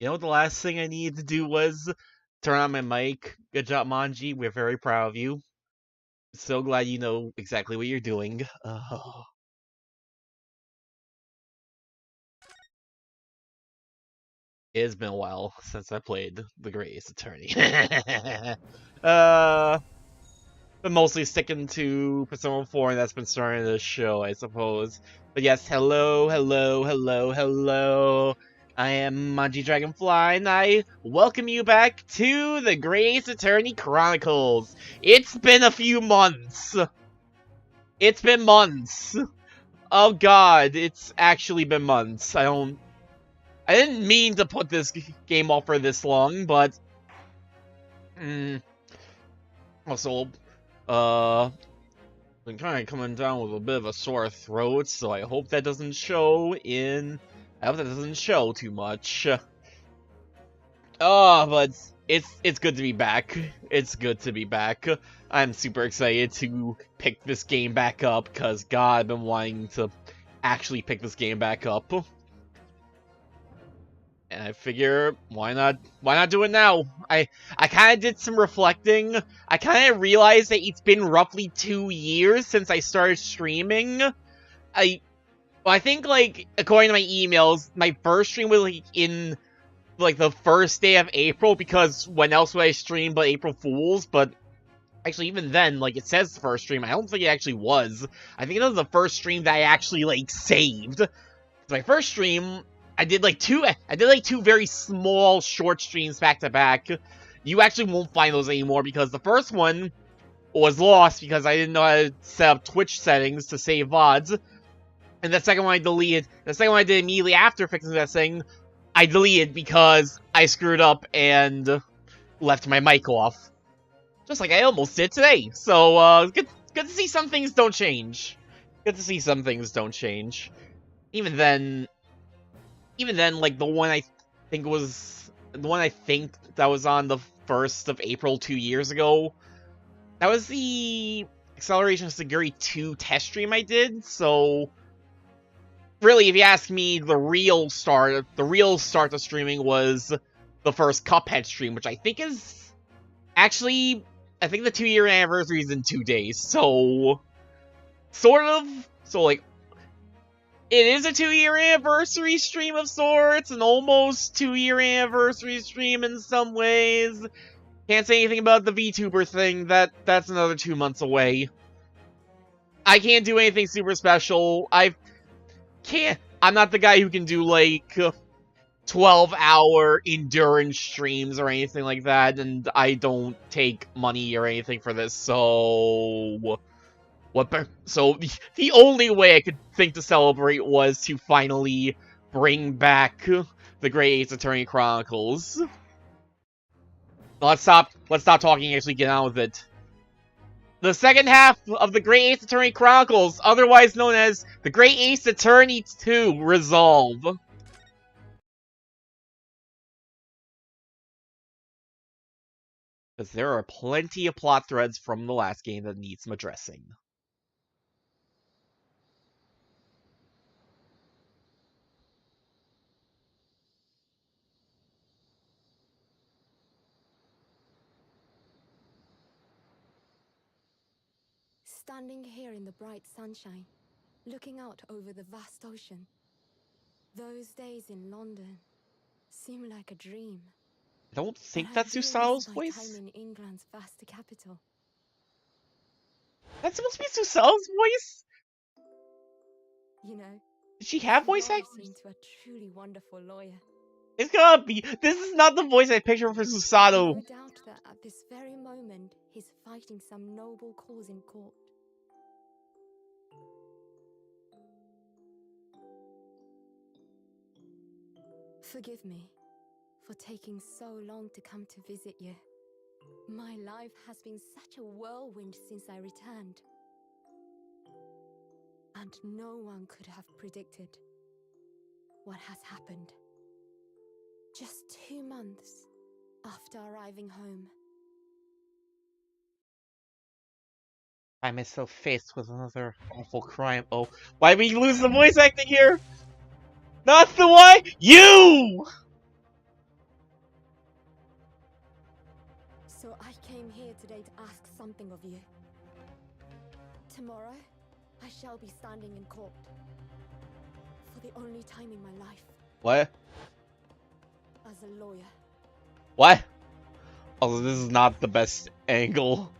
You know what the last thing I needed to do was turn on my mic. Good job, Manji. We're very proud of you. So glad you know exactly what you're doing. It's been a while since I played the Great Ace Attorney. uh, been mostly sticking to Persona 4, and that's been starting the show, I suppose. But yes, hello, hello, hello, hello. I am Manji Dragonfly, and I welcome you back to the Great Ace Attorney Chronicles. It's been a few months. It's been months. Oh god, it's actually been months. I didn't mean to put this game off for this long, but also, been kind of coming down with a bit of a sore throat, so I hope that doesn't show too much. But it's good to be back. It's good to be back. I'm super excited to pick this game back up, because god, I've been wanting to actually pick this game back up. And I figure, why not do it now? I kind of did some reflecting. I kind of realized that it's been roughly 2 years since I started streaming. I think, like, according to my emails, my first stream was, like, in, like, the first day of April, because when else would I stream but April Fools? But actually, even then, like, it says the first stream. I don't think it actually was. I think it was the first stream that I actually, like, saved. My first stream, I did like two very small short streams back to back. You actually won't find those anymore, because the first one was lost because I didn't know how to set up Twitch settings to save VODs. And the second one I deleted. The second one I did immediately after fixing that thing, I deleted because I screwed up and left my mic off. Just like I almost did today. So, good to see some things don't change. Good to see some things don't change. Even then, like, the one I think that was on the 1st of April 2 years ago, that was the Acceleration Siguri 2 test stream I did, so really, if you ask me, the real start to streaming was the first Cuphead stream, which I think is actually, I think the 2-year anniversary is in 2 days, so sort of, so like, it is a 2-year anniversary stream of sorts, an almost 2-year anniversary stream in some ways. Can't say anything about the VTuber thing, that's another 2 months away. I can't do anything super special. I'm not the guy who can do, like, 12-hour endurance streams or anything like that, and I don't take money or anything for this, so so the only way I could think to celebrate was to finally bring back the Great Ace Attorney Chronicles. Let's stop talking and actually get on with it. The second half of the Great Ace Attorney Chronicles, otherwise known as the Great Ace Attorney 2 Resolve. Because there are plenty of plot threads from the last game that need some addressing. Standing here in the bright sunshine, looking out over the vast ocean. Those days in London seem like a dream. I don't think that's Susao's voice. Time in England's vast capital. That's supposed to be Susao's voice? You know, Did she have voice actors? Into a truly wonderful lawyer. It's gotta be. This is not the voice I picture for Susato. No doubt that at this very moment, he's fighting some noble cause in court. Forgive me for taking so long to come to visit you. My life has been such a whirlwind since I returned. And no one could have predicted what has happened. Just 2 months after arriving home. I find myself faced with another awful crime. Oh, why did we lose the voice acting here? Not the one! You! So I came here today to ask something of you. Tomorrow, I shall be standing in court. For the only time in my life. What? As a lawyer. What? Also, this is not the best angle.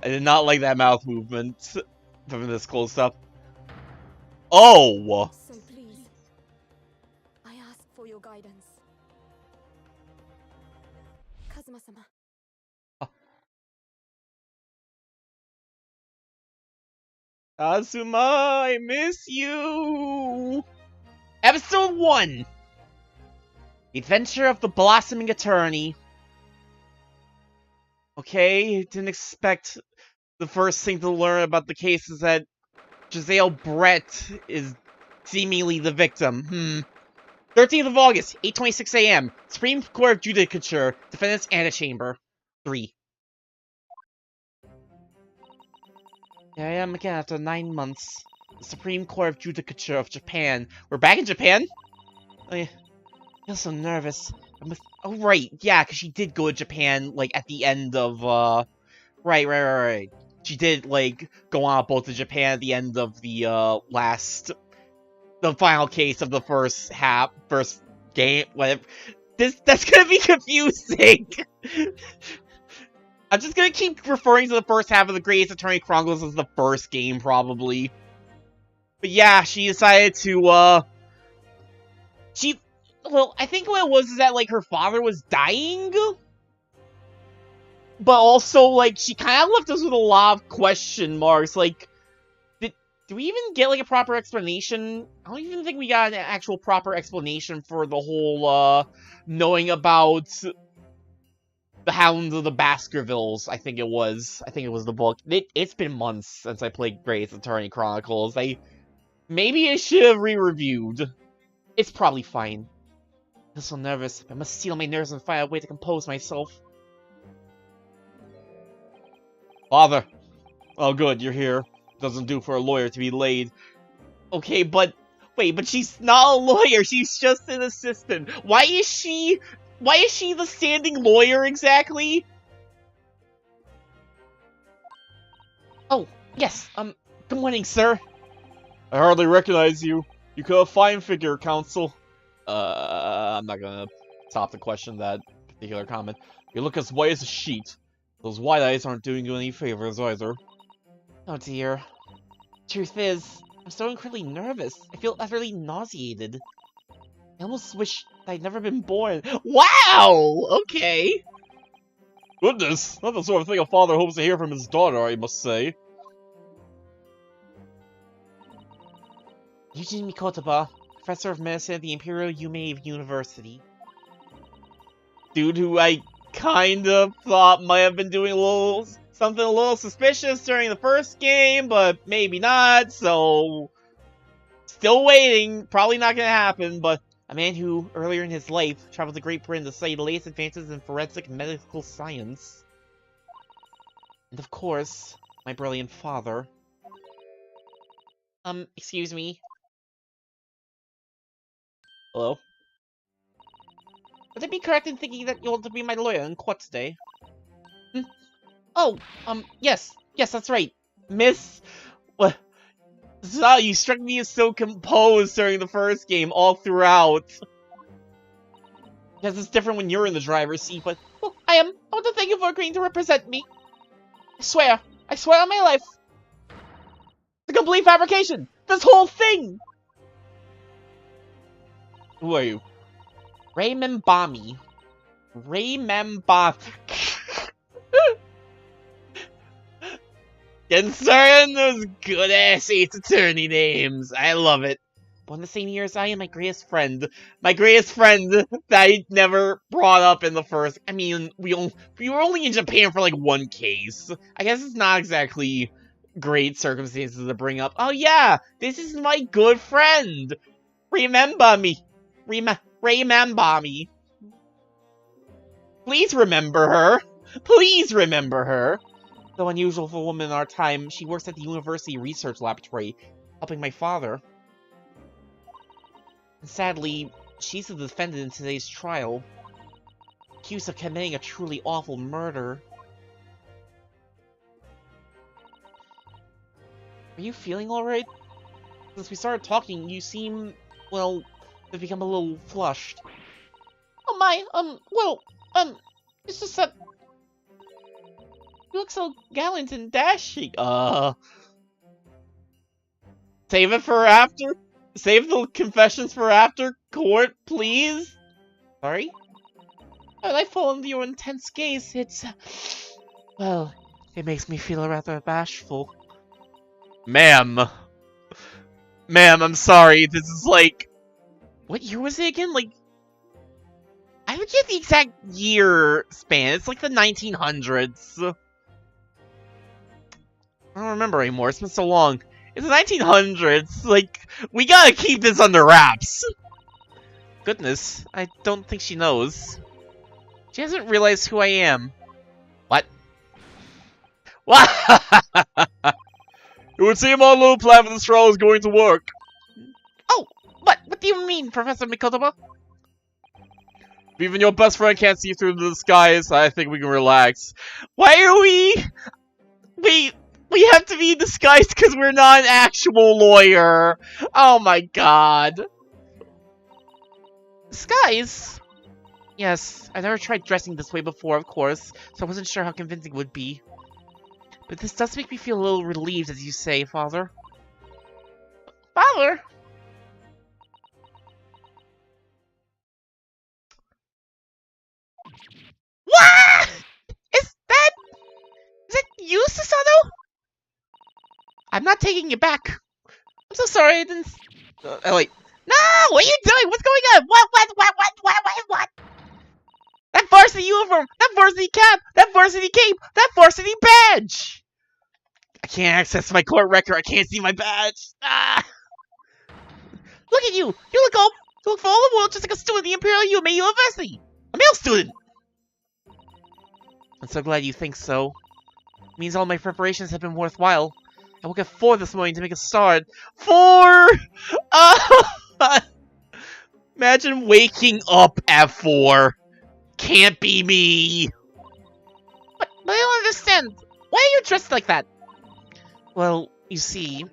I did not like that mouth movement from this close up. Oh! So please, I ask for your guidance. Kazuma-sama. Kazuma, I miss you! Episode 1! The Adventure of the Blossoming Attorney. Okay, didn't expect the first thing to learn about the case is that Giselle Brett is seemingly the victim. 13th of August, 8:26 a.m. Supreme Court of Judicature, Defendant's Antechamber. 3. Here I am again after 9 months. The Supreme Court of Judicature of Japan. We're back in Japan? I feel so nervous. Oh, right. Yeah, because she did go to Japan, like, at the end of, Right. She did, like, go on a boat to Japan at the end of the, the final case of the first game, whatever. That's gonna be confusing! I'm just gonna keep referring to the first half of the Great Ace Attorney Chronicles as the first game, probably. But yeah, she decided to, well, I think what it was is that, like, her father was dying? But also, like, she kind of left us with a lot of question marks, like, do we even get, like, a proper explanation? I don't even think we got an actual proper explanation for the whole, knowing about the Hounds of the Baskervilles, I think it was. I think it was the book. It's been months since I played Great Ace Attorney Chronicles. Maybe I should have re-reviewed. It's probably fine. I feel so nervous. I must steel my nerves and find a way to compose myself. Father! Oh good, you're here. Doesn't do for a lawyer to be late. Okay, but... Wait, but she's not a lawyer, she's just an assistant. Why is she the standing lawyer, exactly? Oh, yes, good morning, sir. I hardly recognize you. You could have a fine figure, counsel. I'm not gonna stop to question that particular comment. You look as white as a sheet. Those white eyes aren't doing you any favors, either. Oh dear. Truth is, I'm so incredibly nervous. I feel utterly nauseated. I almost wish I'd never been born. Wow! Okay. Goodness, not the sort of thing a father hopes to hear from his daughter, I must say. Eugene Mikotaba, professor of medicine at the Imperial Yume University. Dude who I kinda thought might have been doing something a little suspicious during the first game, but maybe not, so... Still waiting, probably not gonna happen, but a man who, earlier in his life, traveled to Great Britain to study the latest advances in forensic medical science. And of course, my brilliant father. Excuse me. Hello? Would I be correct in thinking that you want to be my lawyer in court today? Oh, yes, that's right. Miss... What? So, you struck me as so composed during the first game, all throughout. Yes, it's different when you're in the driver's seat, but... Well, I want to thank you for agreeing to represent me. I swear on my life. It's a complete fabrication! This whole thing! Who are you? Raymembami. Getting started on those good-ass Ace Attorney names. I love it. Born the same year as I am, my greatest friend. My greatest friend that I never brought up in the first... I mean, we were only in Japan for, like, one case. I guess it's not exactly great circumstances to bring up. Oh, yeah! This is my good friend! Remember me. Remember me. Please remember her. Please remember her. Though unusual for a woman in our time, she works at the University Research Laboratory, helping my father. And sadly, she's the defendant in today's trial, accused of committing a truly awful murder. Are you feeling alright? Since we started talking, you seem, well, to become a little flushed. Oh my, it's just that you look so gallant and dashing. Save it for after? Save the confessions for after court, please? Sorry? When I fall under your intense gaze, it's... well, it makes me feel rather bashful. Ma'am, I'm sorry, this is like... What year was it again? Like... I forget the exact year span, it's like the 1900s. I don't remember anymore, it's been so long. It's the 1900s, like, we gotta keep this under wraps. Goodness, I don't think she knows. She hasn't realized who I am. What? What? It would seem our little plan for this trial is going to work. Oh, what? What do you mean, Professor Mikotoba? If even your best friend can't see through the disguise, I think we can relax. Why are we have to be disguised because we're not an actual lawyer. Oh my god. Disguise? Yes, I never tried dressing this way before, of course, so I wasn't sure how convincing it would be. But this does make me feel a little relieved, as you say, Father. Father? What? Is that you, Susanoo? I'm not taking it back. I'm so sorry, I didn't... wait. No! What are you doing? What's going on? What? That varsity uniform! That varsity cap! That varsity cape! That varsity badge! I can't access my court record. I can't see my badge. Ah! Look at you! You look for all the world just like a student at the Imperial Yume University! A male student! I'm so glad you think so. It means all my preparations have been worthwhile. I woke at 4 this morning to make a start. 4! Imagine waking up at 4. Can't be me. But I don't understand. Why are you dressed like that? Well, you see...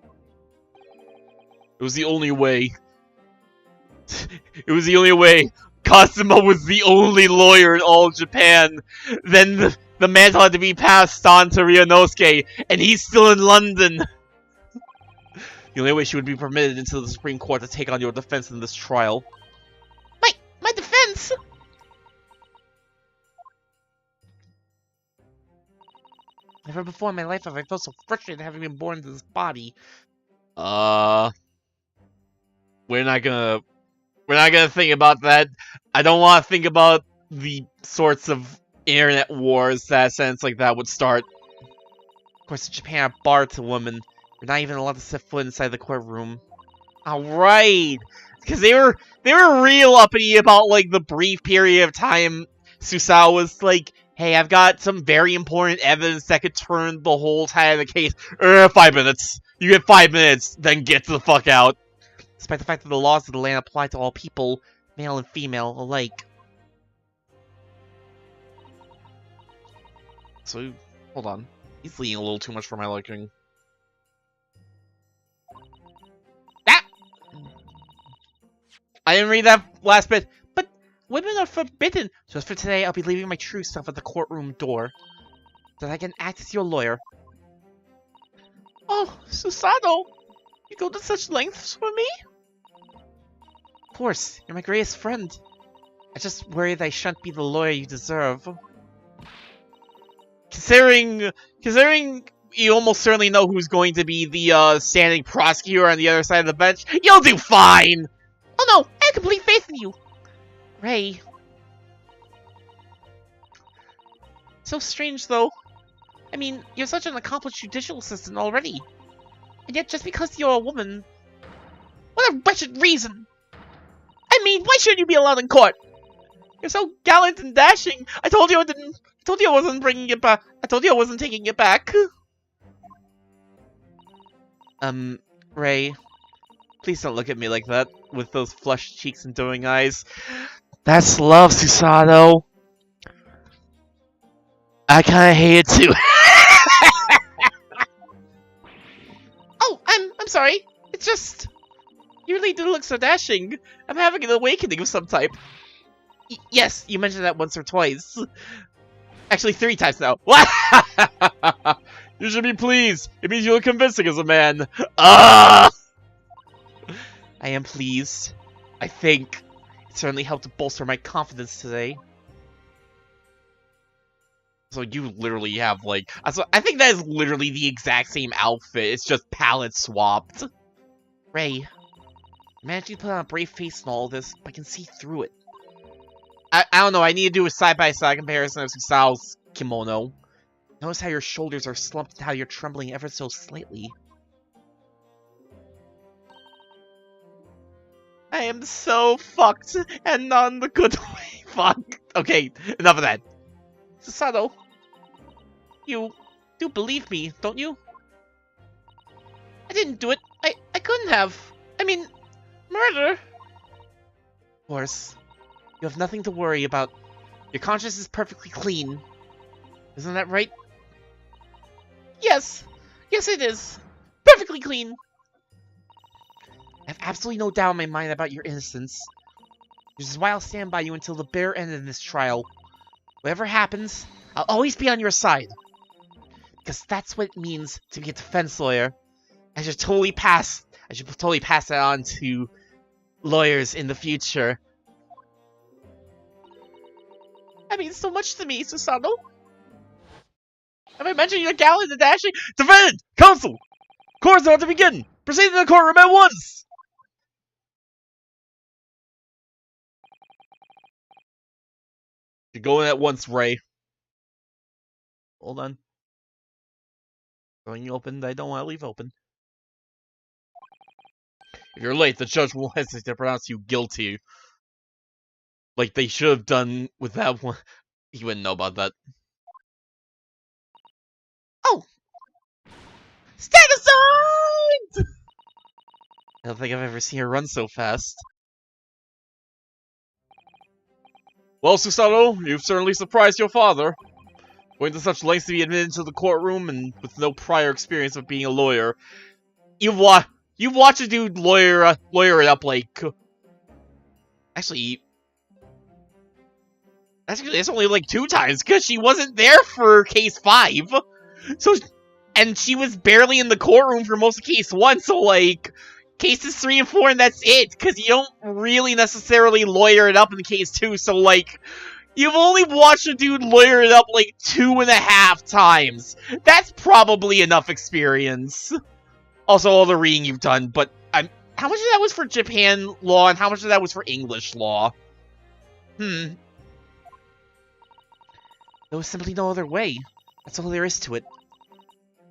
It was the only way. It was the only way. Kazuma was the only lawyer in all of Japan. Then the mantle had to be passed on to Ryunosuke, and he's still in London. The only way she would be permitted into the Supreme Court to take on your defense in this trial. My defense? Never before in my life have I felt so frustrated having been born into this body. We're not gonna think about that. I don't want to think about the sorts of internet wars that a sentence like that would start. Of course, in Japan, a bar to women. We're not even allowed to set foot inside the courtroom. Alright! Because they were real uppity about, like, the brief period of time Susanoo was like, hey, I've got some very important evidence that could turn the whole tide of the case. 5 minutes. You get 5 minutes, then get the fuck out. Despite the fact that the laws of the land apply to all people, male and female alike. So, hold on. He's leaning a little too much for my liking. Ah! I didn't read that last bit, but women are forbidden. So as for today, I'll be leaving my true self at the courtroom door, so that I can act as your lawyer. Oh, Susanoo! You go to such lengths for me? Of course, you're my greatest friend. I just worry that I shan't be the lawyer you deserve. Considering you almost certainly know who's going to be the standing prosecutor on the other side of the bench, you'll do fine! Oh no, I have complete faith in you! Ray. So strange though. I mean, you're such an accomplished judicial assistant already. And yet just because you're a woman... What a wretched reason! I mean, why shouldn't you be allowed in court? You're so gallant and dashing. I told you I wasn't bringing it back. I told you I wasn't taking it back. Ray, please don't look at me like that with those flushed cheeks and doing eyes. That's love, Susanoo. I kinda hate it too. Oh, sorry. It's just... You really do look so dashing. I'm having an awakening of some type. Yes, you mentioned that once or twice. Actually, 3 times now. What? You should be pleased. It means you look convincing as a man. Ah! I am pleased. I think it certainly helped to bolster my confidence today. So you literally have, like... I think that is literally the exact same outfit. It's just palette swapped. Ray, I managed to put on a brave face and all this, but I can see through it. I don't know, I need to do a side-by-side comparison of Susao's kimono. Notice how your shoulders are slumped and how you're trembling ever so slightly. I am so fucked, and not in the good way. Fuck. Okay, enough of that. Susato, you do believe me, don't you? I didn't do it. I couldn't have. I mean, murder. Of course. You have nothing to worry about. Your conscience is perfectly clean. Isn't that right? Yes. Yes, it is. Perfectly clean. I have absolutely no doubt in my mind about your innocence. Which is why I'll stand by you until the bitter end of this trial. Whatever happens, I'll always be on your side. Because that's what it means to be a defense lawyer. I should totally pass that on to lawyers in the future. That means so much to me, Susato. Have I mentioned your gallant and dashing? Defendant! Counsel! Court's about to begin! Proceed to the courtroom at once! You're going at once, Ray. Hold on. Going open, I don't want to leave open. If you're late, the judge won't hesitate to pronounce you guilty. Like they should have done with that one. He wouldn't know about that. Oh! Stand aside! I don't think I've ever seen her run so fast. Well, Susato, you've certainly surprised your father. Going to such lengths to be admitted to the courtroom and with no prior experience of being a lawyer. You watch a dude lawyer it up like... Actually, it's only like 2 times, because she wasn't there for case 5. So, and she was barely in the courtroom for most of case 1, so like, cases 3 and 4 and that's it, because you don't really necessarily lawyer it up in case 2, so like, you've only watched a dude lawyer it up like 2.5 times. That's probably enough experience. Also, all the reading you've done, but how much of that was for Japan law and how much of that was for English law? There was simply no other way. That's all there is to it.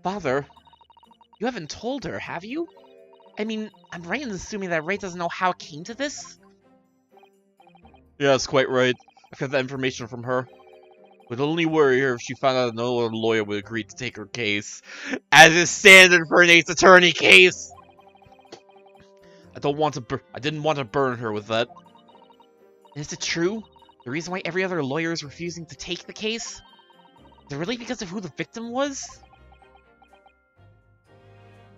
Father, you haven't told her, have you? I mean, I'm right in assuming that Ray doesn't know how it came to this? Yeah, that's quite right. I got that information from her. Would only worry her if she found out no other lawyer would agree to take her case. As is standard for an Ace Attorney case! I didn't want to burn her with that. Is it true? The reason why every other lawyer is refusing to take the case? Is it really because of who the victim was?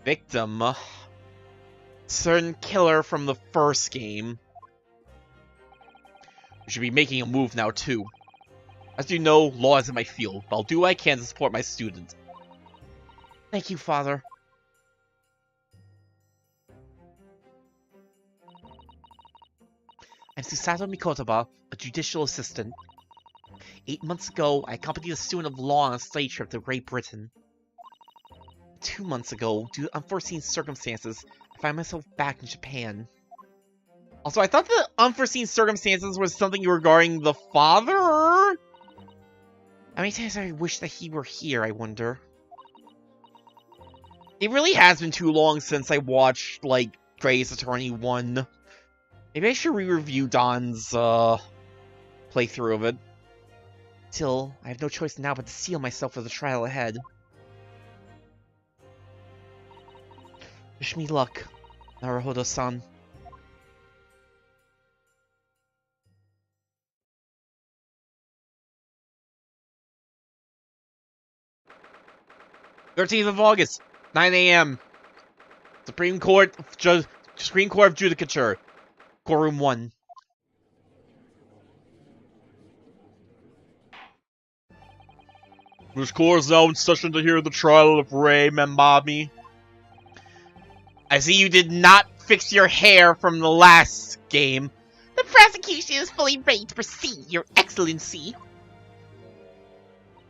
Victim? Certain killer from the first game. We should be making a move now, too. As you know, law isn't my field, but I'll do what I can to support my student. Thank you, Father. I'm Susato Mikotaba, a judicial assistant. 8 months ago, I accompanied a student of law on a study trip to Great Britain. 2 months ago, due to unforeseen circumstances, I find myself back in Japan. Also, I thought the unforeseen circumstances was something regarding the father? How many times I wish that he were here, I wonder? It really has been too long since I watched, like, Great Ace Attorney 1. Maybe I should re-review Don's, playthrough of it. Still, I have no choice now but to seal myself for the trial ahead. Wish me luck, Naruhodo-san. August, 9 AM. Supreme Court of Judicature. Courtroom 1. This court is now in session to hear the trial of Ray Mamami. I see you did not fix your hair from the last game. The prosecution is fully ready to proceed, Your Excellency.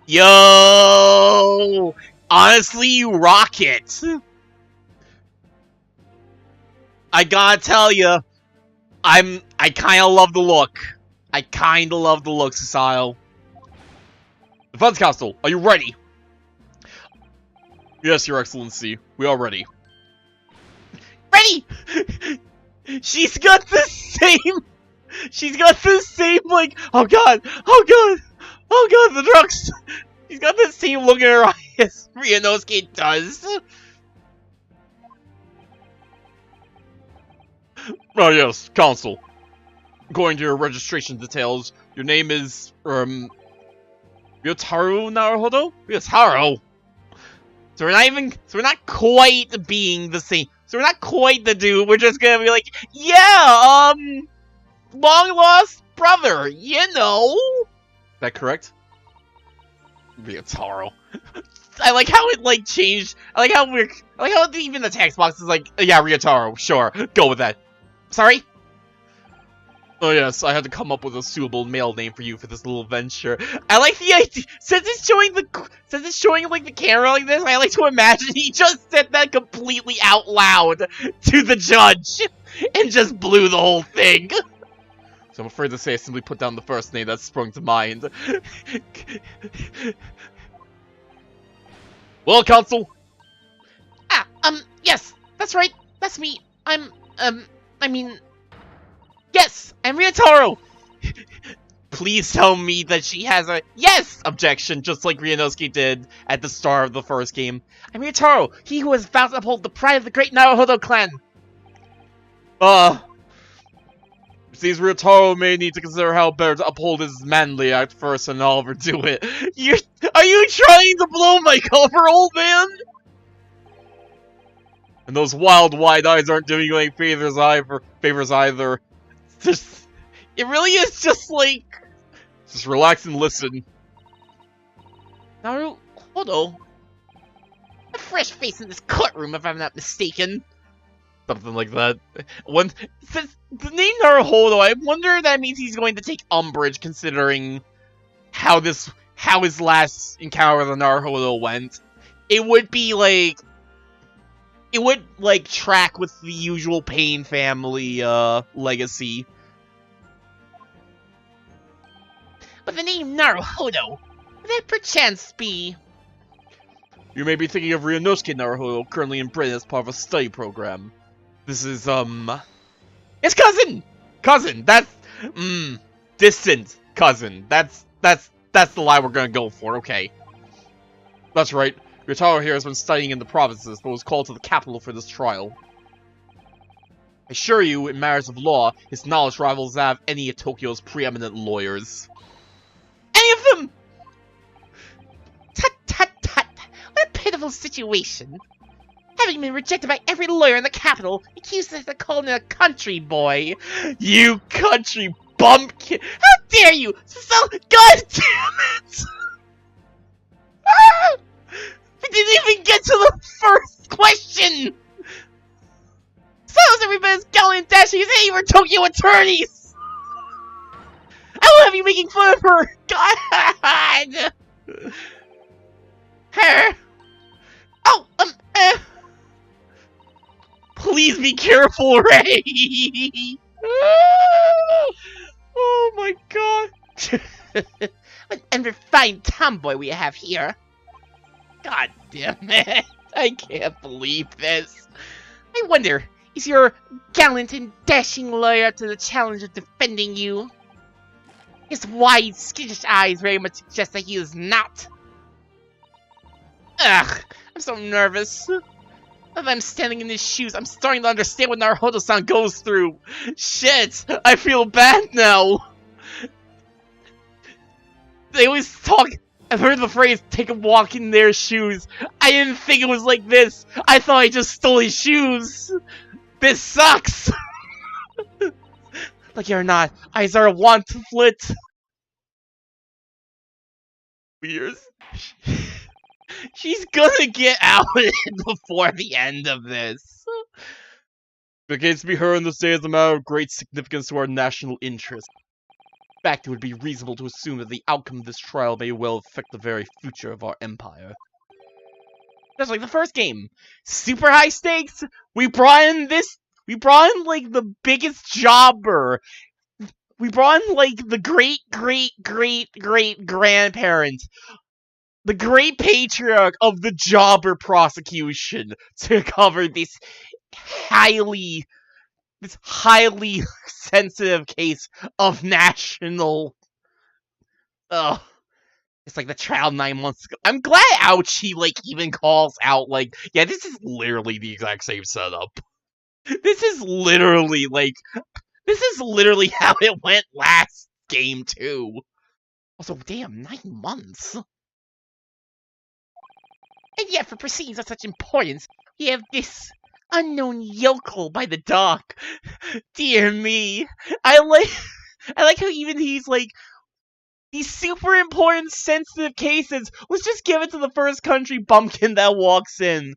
Yo! Honestly, you rock it. I gotta tell you, I kinda love the look. I kinda love the look, Sasayo. Defense Counsel, are you ready? Yes, Your Excellency. We are ready. Ready! She's got the same... She's got the same, like... Oh god! Oh god! Oh god, the drugs! She's got the same look in her eyes as Ryunosuke does. Oh yes, Counsel. According to your registration details, your name is, Ryotaro Naruhodo? Ryotaro! So we're not quite being the same. So we're not quite the dude, we're just gonna be like, yeah, long lost brother, you know? Is that correct? Ryotaro. I like how it, like, changed. I like how even the text box is like, yeah, Ryotaro, sure, go with that. Sorry? Oh yes, I had to come up with a suitable male name for you for this little venture. I like the idea, since it's showing like the camera like this, I like to imagine he just said that completely out loud to the judge and just blew the whole thing. So I'm afraid to say I simply put down the first name that sprung to mind. Well, Counsel? Yes, that's right, that's me. Yes, I'm Ryotaro! Please tell me that she has a yes objection, just like Ryunosuke did at the start of the first game. I'm Ryotaro, he who has vowed to uphold the pride of the great Naruhodo clan. Seems Ryotaro may need to consider how better to uphold his manly act first and overdo it. Are you trying to blow my cover, old man? And those wild wide eyes aren't doing you any favors either. It really is just like... Just relax and listen. Naruhodo? A fresh face in this courtroom, if I'm not mistaken. Something like that. Since the name Naruhodo, I wonder if that means he's going to take umbrage considering how his last encounter with the Naruhodo went. It would be like... It would, like, track with the usual Pain family, legacy. But the name Naruhodo, would that perchance be... You may be thinking of Ryunosuke Naruhodo, currently in Britain as part of a study program. This is, It's cousin! Cousin! That's, distant cousin. That's the lie we're gonna go for, okay. That's right. Ryotaro here has been studying in the provinces, but was called to the capital for this trial. I assure you, in matters of law, his knowledge rivals that of any of Tokyo's preeminent lawyers. Any of them! Tut tut tut! What a pitiful situation! Having been rejected by every lawyer in the capital, accused of calling him a country boy. You country bumpkin! How dare you! So, God damn it! Ah! We didn't even get to the first question! So is everybody's gallant dashing his aim for Tokyo attorneys! I will have you making fun of her! God! Her? Oh, Please be careful, Ray! Oh my god! What an unrefined tomboy we have here. God damn it. I can't believe this. I wonder, is your gallant and dashing lawyer up to the challenge of defending you? His wide, skittish eyes very much suggest that he is not. Ugh, I'm so nervous. As I'm standing in his shoes, I'm starting to understand what Naruhodo-san goes through. Shit, I feel bad now. They always talk I've heard the phrase, take a walk in their shoes. I didn't think it was like this. I thought I just stole his shoes. This sucks. Like it or not, eyes are want to flit. Years. She's gonna get out before the end of this. The case to be heard in this day is a matter of great significance to our national interest. In fact, it would be reasonable to assume that the outcome of this trial may well affect the very future of our empire. Just like the first game. Super high stakes! We brought in, like, the biggest jobber. We brought in, like, the great-great-great-great-grandparent. The great patriarch of the jobber prosecution to cover this highly sensitive case of national... It's like the trial 9 months ago. I'm glad Ouchie, like, even calls out, like, yeah, this is literally the exact same setup. This is literally how it went last game, too. Also, damn, 9 months. And yet, for proceedings of such importance, we have this unknown yokel by the dock. Dear me. I like how even he's like, these super important sensitive cases, let's just give it to the first country bumpkin that walks in.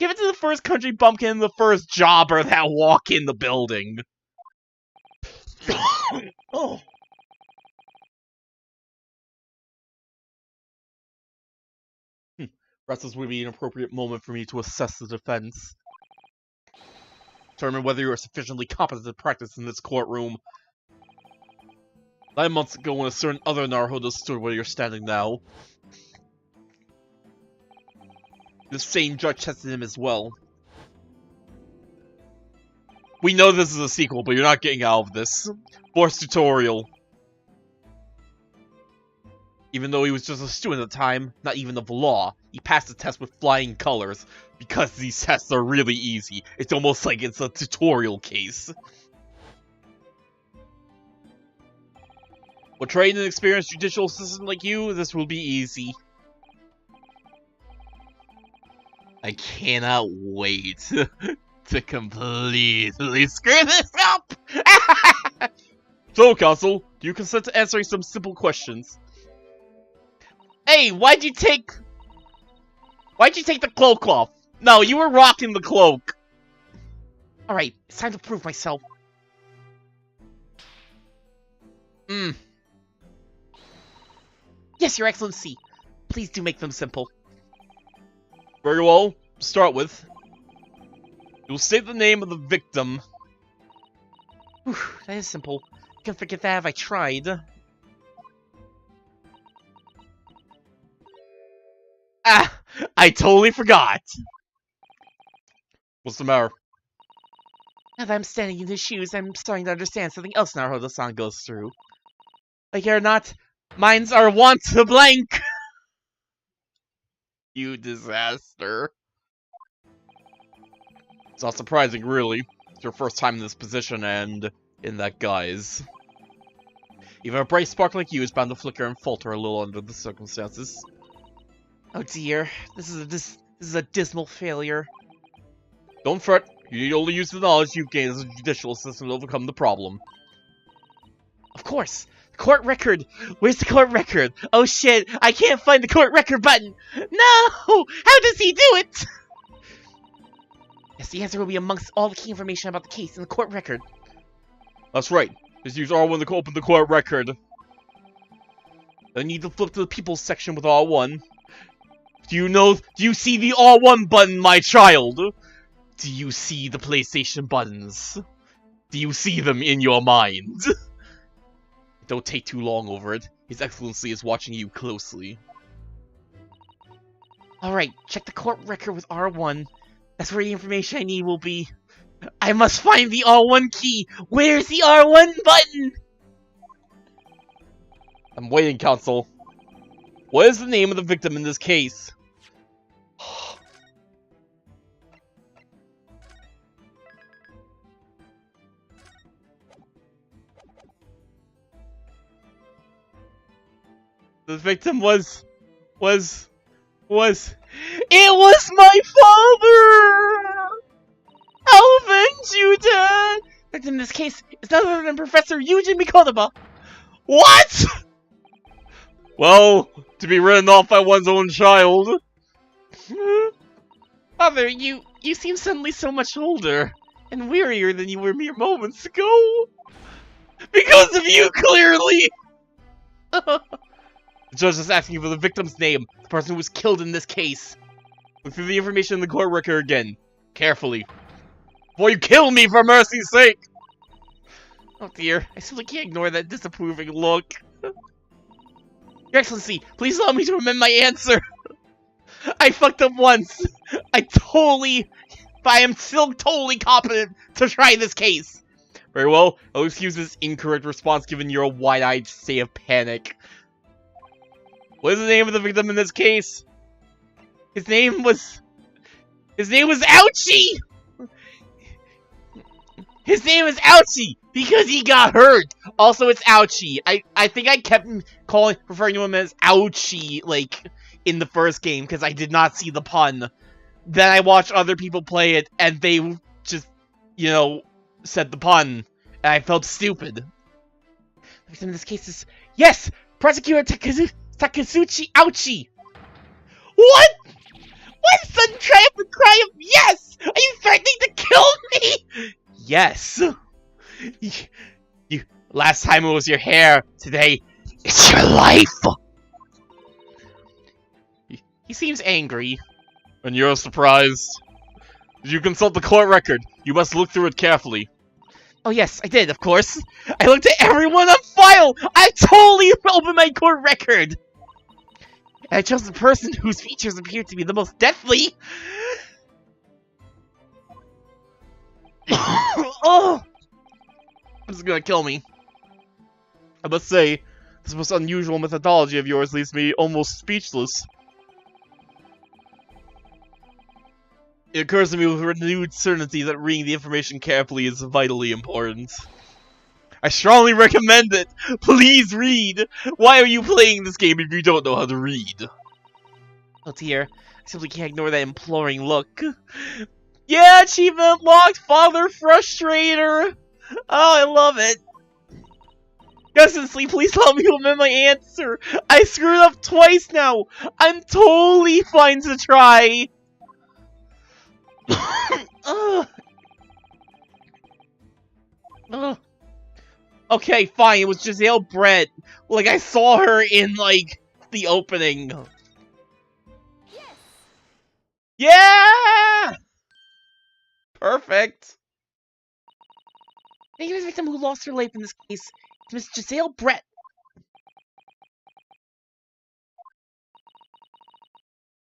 Give it to the first country bumpkin and the first jobber that walk in the building. Oh. Perhaps this would be an appropriate moment for me to assess the defense. Determine whether you are sufficiently competent to practice in this courtroom. 9 months ago, when a certain other Naruhodo stood where you're standing now, the same judge tested him as well. We know this is a sequel, but you're not getting out of this. Forced tutorial. Even though he was just a student at the time, not even of the law, he passed the test with flying colors. Because these tests are really easy, it's almost like it's a tutorial case. For trained and experienced judicial assistant like you, this will be easy. I cannot wait to completely screw this up! So, Counsel, do you consent to answering some simple questions? Hey, why'd you take the cloak off? No, you were rocking the cloak. Alright, it's time to prove myself. Yes, Your Excellency. Please do make them simple. Very well. To start with, you'll state the name of the victim. Whew, that is simple. I can forget that if I tried. Ah! I totally forgot! What's the matter? Now that I'm standing in his shoes, I'm starting to understand something else Naruhodo-san goes through. Like it or not, minds are wont to blank! You disaster. It's not surprising, really. It's your first time in this position, and in that guise. Even a bright spark like you is bound to flicker and falter a little under the circumstances. Oh dear, this is a dismal failure. Don't fret, you need only use the knowledge you've gained as a judicial assistant to overcome the problem. Of course! The court record! Where's the court record? Oh shit, I can't find the court record button! No! How does he do it? Yes, the answer will be amongst all the key information about the case in the court record. That's right. Just use R1 to open the court record. Then you need to flip to the People's section with R1. Do you see the R1 button, my child? Do you see the PlayStation buttons? Do you see them in your mind? Don't take too long over it. His Excellency is watching you closely. Alright, check the court record with R1. That's where the information I need will be. I must find the R1 key! Where's the R1 button? I'm waiting, Counsel. What is the name of the victim in this case? The victim was... It was my father! I'll avenge you, Dad! But in this case, it's none other than Professor Eugene Mikodaba. What?! Well, to be written off by one's own child. Father, you seem suddenly so much older and wearier than you were mere moments ago. Because of you, clearly! The judge is asking for the victim's name, the person who was killed in this case. Look through the information in the court record again, carefully. Before you kill me, for mercy's sake! Oh dear, I simply can't ignore that disapproving look. Your Excellency, please allow me to amend my answer. I fucked up once. But I am still totally competent to try this case. Very well, I'll excuse this incorrect response given your wide-eyed state of panic. What is the name of the victim in this case? His name was Ouchie! His name is Ouchie because he got hurt. Also, it's Ouchie. I think I kept referring to him as Ouchie, like, in the first game because I did not see the pun. Then I watched other people play it and they just, you know, said the pun. And I felt stupid. The victim in this case is, yes! Prosecutor Takasuchi Ouchie! What? What sudden triumphant cry of yes! Are you threatening to kill me? Yes. You last time it was your hair. Today, it's your life. He seems angry. And you're surprised. Did you consult the court record? You must look through it carefully. Oh yes, I did, of course. I looked at everyone on file! I totally opened my court record! And I chose the person whose features appeared to be the most deathly. Oh! This is gonna kill me. I must say, this most unusual methodology of yours leaves me almost speechless. It occurs to me with renewed certainty that reading the information carefully is vitally important. I strongly recommend it! Please read! Why are you playing this game if you don't know how to read? Oh dear, I simply can't ignore that imploring look. Yeah, achievement unlocked, Father Frustrator! Oh, I love it! Excellency, please help me amend my answer! I screwed up twice now! I'm totally fine to try! Okay, fine, it was Giselle Brett. Like, I saw her in, like, the opening. Yes! Yeah! Perfect. The name of the victim who lost her life in this case is Miss Giselle Brett.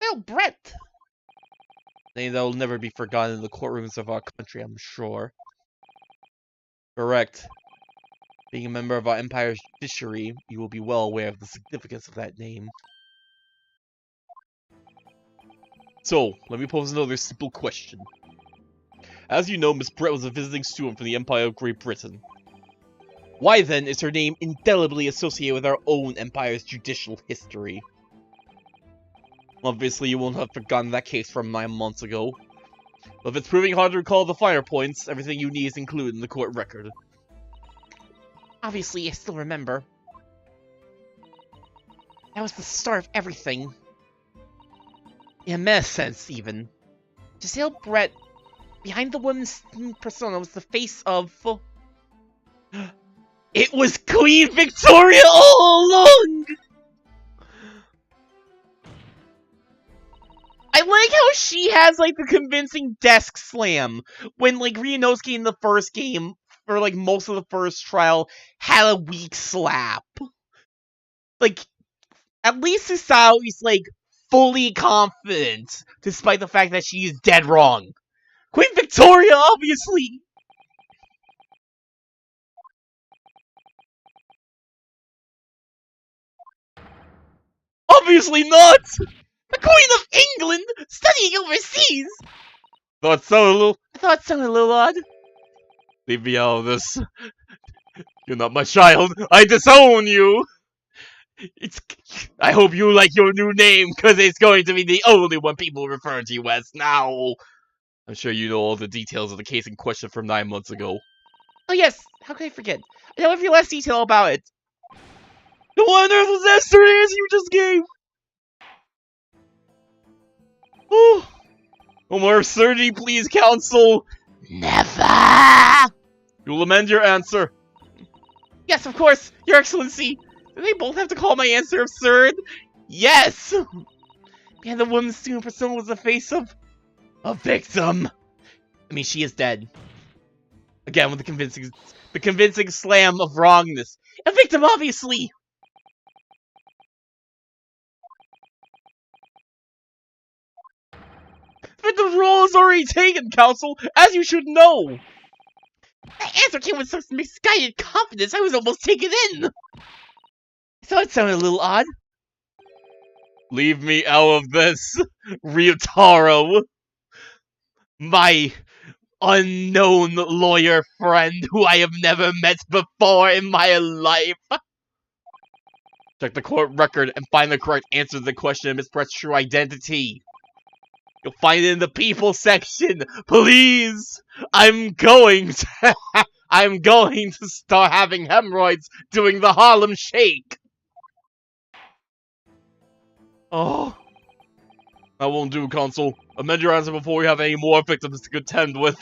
Giselle Brett! A name that will never be forgotten in the courtrooms of our country, I'm sure. Correct. Being a member of our empire's judiciary, you will be well aware of the significance of that name. So, let me pose another simple question. As you know, Miss Brett was a visiting student from the Empire of Great Britain. Why then is her name indelibly associated with our own empire's judicial history? Obviously, you won't have forgotten that case from 9 months ago. But if it's proving hard to recall the finer points, everything you need is included in the court record. Obviously, I still remember. That was the start of everything. In a meta sense, even. Giselle Brett, behind the woman's persona, was the face of... It was Queen Victoria all along! I like how she has, like, the convincing desk slam. When, like, Ryunosuke in the first game, or, like, most of the first trial, had a weak slap. Like, at least Hisao is, like, fully confident, despite the fact that she is dead wrong. Queen Victoria, obviously! Obviously not! The Queen of England, studying overseas! I thought so, a little odd. Leave me out of this. You're not my child. I disown you! I hope you like your new name, because it's going to be the only one people refer to you as now. I'm sure you know all the details of the case in question from 9 months ago. Oh yes, how could I forget? I know every last detail about it. What on earth was that straight answer you just gave? Oh, more absurdity, please, counsel. Never! You'll amend your answer. Yes, of course, Your Excellency. Do they both have to call my answer absurd? Yes! And the woman's student persona was the face of a victim. I mean, she is dead. Again, with the convincing slam of wrongness. A victim, obviously! Victim's role is already taken, counsel, as you should know. The answer came with such misguided confidence, I was almost taken in! So it sounded a little odd. Leave me out of this, Ryutaro. My unknown lawyer friend who I have never met before in my life. Check the court record and find the correct answer to the question of Miss Brett's true identity. You'll find it in the people section. Please! I'm going to start having hemorrhoids doing the Harlem Shake. Oh. That won't do, Consul. Amend your answer before we have any more victims to contend with.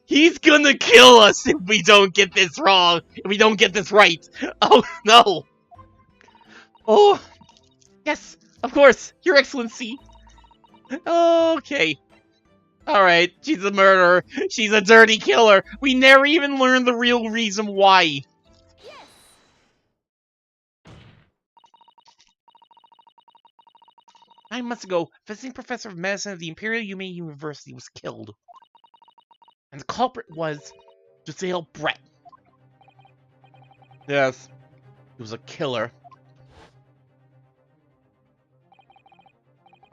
He's gonna kill us if we don't get this wrong. If we don't get this right. Oh, no. Oh. Yes, of course, Your Excellency. Okay. Alright, she's a murderer. She's a dirty killer. We never even learned the real reason why. 9 months ago, visiting professor of medicine at the Imperial Humane University was killed. And the culprit was Giselle Brett. Yes, he was a killer.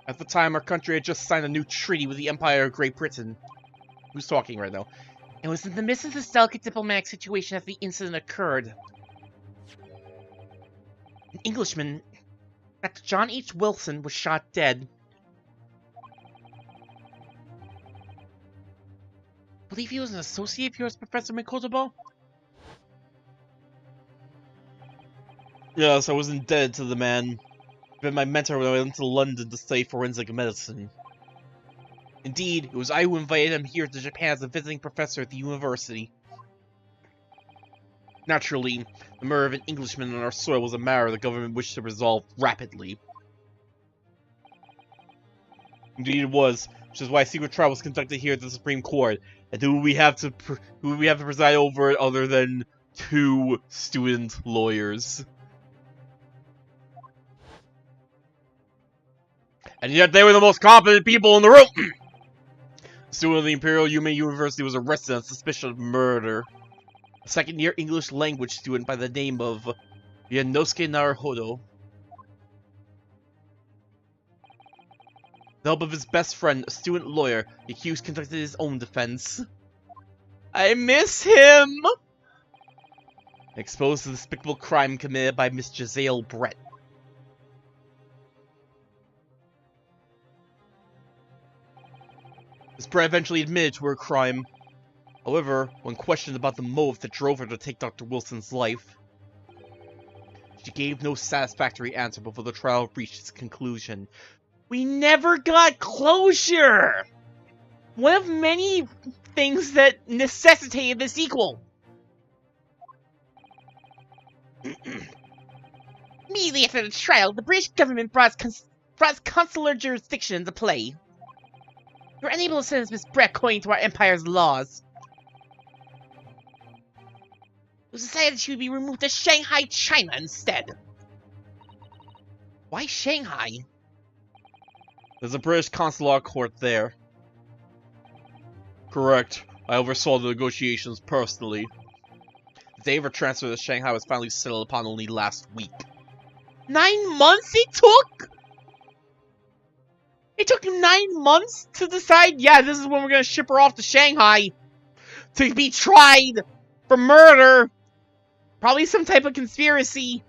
At the time, our country had just signed a new treaty with the Empire of Great Britain. Who's talking right now? It was in the midst of this delicate diplomatic situation that the incident occurred. An Englishman, Dr. John H. Wilson, was shot dead. I believe he was an associate of yours, Professor Mikotobo? Yes, I was indebted to the man. He'd been my mentor when I went to London to study forensic medicine. Indeed, it was I who invited him here to Japan as a visiting professor at the university. Naturally, the murder of an Englishman on our soil was a matter the government wished to resolve rapidly. Indeed it was, which is why a secret trial was conducted here at the Supreme Court. And who we have to preside over it other than 2 student lawyers. And yet they were the most competent people in the room! A student of the Imperial Humane University was arrested on suspicion of murder. A second-year English language student by the name of Yanosuke Naruhodo. With the help of his best friend, a student lawyer, the accused conducted his own defense. I miss him! Exposed to the despicable crime committed by Miss Giselle Brett. Miss Brett eventually admitted to her crime. However, when questioned about the motive that drove her to take Dr. Wilson's life, she gave no satisfactory answer before the trial reached its conclusion. We never got closure! One of many things that necessitated the sequel. Immediately after the trial, the British government brought consular jurisdiction into play. We were unable to sentence Miss Brett according to our empire's laws. It was decided she would be removed to Shanghai, China instead. Why Shanghai? There's a British consular court there. Correct. I oversaw the negotiations personally. The day of her transfer to Shanghai was finally settled upon only last week. 9 months it took?! It took 9 months to decide, yeah, this is when we're gonna ship her off to Shanghai to be tried for murder. Probably some type of conspiracy.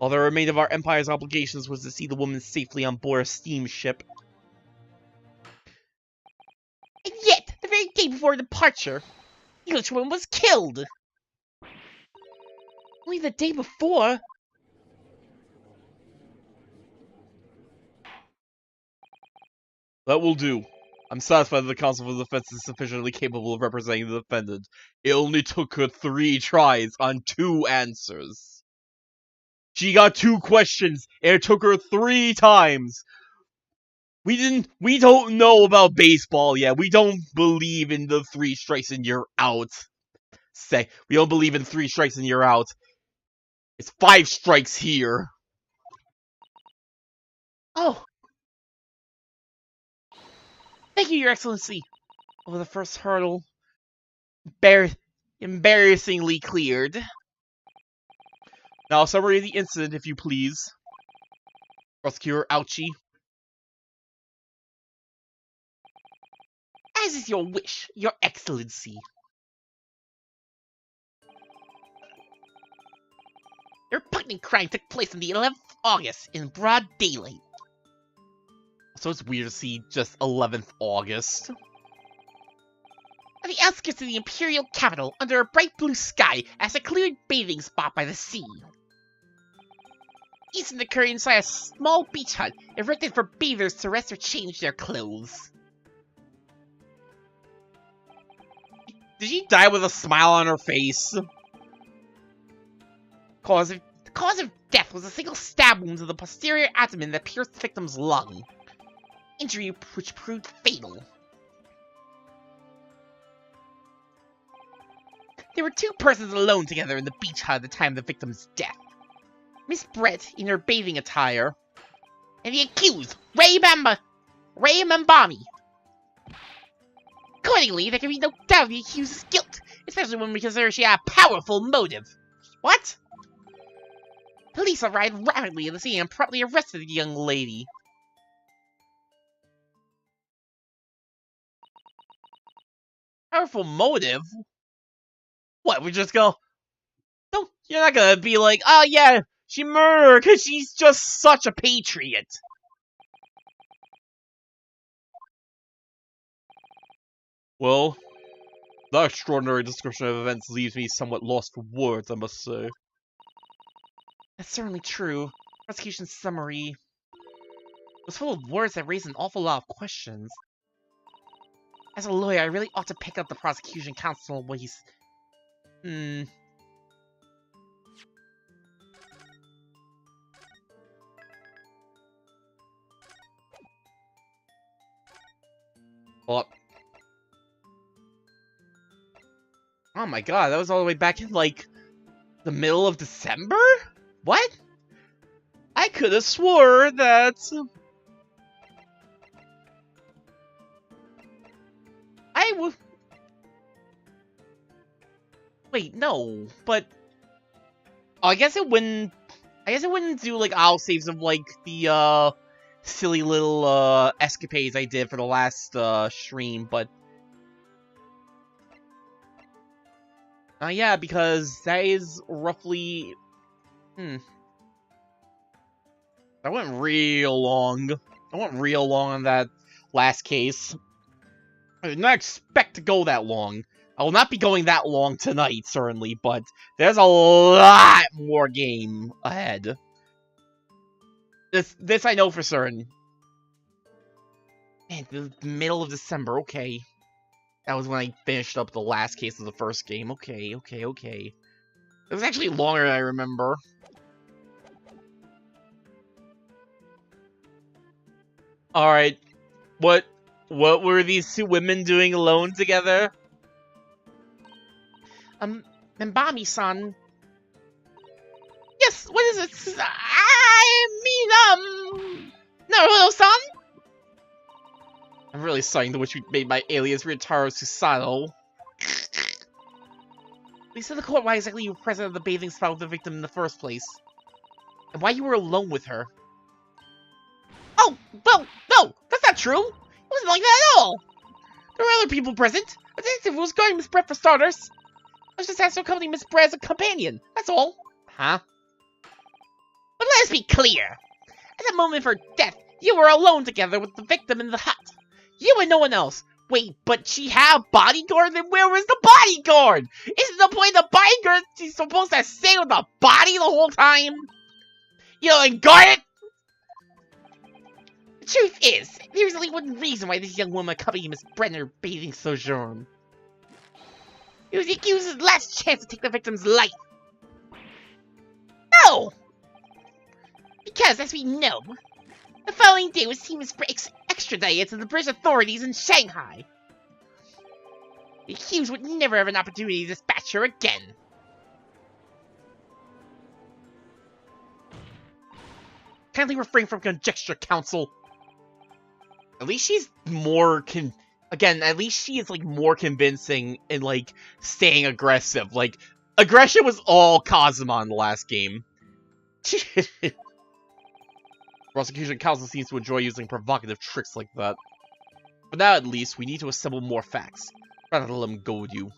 While the remainder of our Empire's obligations was to see the woman safely on board a steamship. And yet, the very day before departure, the Englishwoman was killed! Only the day before? That will do. I'm satisfied that the Council for Defense is sufficiently capable of representing the defendant. It only took her 3 tries on 2 answers. She got 2 questions, and it took her 3 times. We don't know about baseball yet. We don't believe in the 3 strikes and you're out. We don't believe in 3 strikes and you're out. It's 5 strikes here. Oh. Thank you, Your Excellency. Over the first hurdle. Embarrassingly cleared. Now, summary of the incident, if you please. Prosecutor Ouchie. As is your wish, Your Excellency. The repugnant crime took place on the 11th of August in broad daylight. So it's weird to see just 11th August. At the outskirts of the Imperial capital, under a bright blue sky, at a secluded bathing spot by the sea. The incident occurred inside a small beach hut, erected for bathers to rest or change their clothes. Did she die with a smile on her face? The cause of death was a single stab wound to the posterior abdomen that pierced the victim's lung. Injury which proved fatal. There were 2 persons alone together in the beach hut at the time of the victim's death. Miss Brett in her bathing attire, and the accused, Ray Mambami. Accordingly, there can be no doubt of the accused's guilt, especially when we consider she had a powerful motive. What? Police arrived rapidly at the scene and promptly arrested the young lady. Powerful motive? What, we just go... No, you're not gonna be like, oh yeah, she murdered her because she's just such a patriot. Well, that extraordinary description of events leaves me somewhat lost for words, I must say. That's certainly true. Prosecution summary was full of words that raised an awful lot of questions. As a lawyer, I really ought to pick up the prosecution counsel what he's... Well, oh my god, that was all the way back in, like, the middle of December? What? I could have swore that... Wait, no, but... Oh, I guess it wouldn't do, like, autosaves of, like, the, silly little, escapades I did for the last, stream, but... yeah, because that is roughly... I went real long. I went real long on that last case. I did not expect to go that long. I will not be going that long tonight, certainly, but there's a lot more game ahead. This I know for certain. Man, the middle of December, okay. That was when I finished up the last case of the first game. Okay. It was actually longer than I remember. Alright. What were these 2 women doing alone together? Mbami-san. Yes, what is it? Naruto-san? I'm really starting to wish we'd made my alias Ryotaro Susanoo. Please tell the court why exactly you were present at the bathing spot with the victim in the first place. And why you were alone with her. Oh, well, no, that's not true. It wasn't like that at all. There were other people present. A detective was guarding Miss Brett for starters. I was just asked to accompany Miss Brett as a companion, that's all. Huh? Let's be clear. At the moment of her death, you were alone together with the victim in the hut. You and no one else. Wait, but she had a bodyguard? Then where was the bodyguard? Isn't the point the bodyguard is supposed to stay with the body the whole time? You know, and guard it? The truth is, there's only one reason why this young woman accompanied Miss Brenner bathing sojourn. It was the accuser's last chance to take the victim's life. No! Because, as we know, the following day was seen as extradited to the British authorities in Shanghai. The accused would never have an opportunity to dispatch her again. Kindly refrain from conjecture, Counsel. At least she's more at least she is, like, more convincing in, like, staying aggressive. Like, aggression was all Kazuma in the last game. Prosecution counsel seems to enjoy using provocative tricks like that. But now, at least, we need to assemble more facts, rather than let them goad you.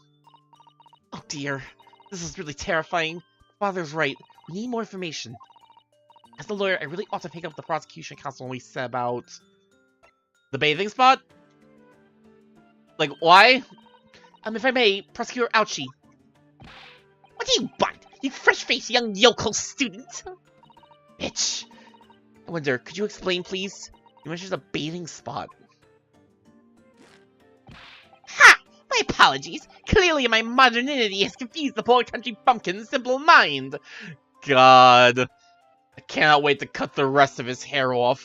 Oh dear, this is really terrifying. Father's right, we need more information. As the lawyer, I really ought to pick up the prosecution counsel when we said about the bathing spot? Like, why? If I may, Prosecutor Ouchie. What do you want, you fresh-faced young yokel student? Bitch. I wonder, could you explain, please? You mentioned a bathing spot. Ha! My apologies. Clearly my modernity has confused the poor country bumpkin's simple mind. God. I cannot wait to cut the rest of his hair off.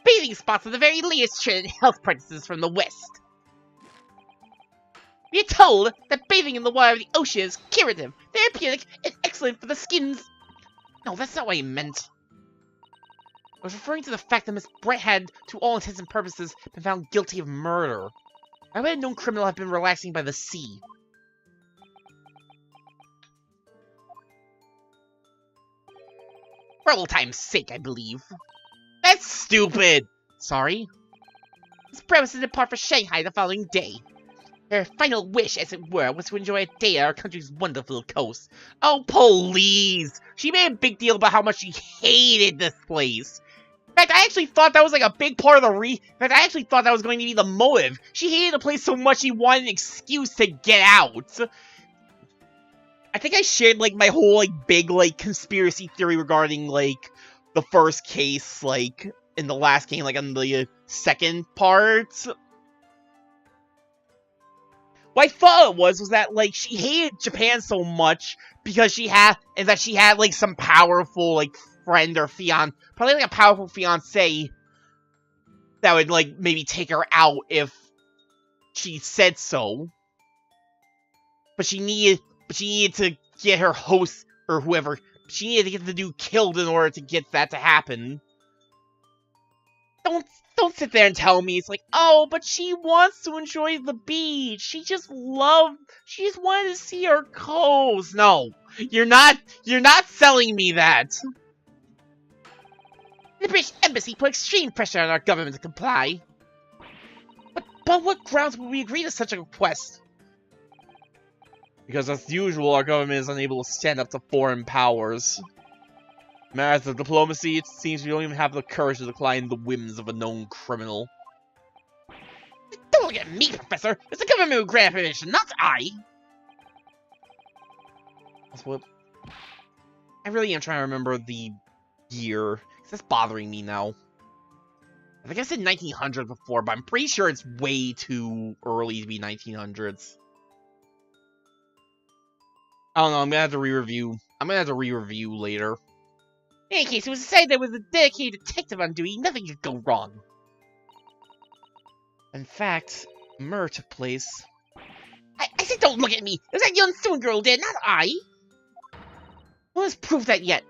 Bathing spots are the very latest trend in health practices from the West. We are told that bathing in the water of the ocean is curative, therapeutic, and excellent for the skin's... No, that's not what I meant. I was referring to the fact that Miss Brett had, to all intents and purposes, been found guilty of murder. Why would a known criminal have been relaxing by the sea? For old time's sake, I believe. That's stupid! Sorry? Miss Brett was to depart for Shanghai the following day. Her final wish, as it were, was to enjoy a day at our country's wonderful coast. Oh, please! She made a big deal about how much she hated this place. In fact, I actually thought that was like a big part of the In fact, I actually thought that was going to be the motive. She hated the place so much she wanted an excuse to get out. I think I shared, like, my whole, like, big, like, conspiracy theory regarding, like, the first case, like, in the last game, like, on the second part. What I thought it was that, like, she hated Japan so much because she had, like, some powerful, like, friend or probably, like, a powerful fiancé that would, like, maybe take her out if she said so. But she needed to get her host, or whoever, she needed to get the dude killed in order to get that to happen. Don't sit there and tell me it's like, oh, but she wants to enjoy the beach. She just wanted to see her coast. No, you're not selling me that. The British Embassy put extreme pressure on our government to comply. But what grounds would we agree to such a request? Because as usual, our government is unable to stand up to foreign powers. Matters of diplomacy, it seems we don't even have the courage to decline the whims of a known criminal. Don't look at me, Professor! It's the government who grant permission, not I! That's what... I really am trying to remember the year, because that's bothering me now. I think I said 1900 before, but I'm pretty sure it's way too early to be 1900s. I don't know, I'm gonna have to re-review later. In any case, it was decided that with a dedicated detective on duty, nothing could go wrong. In fact, murder took place. I said don't look at me! It was that young student girl did, not I! No one has proved that yet.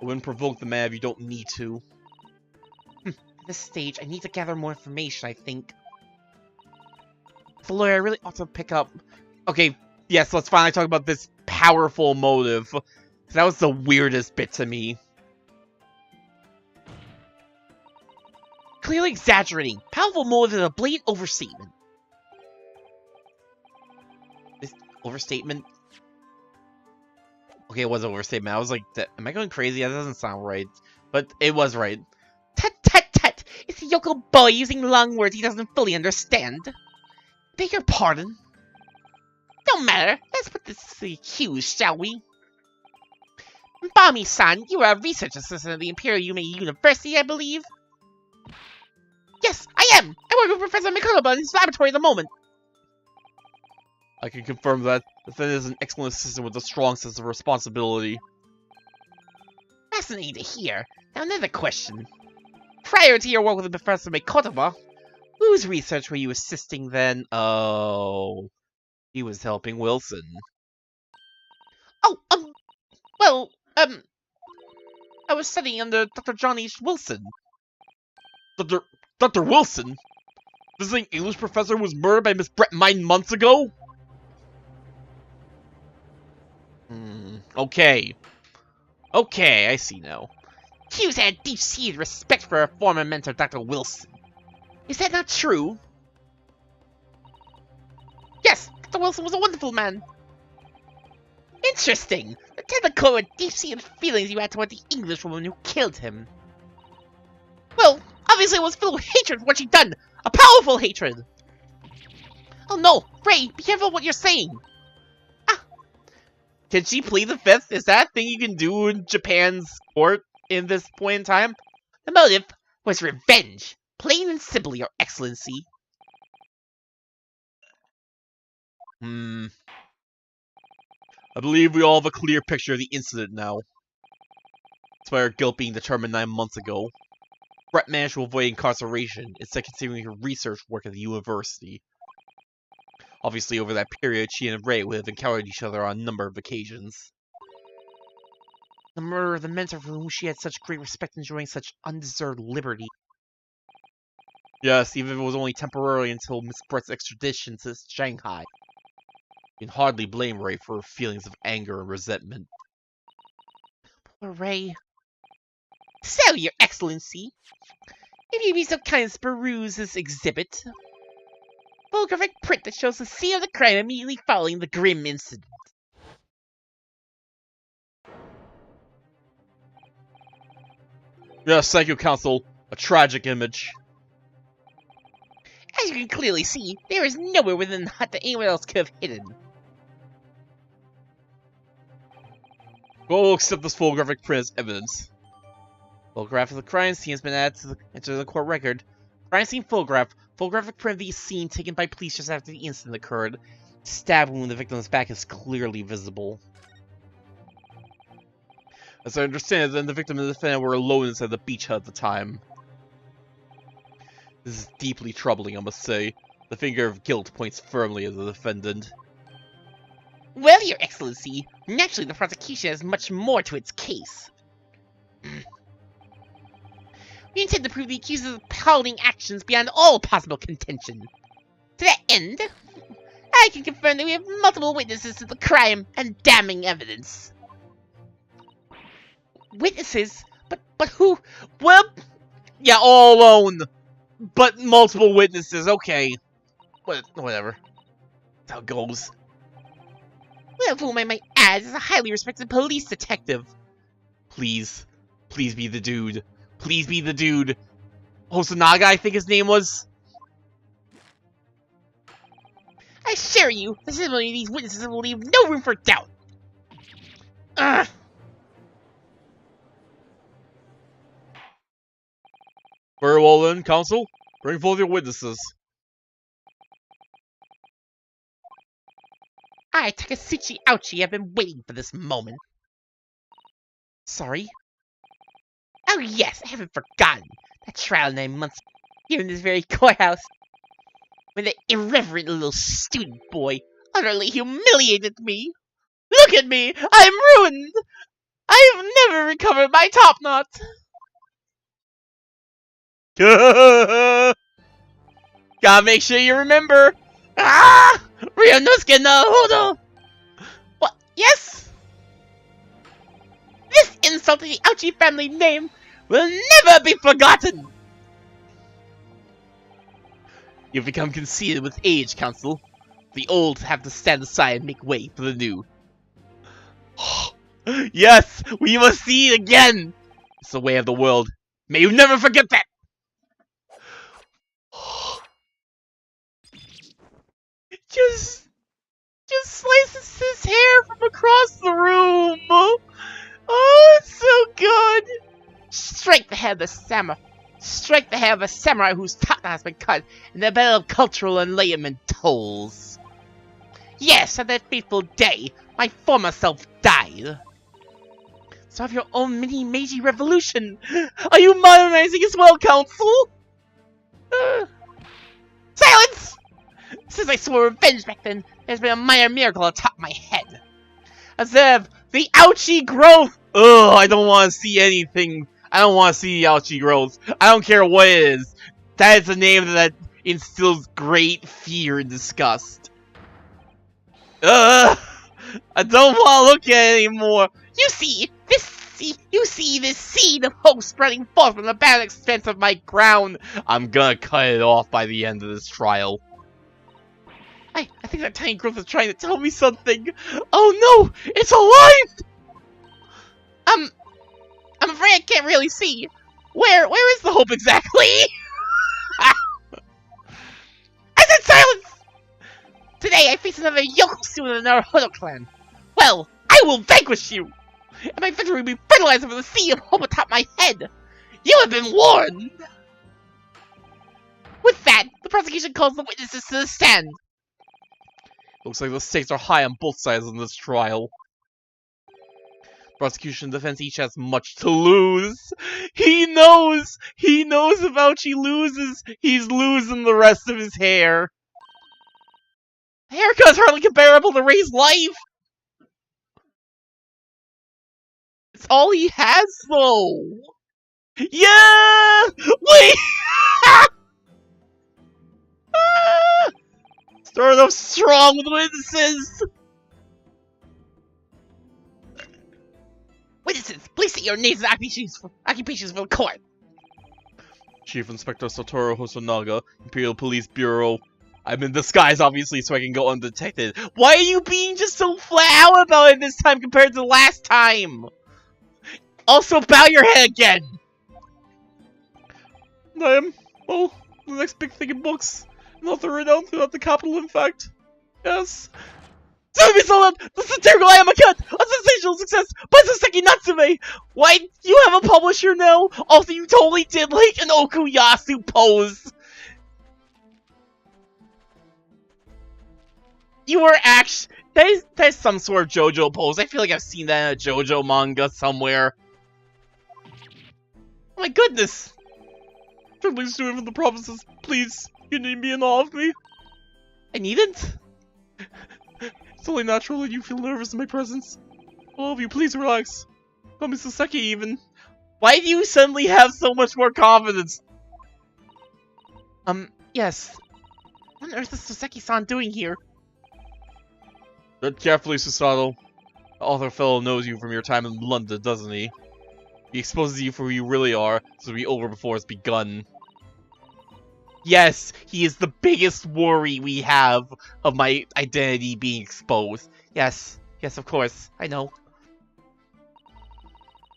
I wouldn't provoke the man if you don't need to. At this stage, I need to gather more information, I think. The lawyer, I really ought to pick up... Okay, yes, let's finally talk about this powerful motive. That was the weirdest bit to me. Clearly exaggerating. Powerful motive is a blatant overstatement. This overstatement? Okay, it was an overstatement. I was like, am I going crazy? That doesn't sound right. But it was right. Tut tut tut! It's a yokel boy using long words he doesn't fully understand. Beg your pardon? Don't matter. Let's put this to the accused, shall we? Bami-san, you are a research assistant at the Imperial Yume University, I believe? Yes, I am! I work with Professor Mikuloba in his laboratory at the moment. I can confirm that. The Defendant is an excellent assistant with a strong sense of responsibility. Fascinating to hear. Now another question. Prior to your work with Professor Mikuloba, whose research were you assisting then? Oh... He was helping Wilson. Oh, I was studying under Dr. John H. Wilson. Dr. Wilson? Visiting English professor who was murdered by Miss Brett 9 months ago? Okay. Okay, I see now. Hughes had deep-seated respect for her former mentor, Dr. Wilson. Is that not true? Yes, Dr. Wilson was a wonderful man. Interesting. The technical and deep-seated feelings you had toward the Englishwoman who killed him. Well, obviously it was filled with hatred for what she'd done. A powerful hatred. Oh no, Ray, be careful what you're saying. Can she plead the fifth? Is that a thing you can do in Japan's court in this point in time? The motive was revenge. Plain and simple, Your Excellency. I believe we all have a clear picture of the incident now. Despite her guilt being determined 9 months ago, Brett managed to avoid incarceration, instead continuing her research work at the university. Obviously, over that period, she and Ray would have encountered each other on a number of occasions. The murder of the mentor for whom she had such great respect enjoying such undeserved liberty. Yes, even if it was only temporarily until Miss Brett's extradition to Shanghai. You can hardly blame Ray for her feelings of anger and resentment. Poor Ray. So, Your Excellency, if you'd be so kind as to peruse this exhibit. Photographic print that shows the scene of the crime immediately following the grim incident. Yes, thank you, Counsel. A tragic image. As you can clearly see, there is nowhere within the hut that anyone else could have hidden. We'll accept this photographic print as evidence. Photograph of the crime scene has been added to the court record. Crime scene photograph. Photographic print of the scene taken by police just after the incident occurred. Stab wound in the victim's back is clearly visible. As I understand it, then the victim and the defendant were alone inside the beach hut at the time. This is deeply troubling, I must say. The finger of guilt points firmly at the defendant. Well, Your Excellency, naturally the prosecution has much more to its case. We intend to prove the accuser's appalling actions beyond all possible contention. To that end, I can confirm that we have multiple witnesses to the crime and damning evidence. Witnesses? But who? Well, yeah, all alone. But multiple witnesses, okay. Whatever. That's how it goes. One of whom I might add is a highly respected police detective. Please. Please be the dude. Please be the dude. Hosonaga, I think his name was. I assure you, the testimony of these witnesses will leave no room for doubt. Ugh. Very well then, Counsel. Bring forth your witnesses. I, Sylvierchii, have been waiting for this moment. Sorry? Oh yes, I haven't forgotten. That trial 9 months here in this very courthouse. When the irreverent little student boy utterly humiliated me. Look at me! I'm ruined! I have never recovered my top knot! Gotta make sure you remember. Ah! Ryunosuke no Hodo! What? Yes? This insult to the Ouchie family name will never be forgotten! You've become conceited with age, Counsel. The old have to stand aside and make way for the new. Yes, we must see it again! It's the way of the world. May you never forget that! Just slices his hair from across the room! Oh, it's so good! Strike the head of the samurai. Strike the head of a samurai whose top has been cut, and the bell of cultural enlightenment tolls. Yes, on that fateful day, my former self died. So have your own mini Meiji revolution. Are you modernizing as well, Council? Silence! Since I swore revenge back then, there's been a minor miracle atop my head. Observe the ouchie growth! Ugh, I don't want to see anything. I don't want to see the ouchie growth. I don't care what it is. That is a name that instills great fear and disgust. Ugh! I don't want to look at it anymore. You see this seed of hope spreading forth from the bad expanse of my ground. I'm gonna cut it off by the end of this trial. I think that tiny growth is trying to tell me something. Oh no, it's alive! I'm afraid I can't really see. Where is the hope exactly? I said silence! Today I face another Yoko student in our Naruto clan. Well, I will vanquish you! And my victory will be fertilizer for the sea of hope atop my head! You have been warned! With that, the prosecution calls the witnesses to the stand. Looks like the stakes are high on both sides in this trial. Prosecution and defense each has much to lose. He knows if Ouchie loses, he's losing the rest of his hair. The haircut is hardly comparable to Ray's life! It's all he has, though! Yeah! Wait! Starting off strong with witnesses! Witnesses, please state your names and occupations for the court. Chief Inspector Satoru Hosonaga, Imperial Police Bureau. I'm in disguise, obviously, so I can go undetected. Why are you being just so flat out about it this time compared to the last time? Also, bow your head again! I am, well, the next big thing in books. Not the renown throughout the capital, in fact. Yes. Sylvie Solon, the satirical Amaket, a sensational success by Soseki Natsume! Why, you have a publisher now? Also, you totally did like an Okuyasu pose! You were actually... That is some sort of JoJo pose. I feel like I've seen that in a JoJo manga somewhere. Oh my goodness! Friendly student from the provinces, please, you need be in awe of me. I needn't? It's only natural that you feel nervous in my presence. All of you, please relax. Call me Soseki even. Why do you suddenly have so much more confidence? Yes. What on earth is Soseki-san doing here? Tread carefully, Susato. The author fellow knows you from your time in London, doesn't he? He exposes you for who you really are, so it'll be over before it's begun. Yes, he is the biggest worry we have of my identity being exposed. Yes, of course, I know.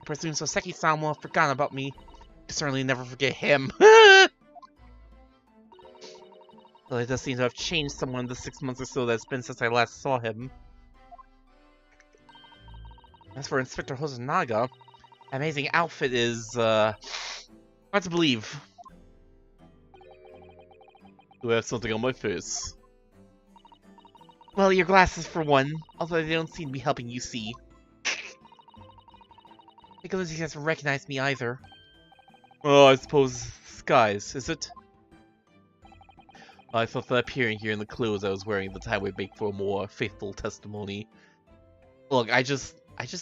I presume Soseki-san will have forgotten about me. I certainly never forget him. Well, it does seem to have changed somewhat in the 6 months or so that's been since I last saw him. As for Inspector Hosonaga, that amazing outfit is, hard to believe. Do I have something on my face? Well, your glasses for one, although they don't seem to be helping you see. Because he doesn't recognize me either. Oh, I suppose it's disguise, is it? I thought that appearing here in the clothes I was wearing at the time would make for a more faithful testimony. Look, I just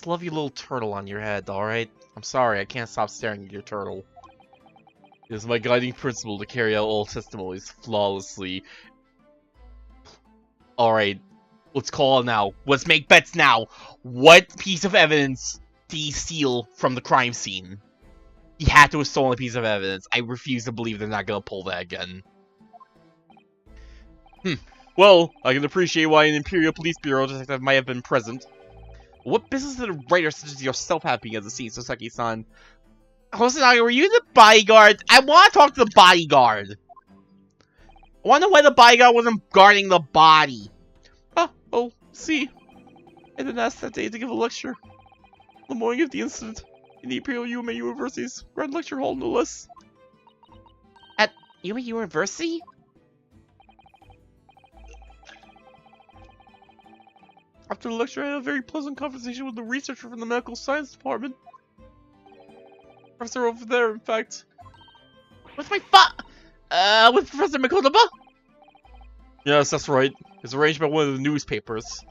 love your little turtle on your head, alright? I'm sorry, I can't stop staring at your turtle. It is my guiding principle to carry out all testimonies flawlessly. Alright, let's call it now. Let's make bets now. What piece of evidence did he steal from the crime scene? He had to have stolen a piece of evidence. I refuse to believe they're not gonna pull that again. Well, I can appreciate why an Imperial Police Bureau detective might have been present. What business did a writer such as yourself have being as a scene, Soseki-san? Hosonaga, were you the bodyguard? I want to talk to the bodyguard. I want to know why the bodyguard wasn't guarding the body. Oh, see. I didn't ask that day to give a lecture. The morning of the incident, in the Imperial Yume University's Grand Lecture Hall, no less. At Yume University? After the lecture, I had a very pleasant conversation with the researcher from the Medical Science Department. Professor over there, in fact. With Professor Makotoba? Yes, that's right. It's arranged by one of the newspapers.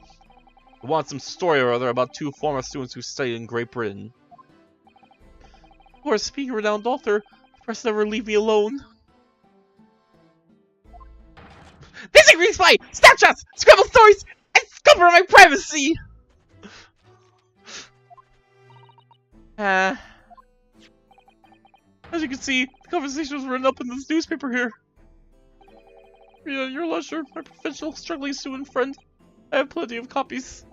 He wants some story or other about 2 former students who studied in Great Britain. Of course, speaking of a renowned author, the press never leave me alone. Disagree spy! Snapshots! Scribble stories! And scupper my privacy! As you can see, the conversation was written up in this newspaper here. Yeah, your leisure, my professional struggling student friend. I have plenty of copies.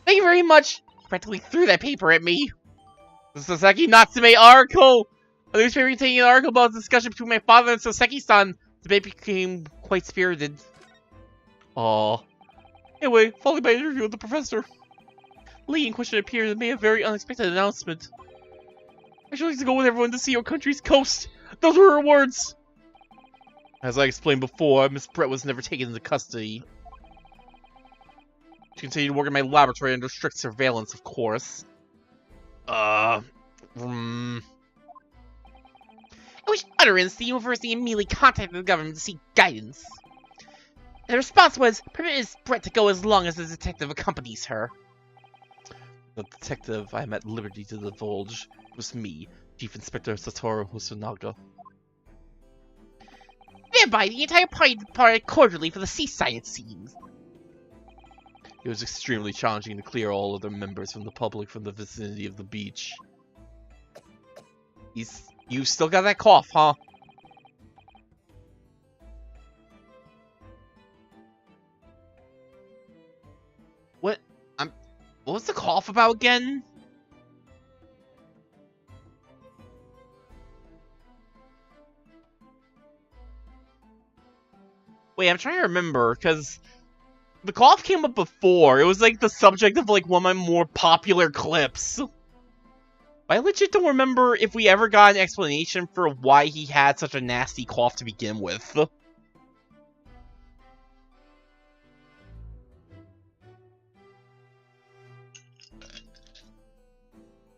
Thank you very much! He practically threw that paper at me. The Soseki Natsume article! A newspaper containing an article about a discussion between my father and Soseki-san. The debate became quite spirited. Aww. Anyway, following my interview with the professor, the lady in question appeared and made a very unexpected announcement. I should like to go with everyone to see your country's coast. Those were her words. As I explained before, Miss Brett was never taken into custody. She continued to work in my laboratory under strict surveillance, of course. In which utterance, the university immediately contacted the government to seek guidance. The response was, permit Miss Brett to go as long as the detective accompanies her. The detective I am at liberty to divulge was me, Chief Inspector Satoru Hosonaga. Thereby, the entire party departed cordially for the seaside, it seems. It was extremely challenging to clear all other members from the public from the vicinity of the beach. You still got that cough, huh? What was the cough about again? Wait, I'm trying to remember, because the cough came up before. It was like the subject of like one of my more popular clips. I legit don't remember if we ever got an explanation for why he had such a nasty cough to begin with.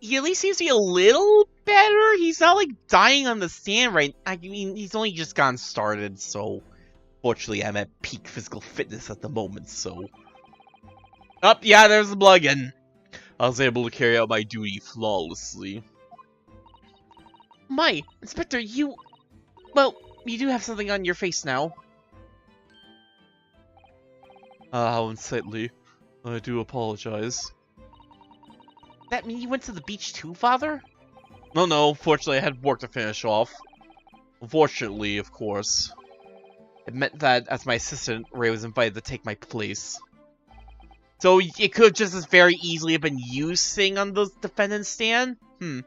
He at least seems to be a little better. He's not like dying on the stand right. I mean, he's only just gotten started, so fortunately I'm at peak physical fitness at the moment, so. Oh, yeah, there's the blood again. I was able to carry out my duty flawlessly. My, Inspector, well, you do have something on your face now. How unsightly. I do apologize. That mean you went to the beach too, Father? No, fortunately I had work to finish off. Unfortunately, of course. It meant that, as my assistant, Ray was invited to take my place. So it could just as very easily have been you sitting on the defendant's stand? Of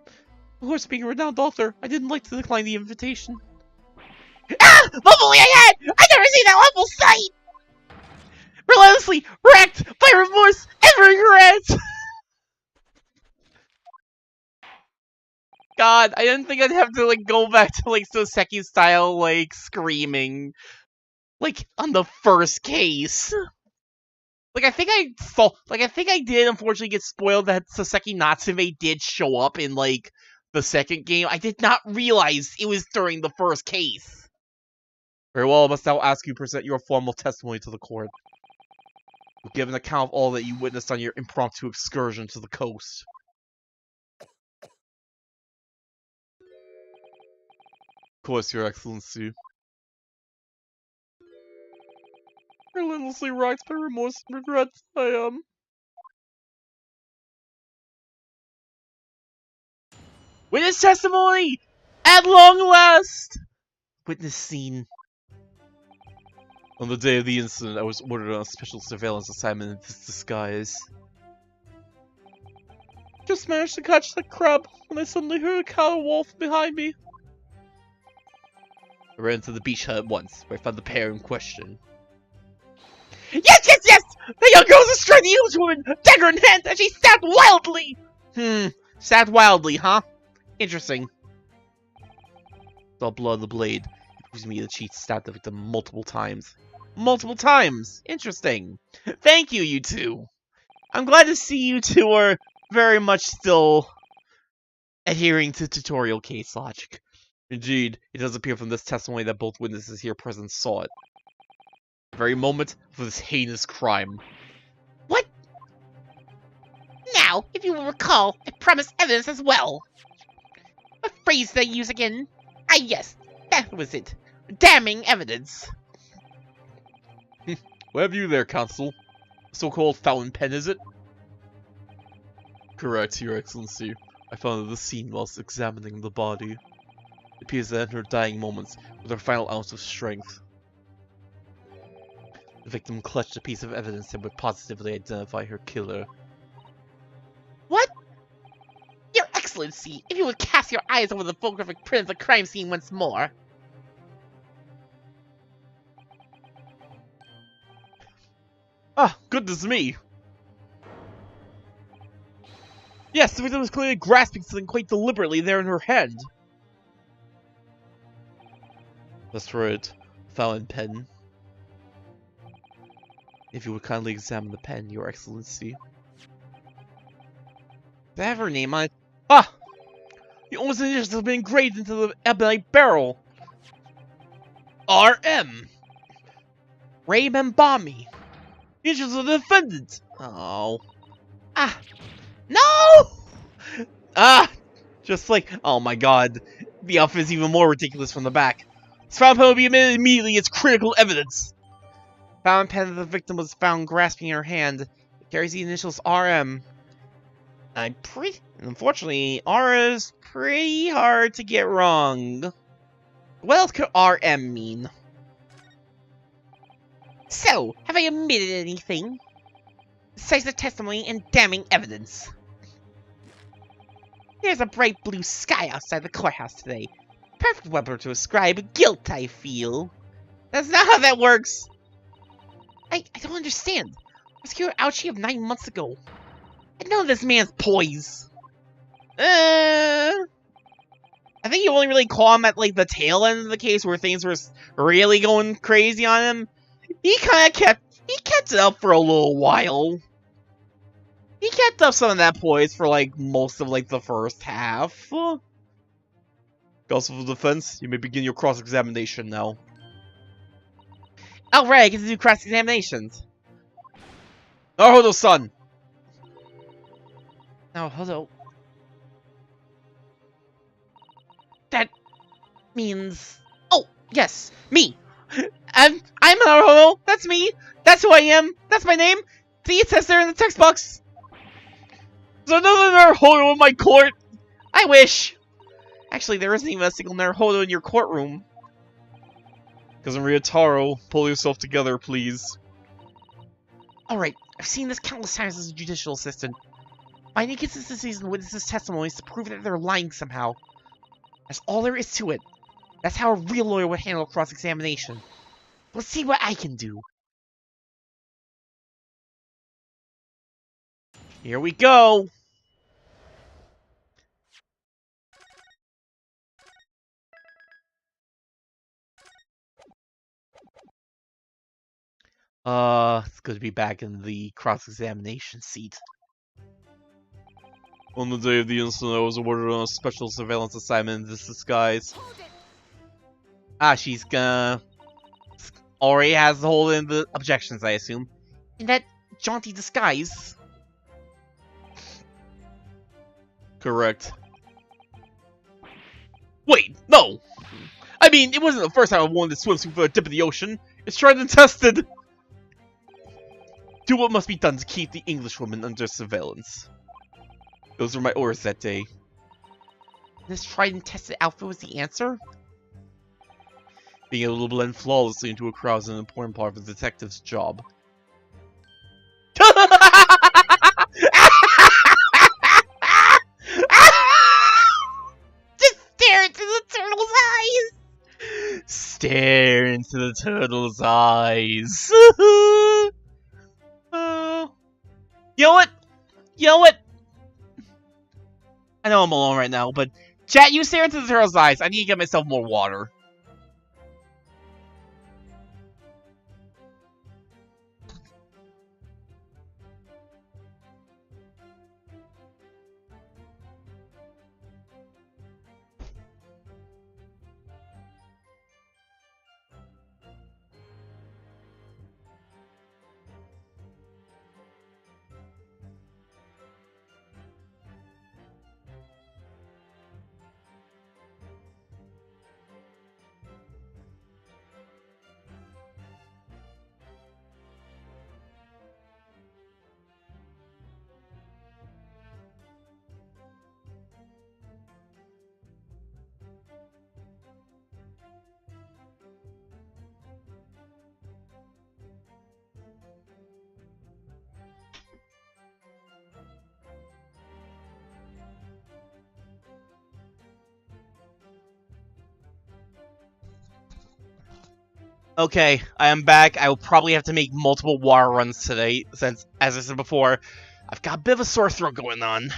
course, being a renowned author, I didn't like to decline the invitation. Ah! The bully I had! I never seen that awful sight! Relentlessly wrecked by remorse and regret! God, I didn't think I'd have to, like, go back to, like, Soseki style, like, screaming. Like, on the first case. Like, I think I did unfortunately get spoiled that Soseki Natsume did show up in, like, the second game. I did not realize it was during the first case. Very well, I must now ask you to present your formal testimony to the court. Give an account of all that you witnessed on your impromptu excursion to the coast. Of course, Your Excellency. Relentlessly racked by remorse and regret, I am. Witness testimony! At long last! Witness scene. On the day of the incident, I was ordered on a special surveillance assignment in this disguise. Just managed to catch the crab when I suddenly heard a cow wolf behind me. I ran to the beach hut at once, where I found the pair in question. Yes, yes, yes! The young girl's a strong Englishwoman, dagger in hand, and she stabbed wildly! Stabbed wildly, huh? Interesting. The blood of the blade. It proves me that she stabbed the victim multiple times. Multiple times! Interesting. Thank you, you two. I'm glad to see you two are very much still adhering to tutorial case logic. Indeed, it does appear from this testimony that both witnesses here present saw it. The very moment of this heinous crime. What? Now, if you will recall, I promised evidence as well. What phrase did I use again? Ah, yes, that was it. Damning evidence. What have you there, Consul? A so-called fountain pen, is it? Correct, Your Excellency. I found it at the scene whilst examining the body. It appears that in her dying moments, with her final ounce of strength, the victim clutched a piece of evidence that would positively identify her killer. What? Your Excellency, if you would cast your eyes over the photographic print of the crime scene once more. Ah, goodness me! Yes, the victim was clearly grasping something quite deliberately there in her hand. That's right, fountain pen. If you would kindly examine the pen, Your Excellency. Does that have her name on it? Ah! The owner's initials have been engraved into the ebonite barrel. R.M. Ray Membami. The initials of the defendant. Oh. Ah. No! Ah! Just like, oh my god. The outfit is even more ridiculous from the back. This fountain pen will be admitted immediately as critical evidence. Fountain pen of the victim was found grasping in her hand. It carries the initials RM. Unfortunately, R is pretty hard to get wrong. What else could RM mean? So, have I omitted anything? Besides the testimony and damning evidence. There's a bright blue sky outside the courthouse today. Perfect weather to ascribe guilt, I feel. That's not how that works. I don't understand. I was here ouchie of 9 months ago. I know this man's poise. I think you only really call him at like the tail end of the case where things were really going crazy on him. He kept it up for a little while. He kept up some of that poise for like most of like the first half. Counsel for defense, you may begin your cross-examination now. Alright, I get to do cross-examinations. Naruto-san! Naruto. That means... Oh, yes, me! I'm Naruto, that's me! That's who I am! That's my name! See, it says there in the text box! There's another Naruto in my court! I wish! Actually, there isn't even a single Naruto in your courtroom. Cousin Ryotaro, pull yourself together, please. Alright, I've seen this countless times as a judicial assistant. Finding consistencies in witnesses' testimonies to prove that they're lying somehow. That's all there is to it. That's how a real lawyer would handle cross-examination. Let's see what I can do. Here we go! It's good to be back in the cross-examination seat. On the day of the incident, I was awarded on a special surveillance assignment in this disguise. Ah, she's gonna... already has to hold in the objections, I assume. In that jaunty disguise. Correct. Wait, no! I mean, it wasn't the first time I worn this swimsuit for a dip in the ocean. It's tried and tested! Do what must be done to keep the Englishwoman under surveillance. Those were my orders that day. This tried and tested outfit was the answer? Being able to blend flawlessly into a crowd is an important part of a detective's job. stare into the turtle's eyes. You know what? You know what? I know I'm alone right now, but chat, you stare into the turtle's eyes. I need to get myself more water. Okay, I am back. I will probably have to make multiple water runs today, since, as I said before, I've got a bit of a sore throat going on.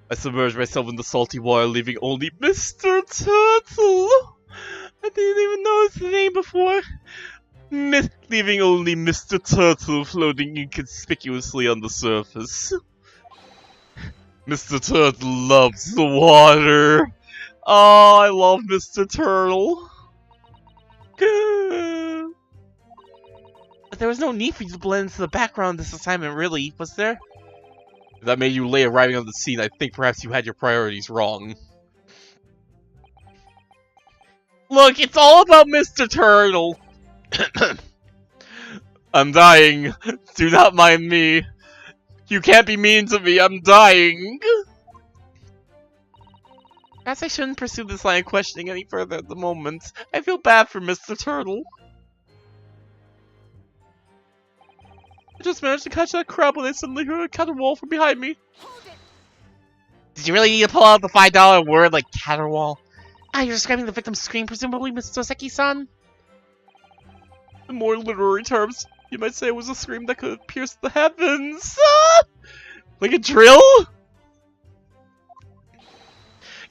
I submerged myself in the salty water, leaving only Mr. Turtle. I didn't even know his name before. Leaving only Mr. Turtle floating inconspicuously on the surface. Mr. Turtle loves the water. Oh, I love Mr. Turtle. But there was no need for you to blend into the background this assignment, really, was there? If that made you late arriving on the scene, I think perhaps you had your priorities wrong. Look, it's all about Mr. Turtle! I'm dying. Do not mind me. You can't be mean to me, I'm dying! Perhaps I shouldn't pursue this line of questioning any further at the moment. I feel bad for Mr. Turtle. I just managed to catch that crab when I suddenly heard a caterwaul from behind me. Did you really need to pull out the $5 word like caterwaul? Ah, you're describing the victim's scream, presumably Mr. Soseki-san? In more literary terms, you might say it was a scream that could have pierced the heavens. Ah! Like a drill?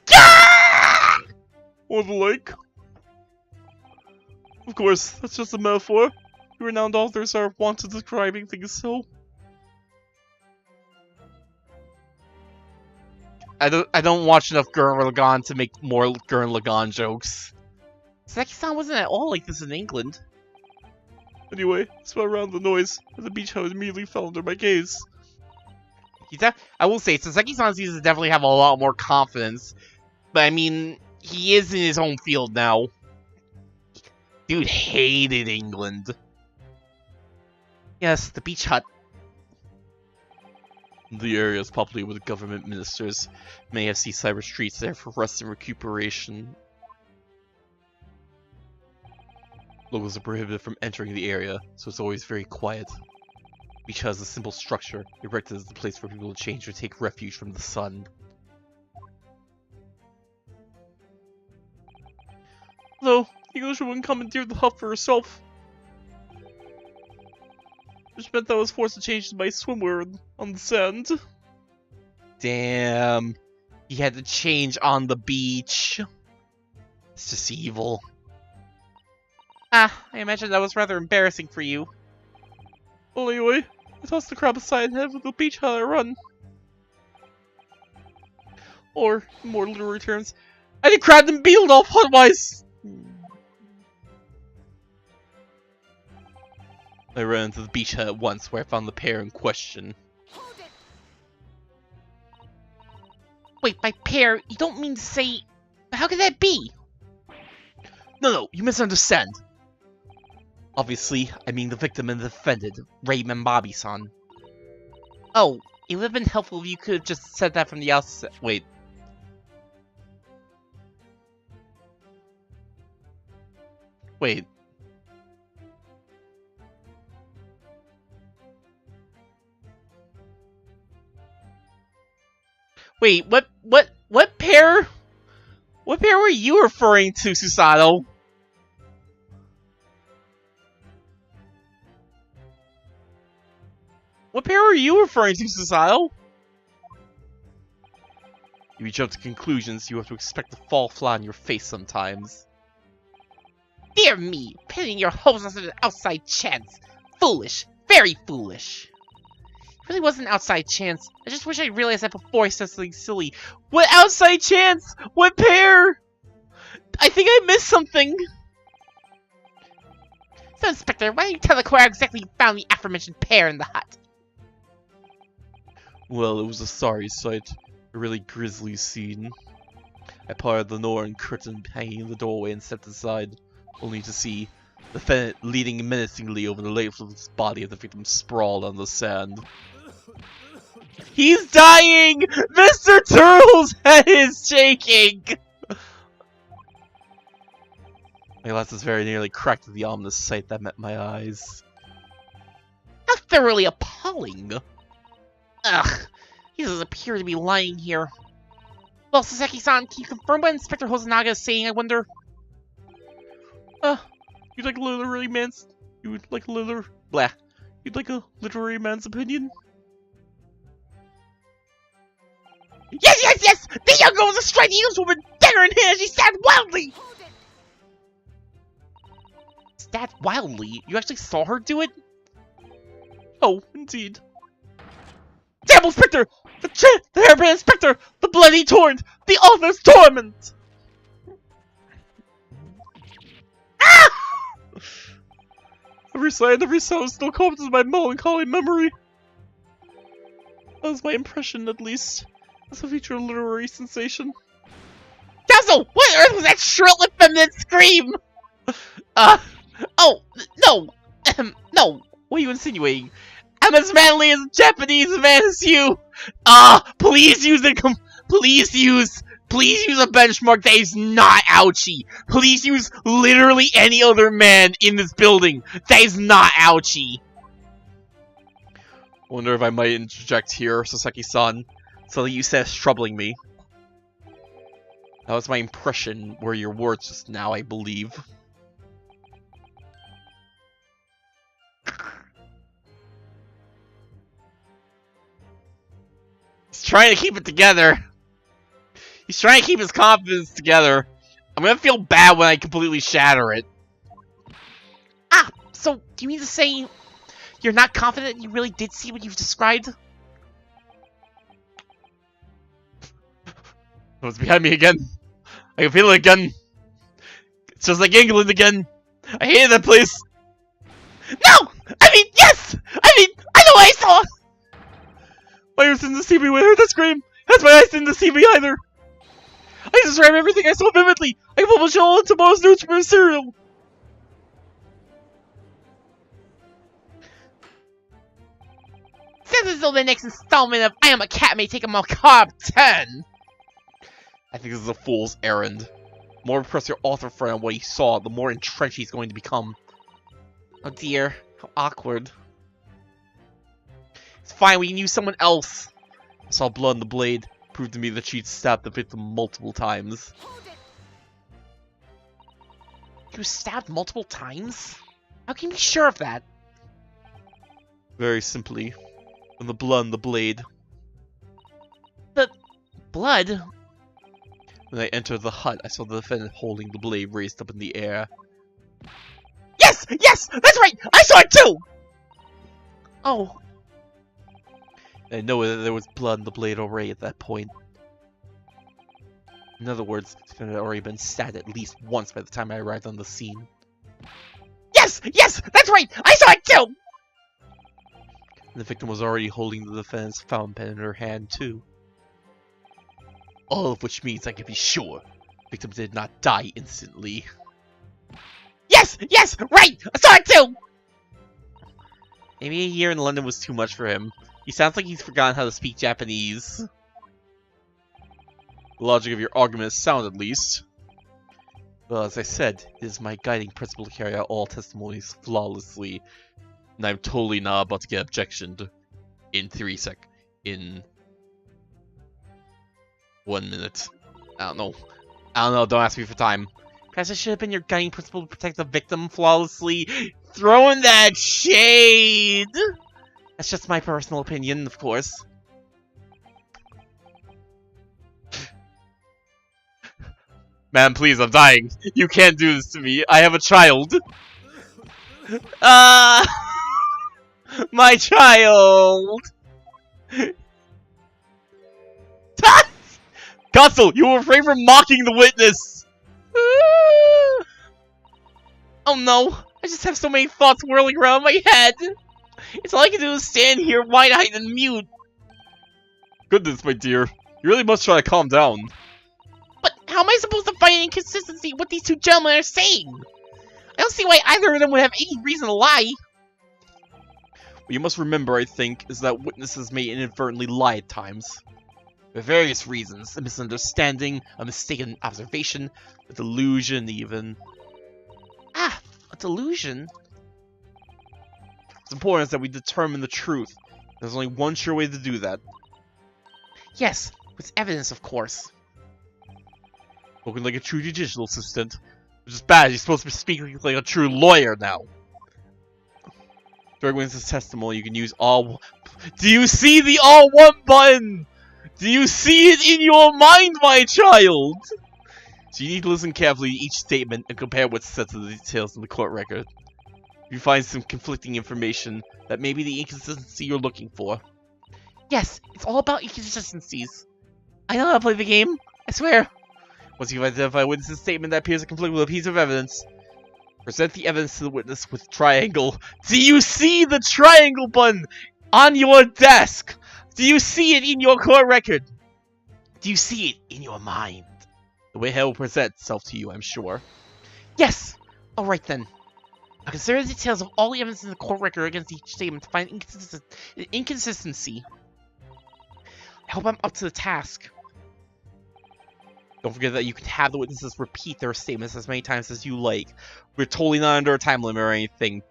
Gah! Or the like. Of course, that's just a metaphor. Renowned authors are wont to describing things so. I don't watch enough Gurren Lagann to make more Gurren Lagann jokes. Soseki-san wasn't at all like this in England. Anyway, I spun around the noise, and the beach house immediately fell under my gaze. I will say, Soseki-san seems to definitely have a lot more confidence. But I mean, he is in his own field now. Dude hated England. Yes, the beach hut. The area is populated with government ministers. May have seaside retreats there for rest and recuperation. Locals are prohibited from entering the area, so it's always very quiet. The beach has a simple structure, erected as the place for people to change or take refuge from the sun. Though, the Englishwoman commandeered the hut for herself. Which meant that I was forced to change my swimwear on the sand. Damn. He had to change on the beach. It's just evil. Ah, I imagine that was rather embarrassing for you. Well, anyway, I tossed the crab aside and headed for the beach hut I run. Or, in more literary terms, I did crab and beetled off hut-wise! I ran into the beach hut at once, where I found the pair in question. Wait, by pair, you don't mean to say... How could that be? No, you misunderstand. Obviously, I mean the victim and the defendant, Raymond Bobby-san. Oh, it would have been helpful if you could have just said that from the outset. Wait. Wait. Wait, what pair? What pair were you referring to, Susato? What pair are you referring to, Cecile? If you jump to conclusions, you have to expect to fall flat on your face sometimes. Dear me, pinning your hopes on an outside chance. Foolish. Very foolish. It really wasn't an outside chance. I just wish I realized that before I said something silly. What outside chance? What pair? I think I missed something. So, Inspector, why don't you tell the court how exactly you found the aforementioned pair in the hut? Well, it was a sorry sight. A really grisly scene. I parted the Norn curtain hanging in the doorway and stepped aside, only to see the defendant leaning menacingly over the lifeless body of the victim sprawled on the sand. He's dying! Mr. Turtle's head is shaking! My glasses very nearly cracked at the ominous sight that met my eyes. How thoroughly appalling! Ugh, he doesn't appear to be lying here. Well, Sasaki-san, can you confirm what Inspector Hosonaga is saying, I wonder? You'd like a literary man's... You'd like a literary man's opinion? Yes! The young girl was a striking woman, dagger in hand, she stabbed wildly! Stabbed wildly? You actually saw her do it? Oh, indeed. Damn, Inspector! The hairpin Inspector! The bloody torrent! The author's torment! Ah! Every sight, every sound still comes to my melancholy memory. That was my impression, at least, as a future literary sensation. Counsel! What on earth was that shrill and feminine scream? Oh, no! No! What are you insinuating? I'm as manly as a Japanese man as you! Please use a benchmark that is not Ouchie! Please use literally any other man in this building that is not Ouchie! Wonder if I might interject here, Sasaki-san. Something you said is troubling me. That was my impression, were your words just now, I believe. He's trying to keep it together. He's trying to keep his confidence together. I'm gonna feel bad when I completely shatter it. So do you mean to say you're not confident you really did see what you've described? It's behind me again. I can feel it again. It's just like England again. I hated that place. No! Yes! I know what I saw! My ears didn't deceive me when I heard that scream. That's my eyes didn't deceive me either. I describe everything I saw vividly. I can publish it all in tomorrow's newspaper serial. Sounds as though the next installment of I Am a Cat may take a macabre turn. I think this is a fool's errand. The more press your author friend on what he saw, the more entrenched he's going to become. Oh dear, how awkward. It's fine, we can use someone else. I saw blood on the blade. Proved to me that she'd stabbed the victim multiple times. He was stabbed multiple times? How can you be sure of that? Very simply, from the blood on the blade. The blood? When I entered the hut, I saw the defendant holding the blade raised up in the air. Yes! That's right! I saw it too! Oh. I know that there was blood on the blade already at that point. In other words, the defendant had already been stabbed at least once by the time I arrived on the scene. Yes! That's right! I saw it too! And the victim was already holding the defendant's fountain pen in her hand too. All of which means I can be sure the victim did not die instantly. Yes! Right! I saw it too! Maybe a year in London was too much for him. He sounds like he's forgotten how to speak Japanese. The logic of your argument is sound, at least. Well, as I said, it is my guiding principle to carry out all testimonies flawlessly. And I'm totally not about to get objectioned in 1 minute. I don't know, don't ask me for time. Perhaps it should have been your guiding principle to protect the victim flawlessly. Throwing that shade! That's just my personal opinion, of course. Man, please, I'm dying. You can't do this to me. I have a child. My child! Katsu, you refrain from mocking the witness! Oh no, I just have so many thoughts whirling around my head. It's all I can do is stand here wide-eyed and mute. Goodness, my dear. You really must try to calm down. But how am I supposed to find inconsistency in what these two gentlemen are saying? I don't see why either of them would have any reason to lie. What you must remember, I think, is that witnesses may inadvertently lie at times. For various reasons. A misunderstanding, a mistaken observation, a delusion even. Ah, a delusion? What's important is that we determine the truth. There's only one sure way to do that. Yes, with evidence, of course. Spoken like a true judicial assistant. Which is bad, you're supposed to be speaking like a true lawyer now. During witness testimony, you can use all... Do you see the all one button? Do you see it in your mind, my child? So you need to listen carefully to each statement and compare what's said to the details in the court record. If you find some conflicting information, that may be the inconsistency you're looking for. Yes, it's all about inconsistencies. I know how to play the game, I swear. Once you've identified a witness's statement that appears to conflict with a piece of evidence, present the evidence to the witness with triangle. Do you see the triangle button on your desk? Do you see it in your court record? Do you see it in your mind? The way it will present itself to you, I'm sure. Yes! Alright then. I'll consider the details of all the evidence in the court record against each statement to find inconsistency. I hope I'm up to the task. Don't forget that you can have the witnesses repeat their statements as many times as you like. We're totally not under a time limit or anything.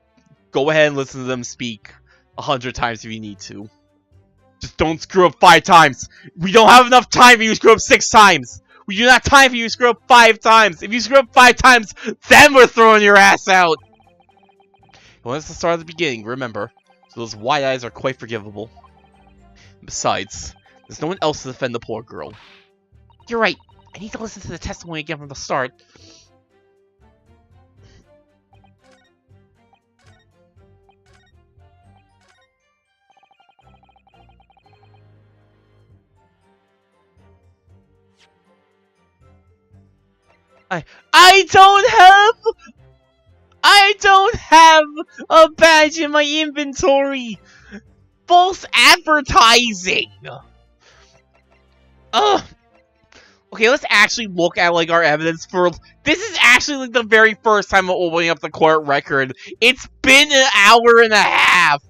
Go ahead and listen to them speak 100 times if you need to. Just don't screw up 5 times! We don't have enough time for you to screw up 6 times! We do not have time for you to screw up 5 times! If you screw up 5 times, then we're throwing your ass out! You want us to start at the beginning, remember. So those wide eyes are quite forgivable. And besides, there's no one else to defend the poor girl. You're right. I need to listen to the testimony again from the start. I don't have a badge in my inventory. False advertising. Ugh. Okay, let's actually look at like our evidence for. This is actually like the very first time I'm opening up the court record. It's been an hour and a half.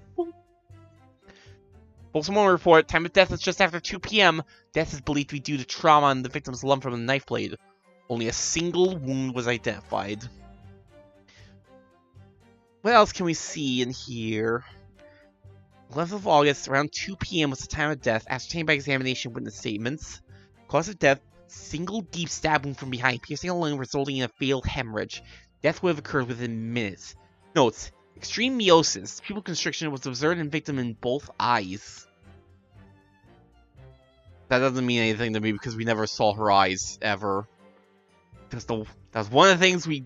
Baltimore report, time of death is just after 2 p.m. Death is believed to be due to trauma and the victim's lump from a knife blade. Only a single wound was identified. What else can we see in here? 11th of August, around 2 p.m. was the time of death, ascertained by examination witness statements. Cause of death, single deep stab wound from behind, piercing a lung, resulting in a fatal hemorrhage. Death would have occurred within minutes. Notes: extreme meiosis. Pupil constriction was observed in victim in both eyes. That doesn't mean anything to me because we never saw her eyes, ever. That was one of the things we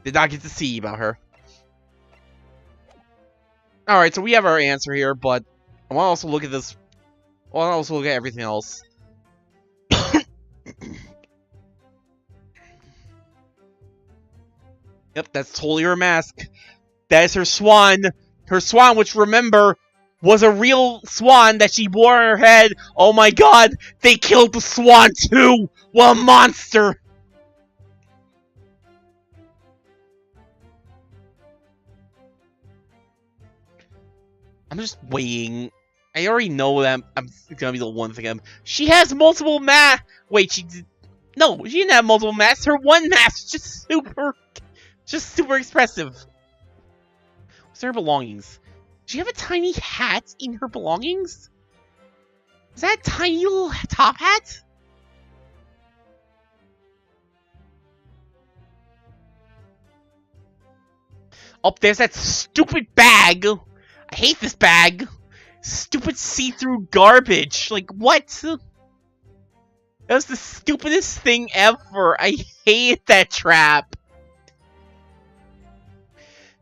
did not get to see about her. Alright, so we have our answer here, but I want to also look at this. I want to also look at everything else. Yep, that's totally her mask. That is her swan. Her swan, which, remember, was a real swan that she wore on her head. Oh my god, they killed the swan too! What a monster! I'm just waiting. I already know that I'm gonna be the one thing. She has multiple masks. Wait, she did. No, she didn't have multiple masks. Her one mask is just super expressive. What's in her belongings? Does she have a tiny hat in her belongings? Is that a tiny little top hat? Oh, there's that stupid bag. I hate this bag. stupid see-through garbage. Like, what? That was the stupidest thing ever. I hate that trap.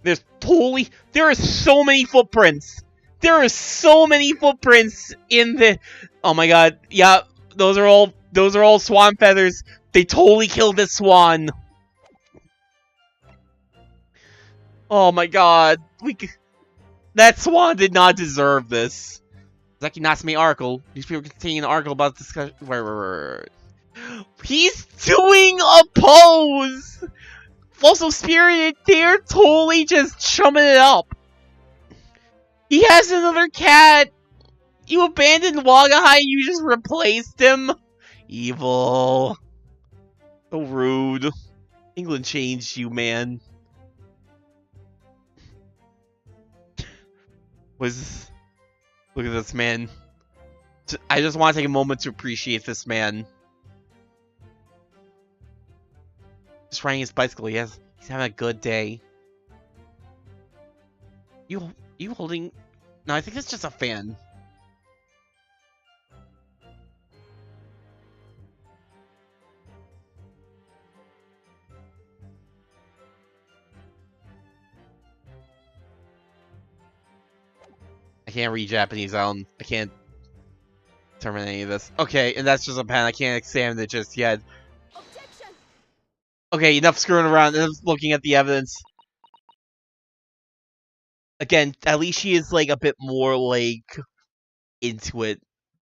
There are so many footprints. There are so many footprints in the... Oh my god. Yeah, those are all swan feathers. They totally killed this swan. Oh my god. That swan did not deserve this. Zeki Natsume article. Newspaper containing an article about the discussion. Wait. He's doing a pose! Also, Spirited, they're totally just chumming it up. He has another cat. You abandoned Wagahai and you just replaced him. Evil. So rude. England changed you, man. Look at this man. I just want to take a moment to appreciate this man. Just riding his bicycle. He's having a good day. You holding? No, I think it's just a fan. I can't read Japanese. I can't determine any of this. Okay, and that's just a pen. I can't examine it just yet. Objection. Okay, enough screwing around. Enough looking at the evidence. Again, at least she is like a bit more like into it,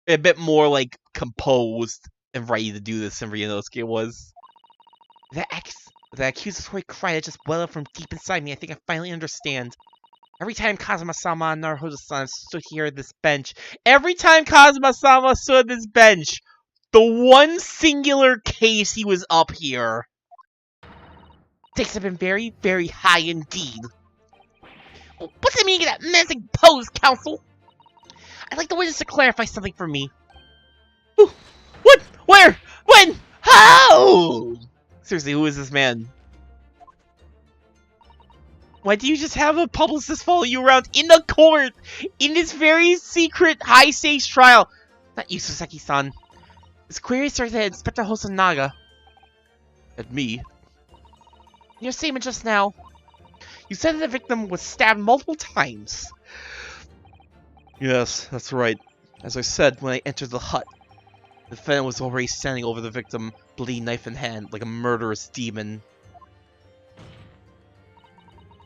a bit more like composed and ready to do this than Ryunosuke was. The accusatory cry that just welled up from deep inside me. I think I finally understand. Every time Kazuma-sama and Naruhodo-san stood here at this bench, the one singular case he was up here. Stakes have been very, very high indeed. What's the meaning of that menacing pose, Counsel? I'd like the witness to clarify something for me. Ooh, what? Where? When? How? Seriously, who is this man? Why do you just have a publicist follow you around in the court in this very secret high-stakes trial? Not you, Soseki-san. This query started at Inspector Hosonaga. At me? In your statement just now, you said that the victim was stabbed multiple times. Yes, that's right. As I said when I entered the hut, the defendant was already standing over the victim, bloody knife in hand, like a murderous demon.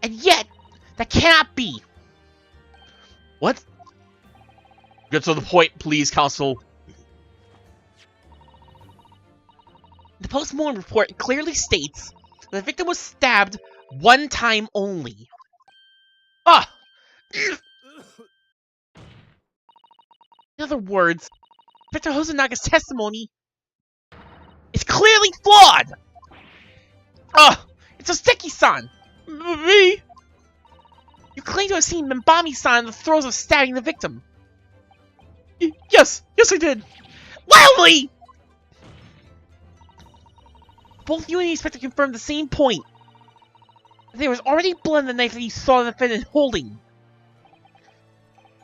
And yet, that cannot be! What? Get to the point, please, Counsel. The post-mortem report clearly states that the victim was stabbed one time only. Ah! In other words, Victor Hosonaga's testimony is clearly flawed! Ah! It's Oseki-san! Me? You claim to have seen Minbami-san in the throes of stabbing the victim. Yes I did. Loudly! Both you and the inspector confirmed the same point. There was already blood in the knife that you saw the defendant holding.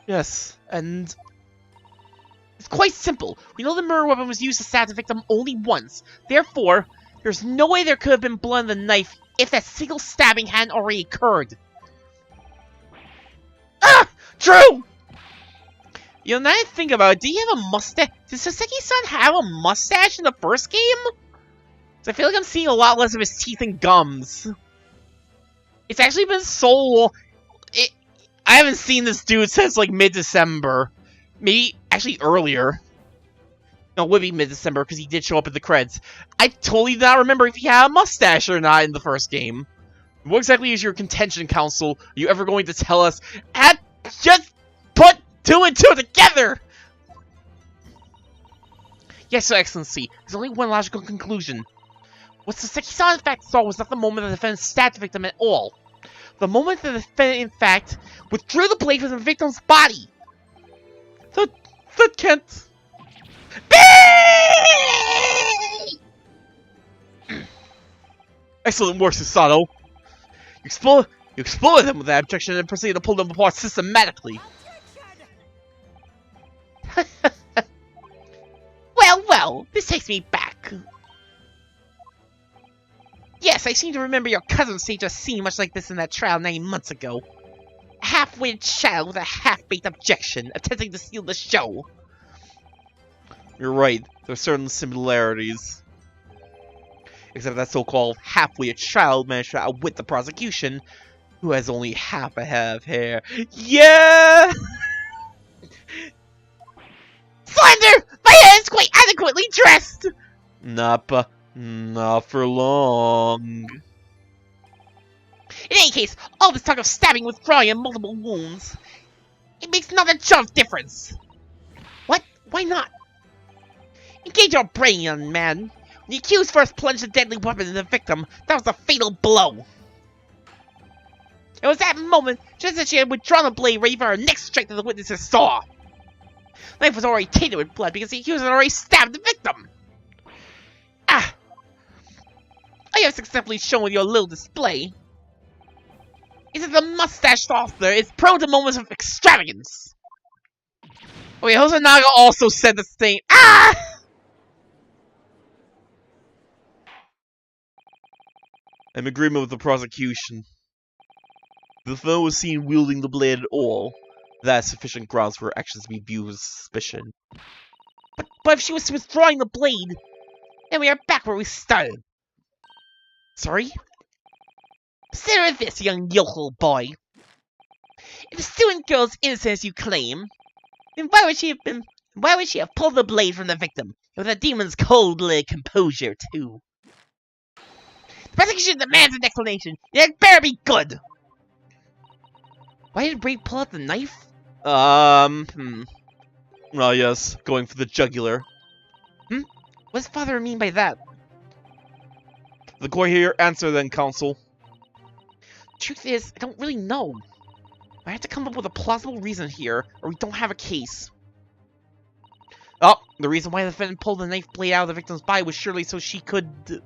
Yes, and... It's quite simple. We know the murder weapon was used to stab the victim only once. Therefore, there's no way there could have been blood in the knife if that single stabbing hadn't already occurred. Ah! True! You know, now that I think about it, did he have a mustache? Did Soseki-san have a mustache in the first game? So I feel like I'm seeing a lot less of his teeth and gums. It's actually been so long. I haven't seen this dude since like mid-December. Maybe actually earlier. No, it would be mid-December because he did show up in the credits. I totally do not remember if he had a mustache or not in the first game. What exactly is your contention, Counsel? Are you ever going to tell us? And just put two and two together! Yes, Your Excellency. There's only one logical conclusion. What Soseki-san in fact saw was not the moment the defendant stabbed the victim at all. The moment the defendant in fact withdrew the blade from the victim's body. That can't... Excellent work, Susato. You exploded them with that objection and proceeded to pull them apart systematically. Well, this takes me back. Yes, I seem to remember your cousin staged a scene much like this in that trial 9 months ago. A half-witted child with a half-baked objection, attempting to steal the show. You're right, there's certain similarities. Except that so-called half-witted child managed to outwit the prosecution, who has only half a head of hair. Yeah! Slender! My head is quite adequately dressed! Not for long. In any case, all this talk of stabbing, withdrawing, and multiple wounds, it makes not a jot of difference. What? Why not? Engage your brain, young man. When the accused first plunged the deadly weapon in the victim, that was a fatal blow. It was that moment, just as she had withdrawn the blade ready for her next strike that the witnesses saw. The knife was already tainted with blood because the accused had already stabbed the victim. Ah! I have successfully shown with your little display is that the mustached author is prone to moments of extravagance. Wait, Hosonaga also said the same. Ah! I'm in agreement with the prosecution. If the fellow was seen wielding the blade at all, that is sufficient grounds for her actions to be viewed with suspicion. But if she was withdrawing the blade, then we are back where we started. Sorry? Consider this, young yokel boy. If the student girl is innocent as you claim, then why would she have pulled the blade from the victim? With a demon's cold-blooded composure, too. The prosecution demands an explanation, and it better be good! Why did Braid pull out the knife? Oh yes, going for the jugular. What does father mean by that? The court here, answer then, counsel. The truth is, I don't really know. I have to come up with a plausible reason here, or we don't have a case. Oh, the reason why the defendant pulled the knife blade out of the victim's body was surely so she could...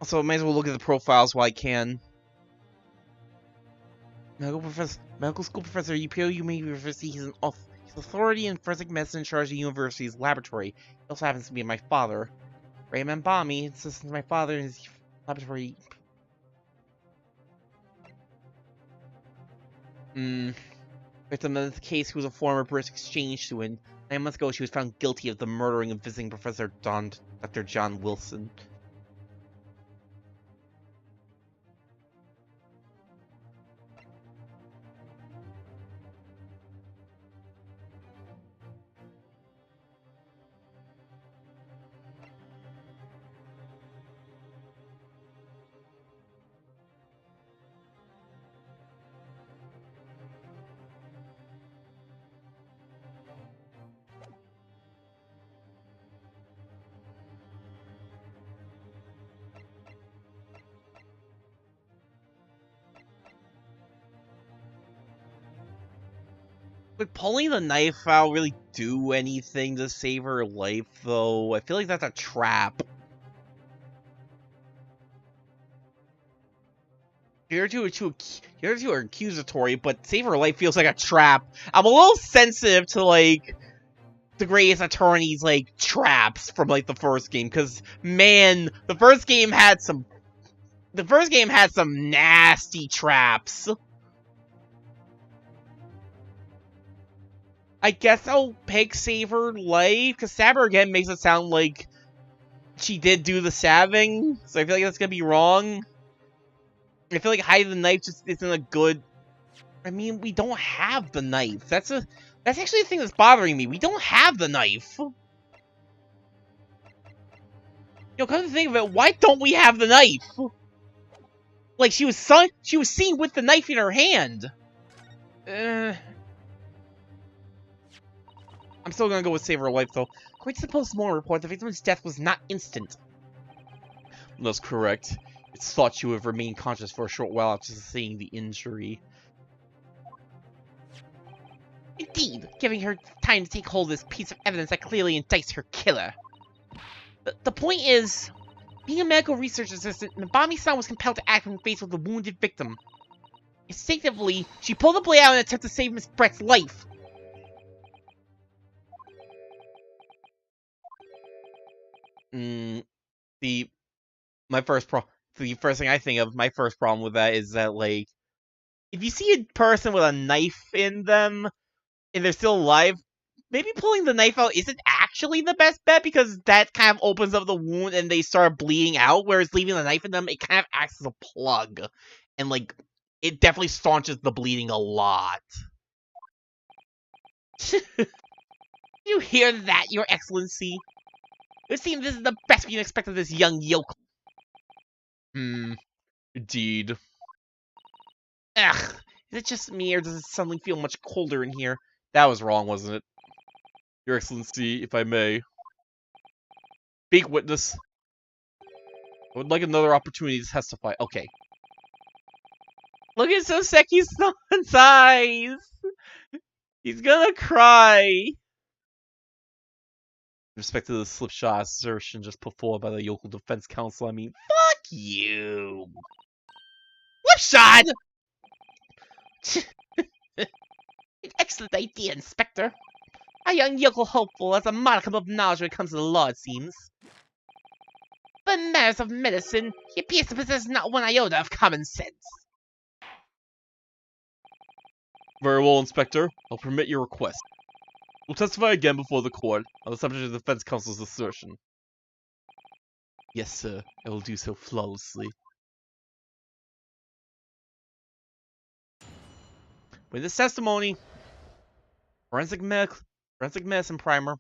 Also, I might as well look at the profiles while I can. Medical school professor UPO University. He's an authority in forensic medicine in charge of the university's laboratory. He also happens to be my father. Raymond Bami, assistant to my father in his laboratory. Victim in this case, who was a former British exchange student. 9 months ago, she was found guilty of the murdering of visiting professor Dr. John Wilson. Would pulling the knife out really do anything to save her life, though? I feel like that's a trap. Here two are accusatory, but save her life feels like a trap. I'm a little sensitive to, like, the Great Ace Attorney's, like, traps from, like, the first game, because, man, the first game had some nasty traps. I guess I'll pick save her life, because stab her again makes it sound like she did do the stabbing, so I feel like that's gonna be wrong. I feel like hiding the knife just isn't a good... I mean, we don't have the knife. That's actually the thing that's bothering me. We don't have the knife. Yo, come to think of it, why don't we have the knife? Like, she was seen with the knife in her hand. I'm still gonna go with save her life, though. According to the post-mortem report, the victim's death was not instant. That's correct. It's thought she would have remained conscious for a short while after sustaining the injury. Indeed, giving her time to take hold of this piece of evidence that clearly indicts her killer. The point is, being a medical research assistant, Mabami-san was compelled to act when faced with a wounded victim. Instinctively, she pulled the blade out in an attempt to save Miss Brett's life. The first thing I think of, my first problem with that is that, like, if you see a person with a knife in them, and they're still alive, maybe pulling the knife out isn't actually the best bet, because that kind of opens up the wound and they start bleeding out, whereas leaving the knife in them, it kind of acts as a plug. And, like, it definitely staunches the bleeding a lot. You hear that, Your Excellency? It would seem this is the best we can expect of this young yokel. Indeed. Ugh, is it just me, or does it suddenly feel much colder in here? That was wrong, wasn't it? Your Excellency, if I may. Speak, witness. I would like another opportunity to testify. Okay. Look at Soseki's son's eyes! He's gonna cry! In respect to the slipshod assertion just put forward by the Yokel Defense Council, I mean, fuck you! Slipshod! An excellent idea, Inspector. A young yokel hopeful has a modicum of knowledge when it comes to the law, it seems. But in matters of medicine, he appears to possess not one iota of common sense. Very well, Inspector. I'll permit your request. We'll testify again before the court on the subject of the Defense Counsel's assertion. Yes, sir. I will do so flawlessly. With this testimony, forensic medicine primer.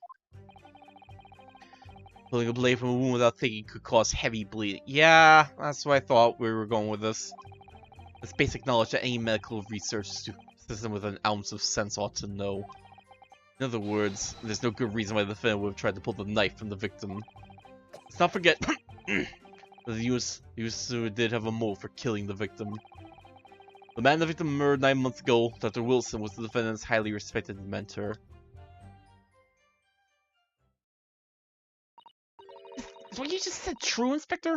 Pulling a blade from a wound without thinking could cause heavy bleeding. Yeah, that's what I thought we were going with this. It's basic knowledge that any medical research system with an ounce of sense ought to know. In other words, there's no good reason why the defendant would have tried to pull the knife from the victim. Let's not forget that the user did have a motive for killing the victim. The man the victim murdered 9 months ago, Dr. Wilson, was the defendant's highly respected mentor. Is what you just said true, Inspector?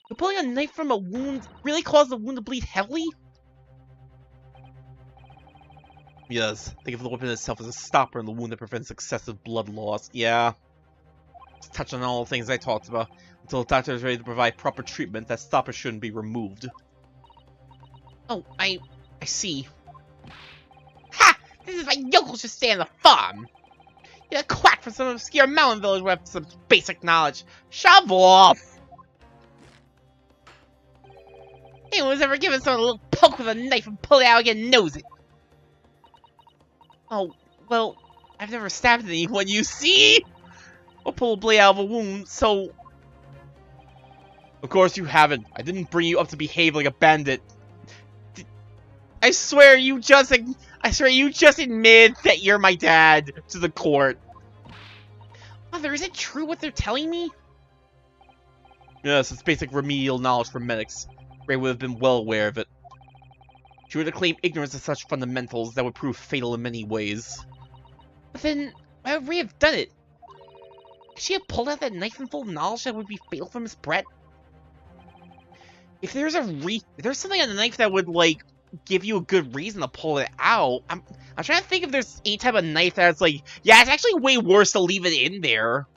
But pulling a knife from a wound really caused the wound to bleed heavily? Yes, think of the weapon itself as a stopper in the wound that prevents excessive blood loss. Yeah. Just touch on all the things I talked about. Until the doctor is ready to provide proper treatment, that stopper shouldn't be removed. Oh, I see. Ha! This is why yokels should stay on the farm! You're a quack from some obscure mountain village with some basic knowledge. Shove off! Anyone who's ever given someone a little poke with a knife and pull it out again knows it. Oh, well, I've never stabbed anyone, you see? Or pull a blade out of a wound, so... Of course you haven't. I didn't bring you up to behave like a bandit. I swear you just admitted that you're my dad to the court. Mother, is it true what they're telling me? Yes, it's basic remedial knowledge for medics. Ray would have been well aware of it. She would have claimed ignorance of such fundamentals that would prove fatal in many ways. But then, why would Ray have done it? Could she have pulled out that knife in full knowledge that would be fatal for Miss Brett? If there's something on the knife that would, like, give you a good reason to pull it out, I'm trying to think if there's any type of knife that's like, yeah, it's actually way worse to leave it in there,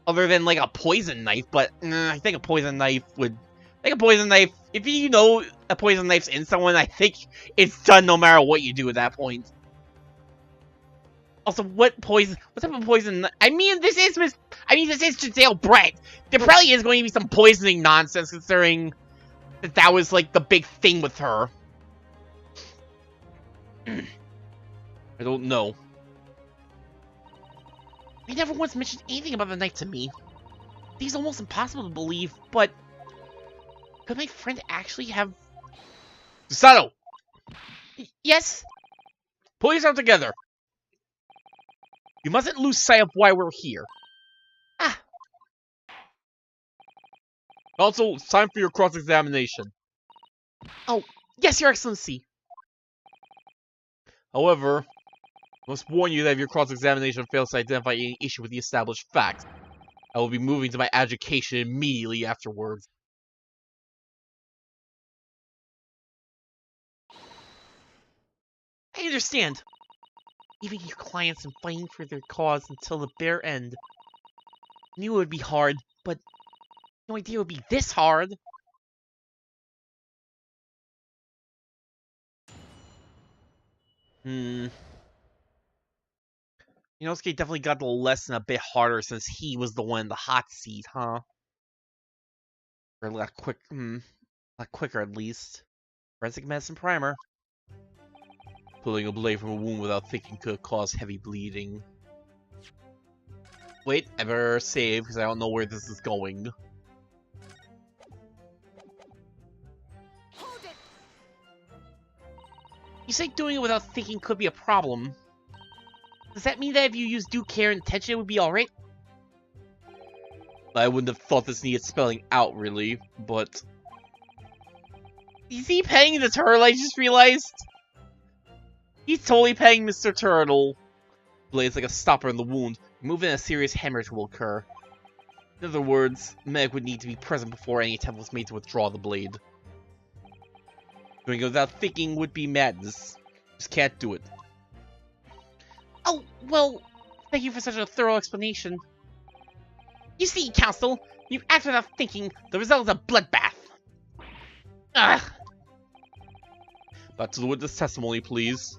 other than like a poison knife. But I think a poison knife would, if you know a poison knife's in someone, I think it's done no matter what you do at that point. Also, what type of poison? I mean, this is Giselle Brett. There probably is going to be some poisoning nonsense, considering that was like the big thing with her. I don't know. He never once mentioned anything about the knife to me. It's almost impossible to believe, but could my friend actually have... Susato! Yes? Pull yourself together. You mustn't lose sight of why we're here. Ah. Counsel, it's time for your cross-examination. Oh, yes, Your Excellency. However, I must warn you that if your cross-examination fails to identify any issue with the established facts, I will be moving to my adjudication immediately afterwards. I understand. Leaving your clients and fighting for their cause until the bare end. I knew it would be hard, but no idea it would be this hard. Inosuke definitely got the lesson a bit harder since he was the one in the hot seat, huh? Or a lot quicker at least. Forensic medicine primer. Pulling a blade from a wound without thinking could cause heavy bleeding. Wait, I better save because I don't know where this is going. Hold it! You say doing it without thinking could be a problem. Does that mean that if you use due care and attention, it would be alright? I wouldn't have thought this needed spelling out, really, but... Is he paying the turtle? I just realized. He's totally paying Mr. Turtle. Blade's like a stopper in the wound. Removing a serious hemorrhage will occur. In other words, the medic would need to be present before any attempt was made to withdraw the blade. Doing it without thinking would be madness. Just can't do it. Oh, well, thank you for such a thorough explanation. You see, Counsel, you act without thinking, the result is a bloodbath. Ugh. Back to the witness testimony, please.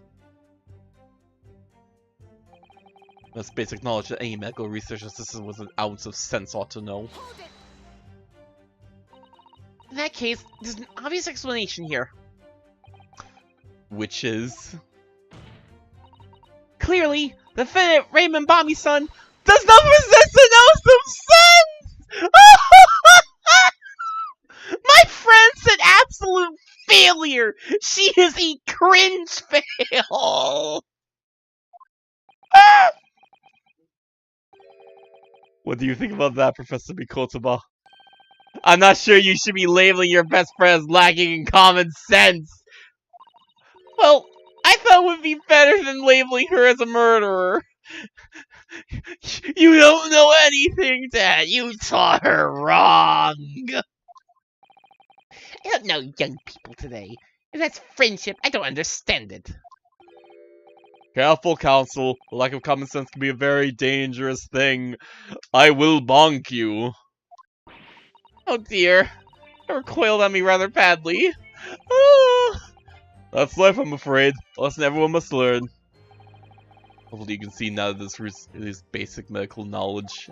That's basic knowledge that any medical research assistant with an ounce of sense ought to know. In that case, there's an obvious explanation here. Which is... Clearly, the defendant Raymond Bommy's son does not possess an ounce of sense! My friend's an absolute failure! She is a cringe fail! What do you think about that, Professor Mikotoba? I'm not sure you should be labeling your best friend as lacking in common sense! Well, I thought it would be better than labeling her as a murderer. You don't know anything, Dad! You taught her wrong! I don't know young people today. If that's friendship, I don't understand it. Careful, Counsel. A lack of common sense can be a very dangerous thing. I will bonk you. Oh dear. You recoiled on me rather badly. That's life, I'm afraid. A lesson everyone must learn. Hopefully you can see now that this is basic medical knowledge.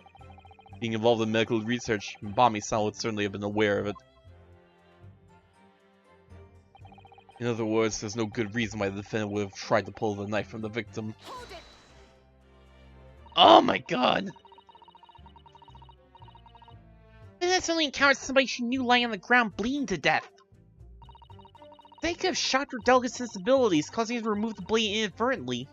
Being involved in medical research, Bami-san would certainly have been aware of it. In other words, there's no good reason why the defendant would have tried to pull the knife from the victim. Oh my god! And that's only encountered somebody she knew lying on the ground bleeding to death. They could have shocked her delicate sensibilities, causing her to remove the blade inadvertently.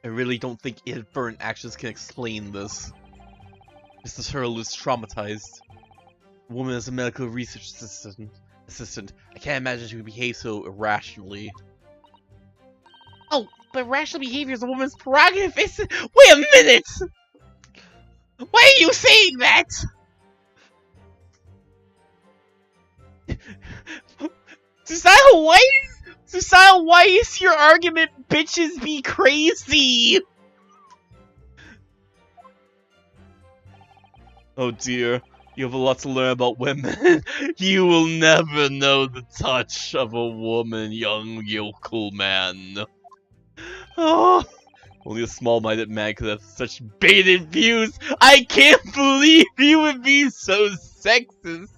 I really don't think inadvertent actions can explain this. Mrs. Hurl is traumatized. A woman is a medical research assistant. I can't imagine she would behave so irrationally. Oh, but rational behavior is a woman's prerogative. Wait a minute! Why are you saying that? Susanna, why is your argument bitches be crazy? Oh dear, you have a lot to learn about women. You will never know the touch of a woman, young yokel man. Oh, only a small-minded man could have such baited views. I can't believe you would be so sexist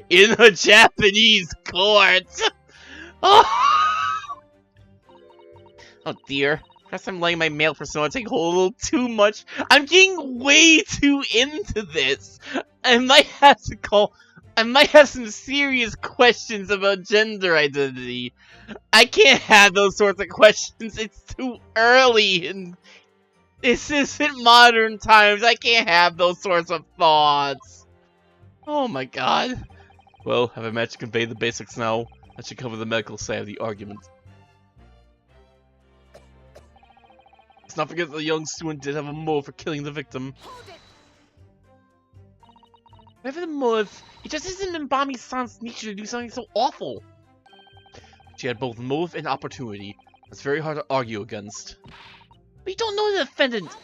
in a Japanese court. Oh, oh dear. Perhaps I'm letting my male persona take a little too much. I'm getting way too into this. I might have some serious questions about gender identity. I can't have those sorts of questions. It's too early This isn't modern times. I can't have those sorts of thoughts. Oh my god. Well, have I managed to convey the basics now? That should cover the medical side of the argument. Let's not forget that the young student did have a motive for killing the victim. Whatever the motive, it just isn't in Bami-san's nature to do something so awful. She had both motive and opportunity. That's very hard to argue against. But you don't know the defendant!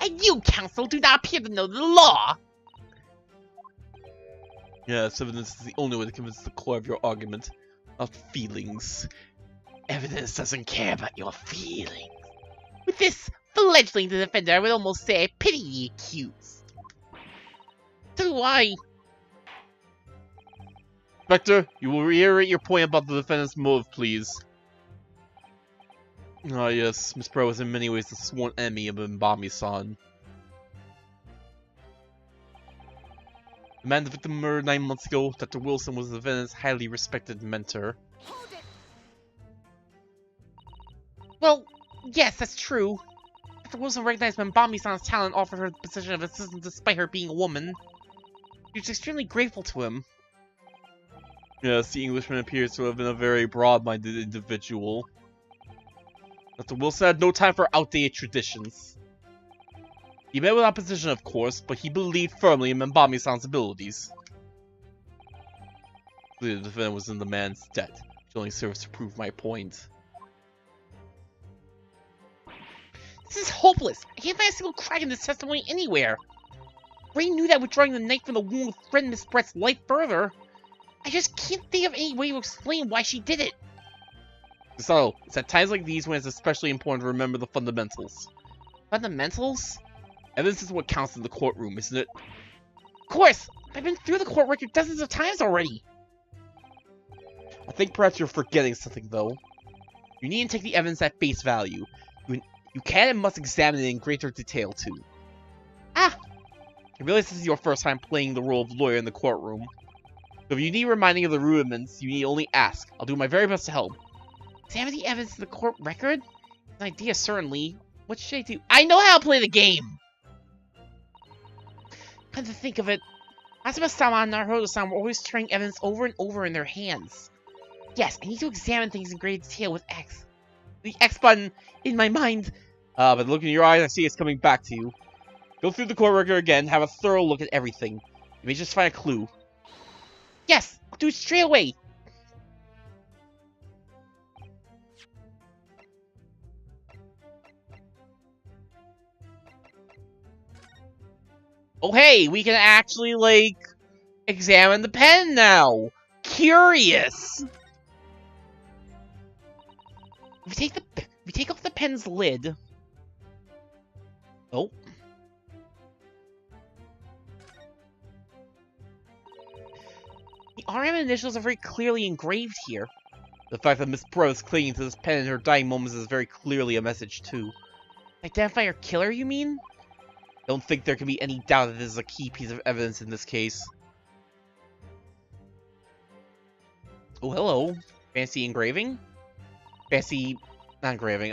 And you, counsel, do not appear to know the law! Yes, evidence is the only way to convince the core of your argument. Not feelings. Evidence doesn't care about your feelings. With this fledgling defender, I would almost say I pity the accused. So do I. Spectre, you will reiterate your point about the defendant's motive, please. Ah yes, Miss Pro is in many ways the sworn enemy of Mbami-san. The man the victim murdered 9 months ago, Dr. Wilson was the defendant's highly respected mentor. Well, yes, that's true. Dr. Wilson recognized Mbami-san's talent and offered her the position of assistant despite her being a woman. She was extremely grateful to him. Yes, the Englishman appears to have been a very broad-minded individual. Dr. Wilson had no time for outdated traditions. He met with opposition, of course, but he believed firmly in Mbami-san's abilities. The defendant was in the man's debt, which only serves to prove my point. This is hopeless! I can't find a single crack in this testimony anywhere! Ray knew that withdrawing the knife from the wound would threaten Miss Brett's life further. I just can't think of any way to explain why she did it. So, it's at times like these when it's especially important to remember the fundamentals. Fundamentals? Evidence is what counts in the courtroom, isn't it? Of course! I've been through the court record dozens of times already! I think perhaps you're forgetting something, though. You need to take the evidence at face value. You can and must examine it in greater detail, too. Ah! I realize this is your first time playing the role of lawyer in the courtroom. So if you need reminding of the rudiments, you need only ask. I'll do my very best to help. Examine the evidence in the court record? An idea, certainly. What should I do? I know how to play the game! Come to think of it, Asuma-sama and Naruto-san were always turning evidence over and over in their hands. Yes, I need to examine things in great detail with X. The X button in my mind. But look in your eyes, I see it's coming back to you. Go through the court record again, have a thorough look at everything. You may just find a clue. Yes, I'll do it straight away. Oh hey, we can actually, like, examine the pen now! Curious! If we take off the pen's lid... Oh. The RM initials are very clearly engraved here. The fact that Miss Pro is clinging to this pen in her dying moments is very clearly a message, too. Identify her killer, you mean? Don't think there can be any doubt that this is a key piece of evidence in this case. Oh, hello. Fancy engraving? Fancy... not engraving,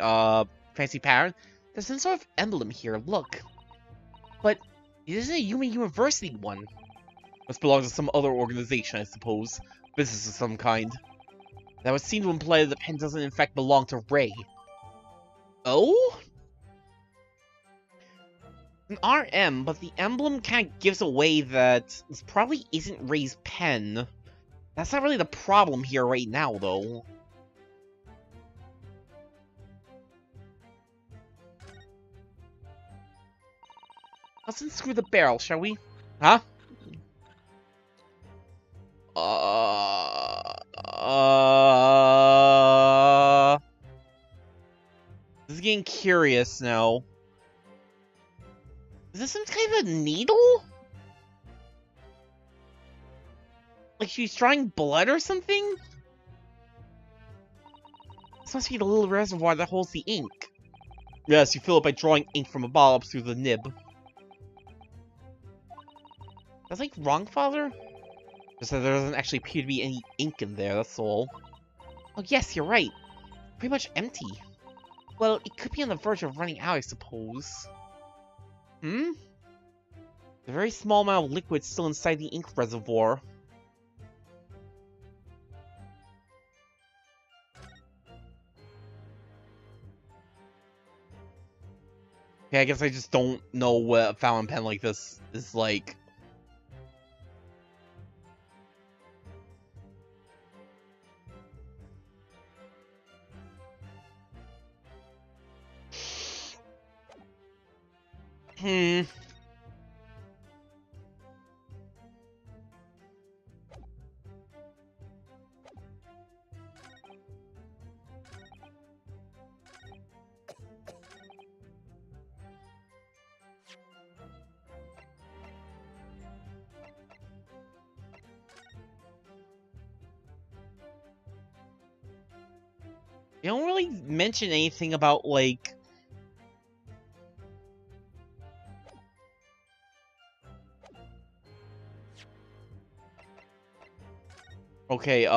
fancy pattern? There's some sort of emblem here, look. But it isn't a Yuma University one. Must belong to some other organization, I suppose. Business of some kind. That would seem to imply that the pen doesn't in fact belong to Ray. Oh? An RM, but the emblem kind of gives away that this probably isn't Ray's pen. That's not really the problem here right now, though. Let's unscrew the barrel, shall we? Huh? This is getting curious now. Is this some kind of a needle? Like she's drawing blood or something? This must be the little reservoir that holds the ink. Yes, you fill it by drawing ink from a bottle up through the nib. That's like wrong, Father? Just that there doesn't actually appear to be any ink in there, that's all. Oh yes, you're right. Pretty much empty. Well, it could be on the verge of running out, I suppose. Hmm? The very small amount of liquid still inside the ink reservoir. Okay, I guess I just don't know what a fountain pen like this is like. Hmm. They don't really mention anything about, like... Okay,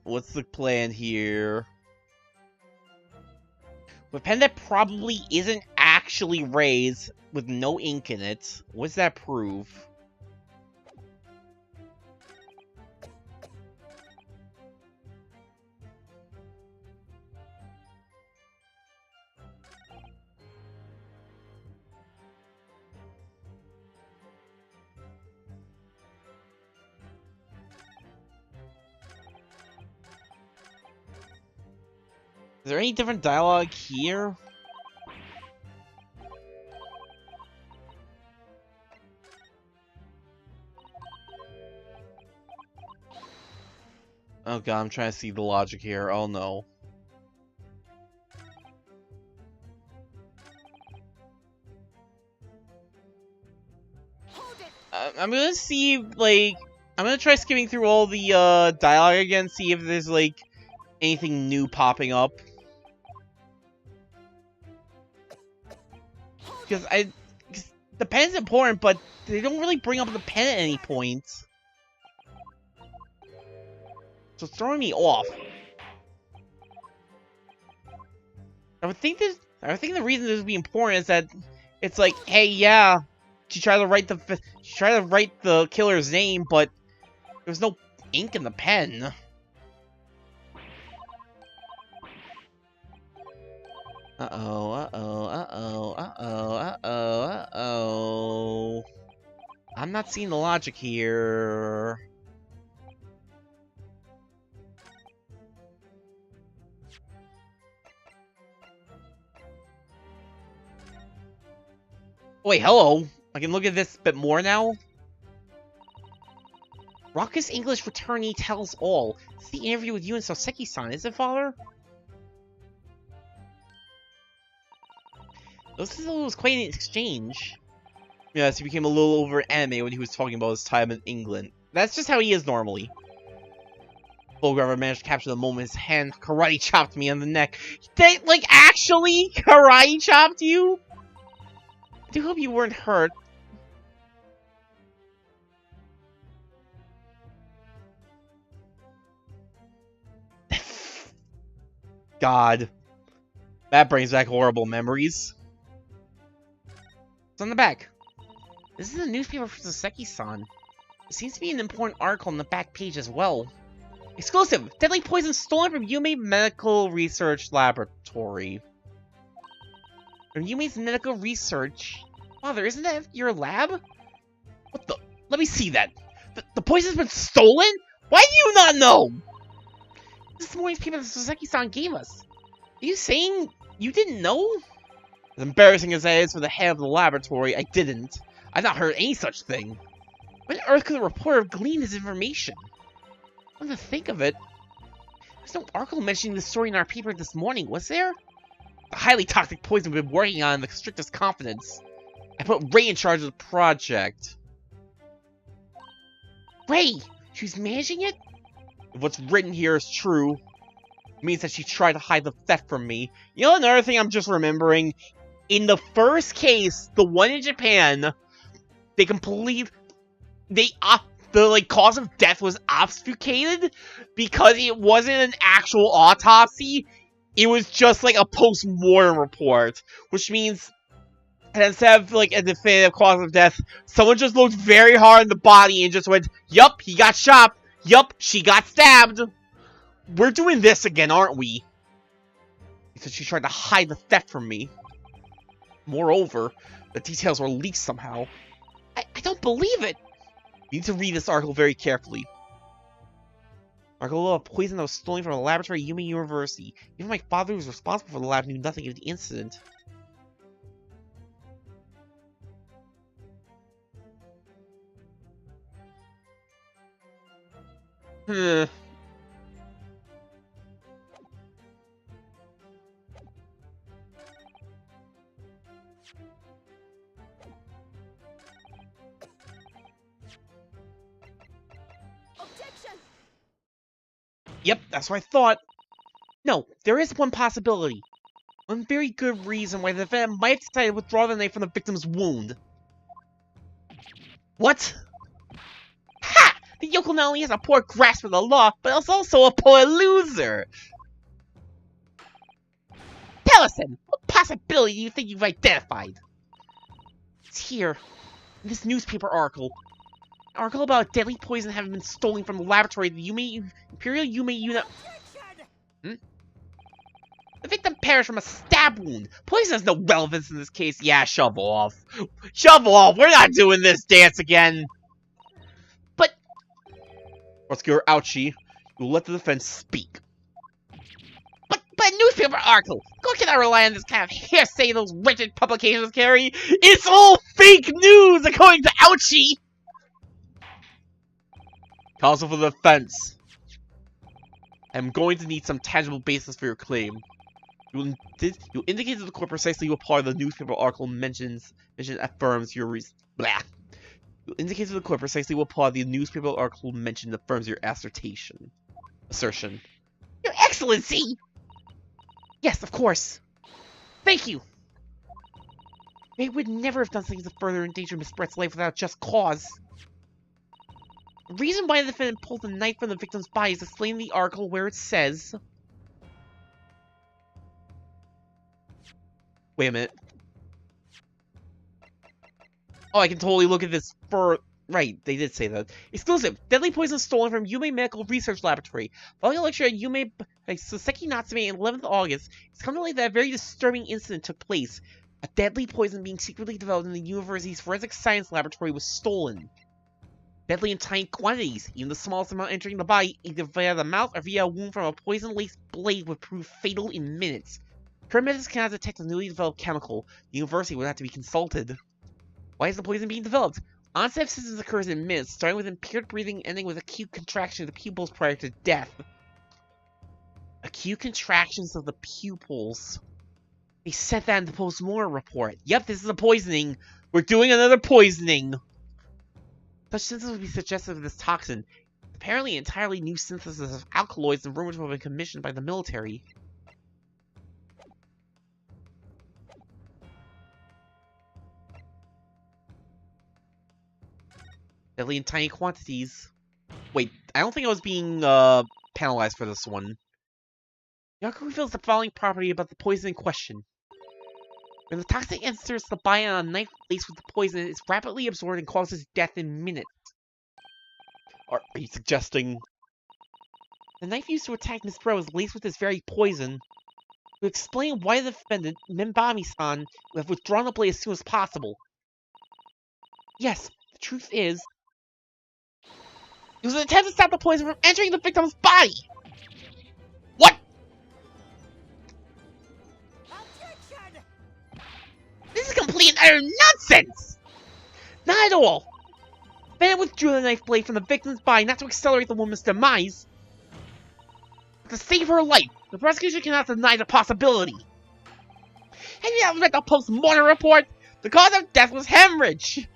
what's the plan here? A pen that probably isn't actually raised with no ink in it. What's that prove? Is there any different dialogue here? Oh god, I'm trying to see the logic here. Oh no. I'm gonna see, like... I'm gonna try skimming through all the, dialogue again, see if there's, like, anything new popping up. Because the pen's important, but they don't really bring up the pen at any point. So it's throwing me off. I would think the reason this would be important is that it's like, hey, yeah, she tried to write the killer's name, but there's no ink in the pen. Uh-oh, uh-oh, uh-oh, uh-oh, uh-oh, uh-oh. I'm not seeing the logic here. Wait, hello. I can look at this a bit more now. Raucous English attorney tells all. It's the interview with you and Soseki-san, is it, father? This was quite an exchange. Yes, he became a little over anime when he was talking about his time in England. That's just how he is normally. Bullgrabber managed to capture the moment his hand karate chopped me on the neck. They, like, actually karate chopped you? I do hope you weren't hurt. God. That brings back horrible memories. It's on the back. This is a newspaper for Soseki-san. There seems to be an important article on the back page as well. Exclusive! Deadly poison stolen from Yume Medical Research Laboratory. From Yume's Medical Research? Father, isn't that your lab? What the? Let me see that. The poison's been stolen? Why do you not know? This morning's paper that Soseki-san gave us. Are you saying you didn't know? As embarrassing as that is for the head of the laboratory, I didn't. I've not heard any such thing. When on earth could a reporter have gleaned this information? Come to think of it, there's no article mentioning the story in our paper this morning, was there? The highly toxic poison we've been working on in the strictest confidence. I put Ray in charge of the project. Ray! She's managing it? If what's written here is true, it means that she tried to hide the theft from me. You know another thing I'm just remembering? In the first case, the one in Japan, the cause of death was obfuscated because it wasn't an actual autopsy. It was just like a post-mortem report, which means that instead of like a definitive cause of death, someone just looked very hard in the body and just went, "Yup, he got shot. Yup, she got stabbed." We're doing this again, aren't we? Because she tried to hide the theft from me. Moreover, the details were leaked somehow. I don't believe it. You need to read this article very carefully. Article of poison that was stolen from a laboratory at Yumi University. Even my father, who was responsible for the lab, knew nothing of the incident. Yep, that's what I thought. No, there is one possibility. One very good reason why the defendant might have decided to withdraw the knife from the victim's wound. What? Ha! The yokel not only has a poor grasp of the law, but is also a poor loser. Tell us then, what possibility do you think you've identified? It's here, in this newspaper article. An article about deadly poison having been stolen from the laboratory of the Imperial Yumi Unit. The victim perished from a stab wound. Poison has no relevance in this case. Yeah, shove off. Shove off! We're not doing this dance again! But... Prosecutor Ouchie, you'll let the defense speak. But a newspaper article! God cannot rely on this kind of hearsay those wretched publications carry! It's all fake news, according to Ouchie! Counsel for the defense. I'm going to need some tangible basis for your claim. You indicate to the court precisely what part of the newspaper article affirms your You indicate to the court precisely what part of the newspaper article affirms your assertion. Your Excellency! Yes, of course. Thank you. They would never have done something to further endanger Miss Brett's life without just cause. The reason why the defendant pulled the knife from the victim's body is explained in the article where it says... Wait a minute. Oh, I can totally look at this for... Right, they did say that. Exclusive. Deadly poison stolen from Yume Medical Research Laboratory. Following a lecture at Yume Soseki Natsume on 11th August, it's come to light that a very disturbing incident took place. A deadly poison being secretly developed in the university's forensic science laboratory was stolen. Deadly in tiny quantities, even the smallest amount entering the body, either via the mouth or via a wound from a poison-laced blade, would prove fatal in minutes. Current methods cannot detect the newly developed chemical. The university would have to be consulted. Why is the poison being developed? Onset of symptoms occurs in minutes, starting with impaired breathing, ending with acute contraction of the pupils prior to death. Acute contractions of the pupils. They said that in the post-mortem report. Yep, this is a poisoning. We're doing another poisoning. Such synthesis would be suggestive of this toxin. Apparently an entirely new synthesis of alkaloids and rumored to have been commissioned by the military. Deadly in tiny quantities. Wait, I don't think I was being penalized for this one. The article reveals the following property about the poison in question. When the toxic enters the body on a knife laced with the poison, it is rapidly absorbed and causes death in minutes. Are you suggesting... The knife used to attack Miss Bro was laced with this very poison. To explain why the defendant, Membami-san, would have withdrawn the blade as soon as possible. Yes, the truth is... It was an attempt to stop the poison from entering the victim's body! What?! This is complete and utter nonsense! Not at all! Bennett withdrew the knife blade from the victim's body not to accelerate the woman's demise, but to save her life. The prosecution cannot deny the possibility. Have you not read the post-mortem report? The cause of death was hemorrhage.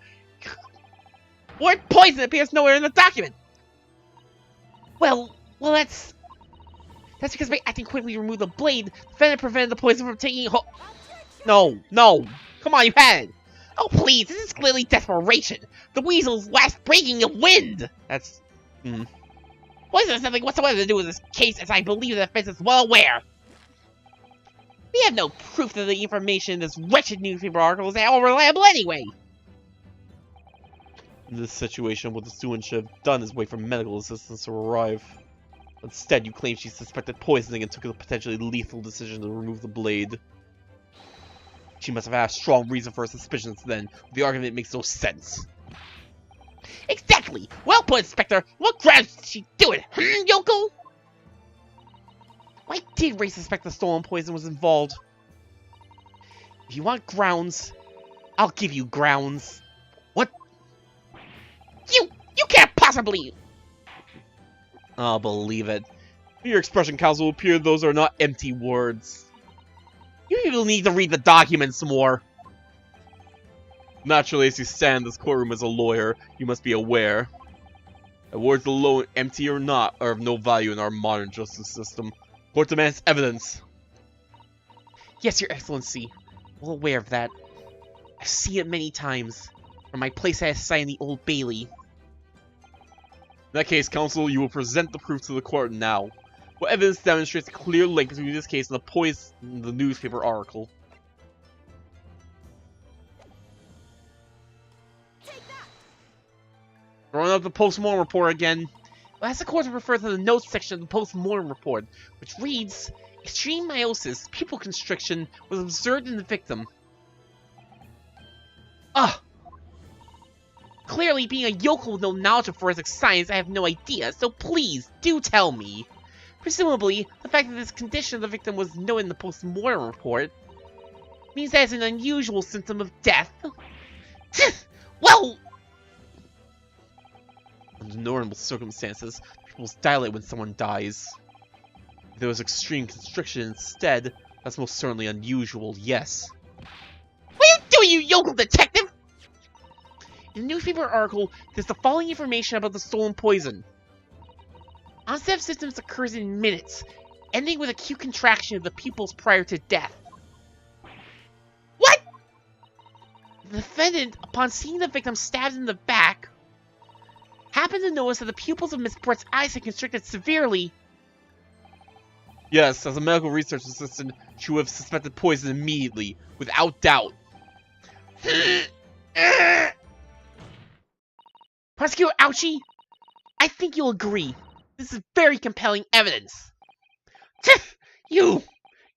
Word poison appears nowhere in the document. Well, that's because by acting quickly to remove the blade, the defendant prevented the poison from taking hold. No. Come on, you had it. Oh, please, this is clearly desperation. The weasel's last breaking of wind. That's... Poison has nothing whatsoever to do with this case, as I believe the defense is well aware. We have no proof that the information in this wretched newspaper article is at all reliable anyway. In this situation, what the student should have done is wait for medical assistance to arrive. Instead, you claim she suspected poisoning and took a potentially lethal decision to remove the blade. She must have had a strong reason for her suspicions then. The argument makes no sense. Exactly! Well put, Inspector! What grounds did she do it, Yoko? Why did Ray suspect the stolen poison was involved? If you want grounds, I'll give you grounds. What? You can't possibly... I'll believe it. Your expression, Counsel, will appear those are not empty words. You people need to read the documents more. Naturally, as you stand in this courtroom as a lawyer, you must be aware that words alone, empty or not, are of no value in our modern justice system. Court demands evidence. Yes, Your Excellency. Well aware of that. I've seen it many times. From my place I assigned the Old Bailey. In that case, Counsel, you will present the proof to the court now. What evidence demonstrates a clear link between this case and the poison in the newspaper article? Throwing out the post-mortem report again. Well, ask the court to refer to the notes section of the post-mortem report, which reads, extreme meiosis, pupil constriction, was observed in the victim. Clearly, being a yokel with no knowledge of forensic science, I have no idea, so please, do tell me. Presumably, the fact that this condition of the victim was noted in the post-mortem report means that it's an unusual symptom of death. Well... Under normal circumstances, pupils dilate when someone dies. If there was extreme constriction instead, that's most certainly unusual, yes. What are you doing, you yokel detective? In the newspaper article, there's the following information about the stolen poison. Onset of symptoms occurs in minutes, ending with acute contraction of the pupils prior to death. What? The defendant, upon seeing the victim stabbed in the back, happened to notice that the pupils of Miss Brett's eyes had constricted severely. Yes, as a medical research assistant, she would have suspected poison immediately, without doubt. Prosecutor Ouchie, I think you'll agree. This is very compelling evidence. You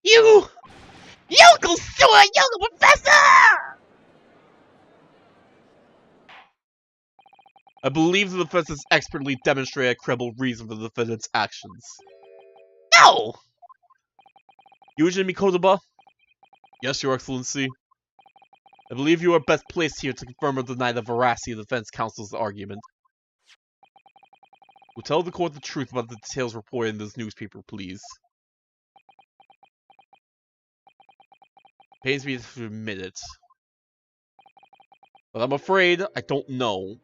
yokel sewer, yokel professor! I believe the defense has expertly demonstrated a credible reason for the defendant's actions. No! Eugene Mikotoba? Yes, Your Excellency. I believe you are best placed here to confirm or deny the veracity of the defense counsel's argument. Will tell the court the truth about the details reported in this newspaper, please. Pains me to admit it, but I'm afraid I don't know.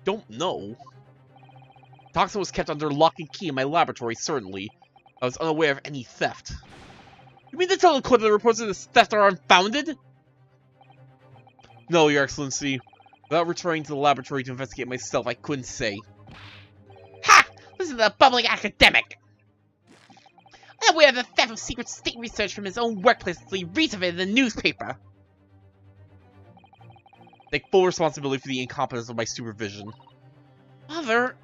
Don't know? Toxin was kept under lock and key in my laboratory, certainly. I was unaware of any theft. You mean to tell the court that the reports of this theft are unfounded? No, Your Excellency. Without returning to the laboratory to investigate myself, I couldn't say. Ha! Listen to the bubbling academic! I'm aware of the theft of secret state research from his own workplace until he reads of it in the newspaper. Take full responsibility for the incompetence of my supervision. Mother...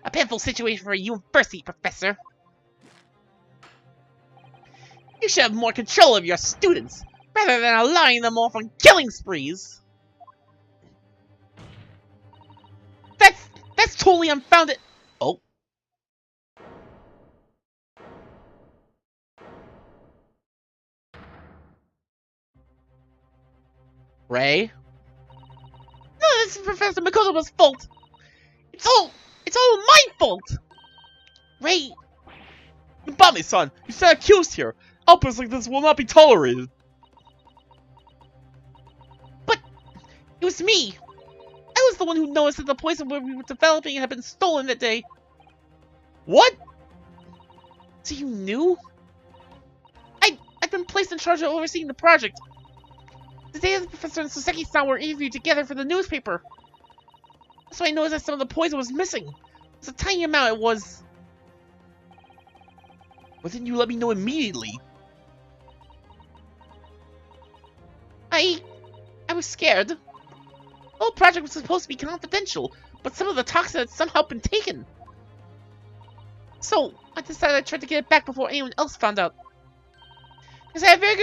A painful situation for a university professor. You should have more control of your students, rather than allowing them off on killing sprees. That's totally unfounded. Oh. Ray? No, this is Professor Mikotoba's fault. It's all my fault. Ray. Bami-san, you stand accused here. Outbursts like this will not be tolerated. But it was me. I was the one who noticed that the poison we were developing had been stolen that day. What? So you knew? I'd been placed in charge of overseeing the project. The day the professor and Soseki-san were interviewed together for the newspaper. That's why I noticed that some of the poison was missing. It's a tiny amount it was. Why didn't you let me know immediately? I was scared. The whole project was supposed to be confidential, but some of the toxin had somehow been taken. So I decided I'd try to get it back before anyone else found out. Because I had a very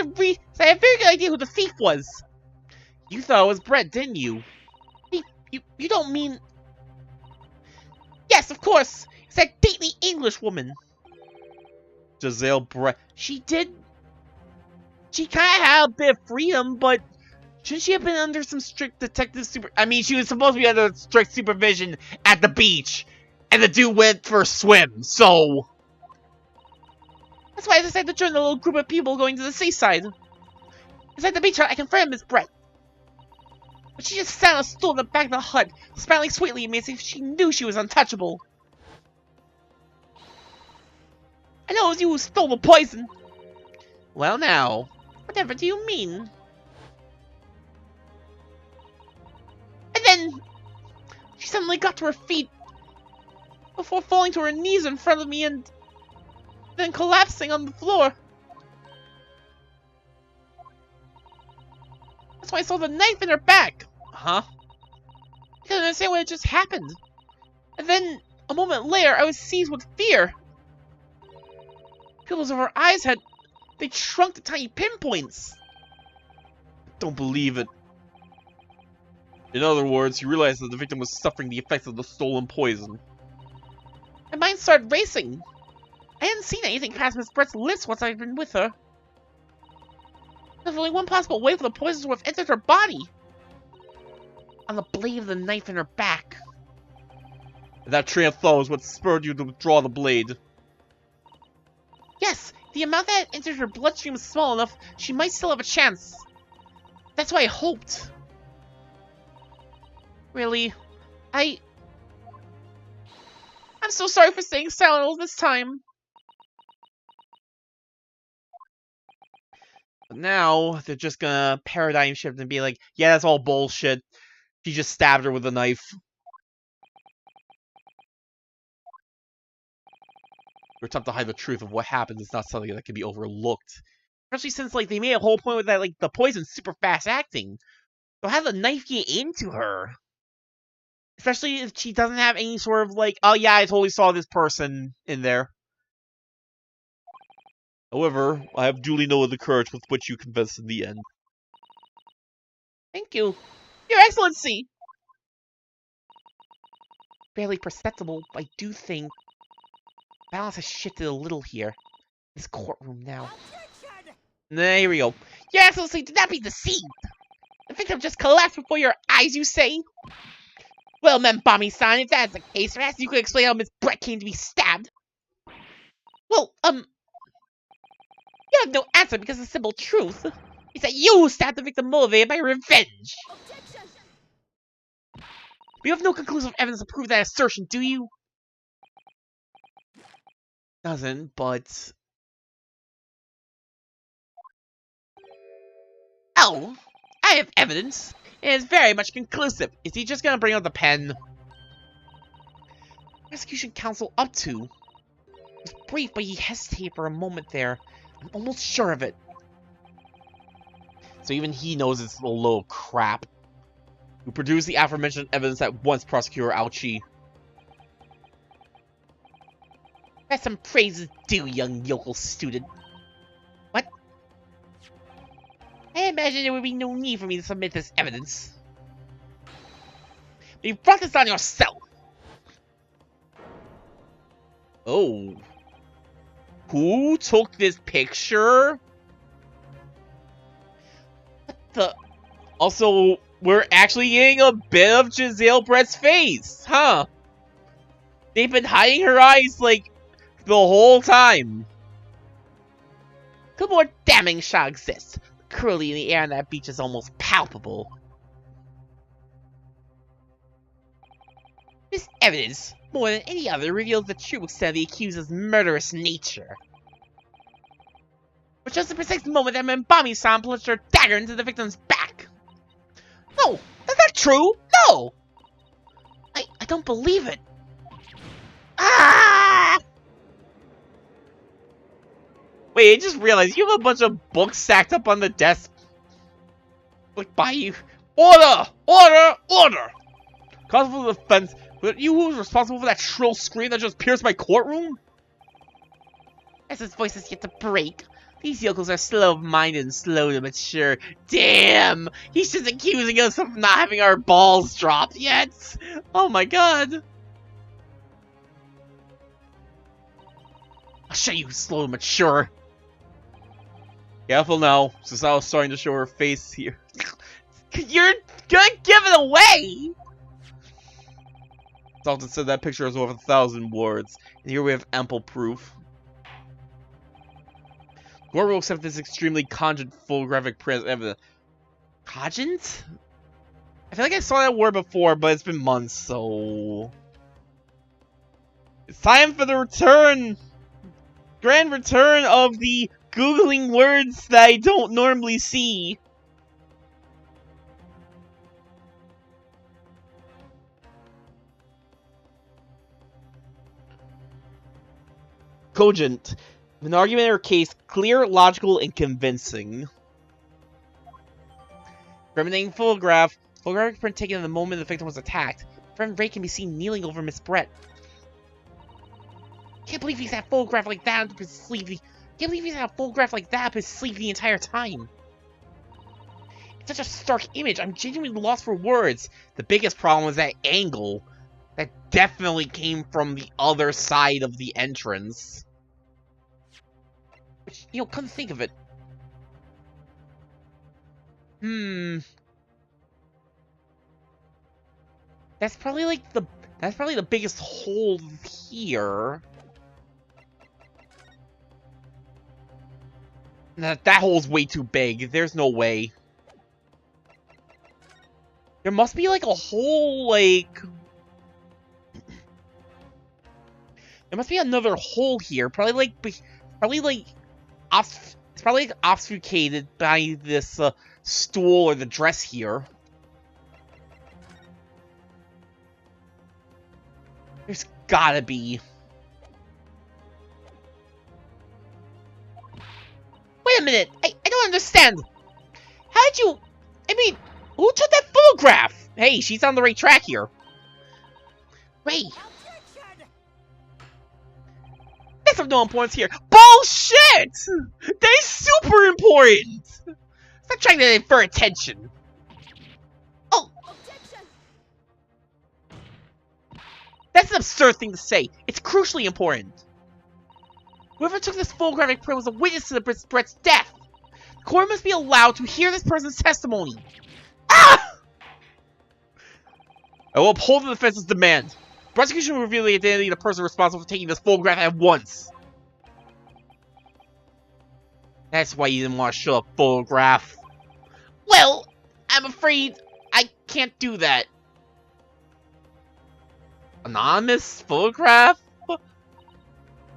good idea who the thief was. You thought it was Brett, didn't you? You don't mean... Yes, of course! It's that dainty English woman. Giselle Brett. She kind of had a bit of freedom, but shouldn't she have been under some strict detective I mean, she was supposed to be under strict supervision at the beach, and the dude went for a swim, so... That's why I decided to join the little group of people going to the seaside. Inside the beach hut, I confronted Miss Brett. But she just sat on a stool in the back of the hut, smiling sweetly at me as if she knew she was untouchable. I know it was you who stole the poison. Well now. Whatever do you mean? And then she suddenly got to her feet before falling to her knees in front of me and then collapsing on the floor. That's why I saw the knife in her back. Huh? I couldn't understand what had just happened. And then, a moment later, I was seized with fear. Pupils of her eyes they shrunk to tiny pinpoints. Don't believe it. In other words, you realized that the victim was suffering the effects of the stolen poison. My mind started racing. I hadn't seen anything past Miss Brett's lips once I'd been with her. There's only one possible way for the poison to have entered her body. On the blade of the knife in her back. That train of thought was what spurred you to withdraw the blade. Yes, the amount that had entered her bloodstream was small enough she might still have a chance. That's why I hoped. Really, I'm so sorry for staying silent all this time. But now, they're just gonna paradigm shift and be like, yeah, that's all bullshit. He just stabbed her with a knife. Your attempt to hide the truth of what happened is not something that can be overlooked. Especially since, like, they made a whole point with that, like, the poison's super fast acting. So how did the knife get into her? Especially if she doesn't have any sort of, like, oh yeah, I totally saw this person in there. However, I have duly noted the courage with which you confessed in the end. Thank you. Your Excellency! Barely perceptible, but I do think balance has shifted a little here. This courtroom now. Nah, here we go. Your Excellency, do not be deceived! The victim just collapsed before your eyes, you say? Well, Membami-san, if that's the case, perhaps you could explain how Miss Brett came to be stabbed. Well, you have no answer because the simple truth is that you stabbed the victim motivated by revenge. Objection! You have no conclusive evidence to prove that assertion, do you? Doesn't, but... Oh, I have evidence. It is very much conclusive. Is he just gonna bring out the pen? Prosecution counsel up to. It was brief, but he hesitated for a moment there. I'm almost sure of it. So even he knows it's a load of crap. You produce the aforementioned evidence at once, Prosecutor Ouchie. That's some praises due, young yokel student. What? I imagine there would be no need for me to submit this evidence. But you brought this on yourself! Oh. Who took this picture? What the? Also, we're actually getting a bit of Giselle Brett's face, huh? They've been hiding her eyes, like, the whole time. Could more damning shot exist? The cruelty in the air on that beach is almost palpable. This evidence, more than any other, reveals the true extent of the accused's murderous nature. But just the precise moment that Manji plunged her dagger into the victim's back. No, that's not true! No! I don't believe it. Ah! Wait, I just realized you have a bunch of books stacked up on the desk. Like by you. Order! Order! Order! Constable of Defense, was it you who was responsible for that shrill scream that just pierced my courtroom? As his voice is yet to break, these yokels are slow-minded and slow to mature. Damn! He's just accusing us of not having our balls dropped yet! Oh my god! I'll show you who's slow to mature. Careful now, since I was starting to show her face here. You're gonna give it away! Dalton said that picture is worth 1,000 words, and here we have ample proof. Gore will accept this extremely cogent photographic print evidence. Cogent? I feel like I saw that word before, but it's been months, so... It's time for the return! Grand return of the Googling words that I don't normally see. Cogent. An argument or case clear, logical, and convincing. Incriminating photograph. Photographic print taken at the moment the victim was attacked. Friend Ray can be seen kneeling over Miss Brett. Can't believe he's had a photograph like that up his sleeve. Can't believe he's had a photograph like that up his sleeve the entire time. It's such a stark image. I'm genuinely lost for words. The biggest problem was that angle. That definitely came from the other side of the entrance. Which, you know, come to think of it. That's probably like the biggest hole here. That hole's way too big. There's no way. There must be like a hole, like... There must be another hole here. It's probably like obfuscated by this stool or the dress here. There's gotta be. Wait a minute! I don't understand! How'd you... I mean, who took that photograph? Hey, she's on the right track here. Ray! That's of no importance here. Bullshit! They're super important! Stop trying to infer attention. Oh! Objection. That's an absurd thing to say. It's crucially important. Whoever took this photographic print was a witness to the Brett's death. The court must be allowed to hear this person's testimony. Ah! I will uphold the defense's demand. The prosecution will reveal the identity of the person responsible for taking this photograph at once. That's why you didn't want to show a photograph. Well, I'm afraid I can't do that. Anonymous photograph?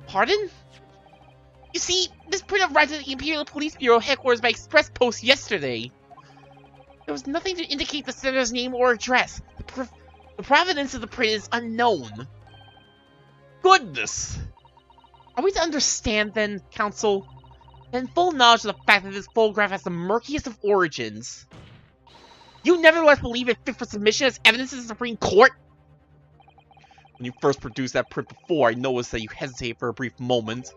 Pardon? You see, this print arrived at the Imperial Police Bureau headquarters by express post yesterday. There was nothing to indicate the senator's name or address. The provenance of the print is unknown. Goodness! Are we to understand then, counsel, that in full knowledge of the fact that this photograph has the murkiest of origins, you nevertheless believe it fit for submission as evidence in the Supreme Court? When you first produced that print before, I noticed that you hesitated for a brief moment.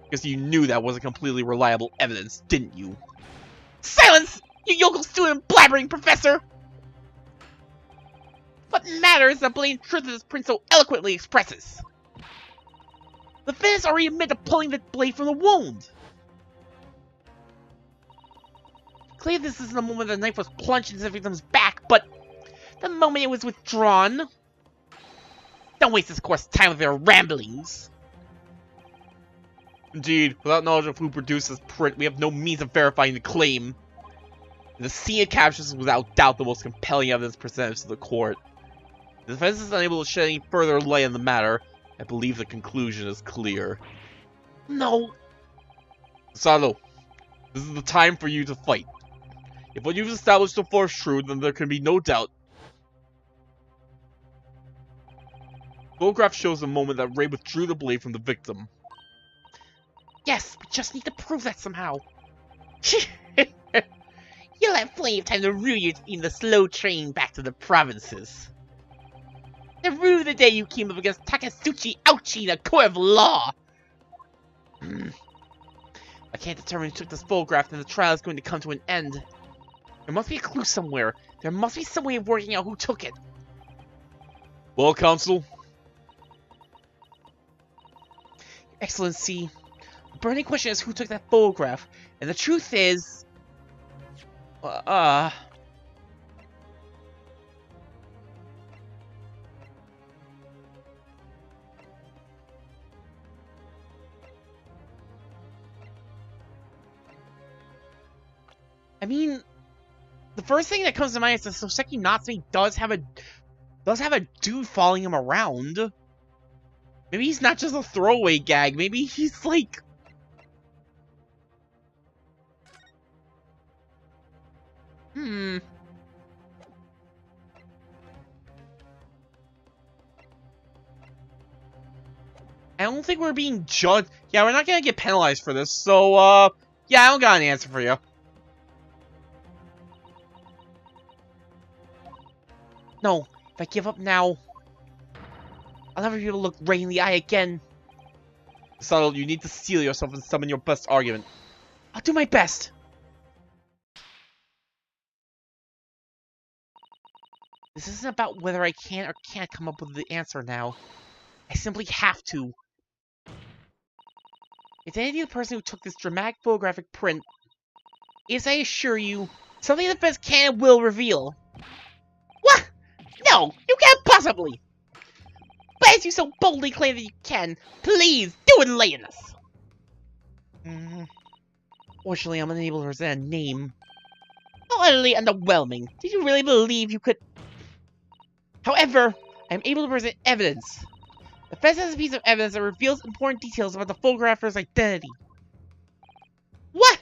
Because you knew that wasn't completely reliable evidence, didn't you? Silence! You yokel student blabbering professor! What matters is the blatant truth that this print so eloquently expresses. The defendants already admit to pulling the blade from the wound. Clearly this isn't the moment the knife was plunged into the victim's back, but the moment it was withdrawn. Don't waste this course time with your ramblings. Indeed, without knowledge of who produced this print, we have no means of verifying the claim. And the scene it captures is without doubt the most compelling evidence presented to the court. If the defense is unable to shed any further light on the matter, I believe the conclusion is clear. No. Sato, this is the time for you to fight. If what you've established so far is true, then there can be no doubt. The photograph shows the moment that Ray withdrew the blade from the victim. Yes, we just need to prove that somehow. You'll have plenty of time to rue your in the slow train back to the provinces. To rue the day you came up against Takatsuchi Ouchi in a court of law. I can't determine who took this photograph, and the trial is going to come to an end. There must be a clue somewhere. There must be some way of working out who took it. Well, Counsel? Your Excellency, the burning question is who took that photograph, and the truth is... I mean, the first thing that comes to mind is that Soseki Natsume does have a dude following him around. Maybe he's not just a throwaway gag. Maybe he's like... I don't think we're being judged. Yeah, we're not gonna get penalized for this, so, yeah, I don't got an answer for you. No, if I give up now, I'll never be able to look Ray in the eye again. Sato, you need to steel yourself and summon your best argument. I'll do my best. This isn't about whether I can or can't come up with the answer now. I simply have to. Identity of the person who took this dramatic photographic print is, I assure you, something the defense can and will reveal. What? No, you can't possibly! But as you so boldly claim that you can, please do enlighten us! Fortunately, I'm unable to present a name. How utterly underwhelming. Did you really believe you could... However, I am able to present evidence. The defense has a piece of evidence that reveals important details about the photographer's identity. What?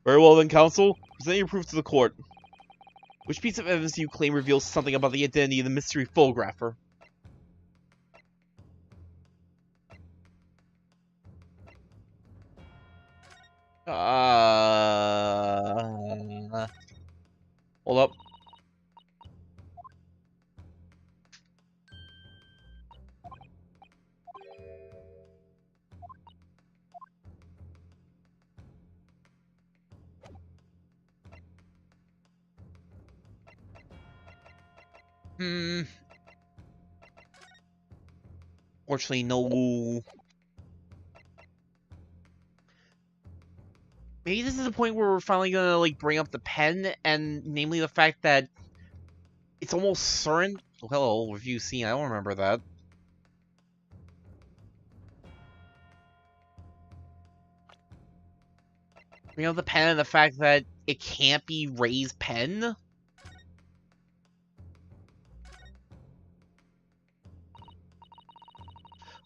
Very well then, Counsel. Present your proof to the court. Which piece of evidence do you claim reveals something about the identity of the mystery photographer? Hold up. Fortunately, no. Maybe this is the point where we're finally gonna, like, bring up the pen, and namely the fact that it's almost certain... Oh, hello, review scene, I don't remember that. Bring up the pen and the fact that it can't be Ray's pen?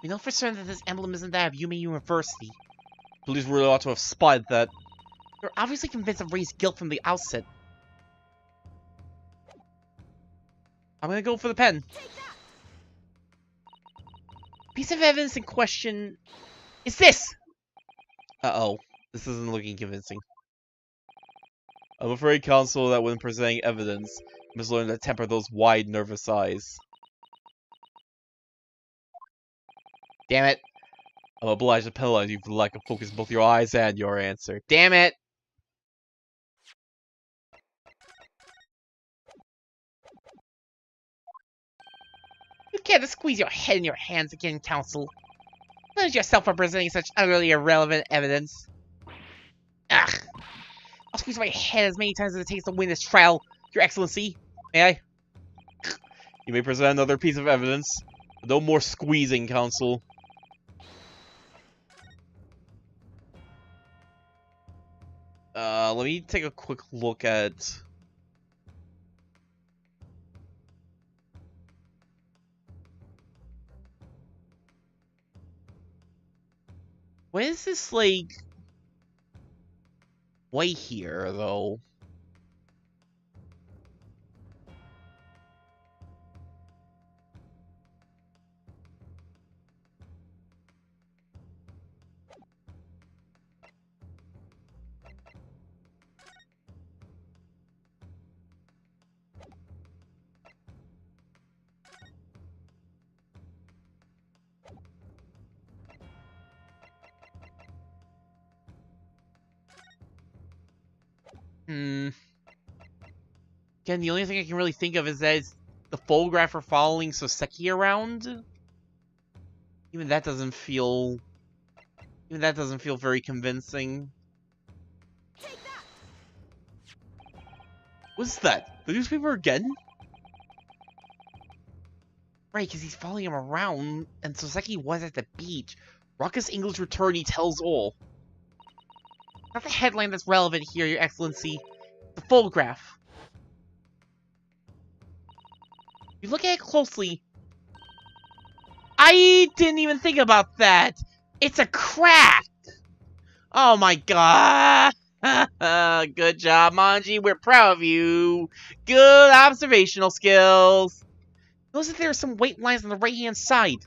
We know for certain that this emblem isn't that of Yume University. Police really ought to have spotted that. You're obviously convinced of Ray's guilt from the outset. I'm gonna go for the pen. Piece of evidence in question is this! Uh-oh. This isn't looking convincing. I'm afraid, Counsel, that when presenting evidence, you must learn to temper those wide, nervous eyes. Damn it. I'm obliged to penalize you for the lack of focus in both your eyes and your answer. Damn it! You can't squeeze your head in your hands again, Counsel. Punish yourself for presenting such utterly irrelevant evidence. Ugh. I'll squeeze my head as many times as it takes to win this trial, Your Excellency. May I? You may present another piece of evidence. But no more squeezing, Counsel. Let me take a quick look at... What is this, like... way here, though? Again, the only thing I can really think of is that it's the photograph for following Sylvierchii around. Even that doesn't feel very convincing. What's that? The newspaper again? Right, because he's following him around, and Sylvierchii was at the beach. Ruckus English attorney tells all. Not the headline that's relevant here, Your Excellency. The photograph. If you look at it closely... I didn't even think about that! It's a crack! Oh my god! Good job, Manji. We're proud of you. Good observational skills. Notice that there are some white lines on the right-hand side.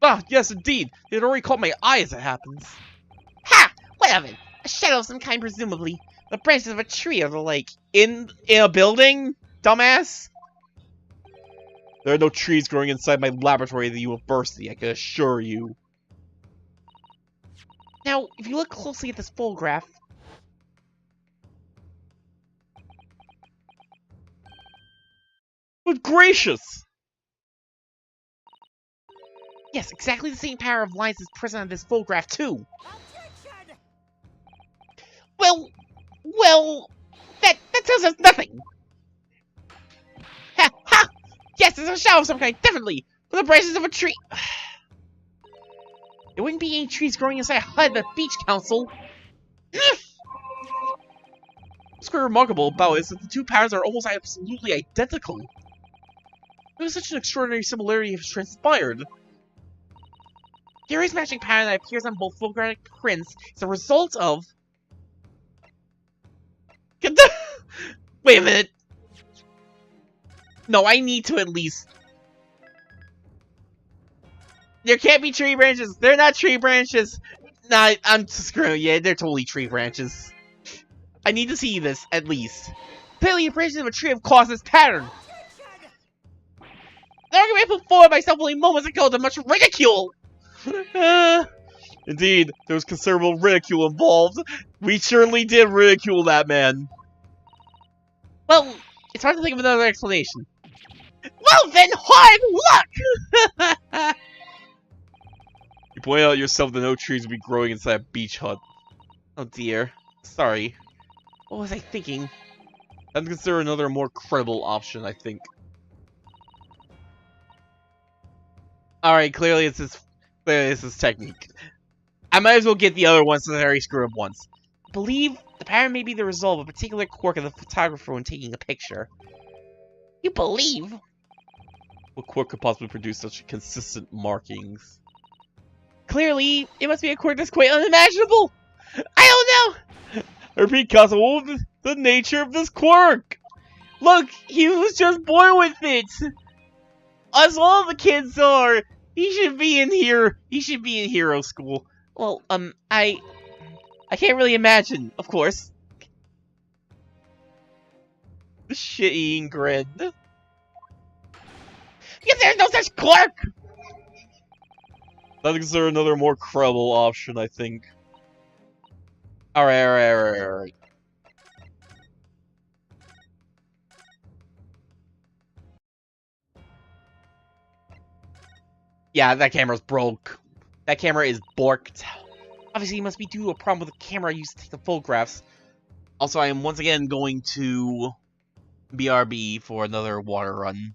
Ah, yes, indeed. It already caught my eye as it happens. Ha! What of it? A shadow of some kind, presumably. The branches of a tree or the like. In a building, dumbass? There are no trees growing inside my laboratory at the university, I can assure you. Now, if you look closely at this photograph... But gracious! Yes, exactly the same pair of lines is present on this photograph, too. Well, that tells us nothing. Ha! Ha! Yes, there's a shadow of some kind, definitely. With the branches of a tree. There wouldn't be any trees growing inside a hut of the beach council. What's quite remarkable about it is that the two patterns are almost absolutely identical. There is such an extraordinary similarity has transpired. Gary's matching pattern that appears on both photographic prints is a result of... Wait a minute. No, I need to at least... There can't be tree branches. They're not tree branches. Nah, I'm screwing. Yeah, they're totally tree branches. I need to see this, at least. Clearly, the branches of a tree have caused this pattern. The argument put forward by several moments ago to much ridicule. Indeed, there was considerable ridicule involved. We certainly did ridicule that man. Well, it's hard to think of another explanation. Well then, hard luck! You pointed out yourself that no trees would be growing inside a beach hut. Oh dear. Sorry. What was I thinking? I'd consider another more credible option, I think. Alright, clearly it's his technique. I might as well get the other one since I already screwed up once. I believe the pattern may be the result of a particular quirk of the photographer when taking a picture. You believe? What quirk could possibly produce such consistent markings? Clearly, it must be a quirk that's quite unimaginable! I don't know! I repeat, Casa, what was the nature of this quirk? Look, he was just born with it! As all the kids are! He should be in here. He should be in hero school. Well, I can't really imagine, of course. The shit-eating grid. Because there's no such quirk! I'd consider another more credible option, I think. Alright. Yeah, that camera's broke. That camera is borked. Obviously, it must be due to a problem with the camera used to take the photographs. Also, I am once again going to BRB for another water run.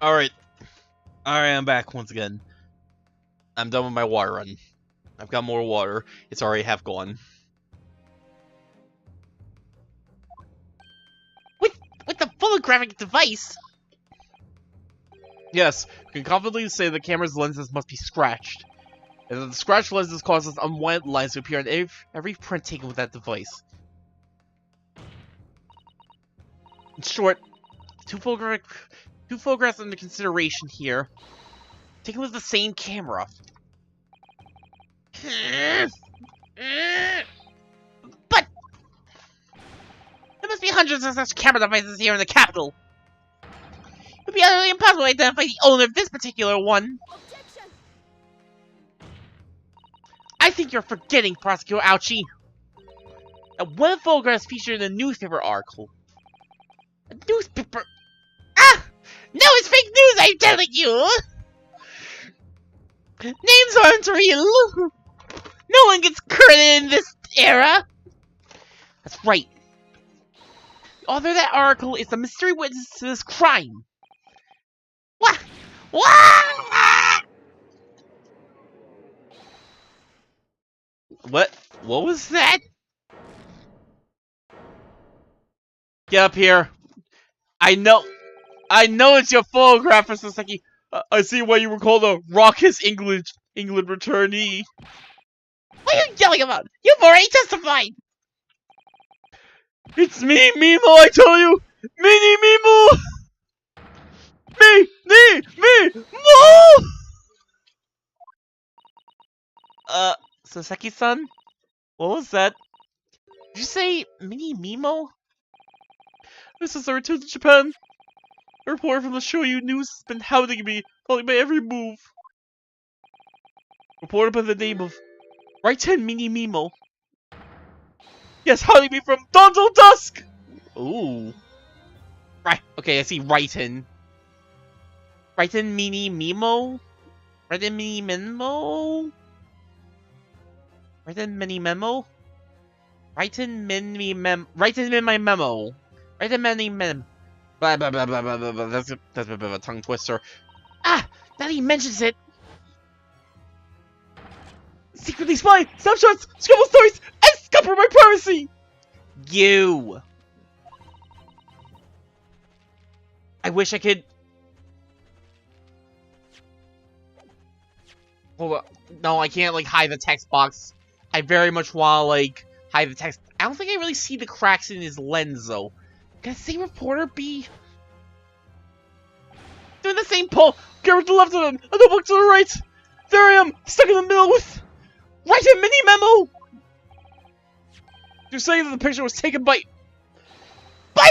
Alright. Alright, I'm back once again. I'm done with my water run. I've got more water. It's already half gone. With the photographic device? Yes, we can confidently say the camera's lenses must be scratched. And that the scratched lenses causes unwanted lines to appear on every print taken with that device. In short, two photographs under consideration here, taken with the same camera. But there must be hundreds of such camera devices here in the capital. It would be utterly impossible to identify the owner of this particular one. Objection! I think you're forgetting, Prosecutor Ouchie. That one of the photographs featured in a newspaper article. A newspaper? Ah! No, it's fake news, I'm telling you! Names aren't real! No one gets credited in this era! That's right. The author of that article is the mystery witness to this crime. What? What? What was that? Get up here. I know it's your photograph, Sylvierchii. I see why you were called a raucous England returnee. What are you yelling about? You've already testified! It's me, Mimo, I tell you! Mini Mimo! Me! Mo! Sylvierchii-san? What was that? Did you say Mini Mimo? This is a return to Japan. A reporter from the Shoyu News has been hounding me, following my every move. Reporter by the name of Right-Hand Mini Mimo. Yes, hounding me from dawn till dusk! Ooh. Right, okay, I see Right-Hand. Right-Hand Mini Mimo? Right-Hand Mini Memo? Right-Hand Mini Memo? Right-Hand Mini Mem... Right-Hand in my memo. Right-Hand Mini Mem... Blah, blah, blah, blah, blah, blah, blah. That's a bit of a tongue twister. Ah! Now that he mentions it! Secretly spy! Snapshots! Scribble stories! And scupper my privacy! You! I wish I could... Hold on. No, I can't, like, hide the text box. I very much want to, like, hide the text. I don't think I really see the cracks in his lens, though. Can I say reporter B? Doing the same pull. Camera to the left of him. A notebook to the right. There I am, stuck in the middle with Right-Hand Mini Memo. You're saying that the picture was taken by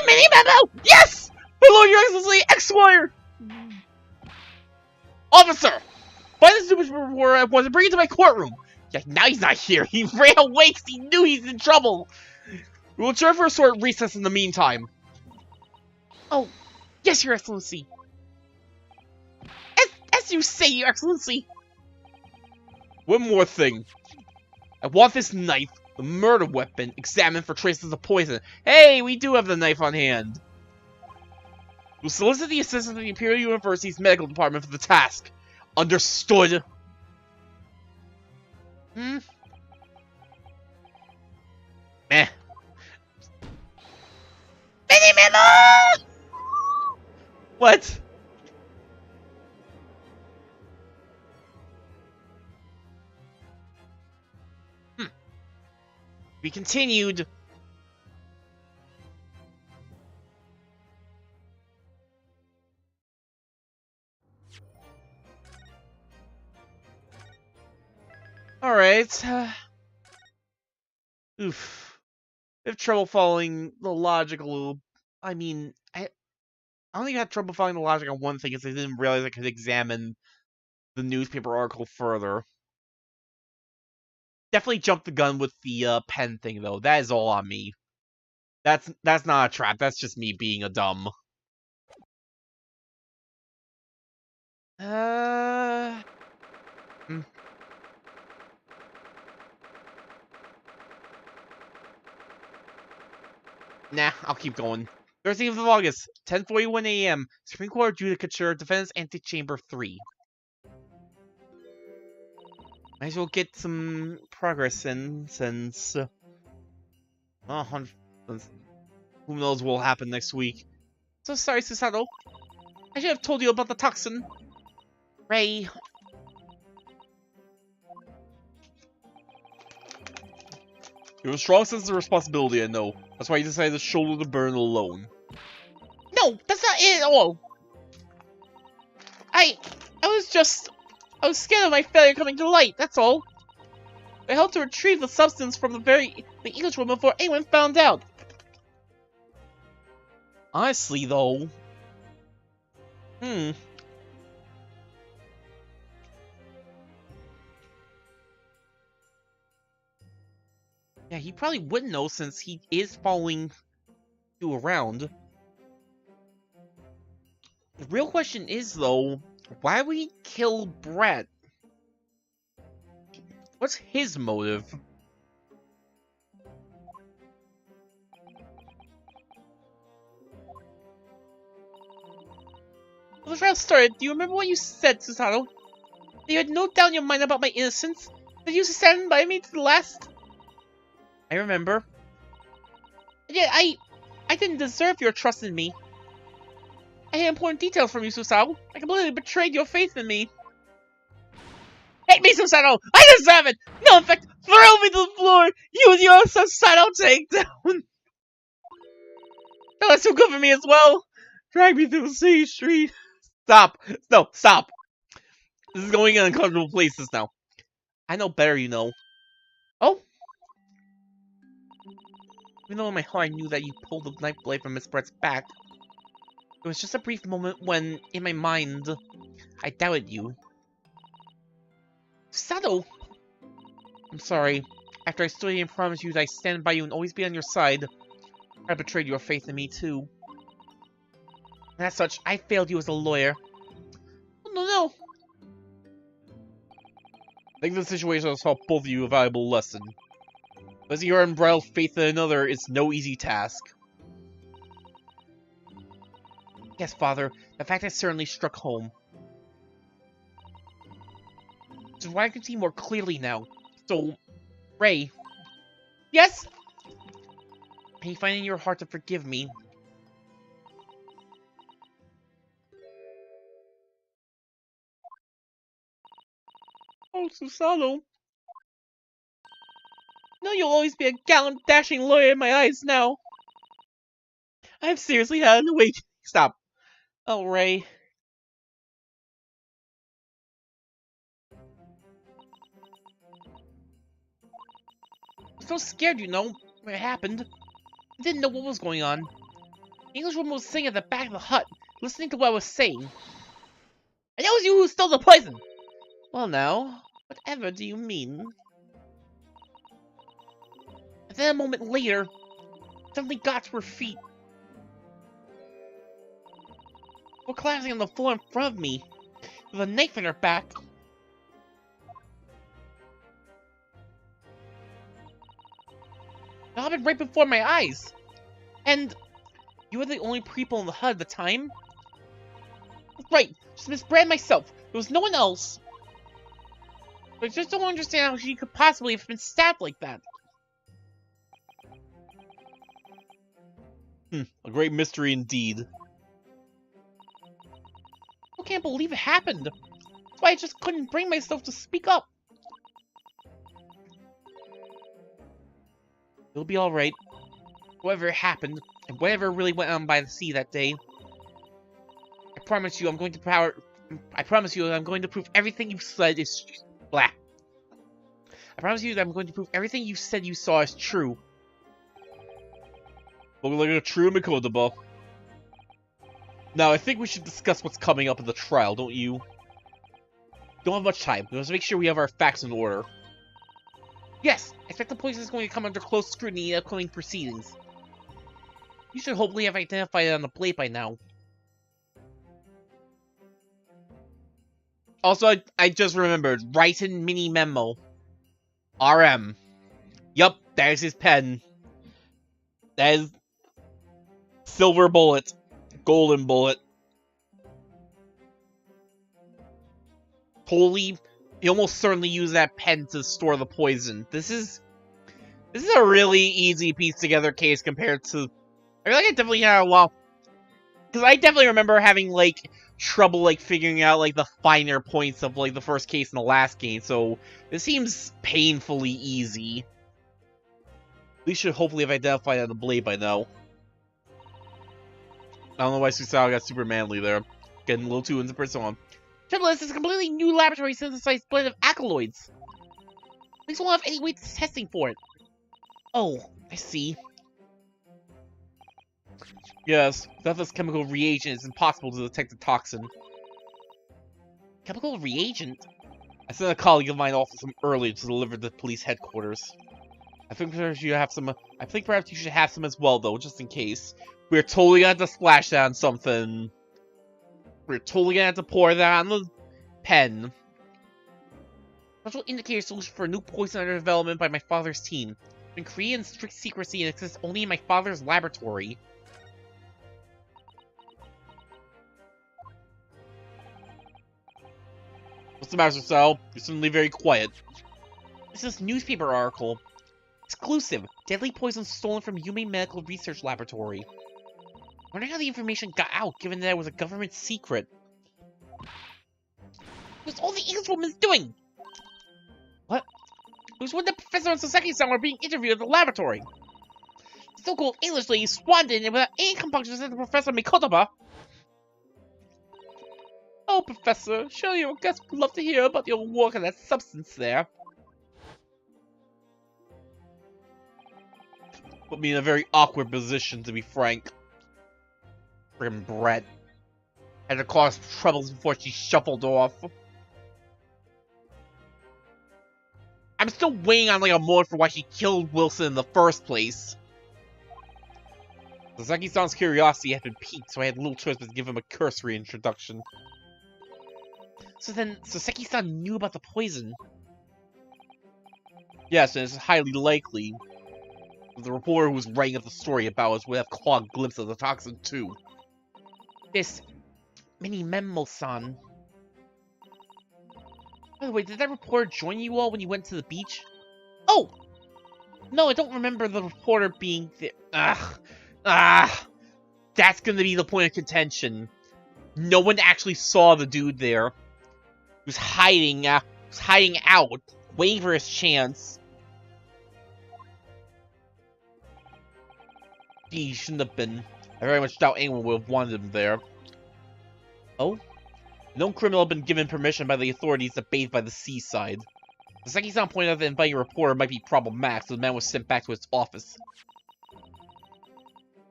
Mini Memo! Yes! Hello, Your Excellency, Esquire. Officer! Find this newspaper reporter at once and bring it to my courtroom. Yeah, now he's not here. He ran away because he knew he's in trouble. We will try for a short recess in the meantime. Oh, yes, Your Excellency. As you say, Your Excellency. One more thing. I want this knife, the murder weapon, examined for traces of poison. Hey, we do have the knife on hand. We'll solicit the assistance of the Imperial University's medical department for the task. Understood? Hmm? Meh. Mini Memo! What? We continued. Alright. Oof. I have trouble following the logical... I mean, I don't think I had trouble following the logic on one thing, is I didn't realize I could examine the newspaper article further. Definitely jumped the gun with the pen thing, though. That is all on me. That's not a trap. That's just me being a dumb. Nah, I'll keep going. 13th of August, 10:41 a.m. Supreme Court Judicature, Defendant's Antechamber 3. Might as well get some progress in, since... who knows what will happen next week. So sorry, Susato. I should have told you about the toxin. Ray. You have a strong sense of responsibility, I know. That's why you decided to shoulder the burden alone. No, that's not it at all. I was scared of my failure coming to light, that's all. I helped to retrieve the substance from the Englishwoman before anyone found out. Honestly, though... Yeah, he probably wouldn't know since he is following you around. The real question is, though, why would he kill Brett? What's his motive? When the trial started, do you remember what you said, Susato? That you had no doubt in your mind about my innocence? That you used to stand by me to the last? I remember. Yet I didn't deserve your trust in me. I had important details from you, Susato. I completely betrayed your faith in me. Hate me, Susato! I deserve it! No, in fact, throw me to the floor! Use your Susato takedown! Oh, that's too good for me as well! Drag me through C Street! Stop! No, stop! This is going in uncomfortable places now. I know better, you know. Oh? Even though in my heart I knew that you pulled the knife blade from Miss Brett's back, it was just a brief moment when, in my mind, I doubted you. Susato! I'm sorry. After I stood here and promised you that I'd stand by you and always be on your side, I betrayed your faith in me too. And as such, I failed you as a lawyer. Oh, no. I think the situation has taught both of you a valuable lesson. As your unbridled faith in another is no easy task. Yes, Father, the fact has certainly struck home. Which is why I can see more clearly now. So, Ray. Yes? Can you find in your heart to forgive me? Oh, Susato. No, you'll always be a gallant, dashing lawyer in my eyes now. I've seriously had an awakening. Stop. Oh, Ray. I was so scared, you know, when it happened. I didn't know what was going on. The Englishwoman was sitting at the back of the hut, listening to what I was saying. And that was you who stole the poison! Well now, whatever do you mean? And then a moment later, suddenly got to her feet. Were collapsing on the floor in front of me, with a knife in her back. It happened right before my eyes. And you were the only people in the hut at the time? Right, just Miss Brand and myself. There was no one else. But I just don't understand how she could possibly have been stabbed like that. A great mystery indeed. I can't believe it happened. That's why I just couldn't bring myself to speak up. It'll be alright. Whatever happened, and whatever really went on by the sea that day, I promise you I'm going to prove everything you said is blah. I promise you that I'm going to prove everything you said you saw is true. Looking like a true Mikodaba. Now, I think we should discuss what's coming up in the trial, don't you? Don't have much time. We must make sure we have our facts in order. Yes, I expect the police is going to come under close scrutiny in upcoming proceedings. You should hopefully have identified it on the blade by now. Also, I just remembered. Writing mini memo. RM. Yup, there's his pen. That is Silver bullet. Golden bullet. Totally, he almost certainly used that pen to store the poison. This is a really easy piece together case compared to. I feel like I definitely had a lot, because I definitely remember having like trouble like figuring out like the finer points of like the first case in the last game. So this seems painfully easy. We should hopefully have identified the blade by now. I don't know why Susato got super manly there. Getting a little too into persona. Trouble is, it's a completely new laboratory synthesized blend of alkaloids. At least we'll have any way to testing for it. Oh, I see. Yes, without this chemical reagent, it's impossible to detect the toxin. Chemical reagent? I sent a colleague of mine off with some earlier to deliver to the police headquarters. I think perhaps you should have some as well, though, just in case. We're totally gonna have to splash that on something. We're totally gonna have to pour that on the pen. Special indicator solution for a new poison under development by my father's team. Been created in strict secrecy and exists only in my father's laboratory. What's the matter, Sal? You're suddenly very quiet. This is a newspaper article. Exclusive. Deadly poison stolen from Yume Medical Research Laboratory. I wonder how the information got out, given that it was a government secret. What's all the Englishwoman's doing? What? It was when the professor and Soseki-san were being interviewed at the laboratory. The so-called English lady swaned in and without any compunction said to Professor Mikotoba. Oh, Professor, surely your guests would love to hear about your work on that substance there. Put me in a very awkward position, to be frank. Grim Brett. Had to cause troubles before she shuffled off. I'm still waiting on like a motive for why she killed Wilson in the first place. Soseki-san's curiosity had been piqued, so I had little choice but to give him a cursory introduction. So then, Soseki-san knew about the poison. Yes, and it's highly likely. The reporter who was writing up the story about us would have caught a glimpse of the toxin too. This Mini-Memo-san. By the way, did that reporter join you all when you went to the beach? Oh! No, I don't remember the reporter being there. That's gonna be the point of contention. No one actually saw the dude there. He was hiding out, waiting for his chance. He shouldn't have been. I very much doubt anyone would have wanted him there. Oh? A known criminal had been given permission by the authorities to bathe by the seaside. Soseki-san pointed out that inviting a reporter might be problematic, so the man was sent back to his office.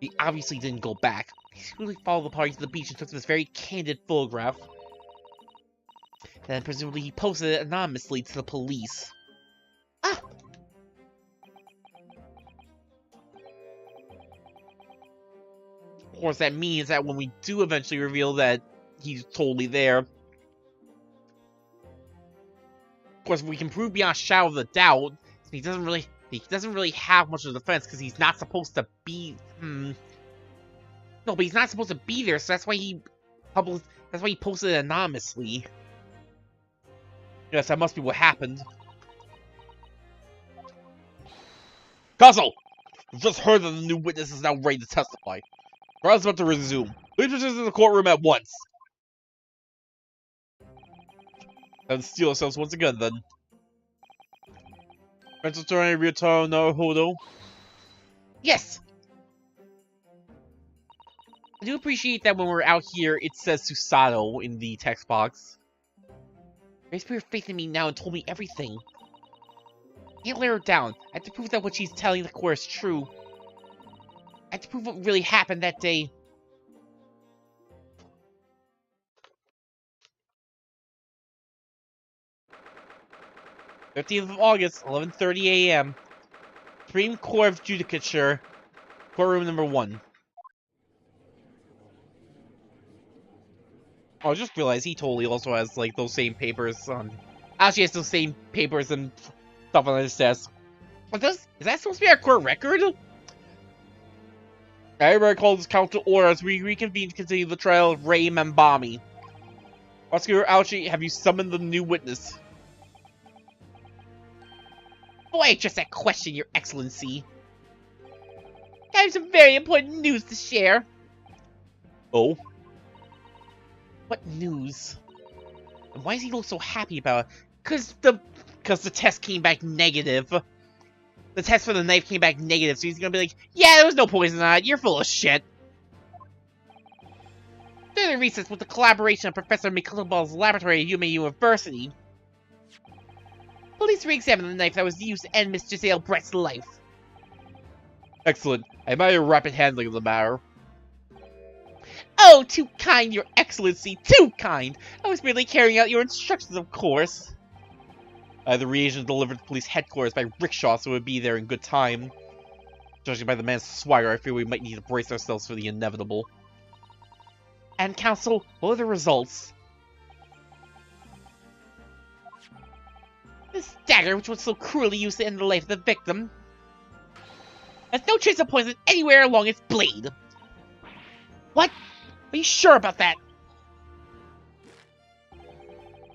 He obviously didn't go back. He secretly followed the party to the beach and took this very candid photograph. Then presumably he posted it anonymously to the police. Ah! Of course, that means that when we do eventually reveal that he's totally there, of course, we can prove beyond a shadow of a doubt he doesn't really have much of a defense because he's not supposed to be. No, but he's not supposed to be there, so that's why he posted it anonymously. Yes, that must be what happened. Castle! We've just heard that the new witness is now ready to testify. Trial is about to resume. Please proceed to the courtroom at once. And steal ourselves once again, then. Defense Attorney Ryotaro Naruhodo. Yes! I do appreciate that when we're out here, it says Susato in the text box. Grace put her faith in me now and told me everything. I can't let her down. I have to prove that what she's telling the court is true. I have to prove what really happened that day. "15th of August, 11:30 a.m. Supreme Court of Judicature, courtroom number 1. Oh, I just realized he totally also has, like, those same papers on... Actually, has those same papers and stuff on his desk. What is that supposed to be our court record? Everybody calls this count to order as we reconvene to continue the trial of Ray Mambami. Prosecutor Alchi, have you summoned the new witness? Boy, just that question, Your Excellency. I have some very important news to share. Oh? What news? And why does he look so happy about it? Cause the test came back negative. The test for the knife came back negative, so he's gonna be like, yeah, there was no poison on it, you're full of shit. During the recess with the collaboration of Professor McCullough's laboratory at Yuma University, police re-examined the knife that was used to end Miss Giselle Brett's life. Excellent. I admire your rapid handling of the matter. Oh, too kind, Your Excellency, too kind! I was merely carrying out your instructions, of course. The reagent delivered to police headquarters by rickshaw, so it would be there in good time. Judging by the man's swagger, I feel we might need to brace ourselves for the inevitable. And, Counsel, what are the results? This dagger, which was so cruelly used to end the life of the victim, has no trace of poison anywhere along its blade. What? Are you sure about that?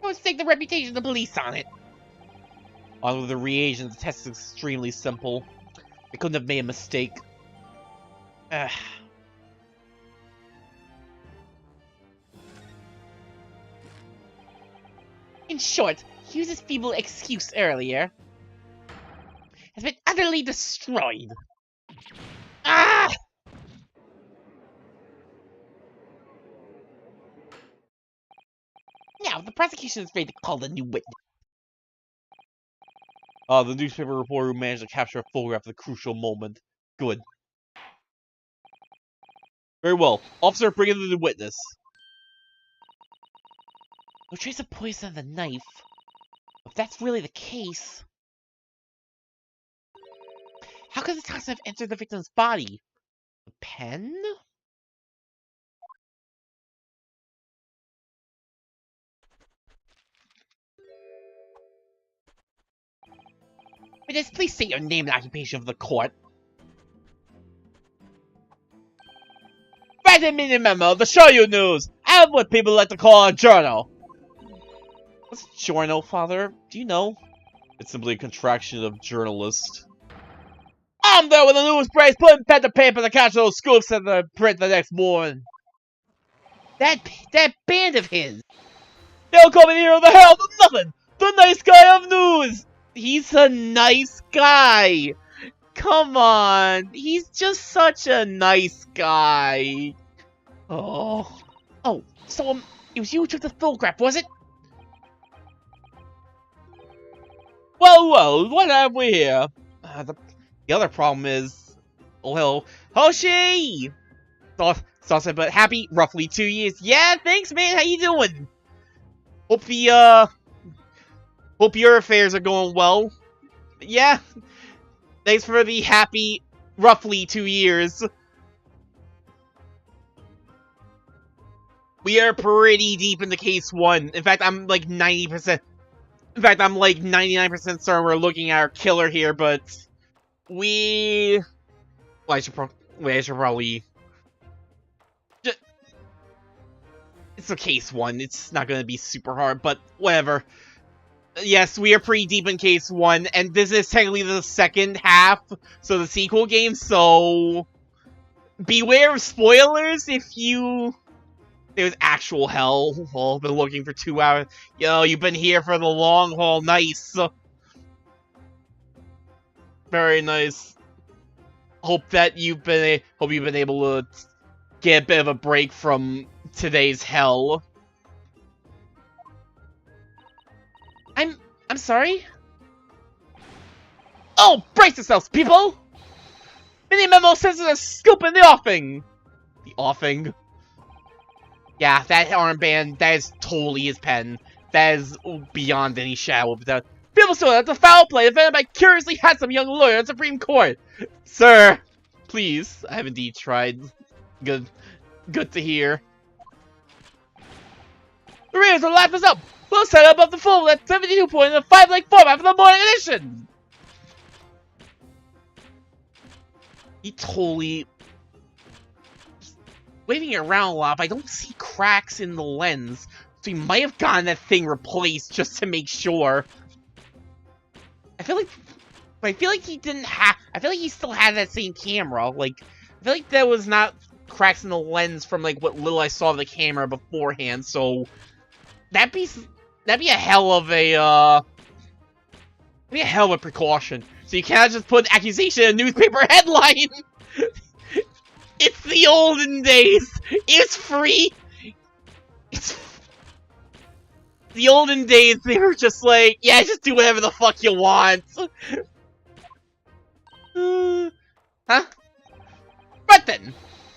Don't stake the reputation of the police on it. On with the reagent, the test is extremely simple. I couldn't have made a mistake. In short, Hughes' feeble excuse earlier has been utterly destroyed. Ah! Now, the prosecution is ready to call the new witness. The newspaper reporter who managed to capture a photograph of the crucial moment. Good. Very well. Officer, bring in the new witness. No trace of poison on the knife. If that's really the case, how could the toxin have entered the victim's body? A pen? Witness, please state your name and occupation of the court. Write a mini memo to show you news. I have what people like to call a journal. What's a journal, Father? Do you know? It's simply a contraction of journalist. I'm there with the news praise, putting pen to paper to catch those scoops at the print the next morning. That band of his. They'll come in here with the hell of nothing. The nice guy of news. He's a nice guy. Come on. He's just such a nice guy. Oh, so it was you who took the photograph, was it? Well, what have we here? The other problem is... Oh, hello. Hoshi! Saucy but happy, roughly 2 years. Yeah, thanks, man. How you doing? Hope your affairs are going well. Yeah. Thanks for the happy, roughly 2 years. We are pretty deep into case 1. In fact, I'm like 90%... In fact, I'm like 99% certain we're looking at our killer here, but... Well, I should probably... It's a case 1. It's not gonna be super hard, but whatever. Yes, we are pretty deep in case 1, and this is technically the second half, so the sequel game, so... Beware of spoilers if you... There's actual hell. Well, been looking for 2 hours. Yo, you've been here for the long haul. Nice. Very nice. Hope you've been able to get a bit of a break from today's hell. I'm sorry? Oh, brace yourselves, people! Mini memo says there's a scoop in the offing. The offing? Yeah, that armband, that is totally his pen. That is beyond any shadow of a doubt. People still that's a foul play invented by curiously handsome young lawyer at Supreme Court. Sir, please, I have indeed tried. Good to hear. The readers will lap us up. We'll set up the full at 72 points in a 5-leg format for the morning edition. He totally waving it around a lot, but I don't see cracks in the lens. So he might have gotten that thing replaced just to make sure. I feel like he didn't have. I feel like he still had that same camera. Like, I feel like there was not cracks in the lens from like what little I saw of the camera beforehand. So that'd be a hell of a precaution. So you can't just put an accusation in a newspaper headline. It's the olden days. It's free. It's the olden days. They were just like, yeah, just do whatever the fuck you want. Huh? Right then,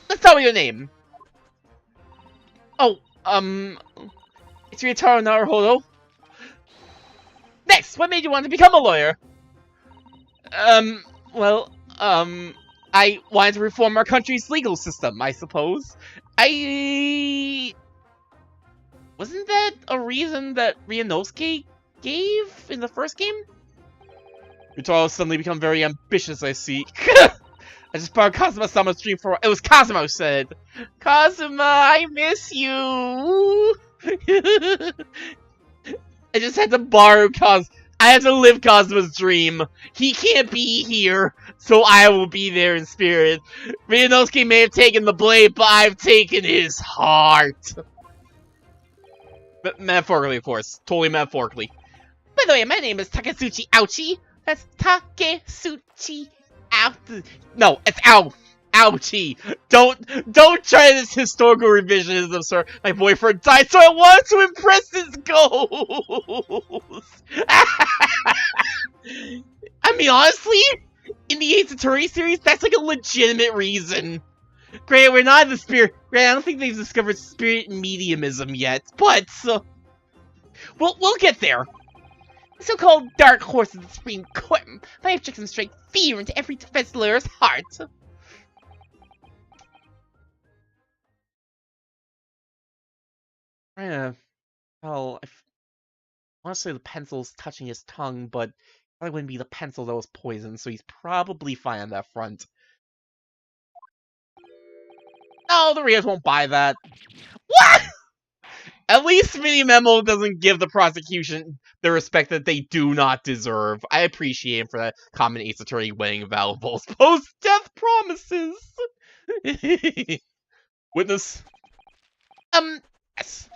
let's tell me your name. Oh, it's Ryotaro Naruhodo. Next, what made you want to become a lawyer? Well, I wanted to reform our country's legal system, I suppose. Wasn't that a reason that Ryunosuke gave in the first game? Ryotaro suddenly become very ambitious, I see. I just borrowed Kazuma-sama's dream for... It was Kazuma who said, Kazuma, I miss you! I just had to borrow I had to live Kazuma's dream. He can't be here, so I will be there in spirit. Ryunosuke may have taken the blade, but I've taken his heart. But metaphorically, of course. Totally metaphorically. By the way, my name is Taketsuchi Ouchie. That's Taketsuchi Ouchie. No, it's Ouchie. Don't try this historical revisionism, sir. My boyfriend died, so I wanted to impress his goals. I mean, honestly, in the Ace Attorney series, that's like a legitimate reason. Granted, we're not in the spirit. Granted, I don't think they've discovered spirit mediumism yet, but we'll get there. The so-called dark horse of the Supreme Court might have tricked some straight fear into every defense lawyer's heart. Well, I want to say the pencil's touching his tongue, but it probably wouldn't be the pencil that was poisoned, so he's probably fine on that front. No, the Rios won't buy that. What? At least Mini Memo doesn't give the prosecution the respect that they do not deserve. I appreciate him for that common Ace Attorney weighing valuables. Post-death promises! Witness. Yes.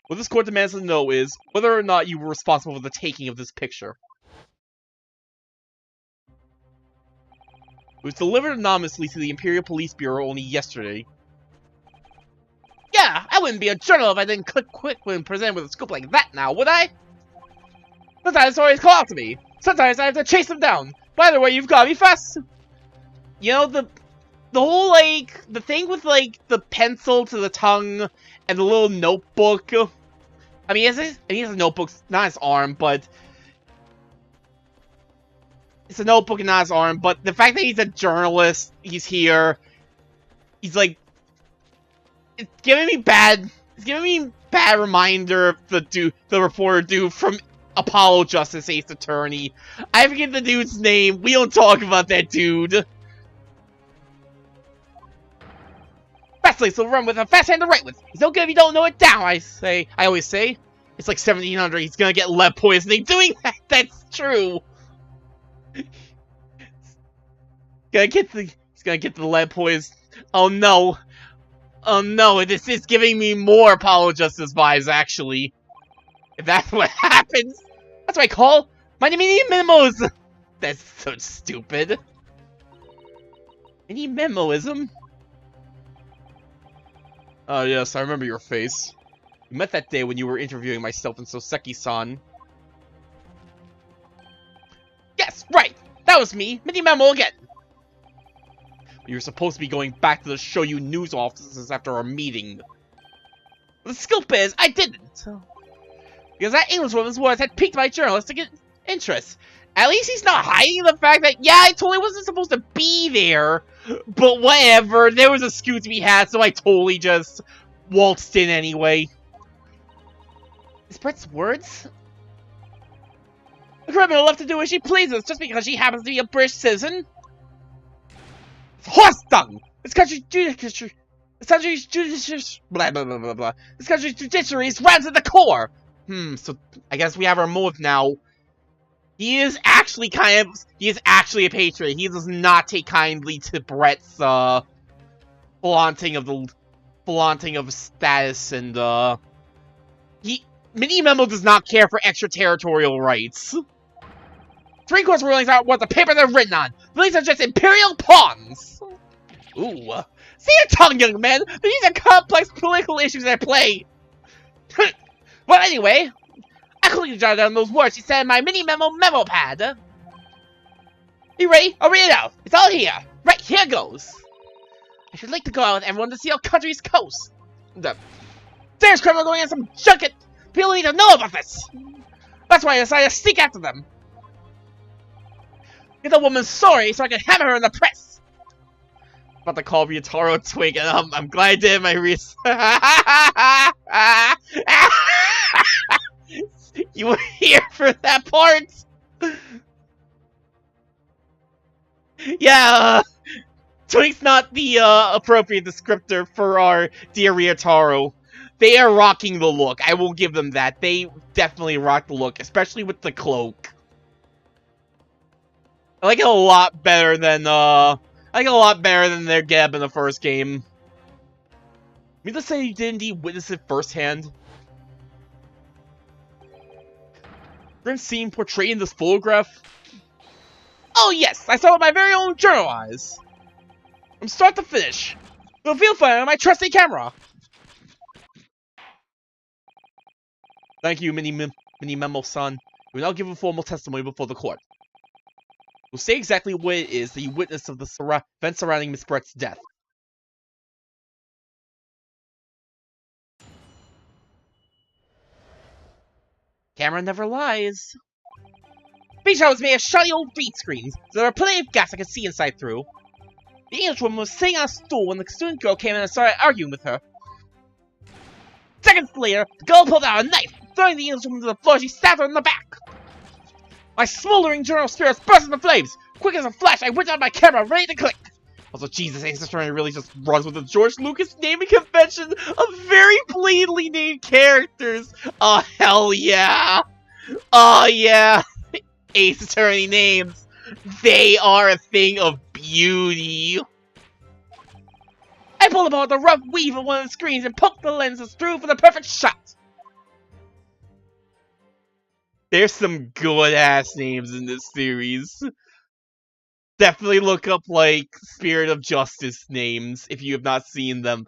What this court demands to know is whether or not you were responsible for the taking of this picture. It was delivered anonymously to the Imperial Police Bureau only yesterday. Yeah, I wouldn't be a journal if I didn't click quick when presented with a scoop like that now, would I? Sometimes stories call out to me. Sometimes I have to chase them down. But either way, you've got me fast. You know, the whole, like, the thing with, like, the pencil to the tongue and the little notebook. I mean, he has a notebook, not his arm, but it's a notebook and not his arm. But the fact that he's a journalist, he's here, he's like, it's giving me bad reminder of the reporter dude from Apollo Justice Ace Attorney. I forget the dude's name. We don't talk about that dude. Fastly, so run with a fast hand to right with. It's no good if you don't know it down, I always say. It's like 1700, he's gonna get lead poisoning. Doing that, that's true. He's gonna get the lead poison. Oh no. Oh no, this is giving me more Apollo Justice vibes, actually. If that's what happens. That's what I call my mini memos. That's so stupid. Mini memoism? Oh yes, I remember your face. We met that day when you were interviewing myself and Soseki-san. Yes, right! That was me! Mini memo again! You were supposed to be going back to the Shoyu news offices after our meeting. The scoop is, I didn't! Because that Englishwoman's words had piqued my journalistic interest. At least he's not hiding the fact that, yeah, I totally wasn't supposed to be there. But whatever, there was a scoop to be had, so I totally just waltzed in anyway. Is Brett's words? The criminal left to do as she pleases just because she happens to be a British citizen? It's horse dung! This country's This country's blah blah blah blah blah. This country's judiciary is rotten to the core. So I guess we have our motive now. He is actually a patriot. He does not take kindly to Brett's flaunting of status, and Mini Memo does not care for extraterritorial rights. Supreme Court's rulings aren't what the paper they're written on. These are just imperial pawns. Ooh. See your tongue, young man. These are complex political issues at play. Well, anyway, I quickly jotted down those words she said in my mini memo pad. You ready? I'll read it out. It's all here. Right, here goes. I should like to go out with everyone to see our country's coast. There's criminal going on some junket. People need to know about this. That's why I decided to sneak after them. Get the woman sorry so I can hammer her in the press. About to call Ryotaro a twink, and I'm glad I did my research. You were here for that part? Yeah, twink's not the appropriate descriptor for our dear Ryotaro. They are rocking the look. I will give them that. They definitely rock the look, especially with the cloak. I like it a lot better than their Geb in the first game. I mean, let's say you did indeed witness it firsthand. Grim scene portrayed in this photograph. Oh yes, I saw it with my very own journal eyes. From start to finish. It'll feel fine on my trusty camera. Thank you, Mini Memo-san. We will now give a formal testimony before the court. We'll say exactly what it is that you witnessed of the events surrounding Miss Brett's death. Camera never lies. Beach house was made of shiny old beat screens, so there were plenty of gaps I could see inside through. The Englishwoman was sitting on a stool when the student girl came in and started arguing with her. Seconds later, the girl pulled out a knife, throwing the Englishwoman to the floor. She stabbed her in the back. My smoldering journal spirits burst into flames. Quick as a flash, I whipped out my camera, ready to click. Also, Jesus, Ace Attorney really just runs with the George Lucas naming convention of very blatantly named characters. Oh, hell yeah. Oh, yeah. Ace Attorney names. They are a thing of beauty. I pulled apart the rough weave of one of the screens and poked the lenses through for the perfect shot. There's some good-ass names in this series. Definitely look up, like, Spirit of Justice names if you have not seen them.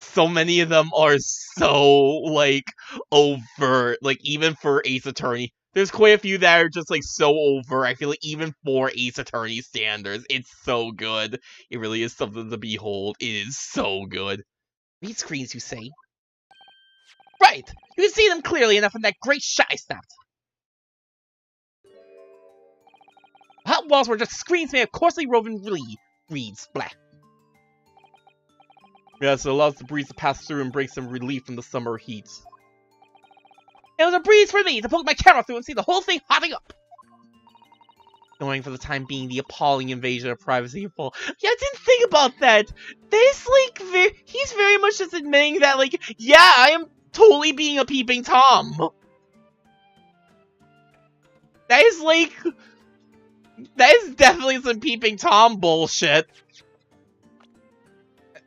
So many of them are so, like, overt. Like, even for Ace Attorney. There's quite a few that are just, like, so overt. I feel like even for Ace Attorney standards, it's so good. It really is something to behold. It is so good. Read screens, you say? Right! You can see them clearly enough in that great shot I snapped. Hot walls were just screens made of coarsely woven reeds. Blah. Yes, it allows the breeze to pass through and bring some relief from the summer heat. It was a breeze for me to poke my camera through and see the whole thing hotting up. Knowing for the time being the appalling invasion of privacy. Yeah, I didn't think about that. There's like, he's very much just admitting that, like, yeah, I am totally being a peeping Tom. That is like... That is definitely some peeping Tom bullshit.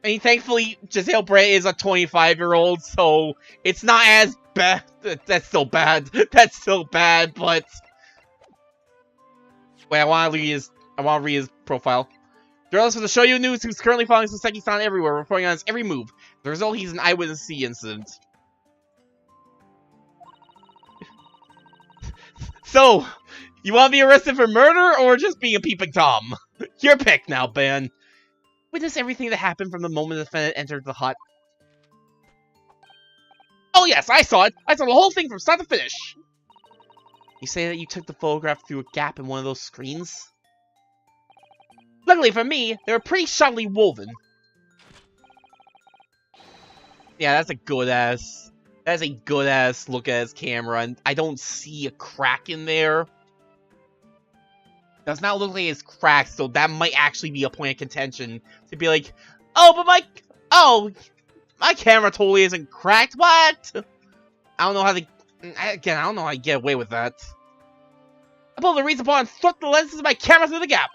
I mean, thankfully, Giselle Brett is a 25-year-old, so it's not as bad. That's still bad. That's still bad, but... Wait, I want to read his profile. Journalist for the Show You News, who's currently following Soseki-san everywhere, reporting on his every move. As a result, he's an eyewitness to the incident. So... You want to be arrested for murder, or just being a peeping Tom? Your pick now, Ben. Witness everything that happened from the moment the defendant entered the hut. Oh yes, I saw it! I saw the whole thing from start to finish! You say that you took the photograph through a gap in one of those screens? Luckily for me, they were pretty shoddily woven. Yeah, that's a good-ass... That's a good-ass look at his camera, and I don't see a crack in there. Does not look like it's cracked, so that might actually be a point of contention. To be like, oh, but Oh, my camera totally isn't cracked. What? I don't know how to... Again, I don't know how to get away with that. I pulled the reason upon and thrust the lenses of my camera through the gap.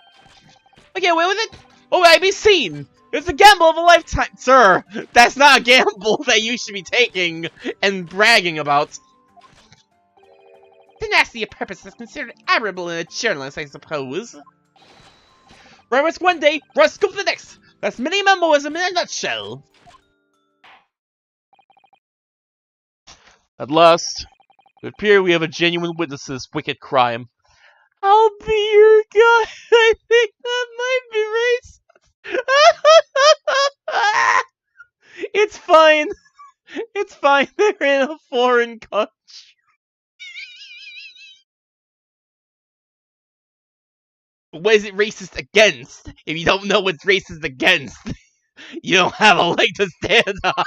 I get away with it? Or would I be seen? It's a gamble of a lifetime. Sir, that's not a gamble that you should be taking and bragging about. Tenacity of purpose is considered admirable in a journalist, I suppose. Run risk one day, run scoop the next. That's minimalism in a nutshell. At last, it appears we have a genuine witness to this wicked crime. I'll be your guy. I think that might be racist. It's fine. It's fine. They're in a foreign country. What is it racist against? If you don't know what's racist against, you don't have a leg to stand on.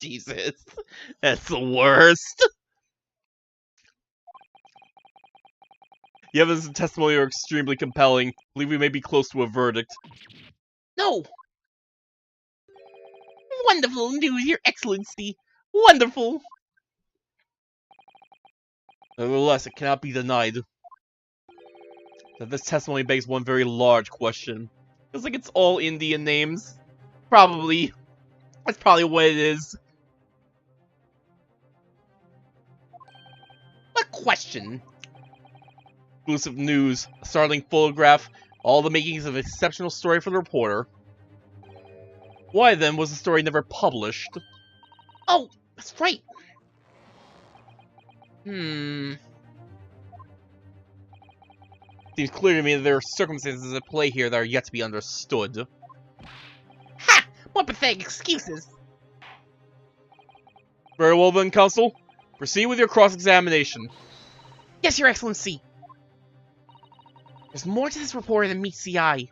Jesus, that's the worst. The evidence and testimony are extremely compelling. I believe we may be close to a verdict. No! Wonderful news, Your Excellency! Wonderful! Nevertheless, it cannot be denied that this testimony begs one very large question. Feels like it's all Indian names. Probably. That's probably what it is. What question? Exclusive news, a startling photograph, all the makings of an exceptional story for the reporter. Why then was the story never published? Oh, that's right. Seems clear to me that there are circumstances at play here that are yet to be understood. Ha! What pathetic excuses! Very well then, Counsel. Proceed with your cross-examination. Yes, Your Excellency. There's more to this reporter than meets the eye.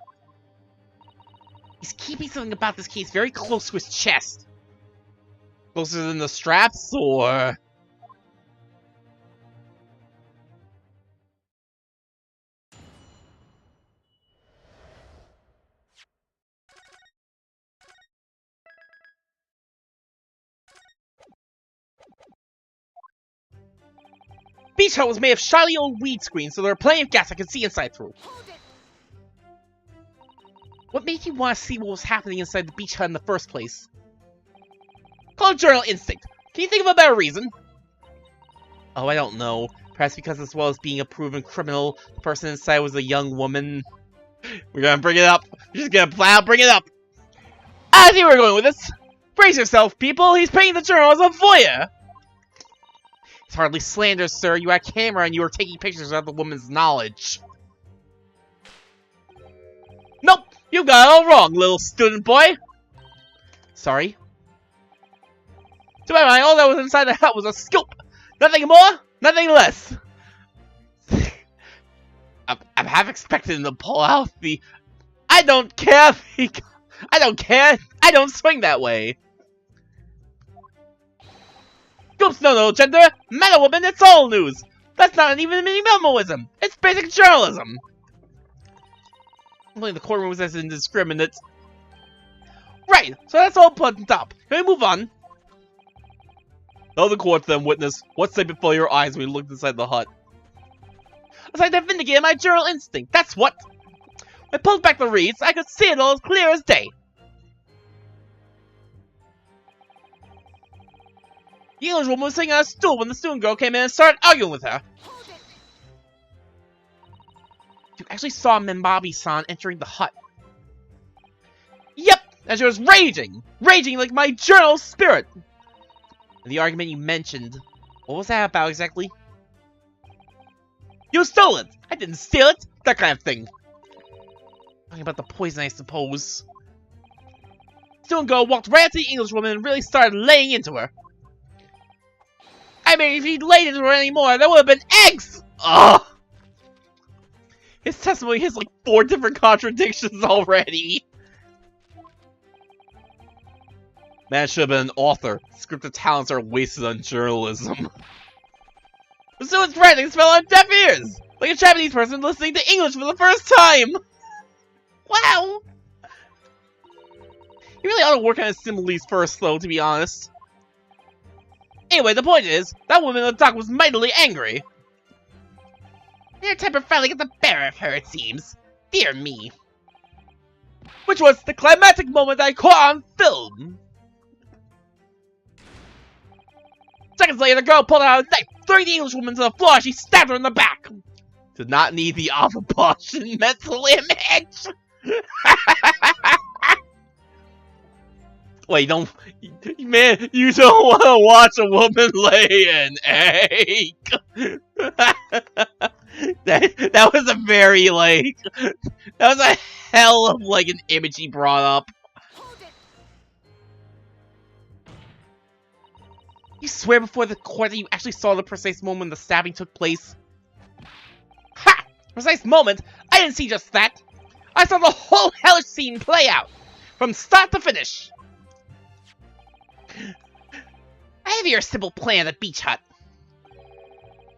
He's keeping something about this case very close to his chest. Closer than the straps, or...? Beach hut was made of shiny old weed screens, so there are plenty of gas I can see inside through. What made you want to see what was happening inside the beach hut in the first place? Call it journal instinct. Can you think of a better reason? Oh, I don't know. Perhaps because as well as being a proven criminal, the person inside was a young woman. We're gonna bring it up. We're just gonna flat out bring it up. I see where we're going with this. Brace yourself, people. He's painting the journal as a voyeur. It's hardly slander, sir. You had a camera and you were taking pictures without the woman's knowledge. Nope! You got it all wrong, little student boy! Sorry? To my mind, all that was inside the hut was a scoop! Nothing more, nothing less! I'm half expecting him to pull out the... I don't care! I don't care! I don't swing that way! Scoops no gender! Meta woman, it's all news! That's not even minimalism! It's basic journalism! Only the courtroom was as indiscriminate. Right, so that's all put on top. Can we move on? Tell the court then, witness, what lay before your eyes when you looked inside the hut? As I vindicated my journal instinct, that's what! When I pulled back the reeds, I could see it all as clear as day. The English woman was sitting on a stool when the student girl came in and started arguing with her. You actually saw Membabi-san entering the hut. Yep, and she was raging like my journal spirit. And the argument you mentioned, what was that about exactly? You stole it! I didn't steal it! That kind of thing. Talking about the poison, I suppose. Student girl walked right up to the English woman and really started laying into her. I mean, if he'd laid into her anymore, there would have been eggs! Ugh! His testimony has like 4 different contradictions already. Man should have been an author. Scripted talents are wasted on journalism. The student's writings fell on deaf ears! Like a Japanese person listening to English for the first time! Wow! You really ought to work on his similes first, though, to be honest. Anyway, the point is, that woman in the dock was mightily angry. Their temper finally got the better of her, it seems. Dear me. Which was the climactic moment I caught on film. Seconds later, the girl pulled out a knife, throwing the Englishwoman to the floor as she stabbed her in the back. Did not need the off-abortion mental image. Wait, don't... Man, you don't want to watch a woman lay an egg. that was a very, like... That was a hell of, like, an image he brought up. You swear before the court that you actually saw the precise moment the stabbing took place? Ha! Precise moment? I didn't see just that. I saw the whole hellish scene play out, from start to finish. I have here a simple plan of the beach hut.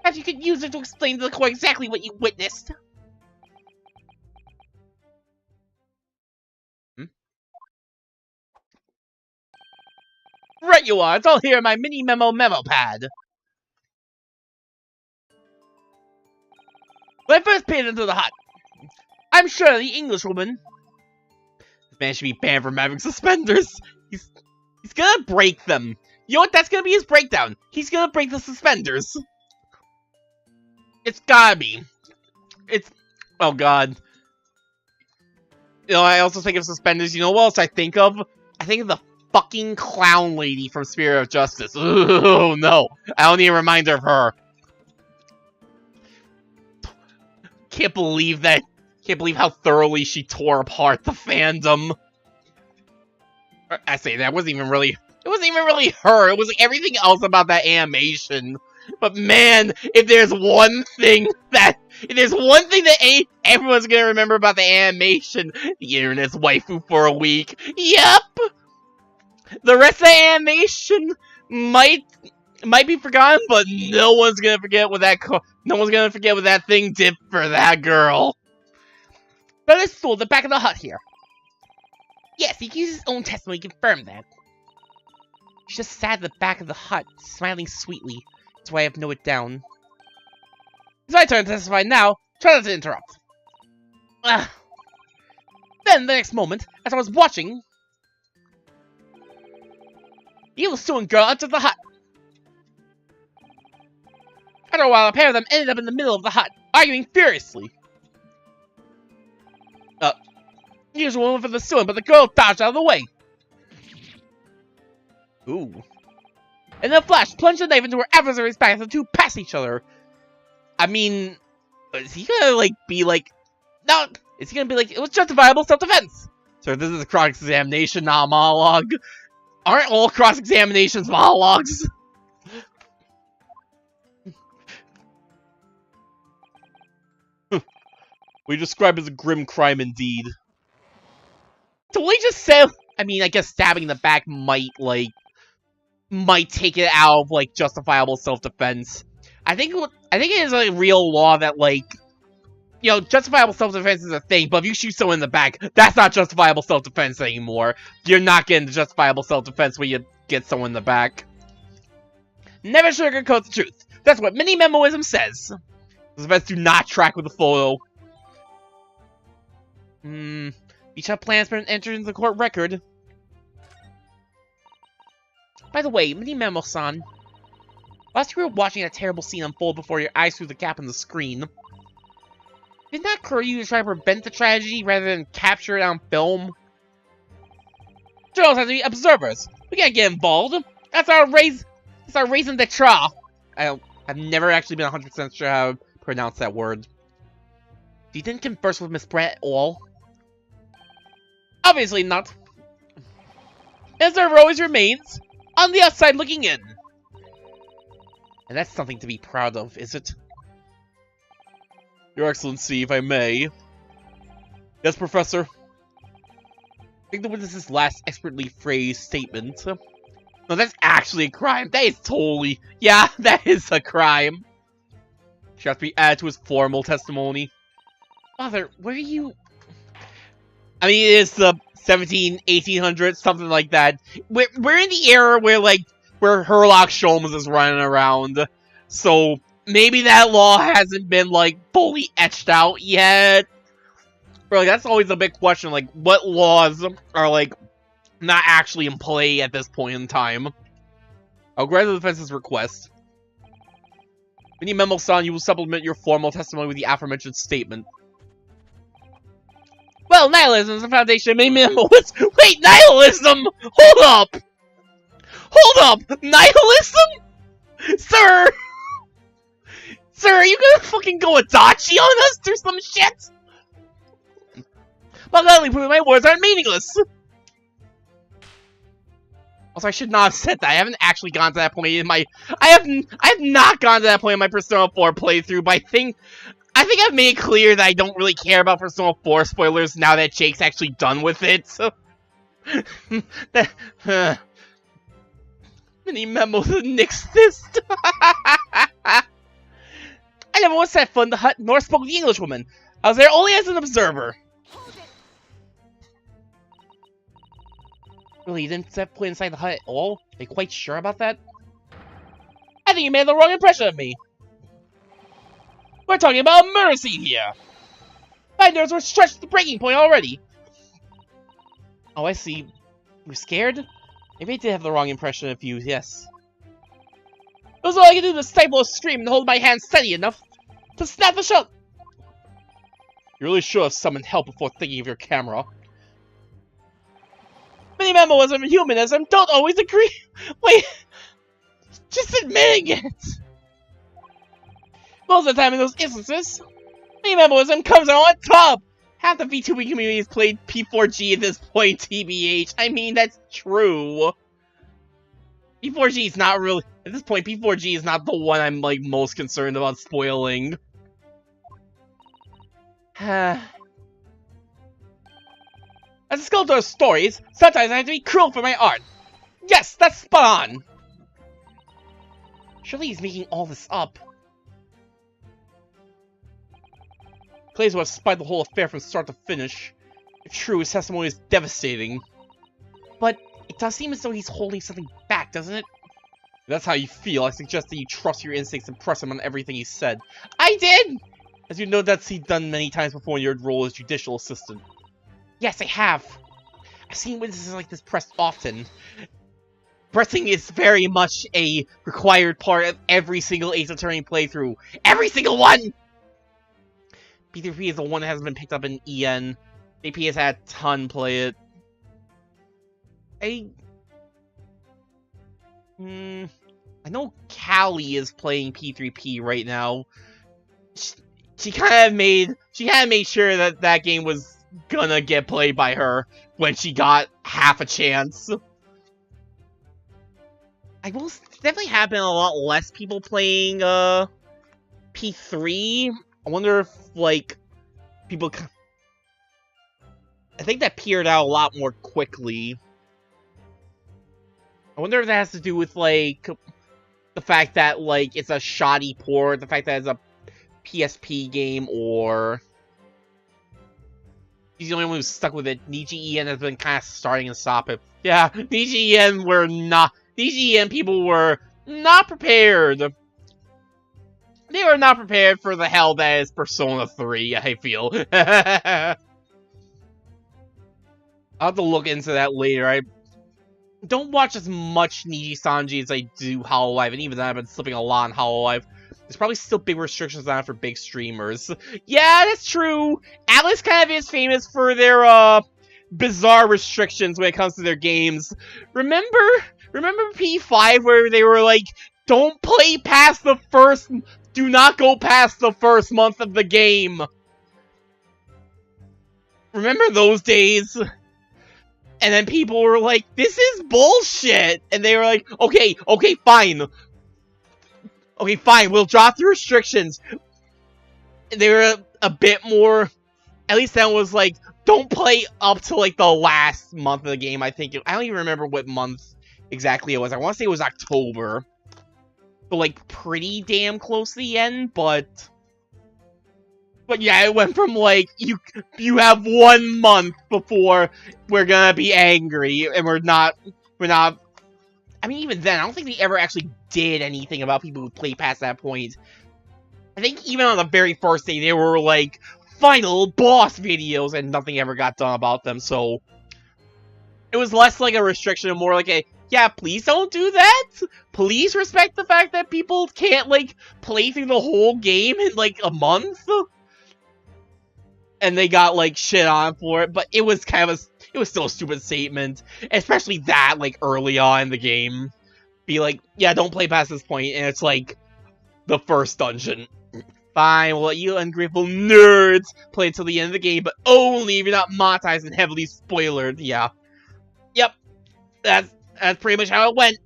Perhaps you could use it to explain to the court exactly what you witnessed. Right you are, it's all here in my mini memo pad. When I first peered into the hut, I'm sure the Englishwoman... This man should be banned from having suspenders. He's gonna break them. You know what? That's gonna be his breakdown. He's gonna break the suspenders. It's gotta be. It's... Oh god. You know, I also think of suspenders. You know what else I think of? I think of the fucking clown lady from Spirit of Justice. Oh no. I don't need a reminder of her. Can't believe that. Can't believe how thoroughly she tore apart the fandom. I say that wasn't even really... It wasn't even really her. It was like everything else about that animation. But man, if there's one thing that everyone's gonna remember about the animation, the internet's waifu for a week. Yep. The rest of the animation might be forgotten, but no one's gonna forget what that thing did for that girl. But it's still the back of the hut here. Yes, he can use his own testimony to confirm that. She just sat at the back of the hut, smiling sweetly. That's why I have noted it down. It's my turn to testify now. Try not to interrupt. Then, the next moment, as I was watching, the evil stewing girl entered the hut. After a while, a pair of them ended up in the middle of the hut, arguing furiously. The usual woman for the stewing, but the girl dodged out of the way. Ooh. And in a flash, plunged the knife into her adversary's back as the two passed each other. I mean, is he gonna, like, be like... No! Is he gonna be like, it was justifiable self-defense? So this is a cross-examination, not a monologue. Aren't all cross-examinations monologues? We describe as a grim crime indeed. So we just said... I mean, I guess stabbing in the back might take it out of, like, justifiable self-defense. I think it is a real law that, like, you know, justifiable self-defense is a thing, but if you shoot someone in the back, that's not justifiable self-defense anymore. You're not getting the justifiable self-defense when you get someone in the back. Never sugarcoat the truth. That's what mini memoism says. Those events do not track with the photo. Each have plans for an entered into the court record. By the way, Mini Memo-san, whilst you were watching that terrible scene unfold before your eyes through the gap in the screen, did not occur to you to try to prevent the tragedy rather than capture it on film? Journalists have to be observers. We can't get involved. That's our raison d'etre. I've never actually been 100% sure how to pronounce that word. You didn't converse with Miss Brett at all? Obviously not. As there always remains, on the outside looking in. And that's something to be proud of, is it? Your Excellency, if I may. Yes, Professor? I think the witness's last expertly phrased statement. No, that's actually a crime. That is totally... Yeah, that is a crime. Should have to be added to his formal testimony. Father, where are you... I mean, it is the 1800s, something like that. We're in the era where, like, where Herlock Sholmes is running around. So, maybe that law hasn't been, like, fully etched out yet. But, like, that's always a big question, like, what laws are, like, not actually in play at this point in time. I'll grant the defense's request. Any memo-san, you will supplement your formal testimony with the aforementioned statement. Well, nihilism is the foundation of many memos. Wait, nihilism? Hold up! Hold up! Nihilism? Sir! Sir, are you gonna fucking go Adachi on us or some shit? But gladly prove my words aren't meaningless. Also, I should not have said that. I haven't actually gone to that point in my... I have not gone to that point in my Persona 4 playthrough, but I think I've made clear that I don't really care about Persona 4 spoilers now that Jake's actually done with it, so... Many memos of Nick's fist. I never once set foot in the hut, nor spoke with the Englishwoman. I was there only as an observer. Really, you didn't set foot inside the hut at all? Are you quite sure about that? I think you made the wrong impression of me. We're talking about a murder scene here. My nerves were stretched to the breaking point already. Oh, I see. You're scared? Maybe I did have the wrong impression of you, yes. It was all I could do to stifle a scream and hold my hand steady enough to snap the shut. You really should have summoned help before thinking of your camera. Minimalism and humanism don't always agree. Wait, just admitting it. Most of the time in those instances, minimalism comes out on top. Half the VTuber community has played P4G at this point, TBH. I mean, that's true. P4G is not really... At this point, P4G is not the one I'm, like, most concerned about spoiling. As a sculptor of stories, sometimes I have to be cruel for my art. Yes, that's spot on. Surely he's making all this up. Claims to have spied the whole affair from start to finish. If true, his testimony is devastating. But it does seem as though he's holding something back, doesn't it? If that's how you feel, I suggest that you trust your instincts and press him on everything he said. I did! As you know, that's he's done many times before in your role as judicial assistant. Yes, I have. I've seen witnesses like this pressed often. Pressing is very much a required part of every single Ace Attorney playthrough. Every single one! P3P is the one that hasn't been picked up in EN. AP has had a ton play it. I know Callie is playing P3P right now. She kind of made sure that that game was gonna get played by her when she got half a chance. I will definitely have been a lot less people playing P3. I wonder if like people. I think that petered out a lot more quickly. I wonder if that has to do with like the fact that like it's a shoddy port, the fact that it's a PSP game, or he's the only one who's stuck with it. Niji EN has been kind of starting to stop it. Yeah, Niji EN were not. Niji EN people were not prepared. They were not prepared for the hell that is Persona 3, I feel. I'll have to look into that later. I don't watch as much Niji-Sanji as I do Hololive, and even then I've been slipping a lot on Hololive. There's probably still big restrictions on it for big streamers. Yeah, that's true. Atlas kind of is famous for their bizarre restrictions when it comes to their games. Remember P5 where they were like, don't play past the first... Do not go past the first month of the game. Remember those days? And then people were like, this is bullshit. And they were like, okay, fine. Okay, fine, we'll drop the restrictions. And they were a bit more, at least that was like, don't play up to like the last month of the game, I think. I don't even remember what month exactly it was. I want to say it was October. But like pretty damn close to the end, but But yeah, it went from like, you have 1 month before we're gonna be angry, and we're not, I mean, even then, I don't think they ever actually did anything about people who play past that point. I think even on the very first day, they were like, final boss videos, and nothing ever got done about them, so... It was less like a restriction and more like a, yeah, please don't do that! Please respect the fact that people can't, like, play through the whole game in, like, a month? And they got, like, shit on for it, but it was kind of it was still a stupid statement. Especially that, like, early on in the game. Be like, yeah, don't play past this point, and it's, like, the first dungeon. Fine, we'll let you ungrateful nerds play until the end of the game, but only if you're not monetized and heavily spoilered, yeah. Yep, that's pretty much how it went.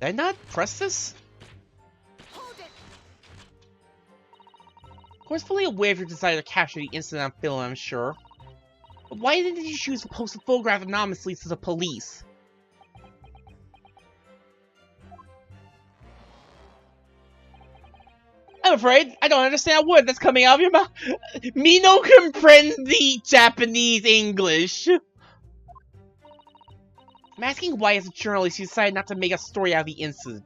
Did I not press this? Of course, fully aware of your desire to capture the incident on film, I'm sure. But why didn't you choose to post a photograph anonymously to the police? I'm afraid I don't understand a word that's coming out of your mouth. Me no comprendi Japanese English. I'm asking why, as a journalist, you decided not to make a story out of the incident.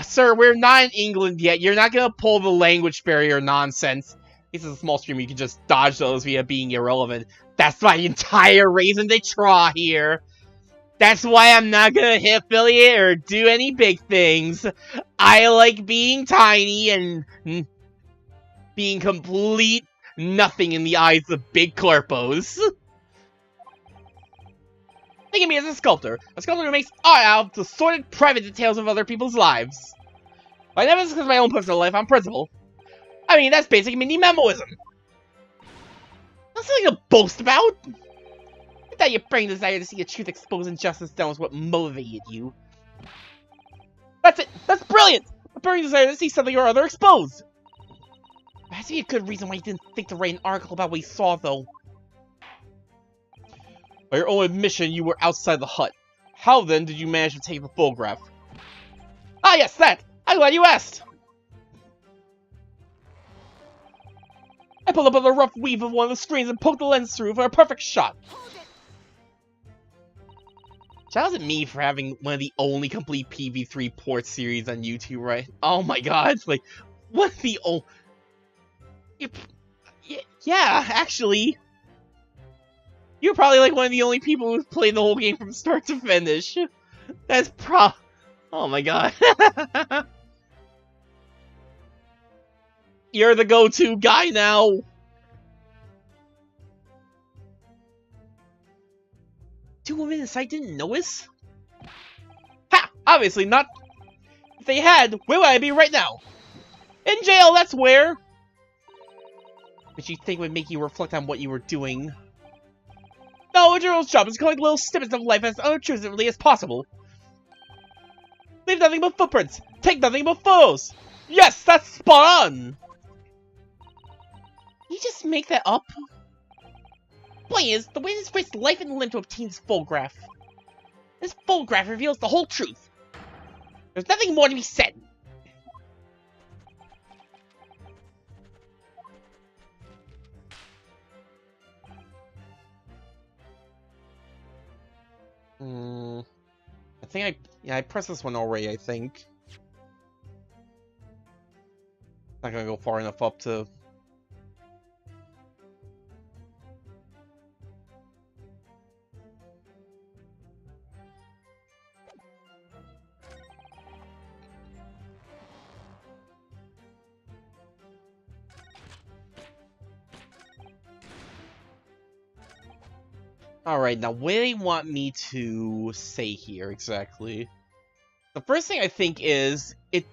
Sir, we're not in England yet. You're not gonna pull the language barrier nonsense. This is a small stream, you can just dodge those via being irrelevant. That's my entire reason to try here. That's why I'm not gonna hit affiliate or do any big things. I like being tiny and being complete nothing in the eyes of big corpos. Think of me as a sculptor who makes art out of the sordid private details of other people's lives. I never discuss my own personal life on principle. I mean, that's basic mini-memoism. That's something to boast about. I thought your brain desire to see the truth exposed and justice done was what motivated you. That's it! That's brilliant! A burning desire to see something or other exposed! There has to be a good reason why you didn't think to write an article about what you saw, though. By your own admission, you were outside the hut. How then did you manage to take the photograph? Ah yes, that! I'm glad you asked! I pulled up on the rough weave of one of the screens and poked the lens through for a perfect shot. Shout out to me for having one of the only complete PV3 port series on YouTube, right? Oh my god, like, what the yeah, actually. You're probably like one of the only people who's played the whole game from start to finish. That's oh my god. You're the go-to guy now. Two women inside didn't notice? Ha! Obviously not. If they had, where would I be right now? In jail, that's where. Which you think would make you reflect on what you were doing. No, a journalist's job is to collect little snippets of life as unobtrusively as possible. Leave nothing but footprints. Take nothing but photos. Yes, that's spot on. You just make that up? Point is, the way this wastes life and limb to obtain this photograph. This photograph reveals the whole truth. There's nothing more to be said. I think I pressed this one already, I think. Not gonna go far enough up to... Alright, now what do they want me to say here, exactly? The first thing I think is, if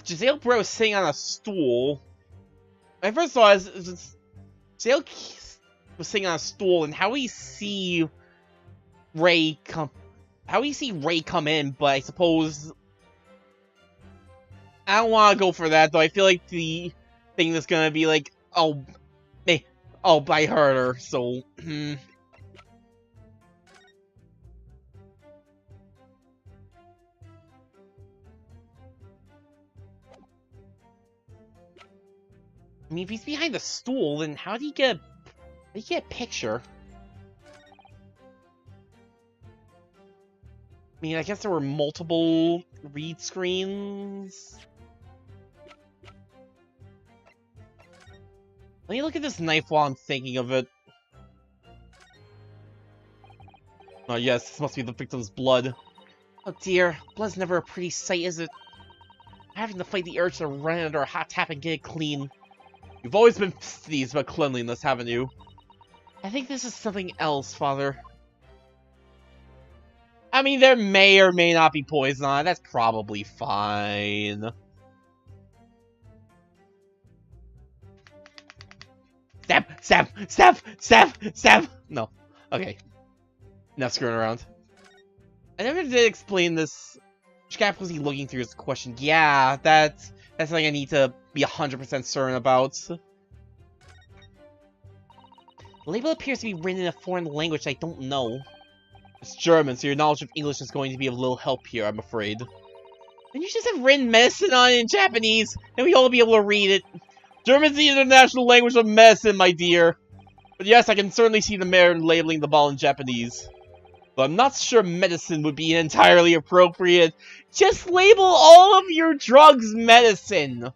Giselle Bro was sitting on a stool... My first thought is Giselle was sitting on a stool, and how we see Ray come... How we see Ray come in, but I suppose... I don't want to go for that, though. I feel like the thing that's gonna be like, oh, hey, oh, I hurt her, so, I mean, if he's behind the stool, then how do you get a picture? I mean, I guess there were multiple read screens. Let me look at this knife while I'm thinking of it. Oh yes, this must be the victim's blood. Oh dear, blood's never a pretty sight, is it? Having to fight the urge to run under a hot tap and get it clean. You've always been fastidious about cleanliness, haven't you? I think this is something else, Father. I mean, there may or may not be poison on it. That's probably fine. Stab! No. Okay. Enough screwing around. I never did explain this. Which gap was he looking through is the question. Yeah, that's something I need to be 100% certain about. The label appears to be written in a foreign language I don't know. It's German, so your knowledge of English is going to be of little help here, I'm afraid. Then you just have written medicine on it in Japanese, and we'd all be able to read it. German's the international language of medicine, my dear. But yes, I can certainly see the merit in labeling the ball in Japanese. But I'm not sure medicine would be entirely appropriate. Just label all of your drugs medicine.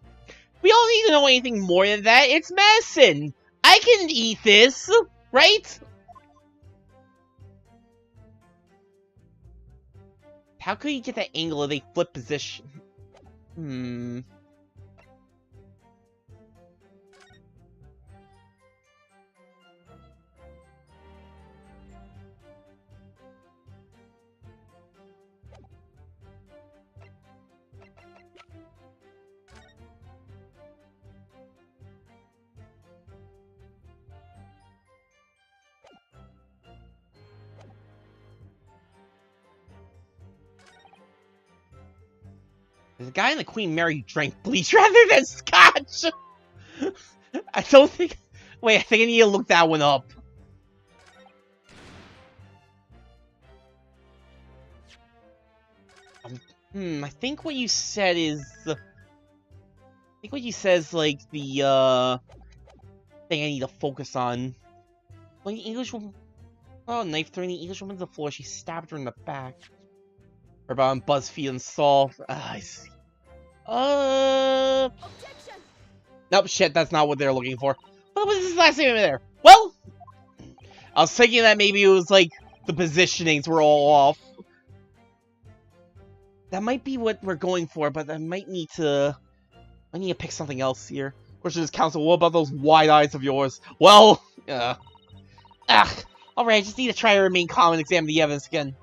We don't need to know anything more than that. It's medicine. I can eat this, right? How could you get that angle of a flip position? The guy in the Queen Mary drank bleach rather than scotch! I don't think... Wait, I think I need to look that one up. I think what you said is... I think what you said is, like, the, thing I need to focus on. When the English woman... Oh, knife throwing the English woman to the floor, she stabbed her in the back. Or about on BuzzFeed Unsolved. I see. Objection! Nope, shit, that's not what they're looking for. What was this last name there? Well, I was thinking that maybe it was like the positionings were all off. That might be what we're going for, but I might need to... I need to pick something else here. Questions Council, what about those wide eyes of yours? Well, alright, I just need to try to remain calm and examine the evidence again.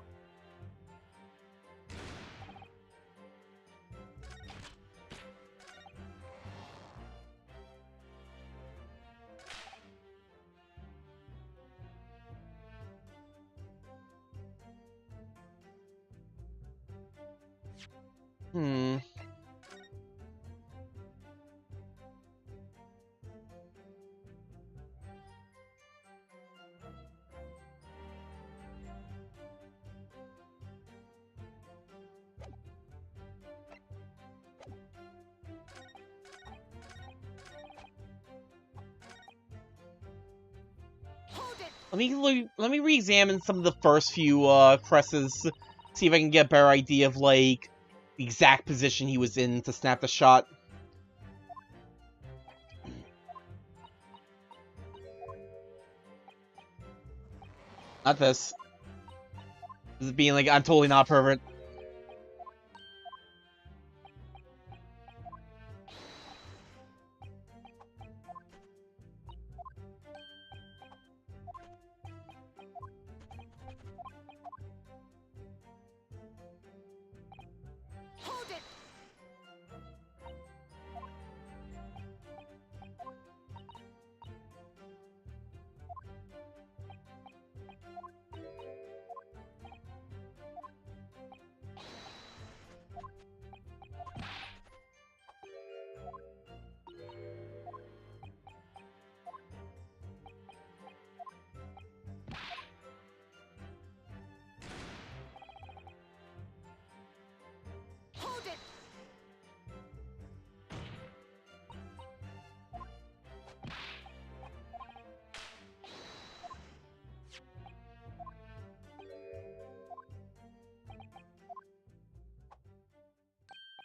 Let me re-examine some of the first few presses, see if I can get a better idea of like the exact position he was in to snap the shot. Not this. This is being like, I'm totally not perfect.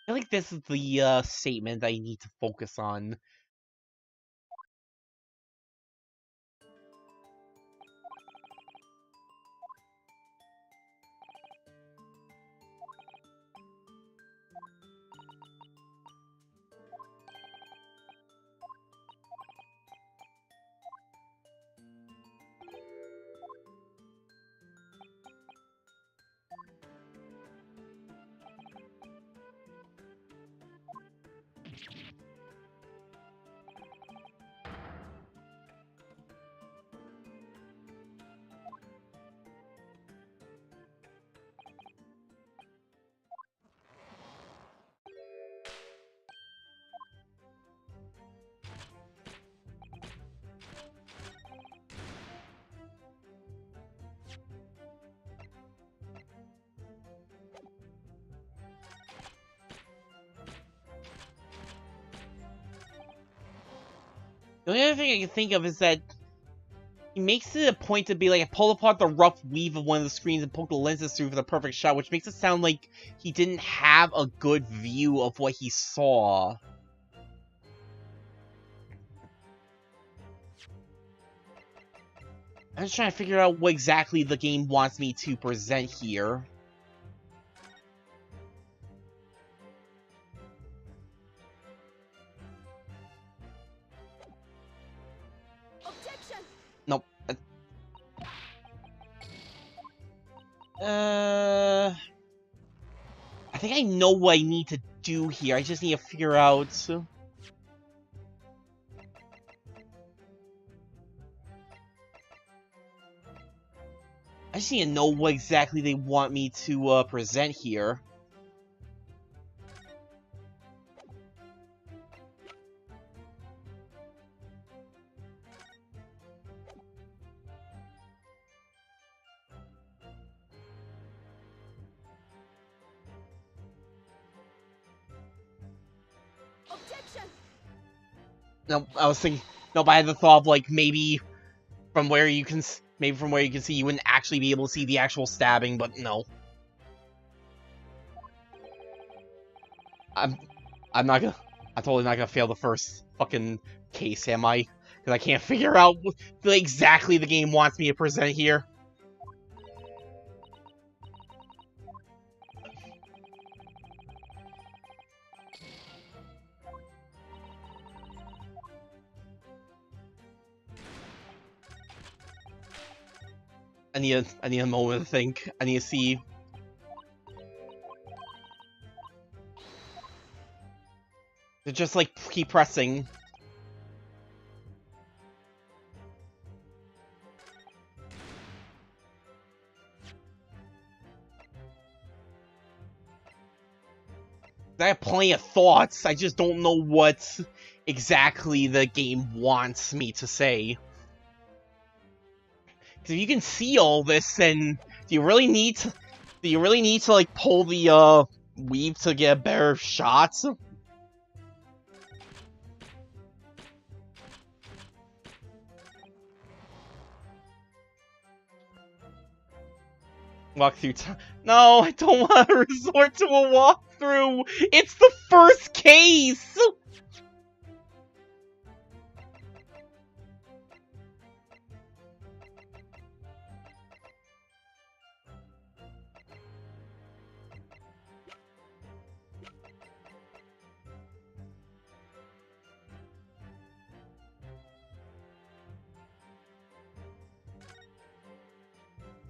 I feel like this is the statement I need to focus on. The only other thing I can think of is that he makes it a point to be like, pull apart the rough weave of one of the screens and poke the lenses through for the perfect shot, which makes it sound like he didn't have a good view of what he saw. I'm just trying to figure out what exactly the game wants me to present here. Objection! Nope. I think I know what I need to do here. I just need to figure out... I just need to know what exactly they want me to present here. Objection! No, I was thinking... Nope, I had the thought of, like, maybe from where you can... Maybe from where you can see, you wouldn't actually be able to see the actual stabbing, but no. I'm totally not gonna fail the first fucking case, am I? Because I can't figure out what exactly the game wants me to present here. I need a moment to think. I need to see. To just like keep pressing. I have plenty of thoughts. I just don't know what exactly the game wants me to say. Because if you can see all this, then do you really need to like pull the weave to get a better shot? Walk through time. No, I don't want to resort to a walkthrough. It's the first case.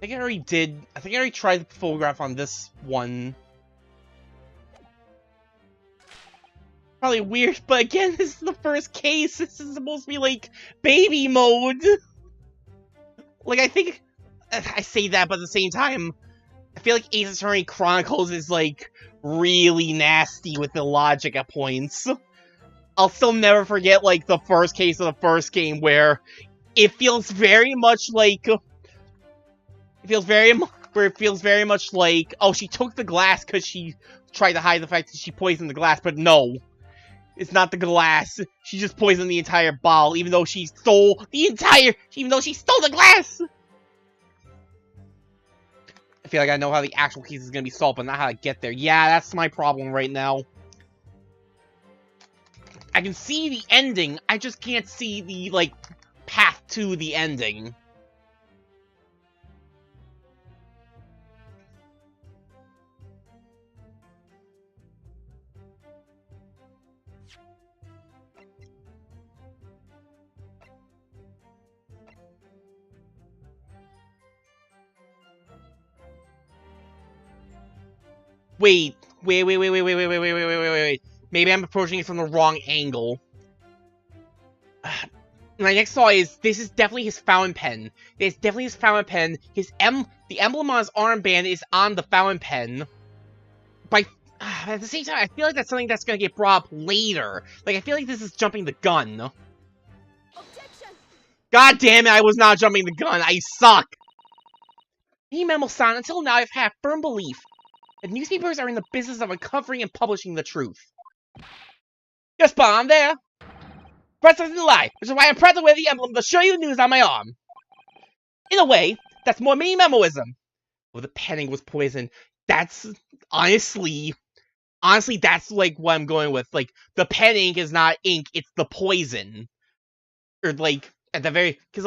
I think I already tried the photograph on this one. Probably weird, but again, this is the first case. This is supposed to be, like, baby mode. Like, I think... I say that, but at the same time, I feel like Ace Attorney Chronicles is, like, really nasty with the logic at points. I'll still never forget, like, the first case of the first game where it feels very much like... It feels very much like, oh, she took the glass because she tried to hide the fact that she poisoned the glass, but no. It's not the glass. She just poisoned the entire bottle, even though she stole the glass! I feel like I know how the actual case is gonna be solved, but not how to get there. Yeah, that's my problem right now. I can see the ending, I just can't see the, like, path to the ending. Wait. Maybe I'm approaching it from the wrong angle. My next thought is, this is definitely his fountain pen. It's definitely his fountain pen. The emblem on his armband is on the fountain pen. But at the same time, I feel like that's something that's gonna get brought up later. Like, I feel like this is jumping the gun. Objection! God damn it, I was not jumping the gun. I suck. Me, Memo-san, until now I've had firm belief that newspapers are in the business of uncovering and publishing the truth. You're spot on there. Press doesn't lie, which is why I'm proud to wear the emblem to show you news on my arm. In a way, that's more mini-memoism. Oh, the penning was poisoned. That's, honestly, that's, like, what I'm going with. Like, the pen ink is not ink, it's the poison. Or, like, at the very, because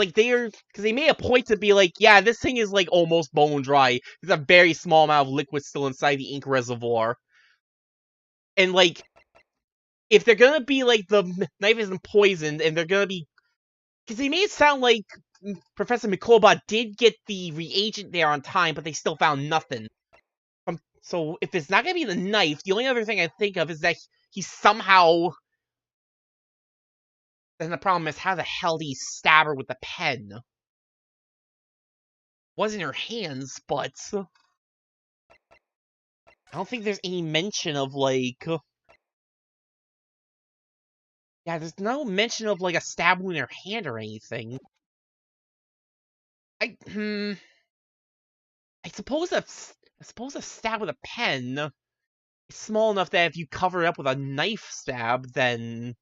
they made a point to be like, yeah, this thing is, like, almost bone dry. There's a very small amount of liquid still inside the ink reservoir. And, like, if they're gonna be, like, the knife isn't poisoned, and they're gonna be, because they made it sound like Professor Mikoba did get the reagent there on time, but they still found nothing. So, if it's not gonna be the knife, the only other thing I think of is that he somehow... Then the problem is, how the hell did he stab her with the pen? Was in her hands, but... I don't think there's any mention of, like... Yeah, there's no mention of, like, a stab wound in her hand or anything. I suppose a stab with a pen is small enough that if you cover it up with a knife stab, then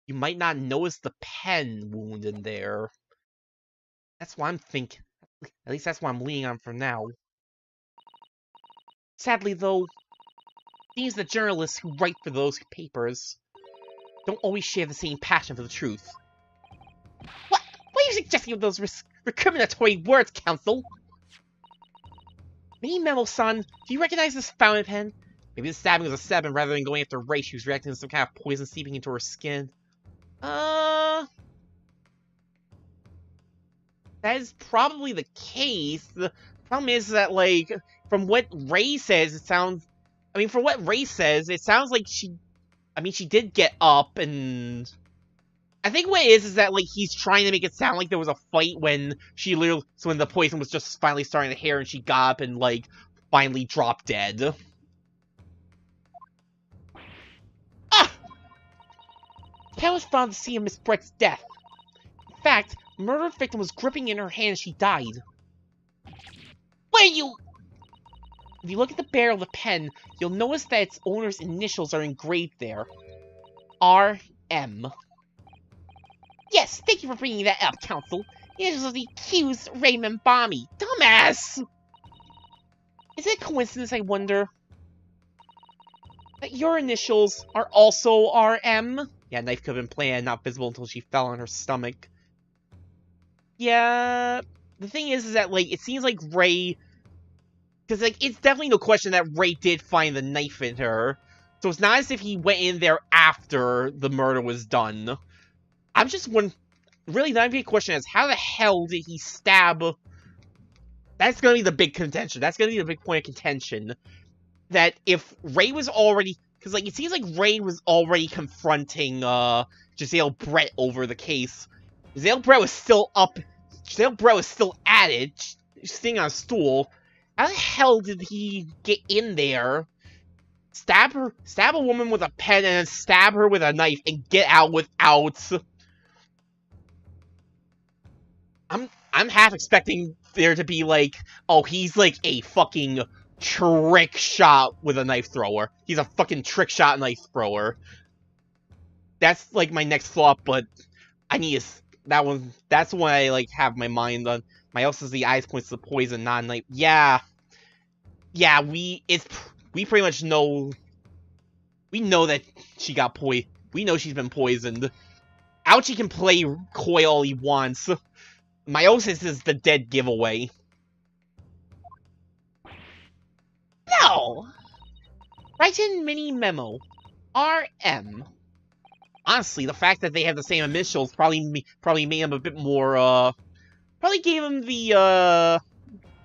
you might not notice the pen wound in there. That's what I'm thinking. At least that's what I'm leaning on for now. Sadly, though, these the journalists who write for those papers don't always share the same passion for the truth. What are you suggesting with those recriminatory words, Counsel? Me, Memo-san, do you recognize this fountain pen? Maybe the stabbing was a stab, and rather than going after Ray, she was reacting to some kind of poison seeping into her skin. That is probably the case. The problem is that, like, from what Ray says, it sounds... I mean, from what Ray says, it sounds like she... I mean, she did get up, and... I think what it is that, like, he's trying to make it sound like there was a fight when she literally... So when the poison was just finally starting to hair, and she got up and, like, finally dropped dead. Ah! Cat was found to see Miss Brett's death. In fact, the murdered victim was gripping in her hand as she died. Where you... If you look at the barrel of the pen, you'll notice that its owner's initials are engraved there. R.M. Yes, thank you for bringing that up, Counsel. The initials of the accused Raymond Bommy. Dumbass! Is it a coincidence, I wonder, that your initials are also R.M.? Yeah, knife could have been planned, not visible until she fell on her stomach. Yeah, the thing is that, like, it seems like Ray... Because, like, it's definitely no question that Ray did find the knife in her. So it's not as if he went in there after the murder was done. I'm just wondering... Really, the big question is, how the hell did he stab... That's gonna be the big contention. That's gonna be the big point of contention. That if Ray was already... Because, like, it seems like Ray was already confronting, Giselle Brett over the case. Giselle Brett was still up... Giselle Brett was still at it, sitting on a stool. How the hell did he get in there, stab a woman with a pen, and then stab her with a knife, and get out without... I'm half expecting there to be, like, oh, he's, like, a fucking trick shot with a knife thrower. He's a fucking trick shot knife thrower. That's, like, my next thought, but I need that's the one I, like, have my mind on. My else is the eyes points to the poison, non-knife. Yeah. Yeah, we pretty much know... We know that she got We know she's been poisoned. Ouchie can play coy all he wants. Meiosis is the dead giveaway. No! Write in mini memo. RM. Honestly, the fact that they have the same initials probably made him a bit more, probably gave him the,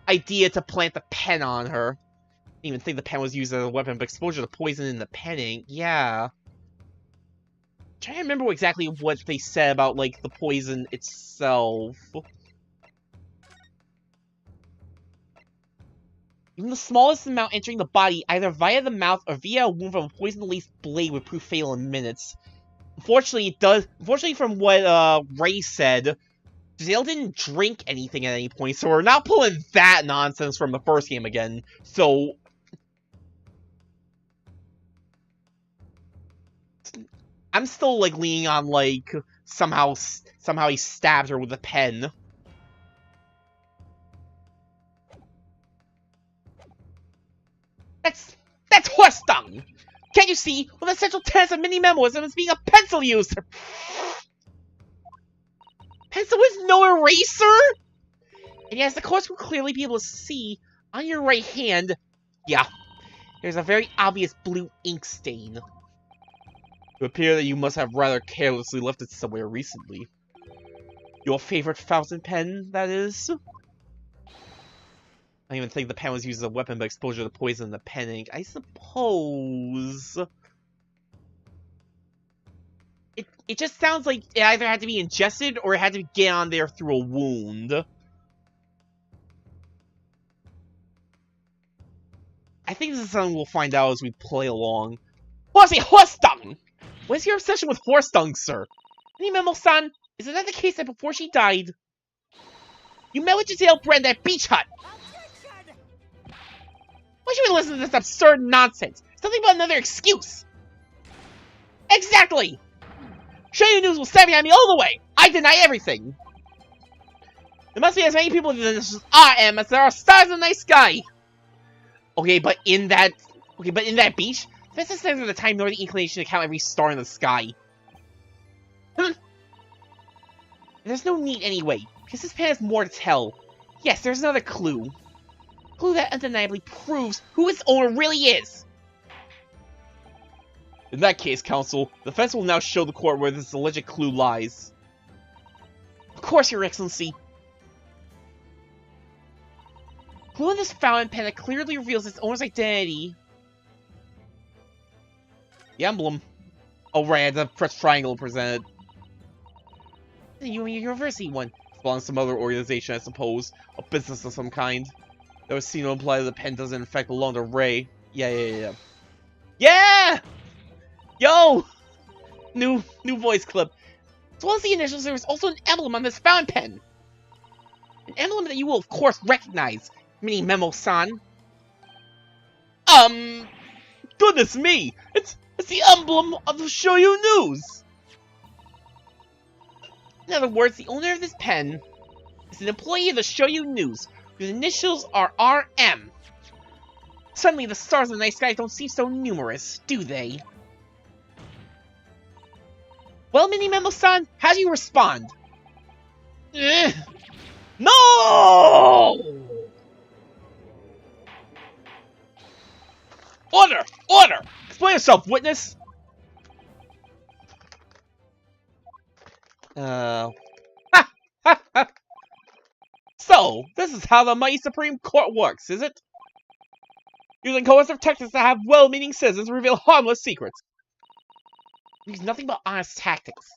idea to plant the pen on her. Didn't even think the pen was used as a weapon, but exposure to poison in the penning, yeah. I'm trying to remember exactly what they said about, like, the poison itself. Even the smallest amount entering the body, either via the mouth or via a wound from a poison-laced blade, would prove fatal in minutes. Unfortunately, from what Ray said, Giselle didn't drink anything at any point, so we're not pulling that nonsense from the first game again. So I'm still like leaning on like somehow he stabbed her with a pen. That's horse dung! Can't you see? One of the central tenets of mini memoism is being a pencil user! Pencil is no eraser? And yes, the course will clearly be able to see on your right hand, yeah, there's a very obvious blue ink stain. It would appear that you must have rather carelessly left it somewhere recently. Your favorite fountain pen, that is? I don't even think the pen was used as a weapon, but exposure to poison in the pen ink. I suppose... It just sounds like it either had to be ingested or it had to get on there through a wound. I think this is something we'll find out as we play along. Horsey, horse dung! What is your obsession with horse dung, sir? Mimo-san, isn't that the case that before she died, you met with Giselle Brand at Beach Hut? Why should we listen to this absurd nonsense? It's nothing but another excuse. Exactly! Show You News will stand behind me all the way. I deny everything. There must be as many people in this RM as there are stars in the night sky. Okay, but in that beach, this is neither the time nor the inclination to count every star in the sky. There's no need anyway, because this pen has more to tell. Yes, there's another clue. Clue that undeniably proves who its owner really is. In that case, Counsel, the defense will now show the court where this alleged clue lies. Of course, Your Excellency. Clue in this fountain pen that clearly reveals its owner's identity. The emblem. Oh right, I had to press triangle to present it. The university one. It belongs to some other organization, I suppose. A business of some kind. That was seen to imply that the pen doesn't in fact belong to Ray. Yeah. Yeah! Yo! New voice clip. As well as the initials, there is also an emblem on this fountain pen. An emblem that you will of course recognize, Mini Memo-san. Goodness me! It's the emblem of the Show You News! In other words, the owner of this pen is an employee of the Show You News, whose initials are RM. Suddenly, the stars in the night sky don't seem so numerous, do they? Well, Mini Memo-san, how do you respond? No! Order! Order! Explain yourself, witness! So, this is how the Mighty Supreme Court works, is it? Using coercive tactics to have well-meaning citizens reveal harmless secrets. Use nothing but honest tactics.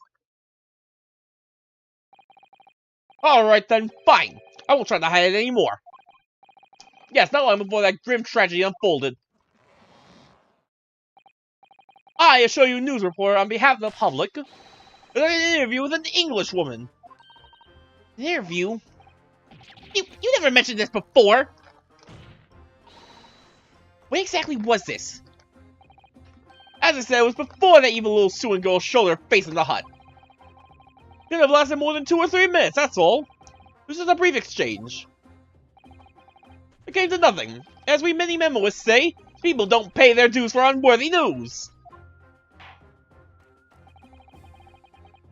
Alright then, fine. I won't try to hide it anymore. Yes, not long before that grim tragedy unfolded. I assure you news reporter on behalf of the public. I did an interview with an English woman. An interview? You never mentioned this before! When exactly was this? As I said, it was before that evil little Suan girl showed her face in the hut. It didn't have lasted more than 2 or 3 minutes, that's all. This was a brief exchange. It came to nothing. As we many memoists say, people don't pay their dues for unworthy news.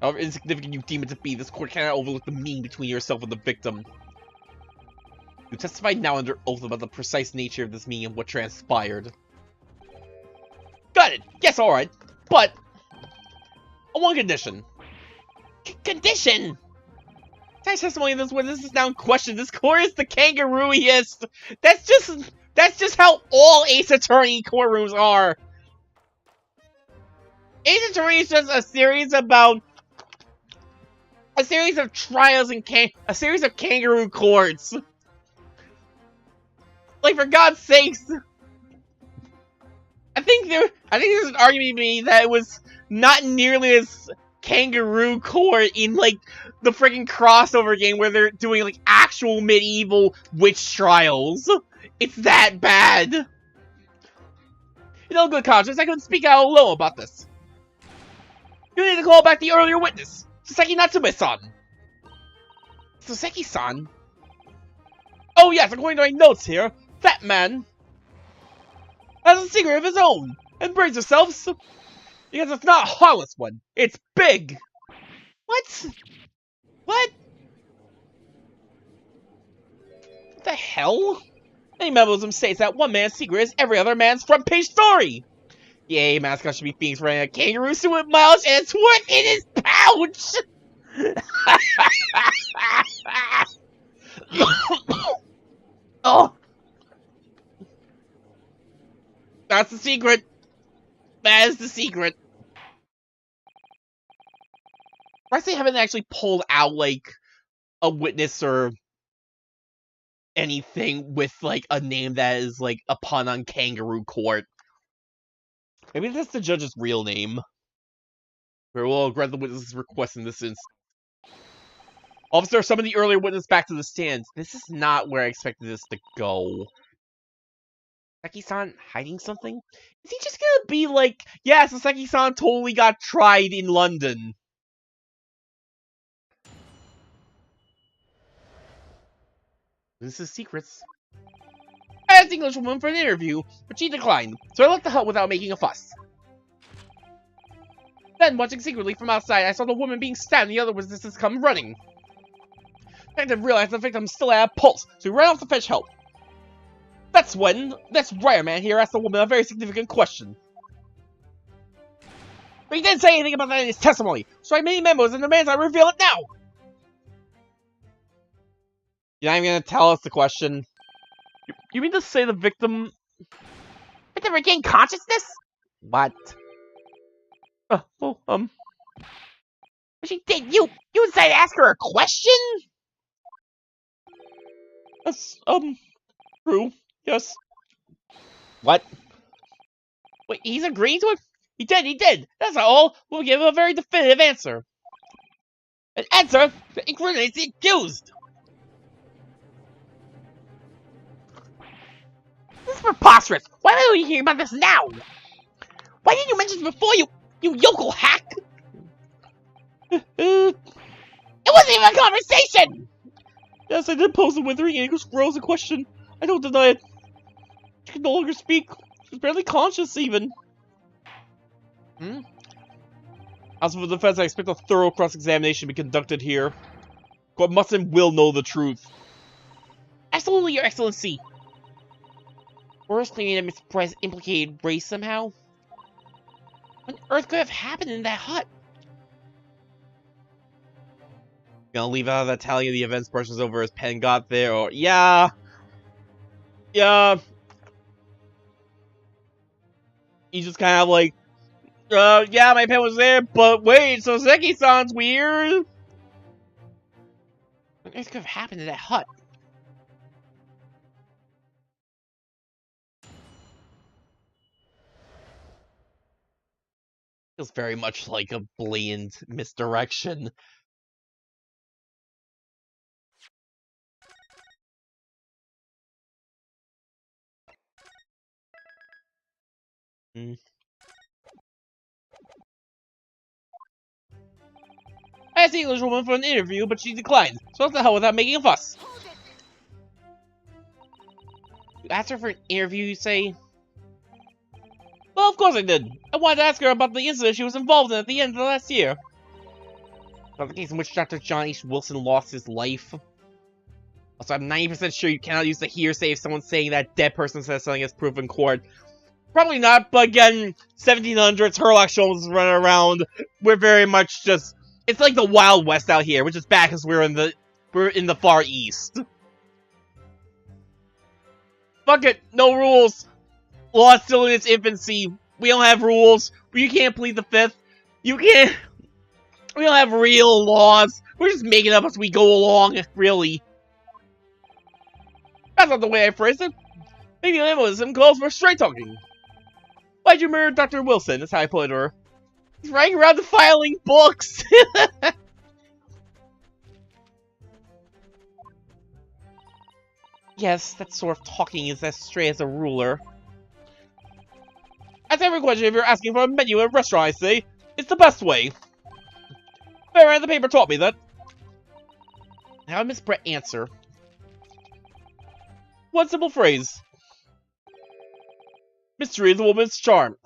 However insignificant you deem it to be, this court cannot overlook the meaning between yourself and the victim. You testify now under oath about the precise nature of this meeting and what transpired. Got it! Yes, alright. But, on one condition. Condition? Tonight's testimony of this witness is now in question. This court is the kangarooiest. That's just how all Ace Attorney courtrooms are. Ace Attorney is just a series of trials and a series of kangaroo courts. Like, for God's sakes. I think there's an argument to be made that it was not nearly as kangaroo court in, like, the freaking crossover game where they're doing, like, actual medieval witch trials. It's that bad. In all good conscience, I couldn't speak out alone about this. You need to call back the earlier witness, Soseki Natsume-san. Soseki-san? Oh yes, according to my notes here, that man has a secret of his own, and brings himself, because it's not a harmless one, it's big! What? What? What the hell? Many metabolism states that one man's secret is every other man's front page story! Yay, mascot should be Phoenix running a kangaroo suit with miles and it's worth in his pouch! Oh! That's the secret. That is the secret. Perhaps they haven't actually pulled out, like, a witness or anything with, like, a name that is, like, a pun on Kangaroo Court. Maybe that's the judge's real name. We will grant the witness's request in this instance. Officer, summon the earlier witness back to the stand. This is not where I expected this to go. Soseki-san hiding something? Is he just gonna be like, yeah, Soseki-san totally got tried in London. This is secrets. I asked the Englishwoman for an interview, but she declined, so I left the hut without making a fuss. Then, watching secretly from outside, I saw the woman being stabbed and the other witnesses come running. Detective realized the victim still had a pulse, so he ran off to fetch help. That's when this wire man here asked the woman a very significant question. But he didn't say anything about that in his testimony, so I made memos and demands I reveal it now! You're not even gonna tell us the question? You mean to say the victim... Victim regained consciousness? What? But she did. You decided to ask her a question? That's, true. Yes. What? Wait, he's agreeing to it? He did! That's not all! We'll give him a very definitive answer. An answer that incriminates the accused! This is preposterous! Why are we hearing about this now? Why didn't you mention this before, you yokel hack? It wasn't even a conversation! Yes, I did pose the withering English girl as a question. I don't deny it. She can no longer speak. She was barely conscious, even. As for the defense, I expect a thorough cross-examination to be conducted here. Court must and will know the truth. Absolutely, Your Excellency. Worse claiming that Mr. Price implicated race somehow. What on earth could have happened in that hut? Gonna leave out that telling you the events brushes over as pen got there, or yeah. He's just kind of like, yeah, my pen was there, but wait, so Soseki-san's weird. What on earth could have happened in that hut? Feels very much like a blatant misdirection. I asked the Englishwoman for an interview, but she declined, so what the hell without making a fuss? You asked her for an interview, you say? Well, of course I did. I wanted to ask her about the incident she was involved in at the end of last year. About the case in which Dr. John H. Wilson lost his life. Also, I'm 90% sure you cannot use the hearsay if someone's saying that dead person says something as proof in court. Probably not, but again, 1700s, Herlock Sholmes running around. We're very much just... It's like the Wild West out here, which is back as we're in the Far East. Fuck it, no rules. Law is still in its infancy. We don't have rules. You can't plead the fifth. You can't... We don't have real laws. We're just making up as we go along, really. That's not the way I phrased it. Maybe liberalism calls for straight talking. Why'd you murder Dr. Wilson? That's how I put it to her. He's running around filing books. Yes, that sort of talking is as straight as a ruler. As every question, if you're asking for a menu at a restaurant, I say, it's the best way. Fair, the paper taught me that. How did Miss Brett answer? One simple phrase. Mystery is a woman's charm.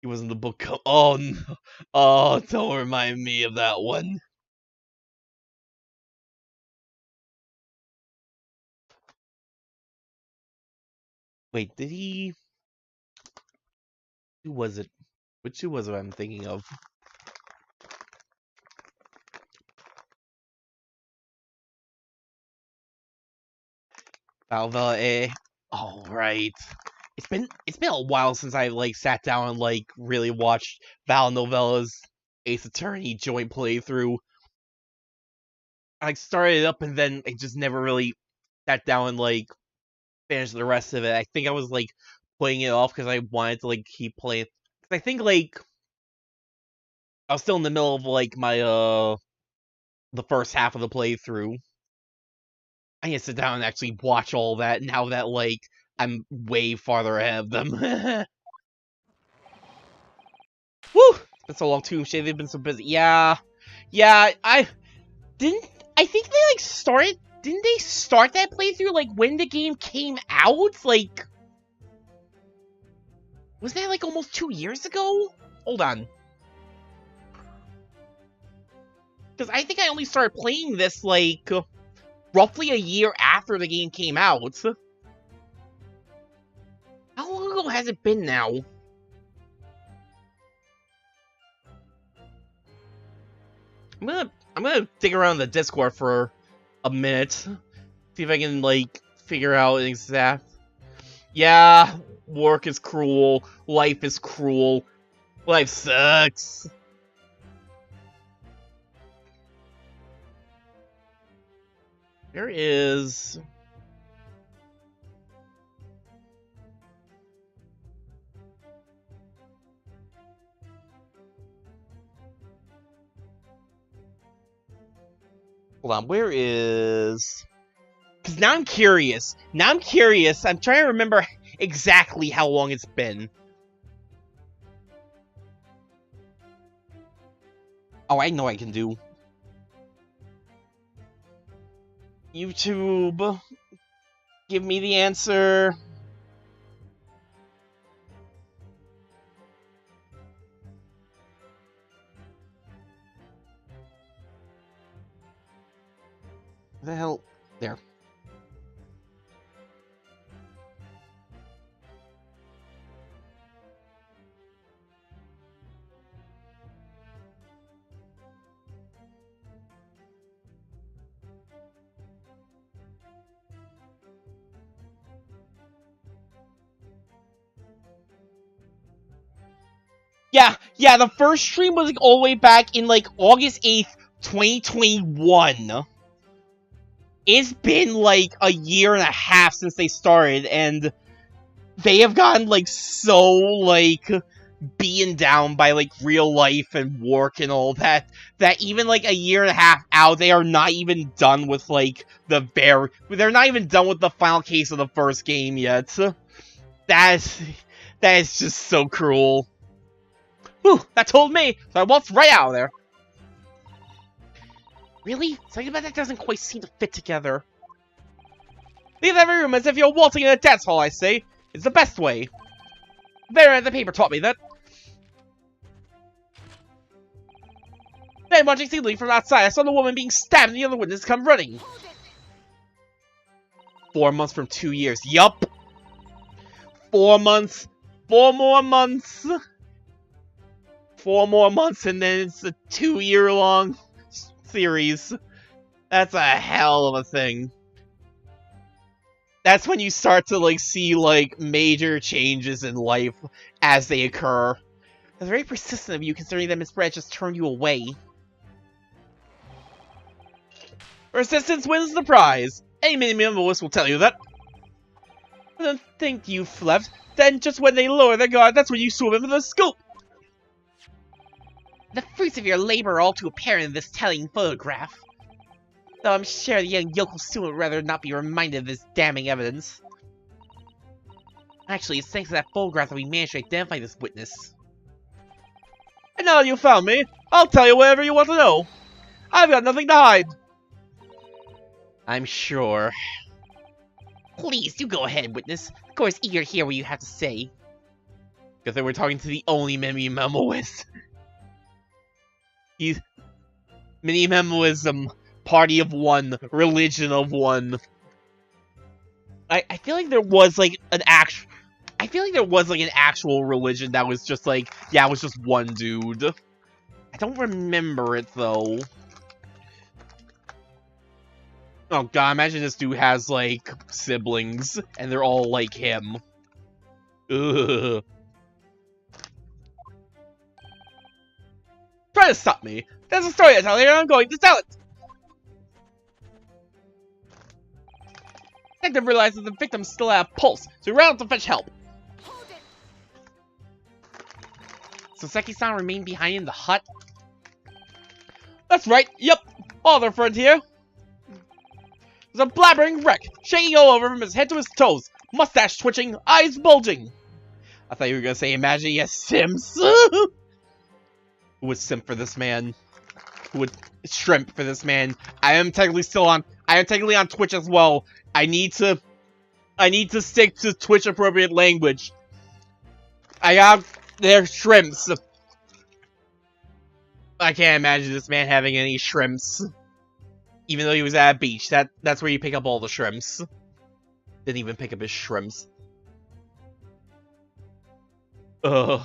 He was in the book. Oh, no. Oh, don't remind me of that one. Wait, did he... Who was it? Which who was it I'm thinking of? Valvella A. Oh, right. It's been a while since I like sat down and like really watched Val Novella's Ace Attorney joint playthrough. I like started it up and then I just never really sat down and like finished the rest of it. I think I was like playing it off because I wanted to like keep playing. Cause I think like I was still in the middle of like my the first half of the playthrough. I need to sit down and actually watch all that now that like I'm way farther ahead of them. Woo! It's been so long too. Shit, they've been so busy. Yeah, I think they like started. Didn't they start that playthrough like when the game came out? Like, was that like almost 2 years ago? Hold on. Because I think I only started playing this like roughly a year after the game came out. How long ago has it been now? I'm gonna dig around the Discord for a minute. See if I can like figure out an exact. Yeah, work is cruel. Life is cruel. Life sucks. There is... Hold on, where is... Because now I'm curious. I'm trying to remember exactly how long it's been. Oh, I know I can do. YouTube, give me the answer. What the hell? There. Yeah, the first stream was like all the way back in like August 8th, 2021. It's been like a year and a half since they started, and they have gotten like so like beaten down by like real life and work and all that, that even like a year and a half out, they are not even done with like they're not even done with the final case of the first game yet. That is just so cruel. Whew, that told me, so I waltzed right out of there. Really? Something about that doesn't quite seem to fit together. Leave every room as if you're waltzing in a dance hall, I say. It's the best way. There, the paper taught me that. Man watching signaling from outside. I saw the woman being stabbed and the other witness come running. 4 months from 2 years. Yup. 4 months. 4 more months. 4 more months and then it's a 2-year-long series. That's a hell of a thing. That's when you start to, like, see, like, major changes in life as they occur. That's very persistent of you, considering that Miss Brett just turned you away. Persistence wins the prize. Any minimalist will tell you that. I don't think you've left. Then, just when they lower their guard, that's when you swim into the scoop. The fruits of your labor are all too apparent in this telling photograph. Though I'm sure the young yokel soon would rather not be reminded of this damning evidence. Actually, it's thanks to that photograph that we managed to identify this witness. And now you found me, I'll tell you whatever you want to know. I've got nothing to hide. I'm sure. Please, do go ahead, witness. Of course, eager to hear what you have to say. Because they were talking to the only mini-memoist. He's... Mini-memoism. Party of one. Religion of one. I feel like there was, like, an actual... I feel like there was, like, an actual religion that was just, like... Yeah, it was just one dude. I don't remember it, though. Oh god, imagine this dude has, like, siblings, and they're all like him. Ugh. Try to stop me. There's a story I tell you, and I'm going to tell it! Detective realizes the victim still had a pulse, so he ran out to fetch help. So Seki-san remained behind in the hut? That's right, yep. Other friend here. There's a blabbering wreck, shaking all over from his head to his toes, mustache twitching, eyes bulging. I thought you were gonna say, imagine he has Sims. Who would simp for this man? Who would shrimp for this man? I am technically on Twitch as well. I need to stick to Twitch appropriate language. I got their shrimps. I can't imagine this man having any shrimps. Even though he was at a beach, that's where you pick up all the shrimps. Didn't even pick up his shrimps. Ugh.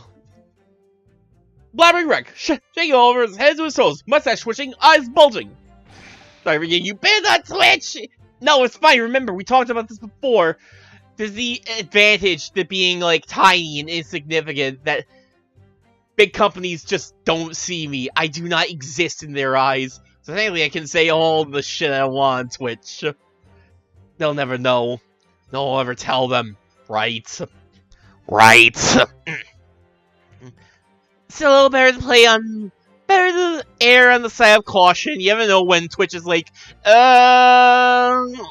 Blabbering wreck, shaking all over his head to his toes, mustache twitching, eyes bulging. Sorry, you banned on Twitch! No, it's fine, remember, we talked about this before. There's the advantage to being, like, tiny and insignificant, that big companies just don't see me. I do not exist in their eyes. So technically I can say all the shit I want on Twitch. They'll never know. No one will ever tell them. Right. Right. Still, better to err on the side of caution. You never know when Twitch is like,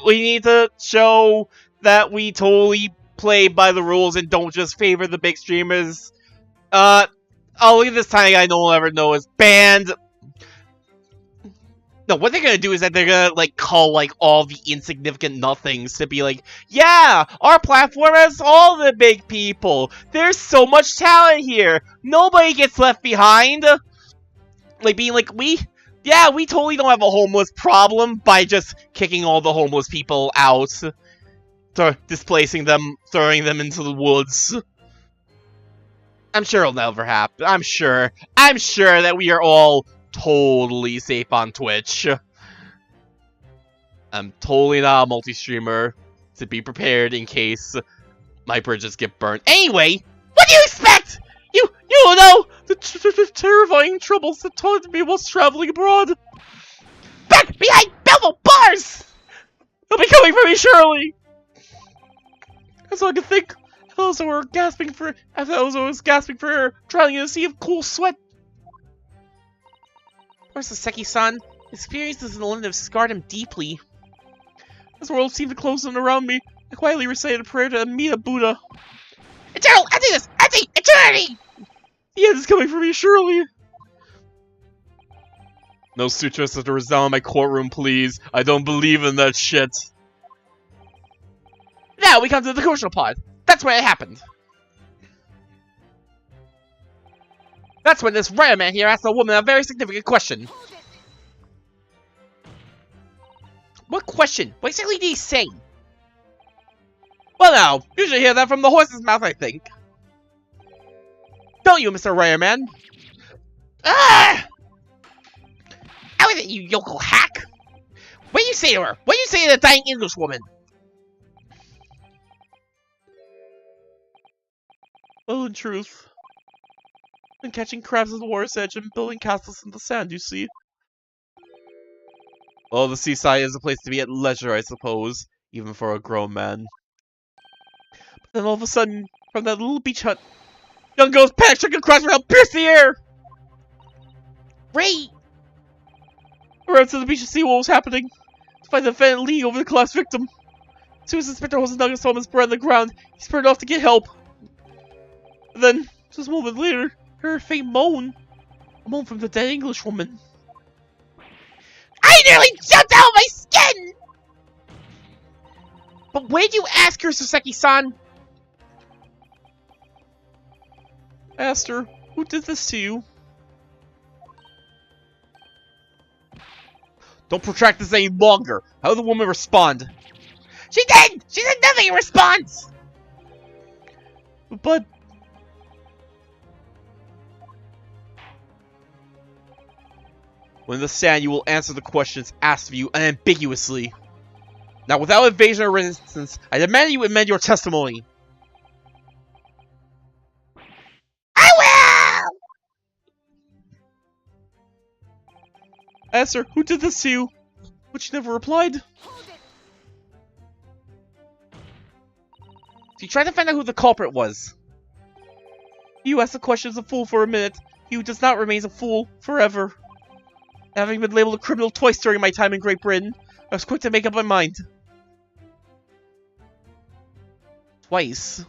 we need to show that we totally play by the rules and don't just favor the big streamers. Oh, look at this tiny guy no one will ever know is banned. No, what they're gonna do is that they're gonna, like, call, like, all the insignificant nothings to be like, yeah, our platform has all the big people. There's so much talent here. Nobody gets left behind. Like, being like, we totally don't have a homeless problem by just kicking all the homeless people out. Displacing them, throwing them into the woods. I'm sure it'll never happen. I'm sure that we are all totally safe on Twitch. I'm totally not a multi-streamer, to be prepared in case my bridges get burnt. Anyway, what do you expect? You don't know the terrifying troubles that taunted me whilst traveling abroad. Back behind Belmo bars! They'll be coming for me, surely! That's all I could think. I was gasping for air, drowning in a sea of cool sweat. Of course, the Seki-san, experiences in the land have scarred him deeply. As the world seemed to close in around me, I quietly recited a prayer to Amida Buddha. Eternal emptiness! Empty! Eternity! The end is coming for me, surely! No sutras to resound in my courtroom, please. I don't believe in that shit. Now we come to the crucial part. That's where it happened. That's when this rare man here asked the woman a very significant question. question. What exactly did he say? Well now, you should hear that from the horse's mouth, I think. Don't you, Mr. Rayerman? Ah! How is it, you yokel hack? What do you say to her? What do you say to the dying English woman? Well, in truth, I'm catching crabs at the water's edge and building castles in the sand, you see. Well, the seaside is a place to be at leisure, I suppose, even for a grown man. But then all of a sudden, from that little beach hut, young girls panic-stricken cries for help pierce the air! Ray! I ran to the beach to see what was happening, to find the defendant leaning over the collapsed victim. As soon as Inspector Hosendaga saw him spread on the ground, he spurred off to get help. And then, just a moment later, I heard a faint moan. A moan from the dead English woman. I nearly jumped out of my skin! But where did you ask her, Soseki-san? I asked her, who did this to you? Don't protract this any longer. How did the woman respond? She did! She said nothing in response! But... when in the sand, you will answer the questions asked of you unambiguously. Now, without evasion or resistance, I demand you amend your testimony. I will! I asked her, who did this to you? But she never replied. So you tried to find out who the culprit was. You asked the questions a fool for a minute. He who does not remains a fool forever. Having been labeled a criminal twice during my time in Great Britain, I was quick to make up my mind. Twice?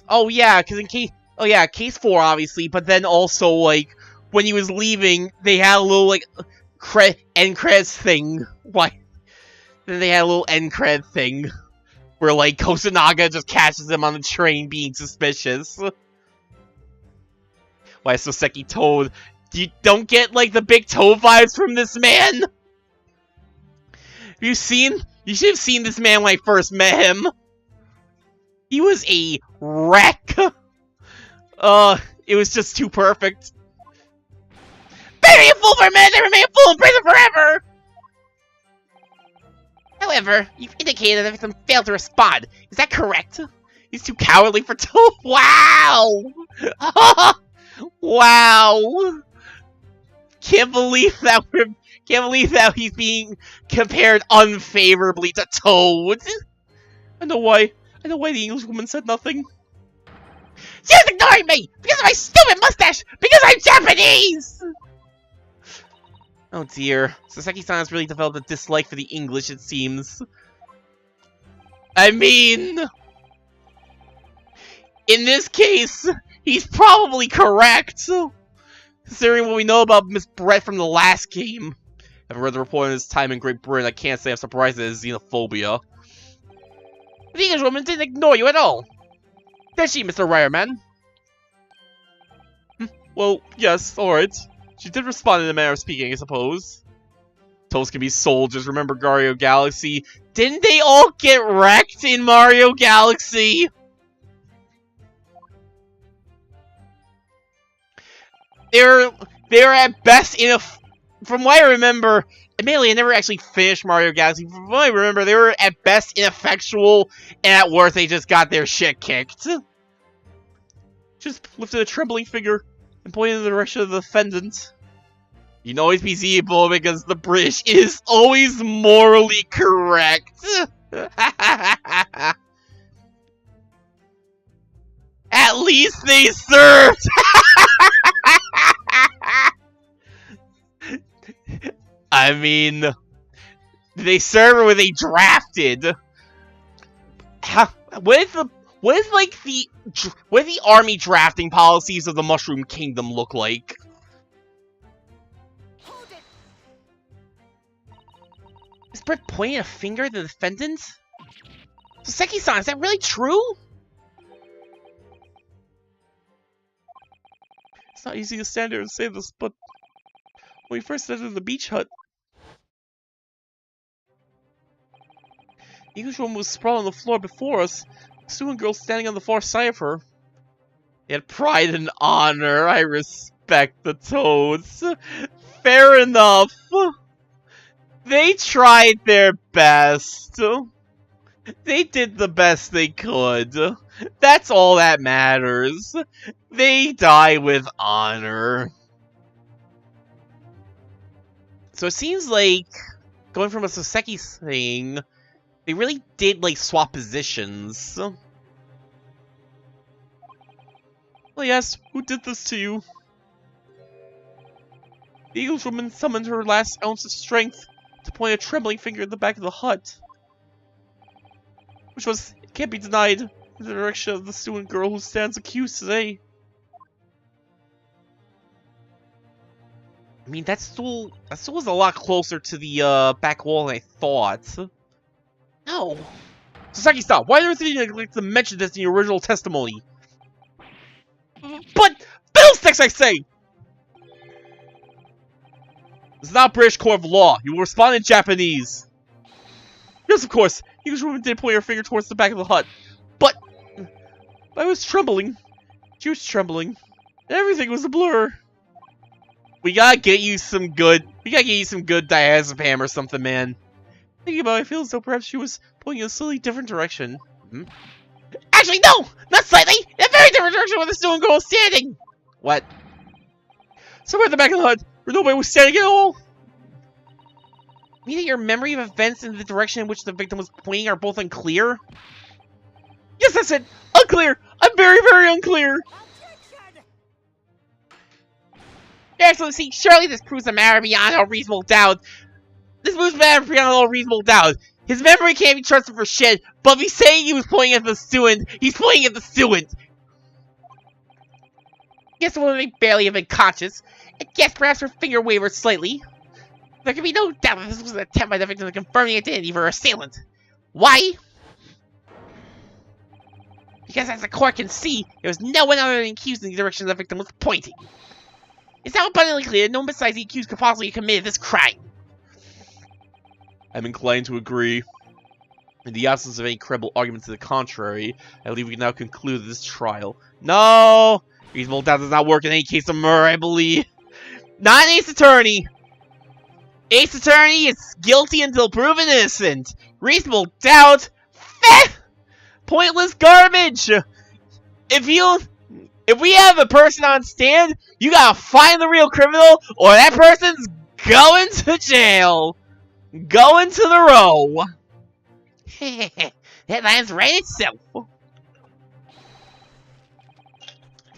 Oh yeah, because in case... oh yeah, case 4 obviously, but then also like, when he was leaving, they had a little like, end credits thing. Why? Then they had a little end credit thing. Where like, Kusunaga just catches him on the train being suspicious. Why Soseki Toad? You don't get like the big Toad vibes from this man? Have you seen? You should have seen this man when I first met him. He was a wreck. It was just too perfect. Bury a fool for a minute, they remain a fool in prison forever! However, you've indicated that the victim failed to respond. Is that correct? He's too cowardly for Toad. Wow! Wow! Can't believe that he's being compared unfavorably to Toad. I know why the Englishwoman said nothing. She was ignoring me! Because of my stupid mustache! Because I'm Japanese! Oh dear. Soseki-san has really developed a dislike for the English, it seems. I mean... in this case, he's probably correct. Considering what we know about Miss Brett from the last game. Having read the report on his time in Great Britain, I can't say I'm surprised at his xenophobia. The Englishwoman didn't ignore you at all. Did she, Mr. Rayerman? Well, yes, alright. She did respond in a manner of speaking, I suppose. Toads can be soldiers, remember Mario Galaxy? Didn't they all get wrecked in Mario Galaxy? They're at best from what I remember, admittedly I never actually finished Mario Galaxy, from what I remember they were at best ineffectual, and at worst they just got their shit kicked. Just lifted a trembling finger and pointed in the direction of the defendant. You can always be Zeebo because the British is always morally correct. At least they served! I mean, did they serve or were they drafted? What is the army drafting policies of the Mushroom Kingdom look like? Is Brett pointing a finger at the defendant? Soseki-san, is that really true? It's not easy to stand here and say this, but when we first entered the beach hut, The English woman was sprawled on the floor before us. The student girl standing on the far side of her. They had pride and honor. I respect the Toads. Fair enough. They tried their best. They did the best they could. That's all that matters. They die with honor. So it seems like, going from a Soseki thing, they really did, like, swap positions. Well, yes, who did this to you? The Englishwoman summoned her last ounce of strength to point a trembling finger at the back of the hut. Which was, it can't be denied, in the direction of the student girl who stands accused today. I mean, that stool was a lot closer to the back wall than I thought. No. Sasaki, stop! Why did you neglect to mention this in your original testimony? But fiddlesticks, I say! This is not British court of law. You will respond in Japanese. Yes, of course. The Englishwoman did point her finger towards the back of the hut. But I was trembling. She was trembling. Everything was a blur. We gotta get you some good diazepam or something, man. Thinking about it, I feel as though perhaps she was pointing in a slightly different direction. Actually, no! Not slightly! In a very different direction where the student girl was standing! What? Somewhere at the back of the hut, where nobody was standing at all! Meaning your memory of events and the direction in which the victim was pointing are both unclear? Yes, that's it! Unclear! I'm very, very unclear! Your Excellency, surely this proves a matter beyond all reasonable doubt. This proves a matter beyond all reasonable doubt. His memory can't be trusted for shit, but if he's saying he was pointing at the student, he's pointing at the student. Guess the woman may barely have been conscious. I guess perhaps her finger wavered slightly. There can be no doubt that this was an attempt by the victim to confirm the identity of her assailant. Why? Because as the court can see, there was no one other than the accused in the direction the victim was pointing. It's now abundantly clear that no one besides the accused could possibly have committed this crime. I'm inclined to agree. In the absence of any credible argument to the contrary, I believe we can now conclude this trial. No! Reasonable doubt does not work in any case of murder, I believe. Not an Ace Attorney! Ace Attorney is guilty until proven innocent. Reasonable doubt? Feh! Pointless garbage! If we have a person on stand, you gotta find the real criminal, or that person's going to jail. Going to the row. That line's right itself.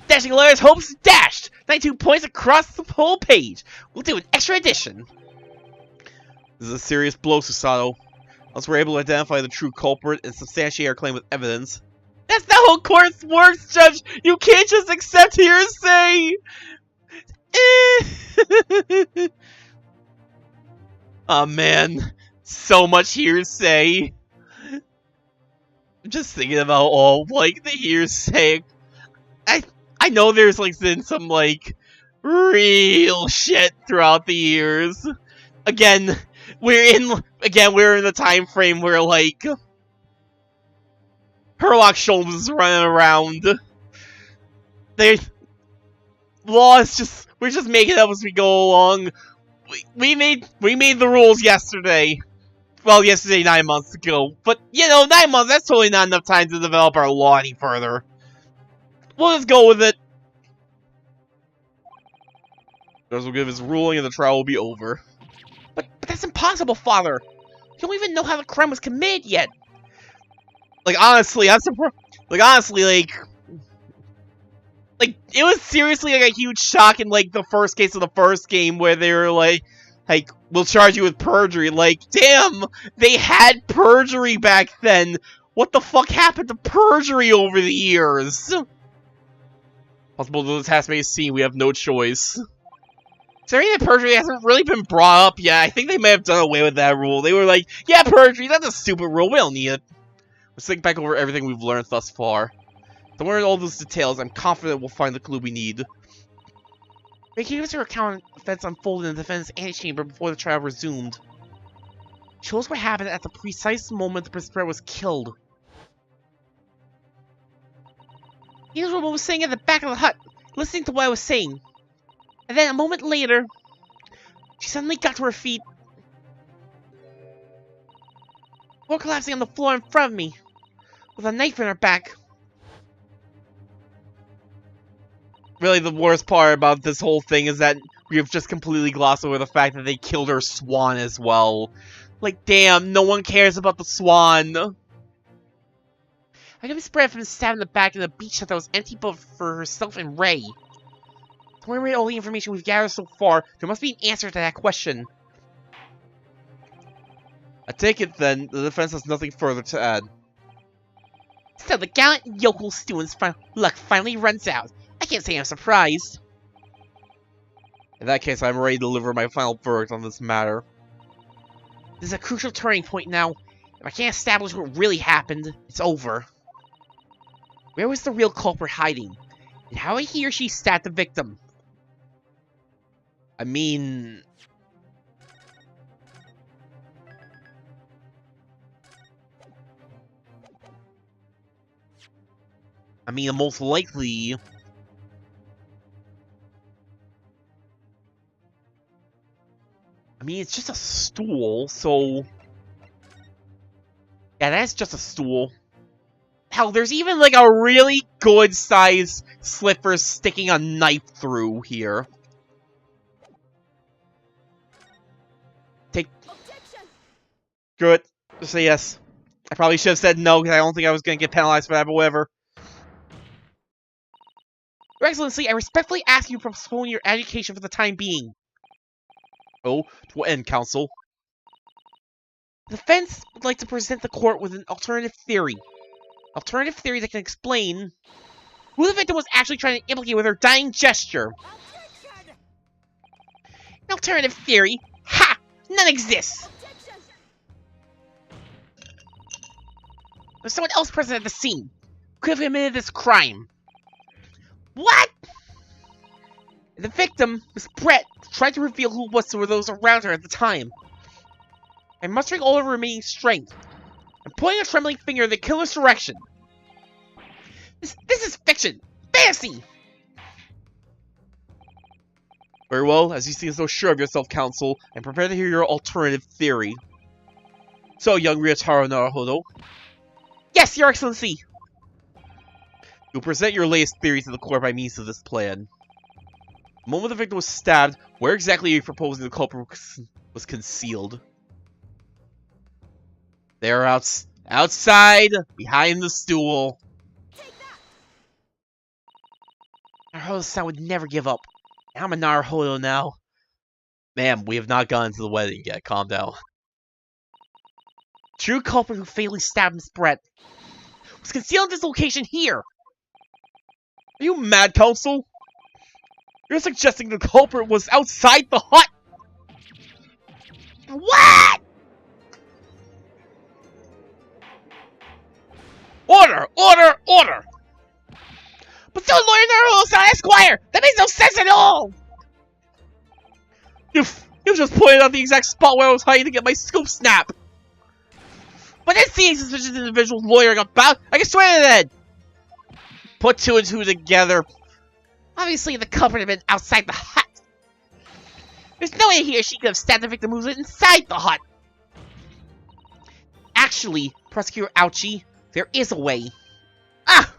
Dashing lawyers hopes dashed. 92 points across the whole page. We'll do an extra edition. This is a serious blow, Susato. Unless we're able to identify the true culprit and substantiate our claim with evidence. That's not how court works, Judge! You can't just accept hearsay! Oh man, so much hearsay. I'm just thinking about all, like, the hearsay. I know there's, like, been some, like, real shit throughout the years. Again, we're in the time frame where, like, Herlock Sholmes is running around. We're just making it up as we go along. We made the rules yesterday. Well, yesterday, 9 months ago. But, you know, 9 months, that's totally not enough time to develop our law any further. We'll just go with it. Judge will give his ruling and the trial will be over. But that's impossible, Father. You don't even know how the crime was committed yet. Like, honestly, I'm surprised. Like, honestly, like, it was seriously, like, a huge shock in, like, the first case of the first game where they were, like, we'll charge you with perjury. Like, damn, they had perjury back then. What the fuck happened to perjury over the years? Possible that this has to be seen, we have no choice. Considering that perjury hasn't really been brought up yet, I think they may have done away with that rule. They were like, yeah, perjury, that's a stupid rule, we don't need it. Let's think back over everything we've learned thus far. Don't worry all those details, I'm confident we'll find the clue we need. Can you give us your account of events unfolded in the defendant's antechamber before the trial resumed? Shows what happened at the precise moment the spread was killed. Here's what was saying at the back of the hut, listening to what I was saying. And then a moment later, she suddenly got to her feet. Before collapsing on the floor in front of me, with a knife in her back. Really, the worst part about this whole thing is that we have just completely glossed over the fact that they killed her swan as well. Like, damn, no one cares about the swan. I got me spread from stabbed in the back in the beach hut that was empty but for herself and Ray. To read all the information we've gathered so far, there must be an answer to that question. I take it then, the defense has nothing further to add. So the gallant yokel student's luck finally runs out. I can't say I'm surprised. In that case, I'm ready to deliver my final verdict on this matter. This is a crucial turning point now. If I can't establish what really happened, it's over. Where was the real culprit hiding? And how did he or she stab the victim? I mean... most likely... it's just a stool, so... Yeah, that's just a stool. Hell, there's even, like, a really good-sized slipper sticking a knife through here. Screw it. Just say yes. I probably should have said no, because I don't think I was going to get penalized for that, but whatever. Your Excellency, I respectfully ask you to postpone your education for the time being. Oh, to what end, Counsel? The defense would like to present the court with an alternative theory. Alternative theory that can explain who the victim was actually trying to implicate with her dying gesture. An alternative theory? Ha! None exists! There's someone else present at the scene. Could have committed this crime. What? The victim, Miss Brett, tried to reveal who it was to those around her at the time. I'm mustering all of her remaining strength. I'm pointing a trembling finger in the killer's direction. This is fiction! Fantasy! Very well, as you seem so sure of yourself, Counsel, I'm prepared to hear your alternative theory. So, young Ryotaro Naruhodo. Yes, Your Excellency! You'll present your latest theory to the court by means of this plan. The moment the victim was stabbed, where exactly are you proposing the culprit was concealed? They're outside, behind the stool. Naruhodo-san would never give up. I'm a Naruhodo now. Ma'am, we have not gotten to the wedding yet. Calm down. True culprit who fatally stabbed Miss Brett was concealed in this location here. Are you mad, Counsel? You're suggesting the culprit was outside the hut? What? Order! Order! Order! But so Lawyer Naruhodo-san, Esquire! That makes no sense at all! You just pointed out the exact spot where I was hiding to get my scoop snap! But then seeing suspicious individuals lawyering about, I can swear to that! Put two and two together. Obviously, the culprit had been outside the hut. There's no way he or she could have stabbed the victim who was inside the hut. Actually, Prosecutor Ouchie, there is a way. Ah!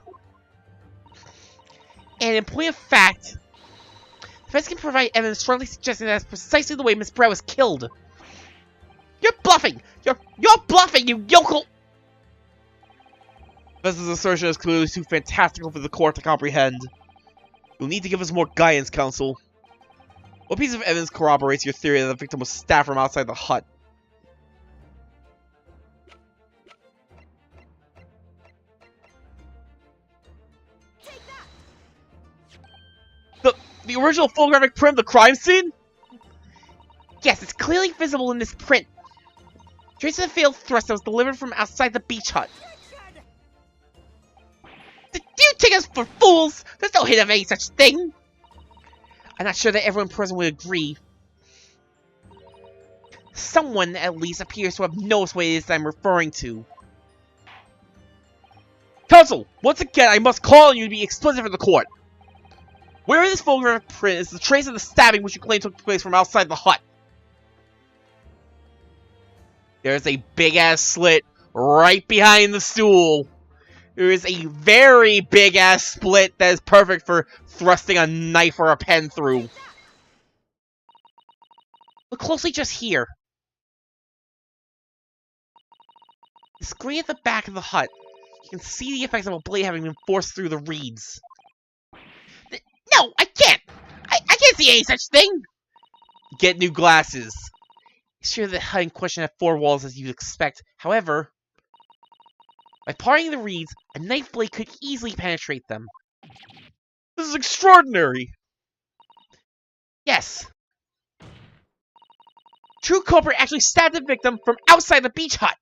And in point of fact, the defense can provide evidence strongly suggesting that that's precisely the way Miss Brett was killed. You're bluffing! You're bluffing, you yokel! This assertion is clearly too fantastical for the court to comprehend. You'll need to give us more guidance, Counsel. What piece of evidence corroborates your theory that the victim was stabbed from outside the hut? The original photographic print of the crime scene? Yes, it's clearly visible in this print. Trace of the failed thrust that was delivered from outside the beach hut. Do you take us for fools? There's no hint of any such thing. I'm not sure that everyone present would agree. Someone, at least, appears to have noticed what it is I'm referring to. Counsel, once again, I must call on you to be explicit for the court. Where in this photographic print is the trace of the stabbing which you claim took place from outside the hut? There's a big-ass slit right behind the stool. There is a very big-ass split that is perfect for thrusting a knife or a pen through. Look closely just here. The screen at the back of the hut. You can see the effects of a blade having been forced through the reeds. No, I can't! I can't see any such thing! Get new glasses. Sure, the hut in question had 4 walls as you'd expect. However, by parting the reeds, a knife blade could easily penetrate them. This is extraordinary! Yes. True culprit actually stabbed the victim from outside the beach hut.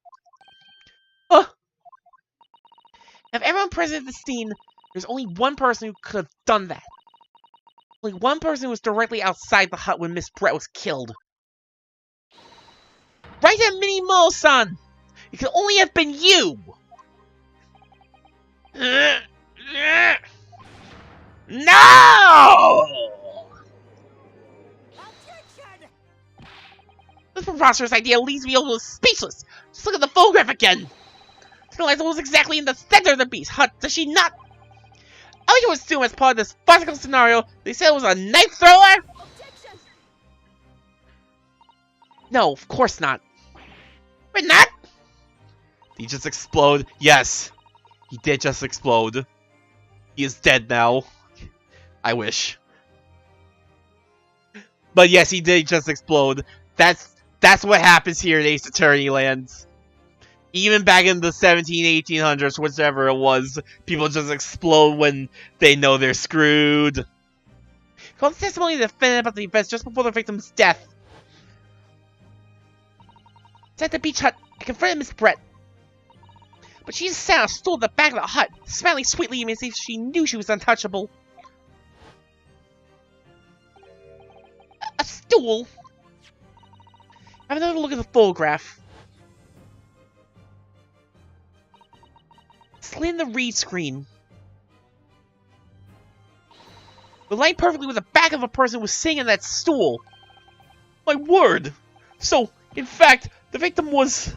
Of everyone present at the scene, there's only one person who could have done that. Only one person who was directly outside the hut when Miss Brett was killed. Right there, Minimo-san! It could only have been you! No! This preposterous idea leaves me almost speechless. Just look at the photograph again. Realize was exactly in the center of the beast hut, does she not? I like to assume as part of this farcical scenario, they said it was a knife thrower? Objection. No, of course not. But not? Did he just explode? Yes. He did just explode. He is dead now. I wish. But yes, he did just explode. That's what happens here in Ace Attorney Land. Even back in the 1800s, whichever it was, people just explode when they know they're screwed. Called testimony to the defendant about the events just before the victim's death. It's at the beach hut. I confronted Miss Brett. But she just sat on a stool at the back of the hut, smiling sweetly even as if she knew she was untouchable. A stool? Have another look at the photograph. Slit in the read screen. The line perfectly with the back of a person who was sitting in that stool. My word! So, in fact, the victim was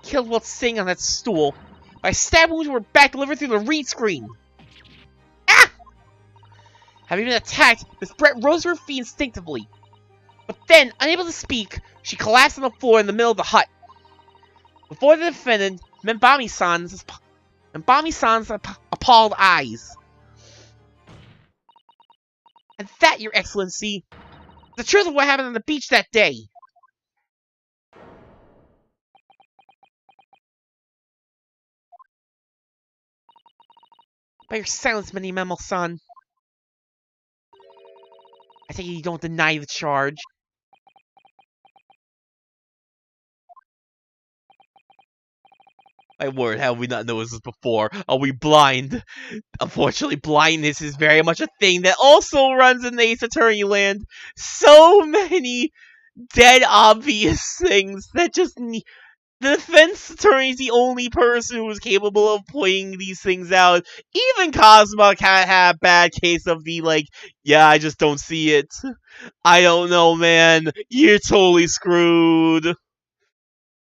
killed while sitting on that stool by stab wounds to her back delivered through the read screen. Ah! Having been attacked, Miss Brett rose to her feet instinctively. But then, unable to speak, she collapsed on the floor in the middle of the hut. Before the defendant, Manbami-san's appalled eyes. And that, Your Excellency, the truth of what happened on the beach that day. By your silence, Minimo-san. I think you don't deny the charge. My word, how have we not noticed this before? Are we blind? Unfortunately, blindness is very much a thing that also runs in Ace Attorney Land. So many dead obvious things that just need... The defense attorney is the only person who's capable of pointing these things out. Even Cosmo can't have a bad case of the, like, yeah, I just don't see it. I don't know, man. You're totally screwed.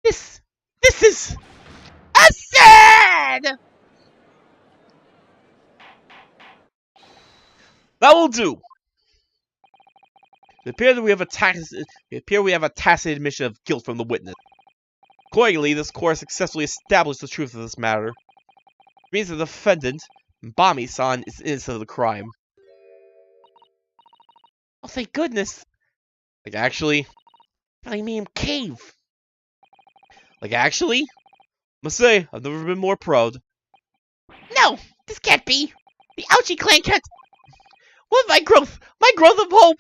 This is... absurd! That will do. It appears we have a tacit admission of guilt from the witness. Accordingly, this court successfully established the truth of this matter. It means the defendant, Bami-san, is innocent of the crime. Oh, thank goodness. Like, actually? I made him cave. Like, actually? Must say, I've never been more proud. No, this can't be. The Ouchie clan can't. What my growth of hope?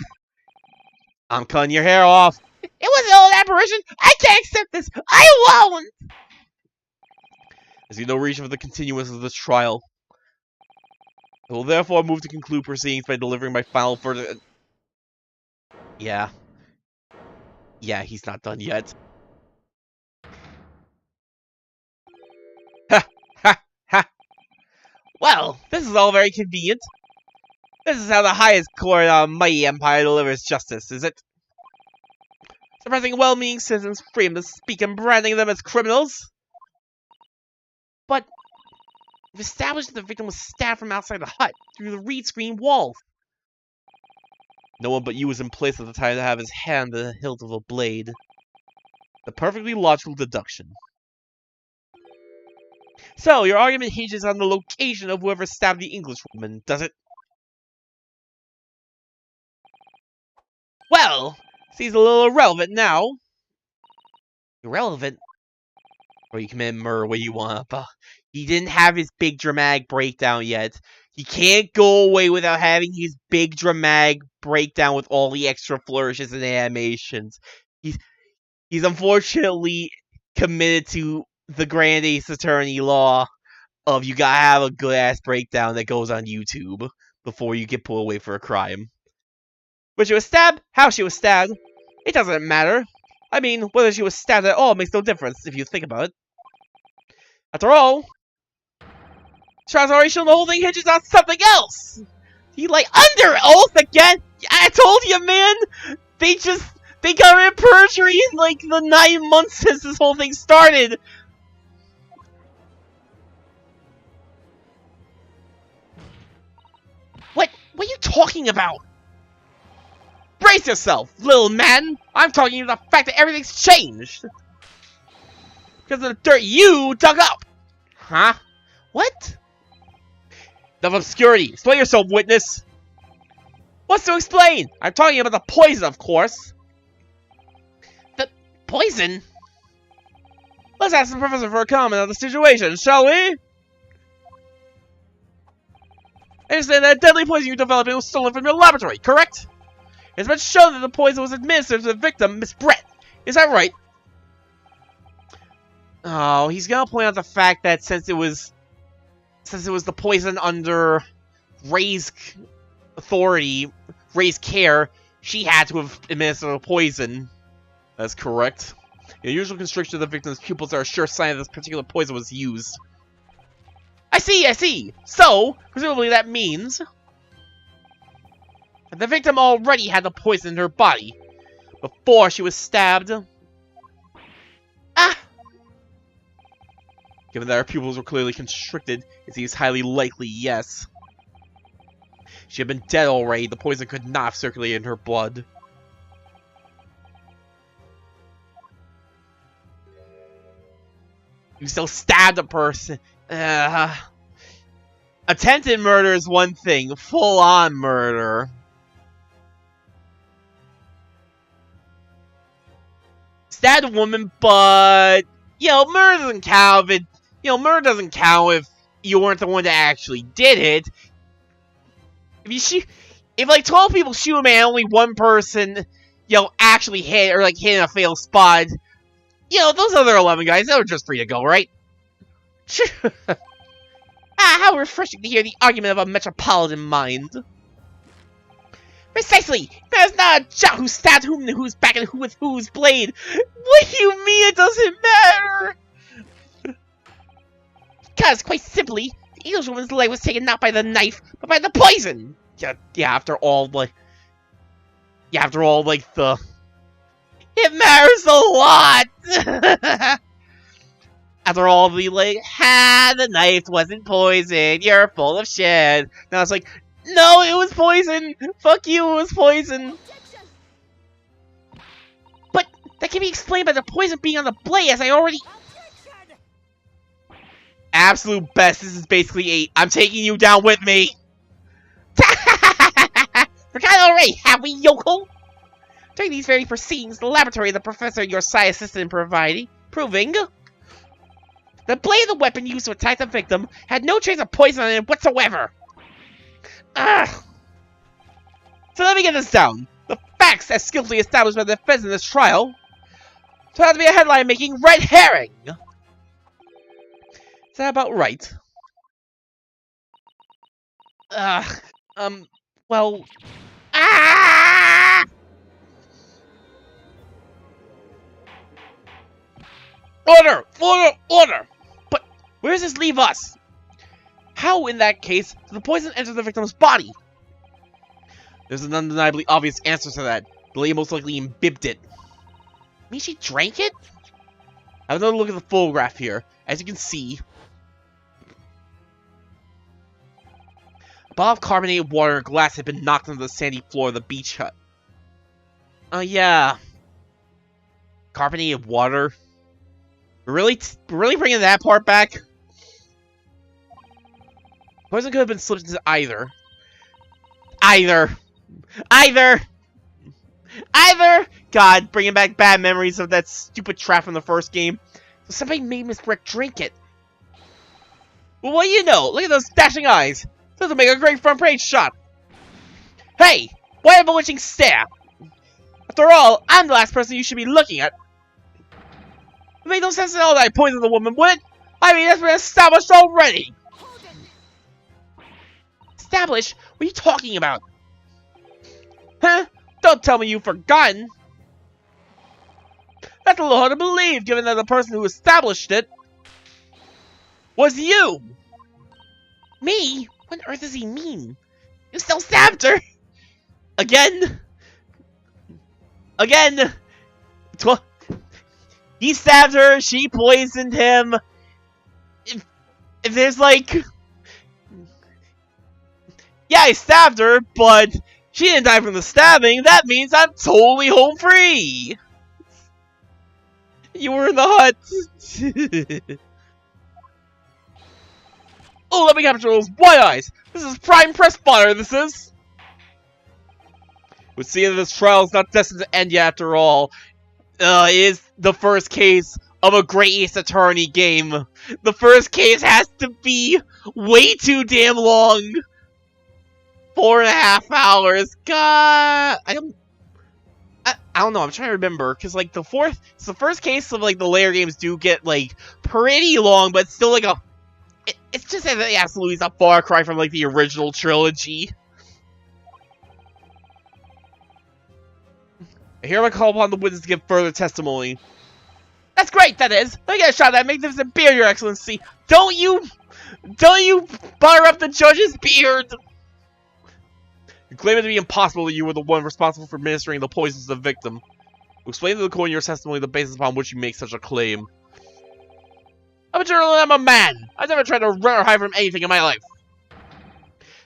I'm cutting your hair off. It was an old apparition. I can't accept this. I won't. I see no reason for the continuance of this trial. I will therefore move to conclude proceedings by delivering my final verdict. Yeah. Yeah, he's not done yet. Ha! Ha! Ha! Well, this is all very convenient. This is how the highest court of mighty empire delivers justice, is it? Suppressing well-meaning citizens' freedom to speak and branding them as criminals? But we've established that the victim was stabbed from outside the hut, through the reed screen wall. No one but you was in place at the time to have his hand on the hilt of a blade. The perfectly logical deduction. So, your argument hinges on the location of whoever stabbed the Englishwoman, does it? Well, seems a little irrelevant now. Irrelevant? Or you commit murder what you want, but he didn't have his big dramatic breakdown yet. He can't go away without having his big dramatic breakdown with all the extra flourishes and animations. He's unfortunately committed to the Grand Ace Attorney law of you gotta have a good ass breakdown that goes on YouTube before you get pulled away for a crime. Where she was stabbed, how she was stabbed, it doesn't matter. I mean, whether she was stabbed at all makes no difference if you think about it. After all, Charles already shown the whole thing hinges on something else! He like under oath again? I told you, man! They got rid of perjury in like the 9 months since this whole thing started! What are you talking about? Brace yourself, little man! I'm talking about the fact that everything's changed! Because of the dirt you dug up! Huh? What? Enough obscurity! Explain yourself, witness! What's to explain? I'm talking about the poison, of course! The poison? Let's ask the professor for a comment on the situation, shall we? I understand that deadly poison you're developing was stolen from your laboratory, correct? It's been shown that the poison was administered to the victim, Miss Brett. Is that right? Oh, he's gonna point out the fact that since it was the poison under Ray's authority, Ray's care, she had to have administered the poison. That's correct. The usual constriction of the victim's pupils are a sure sign that this particular poison was used. I see! So, presumably that means that the victim already had the poison in her body before she was stabbed. Ah! Given that her pupils were clearly constricted, it seems highly likely, yes. She had been dead already, the poison could not have circulated in her blood. You still stabbed a person. Attempted murder is one thing, full-on murder. Stabbed a woman, but murder doesn't count if murder doesn't count if you weren't the one that actually did it. If like 12 people shoot a man, only one person, actually hit or like hit in a fatal spot. Those other 11 guys, they were just free to go, right? How refreshing to hear the argument of a metropolitan mind. Precisely! There's not a jot who stabbed whom and who's back and who with whose blade! What do you mean it doesn't matter? Because, quite simply, the Englishwoman's leg was taken not by the knife, but by the poison! After all, the... It matters a lot! After all, the the knife wasn't poisoned, you're full of shit. Now it's like, no, it was poison! Fuck you, it was poison! But that can be explained by the poison being on the blade, as I already... Absolute best, this is basically I'm taking you down with me! Forgot already, have we, yokel? During these very proceedings, the laboratory of the professor your science assistant proving the blade of the weapon used to attack the victim had no trace of poison on it whatsoever. Ugh. So let me get this down. The facts as skillfully established by the defense in this trial turn out to be a headline making red herring. Is that about right? Well... Ah! Order! Order! Order! But where does this leave us? How, in that case, did the poison enter the victim's body? There's an undeniably obvious answer to that. The lady most likely imbibed it. Mean she drank it? Have another look at the photograph here. As you can see, a bottle of carbonated water and glass had been knocked onto the sandy floor of the beach hut. Oh yeah. Carbonated water? Really bringing that part back? Poison could have been slipped into either. God, bringing back bad memories of that stupid trap from the first game. So somebody made Miss Brick drink it. Well, what do you know? Look at those dashing eyes. This will make a great front page shot. Hey, why a bewitching stare? After all, I'm the last person you should be looking at. It made no sense at all that I poisoned the woman, would it? I mean, that's been established already. Established? What are you talking about? Huh? Don't tell me you've forgotten. That's a little hard to believe, given that the person who established it was you. Me? What on earth does he mean? You still stabbed her. Again. He stabbed her. She poisoned him. If there's like, yeah, I stabbed her, but she didn't die from the stabbing. That means I'm totally home free. You were in the hut. Oh, let me capture those white eyes. This is prime press fodder, this is. Would seem that this trial is not destined to end yet after all. It is the first case of a Great Ace Attorney game. The first case has to be way too damn long. 4.5 hours. God, I don't know. I'm trying to remember because like the first case of like the layer games do get like pretty long, but still like it's just that it absolutely is a far cry from like the original trilogy. I hereby call upon the witness to give further testimony. That's great, that is. Let me get a shot at that magnificent beard, Your Excellency. Don't you butter up the judge's beard. You claim it to be impossible that you were the one responsible for administering the poison to the victim. Explain to the court in your testimony the basis upon which you make such a claim. I'm a journalist, I'm a man. I've never tried to run or hide from anything in my life.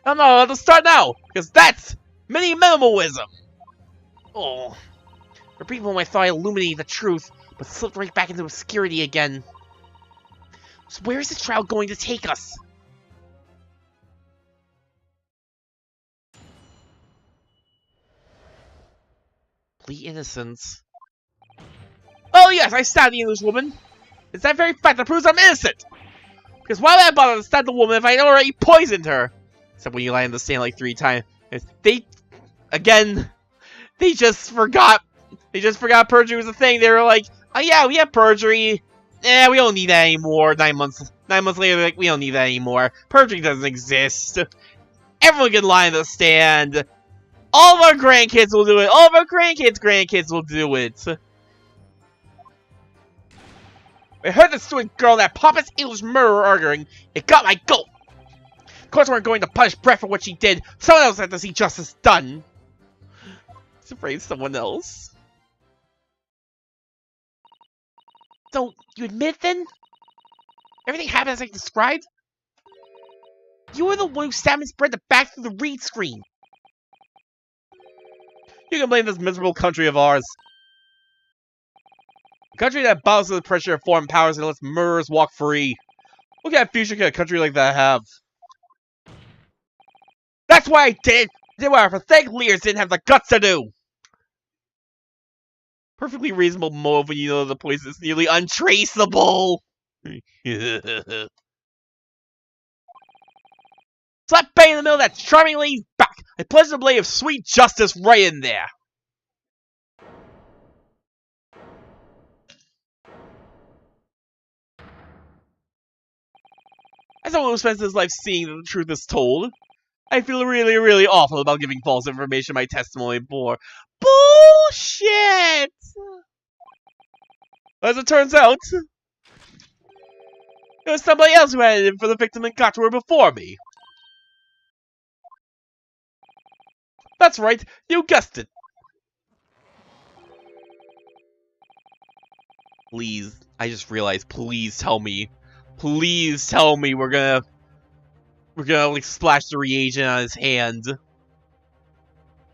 I'm not allowed to start now, because that's minimalism. Oh. For people I thought I illuminated the truth, but slipped right back into obscurity again. So where is this trial going to take us? Complete innocence. Oh yes, I stabbed the Englishwoman. It's that very fact that proves I'm innocent. Because why would I bother to stab the woman if I already poisoned her? Except when you lie in the sand like 3 times. They just forgot. They just forgot perjury was a thing. They were like, oh yeah, we have perjury. Eh, we don't need that anymore. 9 months later, they're like, we don't need that anymore. Perjury doesn't exist. Everyone can lie in the stand. All of our grandkids will do it. All of our grandkids will do it. I heard the stupid girl and that pompous English murderer arguing. It got my goat. Of course, we're going to punish Brett for what she did. Someone else had to see justice done. He's afraid of someone else. So, you admit then? Everything happened as I described? You were the one who stabbed and spread the back through the read screen. You can blame this miserable country of ours. A country that bows to the pressure of foreign powers and lets murderers walk free. What kind of future can a country like that have? That's why I did what our pathetic leaders didn't have the guts to do! Perfectly reasonable motive when you know the poison is nearly untraceable! Slap bang in the middle of that charming lady's back! I pledge the blade of sweet justice right in there! As someone who spends his life seeing that the truth is told, I feel really, really awful about giving false information in my testimony for bullshit! As it turns out, It was somebody else who had it in for the victim and got to her before me. That's right, you guessed it. Please, I just realized, please tell me we're gonna like splash the reagent on his hand.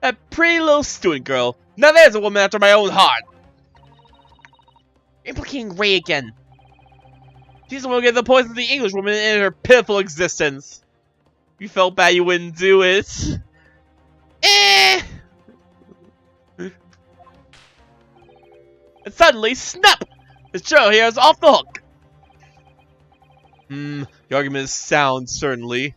That pretty little student girl. Now there's a woman after my own heart. Implicating Ray again. She's the one who gave the poison to the English woman in her pitiful existence. You felt bad you wouldn't do it. And suddenly, snap! The show here is off the hook. The argument is sound, certainly.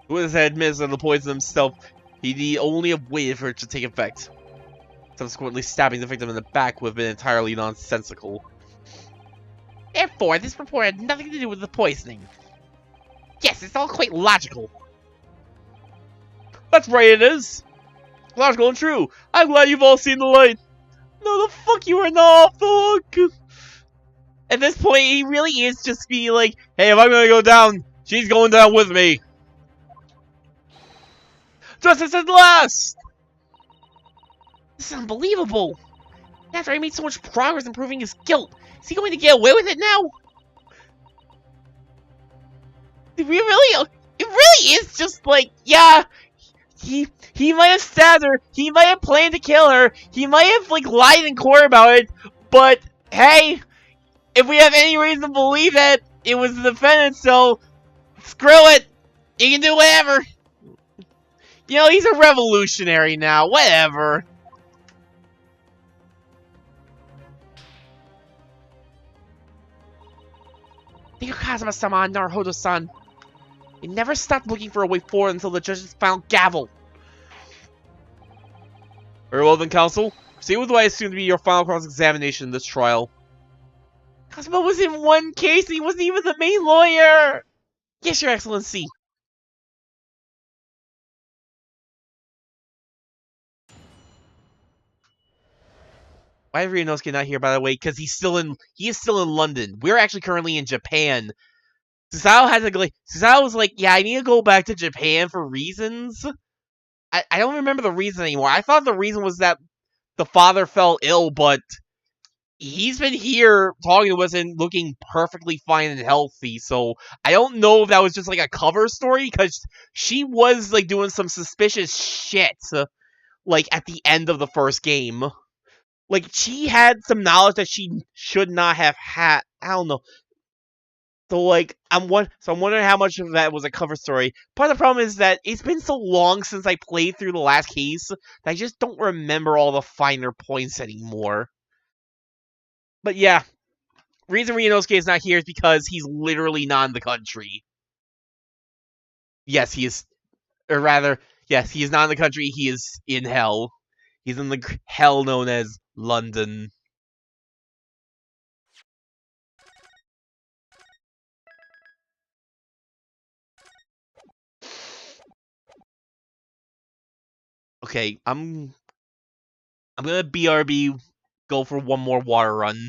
Who has administered the poison himself, he need only have waited for it to take effect. Subsequently, stabbing the victim in the back would have been entirely nonsensical. Therefore, this report had nothing to do with the poisoning. Yes, it's all quite logical. That's right, it is. Logical and true. I'm glad you've all seen the light. No, the fuck you are not off the hook. At this point, he really is just being like, hey, if I'm gonna go down, she's going down with me. Justice at last! This is unbelievable. After I made so much progress in proving his guilt, is he going to get away with it now? It really is just like, yeah, he might have stabbed her, he might have planned to kill her, he might have like lied in court about it, but hey, if we have any reason to believe that it was the defendant, so screw it, he can do whatever. You know, he's a revolutionary now, whatever. Kazuma-sama and Naruhodo-san. They never stopped looking for a way forward until the judge's final gavel. Very well then, counsel. Proceed with what I assume to be your final cross-examination in this trial. Kazuma was in one case and he wasn't even the main lawyer! Yes, Your Excellency. Why is Ryunosuke not here, by the way? Because he is still in London. We're actually currently in Japan. Susato was like, yeah, I need to go back to Japan for reasons. I don't remember the reason anymore. I thought the reason was that the father fell ill, but he's been here talking to us and looking perfectly fine and healthy, so I don't know if that was just like a cover story, because she was like doing some suspicious shit, like at the end of the first game. Like, she had some knowledge that she should not have had. I don't know. So, like, I'm wondering how much of that was a cover story. Part of the problem is that it's been so long since I played through the last case that I just don't remember all the finer points anymore. But yeah, reason Ryunosuke is not here is because he's literally not in the country. Yes, he is. Or rather, yes, he is not in the country. He is in hell. He's in the hell known as London. Okay, I'm gonna BRB go for one more water run.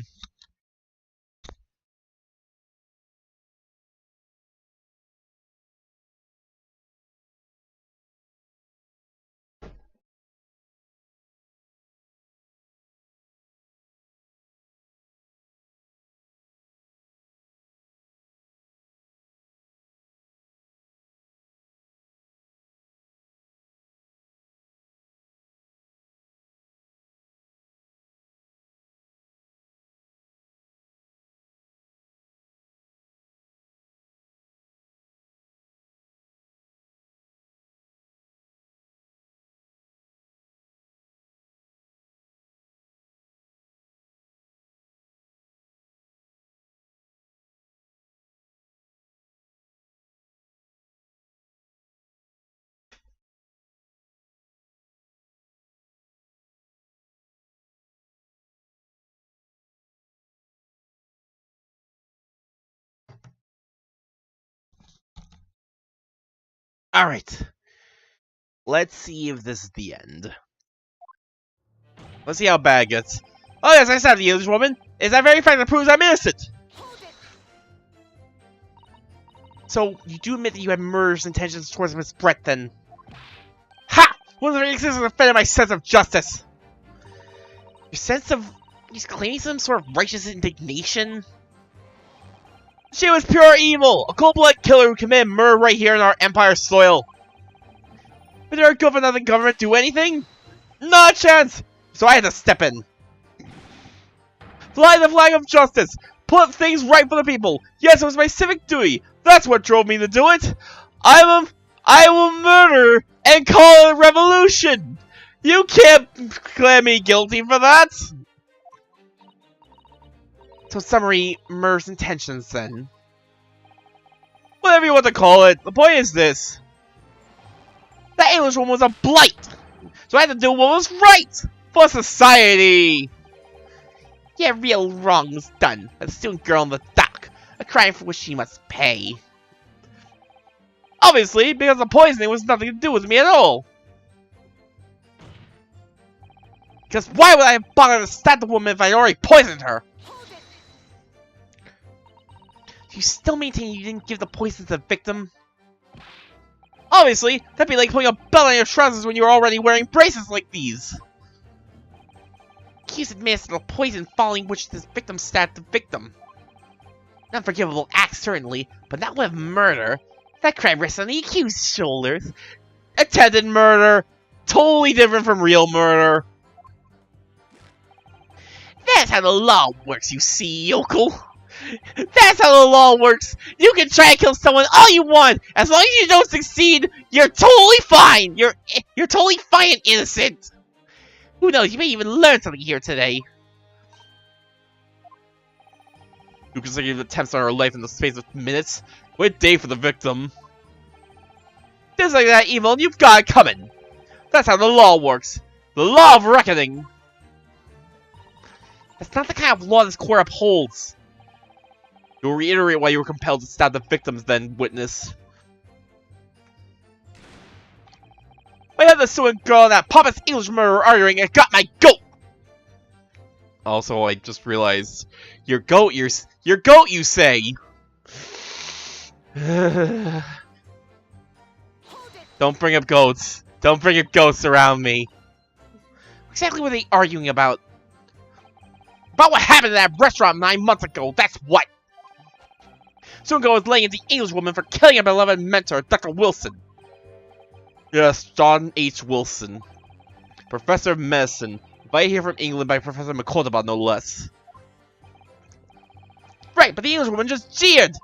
Alright. Let's see if this is the end. Let's see how bad it gets. Oh yes, I said the English woman. Is that very fact that proves I'm innocent? So, you do admit that you had murderous intentions towards Miss Brett, then? Ha! One of the reasons offended my sense of justice! Your sense of... He's claiming some sort of righteous indignation? She was pure evil! A cold-blooded killer who committed murder right here in our Empire's soil! Did our good for nothing government do anything? Not a chance! So I had to step in. Fly the flag of justice! Put things right for the people! Yes, it was my civic duty! That's what drove me to do it! I will murder and call it a revolution! You can't declare me guilty for that! So summary, murder's intentions then. Whatever you want to call it, the point is this. That English woman was a blight! So I had to do what was right! For society! Yeah, real wrong was done. A student girl in the dock. A crime for which she must pay. Obviously, because the poisoning was nothing to do with me at all. Because why would I have bothered to stab the woman if I'd already poisoned her? You still maintain you didn't give the poison to the victim? Obviously, that'd be like putting a belt on your trousers when you're already wearing braces like these. Accused administered the poison following which this victim stabbed the victim. An unforgivable act, certainly, but not with murder. That crime rests on the accused's shoulders. Attempted murder, totally different from real murder. That's how the law works, you see, yokel. That's how the law works. You can try to kill someone all you want. As long as you don't succeed, you're totally fine. You're totally fine and innocent. Who knows? You may even learn something here today. 2 consecutive attempts on her life in the space of minutes. What a day for the victim. Just like that, evil, and you've got it coming. That's how the law works. The law of reckoning. That's not the kind of law this court upholds. You'll reiterate why you were compelled to stab the victims then, witness. I had the student girl and that pompous English murderer arguing and got my goat! Also, I just realized, your goat, you say? Don't bring up goats. Don't bring up ghosts around me. Exactly what are they arguing about? About what happened at that restaurant 9 months ago, that's what! Sungo was laying into the Englishwoman for killing a beloved mentor, Dr. Wilson. Yes, John H. Wilson. Professor of Medicine. Invited here from England by Professor McCordaba, no less. Right, but the Englishwoman just jeered!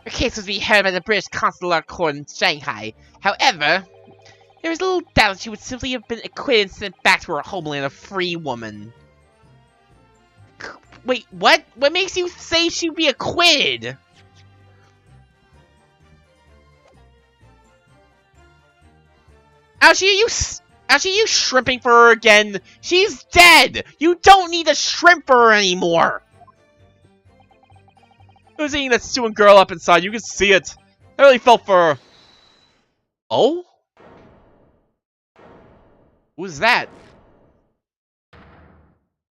Her case was being heard by the British Consular Court in Shanghai. However, there is little doubt that she would simply have been acquitted and sent back to her homeland a free woman. Wait, what? What makes you say she'd be acquitted? Actually, are you shrimping for her again? She's dead! You don't need to shrimp for her anymore! Who's eating that student girl up inside? You can see it. I really felt for her. Oh? Who's that?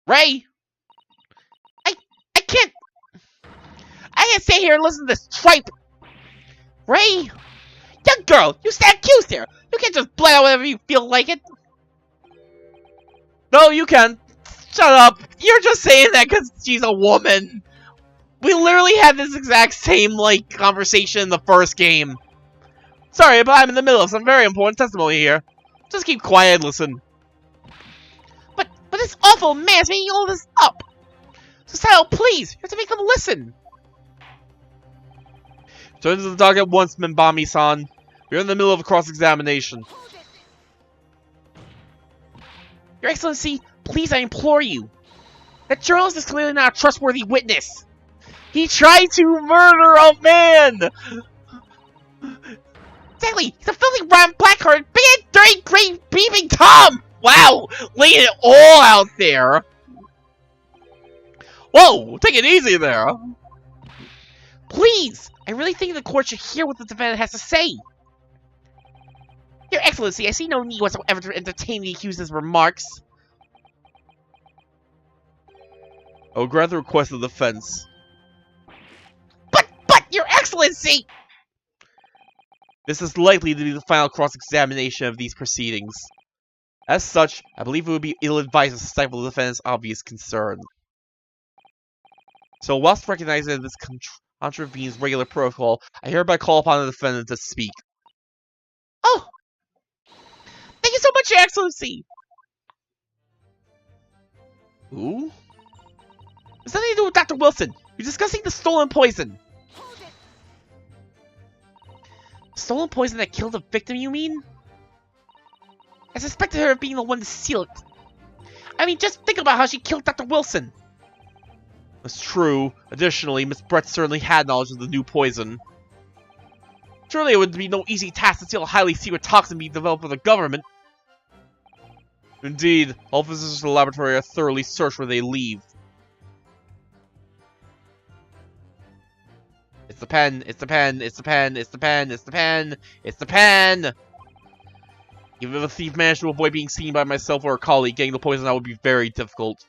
Ray? I can't stay here and listen to this tripe! Ray? Young girl, you stand accused here! You can't just blurt out whatever you feel like it! No, you can! Shut up! You're just saying that because she's a woman! We literally had this exact same, conversation in the first game. Sorry, but I'm in the middle of some very important testimony here. Just keep quiet and listen. But this awful man's making all this up! So Sal, please! You have to make them listen! Turn to the dog at once, Minbami-san. We're in the middle of a cross-examination. Your Excellency, please, I implore you. That journalist is clearly not a trustworthy witness. He tried to murder a man! Exactly! He's a filthy, rotten, black-hearted, big, dirty, great, beeping Tom! Wow! Laying it all out there! Whoa! Take it easy there! Please! I really think the court should hear what the defendant has to say. Your Excellency, I see no need whatsoever to entertain the accused's remarks. I will grant the request of the defense. But, Your Excellency! Excellency! This is likely to be the final cross-examination of these proceedings. As such, I believe it would be ill-advised to stifle the defendant's obvious concern. So, whilst recognizing that this contravenes regular protocol, I hereby call upon the defendant to speak. Oh! Thank you so much, Your Excellency! Who? There's nothing to do with Dr. Wilson. You're discussing the stolen poison. Stolen poison that killed the victim, you mean? I suspected her of being the one to steal it. I mean, just think about how she killed Dr. Wilson. That's true. Additionally, Miss Brett certainly had knowledge of the new poison. Surely it would be no easy task to steal a highly secret toxin being developed by the government. Indeed, all physicists in the laboratory are thoroughly searched where they leave. It's the pen, it's the pen, it's the pen, it's the pen, it's the pen, it's the pen! Even if the thief managed to avoid being seen by myself or a colleague, getting the poison out would be very difficult.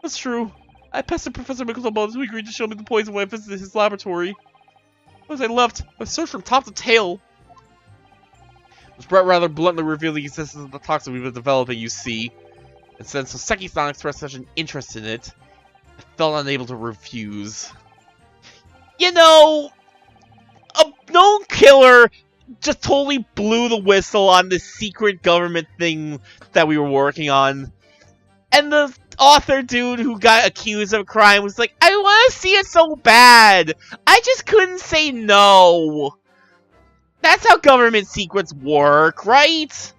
That's true. I pestered Professor Mickelson who agreed to show me the poison when I visited his laboratory. As I left, I searched from top to tail. Miss Brett rather bluntly revealed the existence of the toxin we've been developing, you see. And since Soseki's not expressed such an interest in it, I felt unable to refuse. You know, A known killer just totally blew the whistle on this secret government thing that we were working on. And the author dude who got accused of a crime was like, I want to see it so bad. I just couldn't say no. That's how government secrets work, right?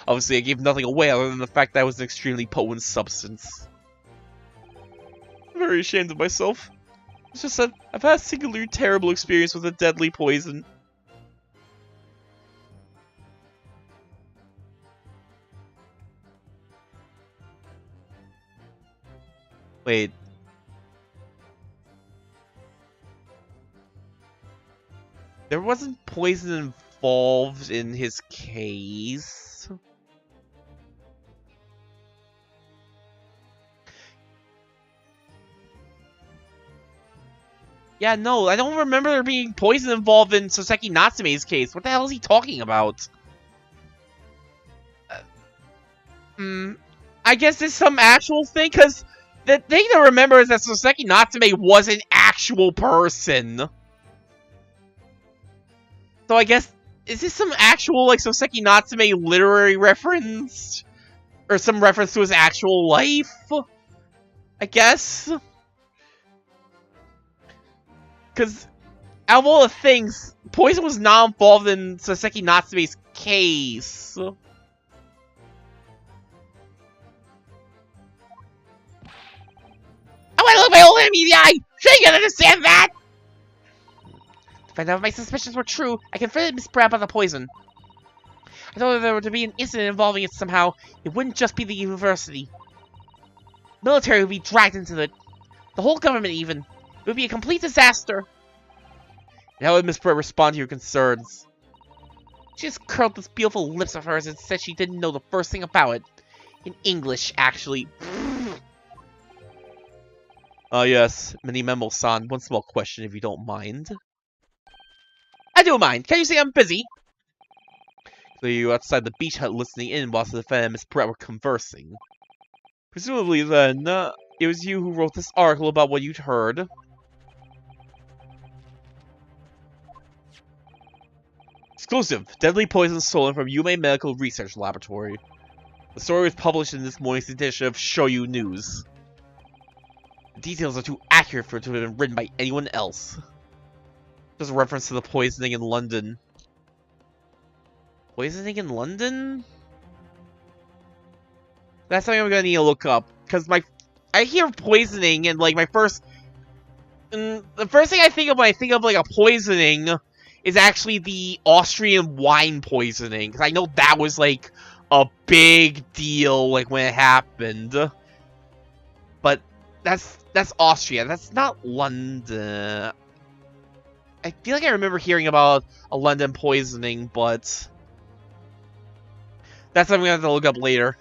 Obviously, I gave nothing away other than the fact that it was an extremely potent substance. I'm very ashamed of myself. It's just that I've had a singularly terrible experience with a deadly poison. Wait. There wasn't poison involved in his case. Yeah, no, I don't remember there being poison involved in Soseki Natsume's case. What the hell is he talking about? I guess it's some actual thing, because the thing to remember is that Soseki Natsume was an actual person. So I guess, is this some actual, like, Soseki Natsume literary reference? Or some reference to his actual life? I guess? Because, out of all the things, poison was not involved in Soseki Natsume's case. I want to look my old enemy in the eye! Sure you can understand that! To find out if my suspicions were true, I confronted Miss Brett about the poison. I told her there were to be an incident involving it somehow. It wouldn't just be the university. Military would be dragged into it. The whole government, even. It would be a complete disaster. And how would Miss Brett respond to your concerns? She just curled those beautiful lips of hers and said she didn't know the first thing about it. In English, actually. Yes, Mini Memo-san, one small question if you don't mind. I do mind. Can you say I'm busy? So you were outside the beach hut listening in whilst the defendant and Miss Brett were conversing. Presumably then, it was you who wrote this article about what you'd heard. Exclusive. Deadly poison stolen from Yume Medical Research Laboratory. The story was published in this morning's edition of Shoyu News. The details are too accurate for it to have been written by anyone else. There's a reference to the poisoning in London. Poisoning in London? That's something I'm gonna need to look up. Because I hear poisoning and like the first thing I think of when I think of like a poisoning is actually the Austrian wine poisoning. Because I know that was like a big deal like when it happened. But that's Austria. That's not London. I feel like I remember hearing about a London poisoning, but that's something I'm gonna have to look up later.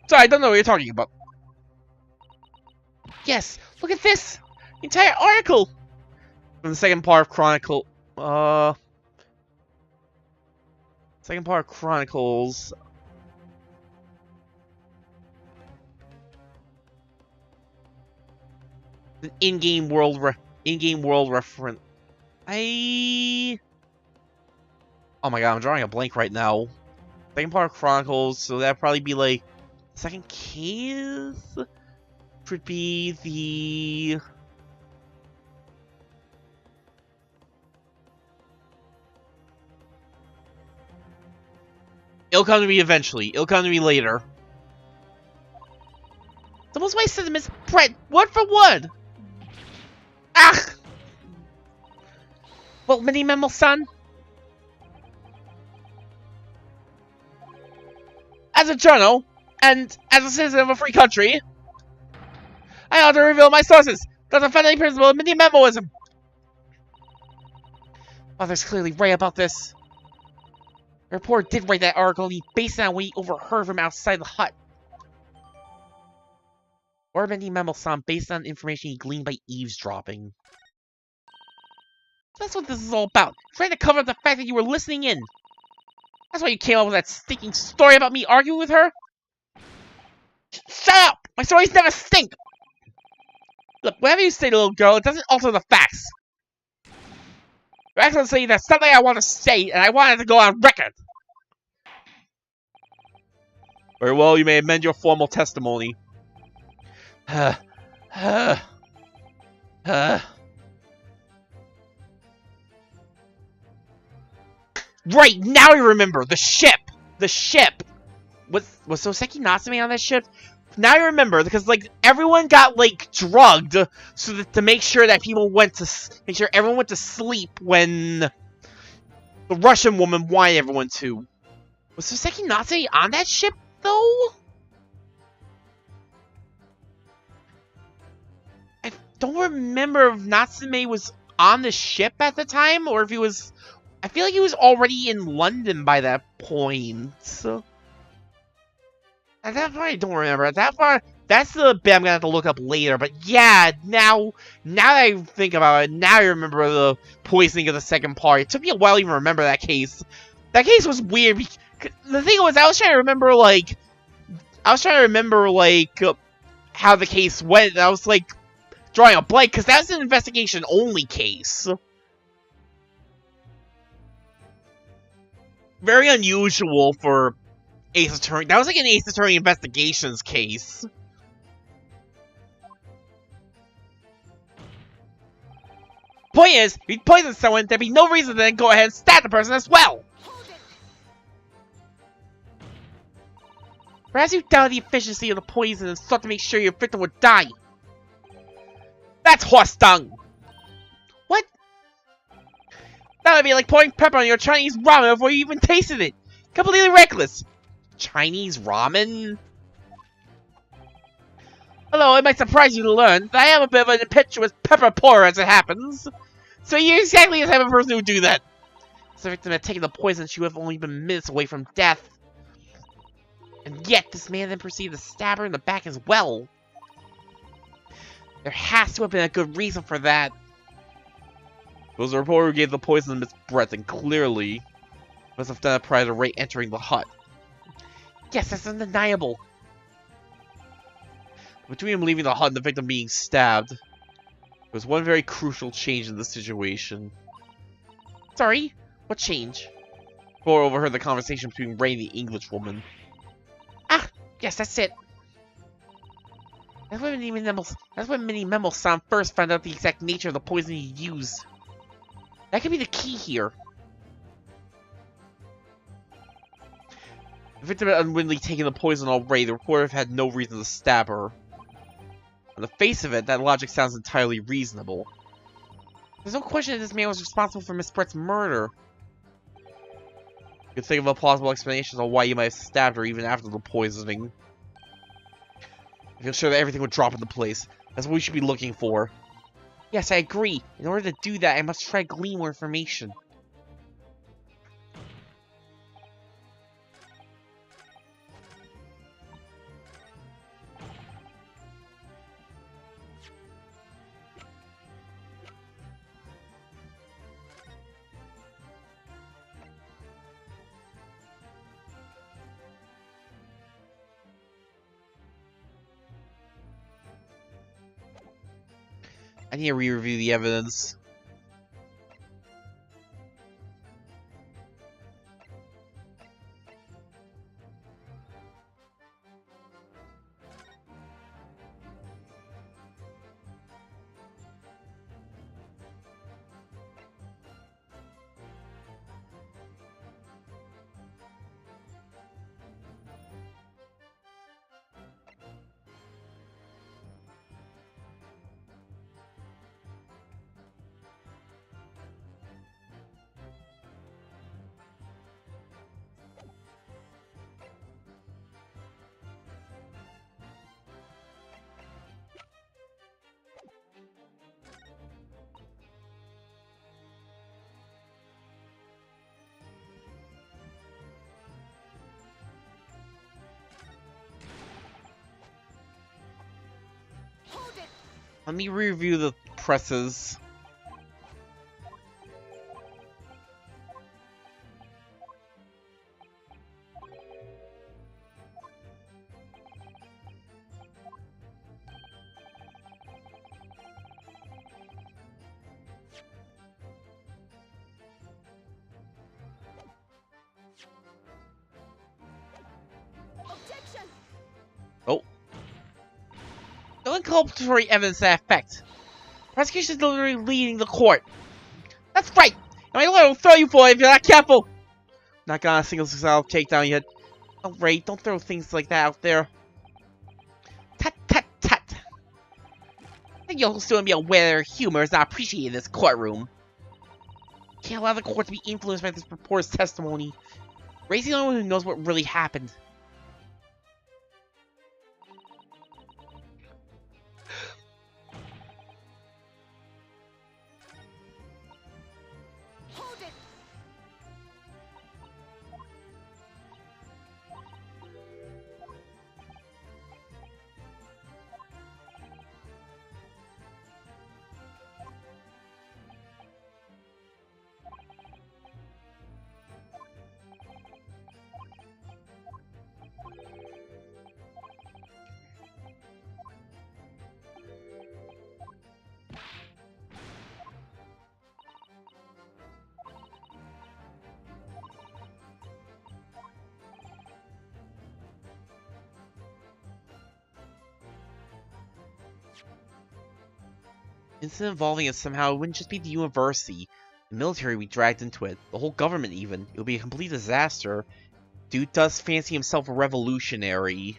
Sorry, I don't know what you're talking about. Yes, look at this! The entire article! In the second part of Chronicle... Second part of Chronicles... An in-game world reference. Oh my god, I'm drawing a blank right now. Second part of Chronicles, so that'd probably be like... Second case? Would be the... It'll come to me eventually. It'll come to me later. It's almost my sentiments, Brett, word for word! Ah! Well, Mini Memo-san? As a journal, and as a citizen of a free country, I ought to reveal my sources. That's a founding principle of mini-memoism. Father's clearly right about this. The reporter did write that article, and he based it on what he overheard from outside the hut. Or Mini Memo-san based on information he gleaned by eavesdropping. That's what this is all about. Trying to cover up the fact that you were listening in. That's why you came up with that stinking story about me arguing with her? Shut up! My stories never stink! Look, whatever you say, little girl, it doesn't alter the facts. Your Excellency, that's something I want to say, and I want it to go on record. Very well, you may amend your formal testimony. Right, now I remember! The ship! The ship! Was Soseki Natsume on that ship? Now I remember, because, like, everyone got, like, drugged so that to make sure that people went to... Make sure everyone went to sleep when the Russian woman wanted everyone to. Was Soseki Natsume on that ship, though? I don't remember if Natsume was on the ship at the time, or if he was... I feel like he was already in London by that point. So... At that part, I don't remember. At that part, that's the bit I'm gonna have to look up later. But yeah, now that I think about it, now I remember the poisoning of the second part. It took me a while to even remember that case. That case was weird. The thing was, I was trying to remember, like, how the case went. And I was, like, drawing a blank, because that's an investigation-only case. Very unusual for Ace Attorney. That was like an Ace Attorney Investigations case. Point is, if you poison someone, there'd be no reason to then go ahead and stab the person as well. Perhaps you doubt the efficiency of the poison and sought to make sure your victim would die. That's horse dung! What? That would be like pouring pepper on your Chinese ramen before you even tasted it. Completely reckless. Chinese ramen? Hello, it might surprise you to learn that I am a bit of an impetuous pepper pourer as it happens. So you're exactly the type of person who would do that. As the victim had taken the poison, she would have only been minutes away from death. And yet, this man then proceeded to stab her in the back as well. There has to have been a good reason for that. It was the reporter who gave the poison to Miss Brett, and clearly must have done it prior to Ray entering the hut. Yes, that's undeniable. Between him leaving the hut and the victim being stabbed, there was one very crucial change in the situation. Sorry? What change? Cora overheard the conversation between Ray and the Englishwoman. Ah! Yes, that's it. That's when Mini Memo-san first found out the exact nature of the poison he used. That could be the key here. The victim had unwittingly taken the poison already. The reporter had no reason to stab her. On the face of it, that logic sounds entirely reasonable. There's no question that this man was responsible for Miss Brett's murder. You could think of a plausible explanation on why you might have stabbed her even after the poisoning. I feel sure that everything would drop into place. That's what we should be looking for. Yes, I agree. In order to do that, I must try to glean more information. I need to re-review the evidence. Let me review the presses. Objection! Oh. No inculpatory evidence to that effect. Prosecution is literally leading the court. That's right! And my lawyer will throw you for it if you're not careful! Not got a single successful takedown yet. Oh, Ray, don't throw things like that out there. Tut tut tut! I think you'll still be aware their humor is not appreciated in this courtroom. Can't allow the court to be influenced by this purported testimony. Ray's the only one who knows what really happened. Hold it! Incident involving it somehow, it wouldn't just be the university. The military we dragged into it. The whole government even. It would be a complete disaster. Dude does fancy himself a revolutionary.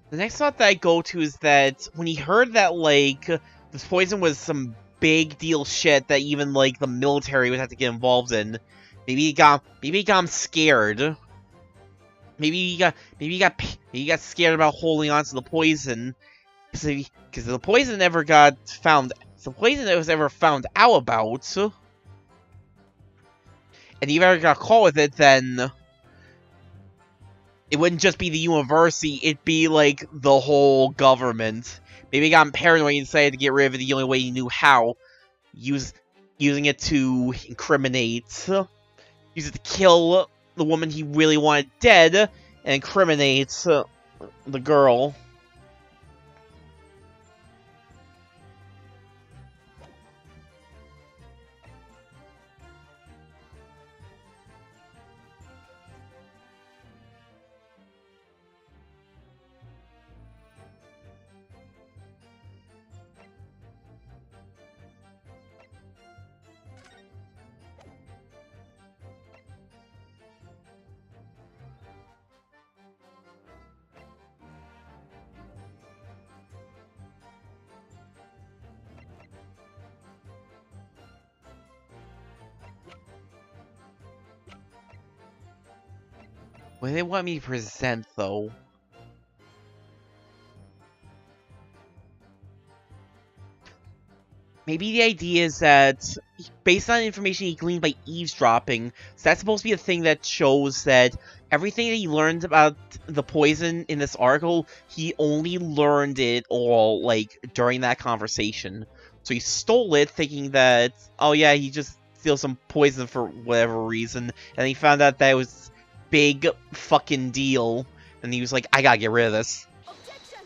The next thought that I go to is that when he heard that, like, this poison was some big deal shit that even, like, the military would have to get involved in, maybe he got him scared. Maybe he got scared about holding on to the poison, because the poison never got found. The poison that was ever found out about, and he ever got caught with it, then it wouldn't just be the university, it'd be, like, the whole government. Maybe he got paranoid and decided to get rid of it the only way he knew how. Using it to incriminate. Use it to kill the woman he really wanted dead, and incriminate the girl. What do they want me to present, though? Maybe the idea is that, based on information he gleaned by eavesdropping, so that's supposed to be a thing that shows that everything that he learned about the poison in this article, he only learned it all, like, during that conversation. So he stole it, thinking that, oh yeah, he just steals some poison for whatever reason, and he found out that it was big fucking deal, and he was like, I gotta get rid of this. Objection!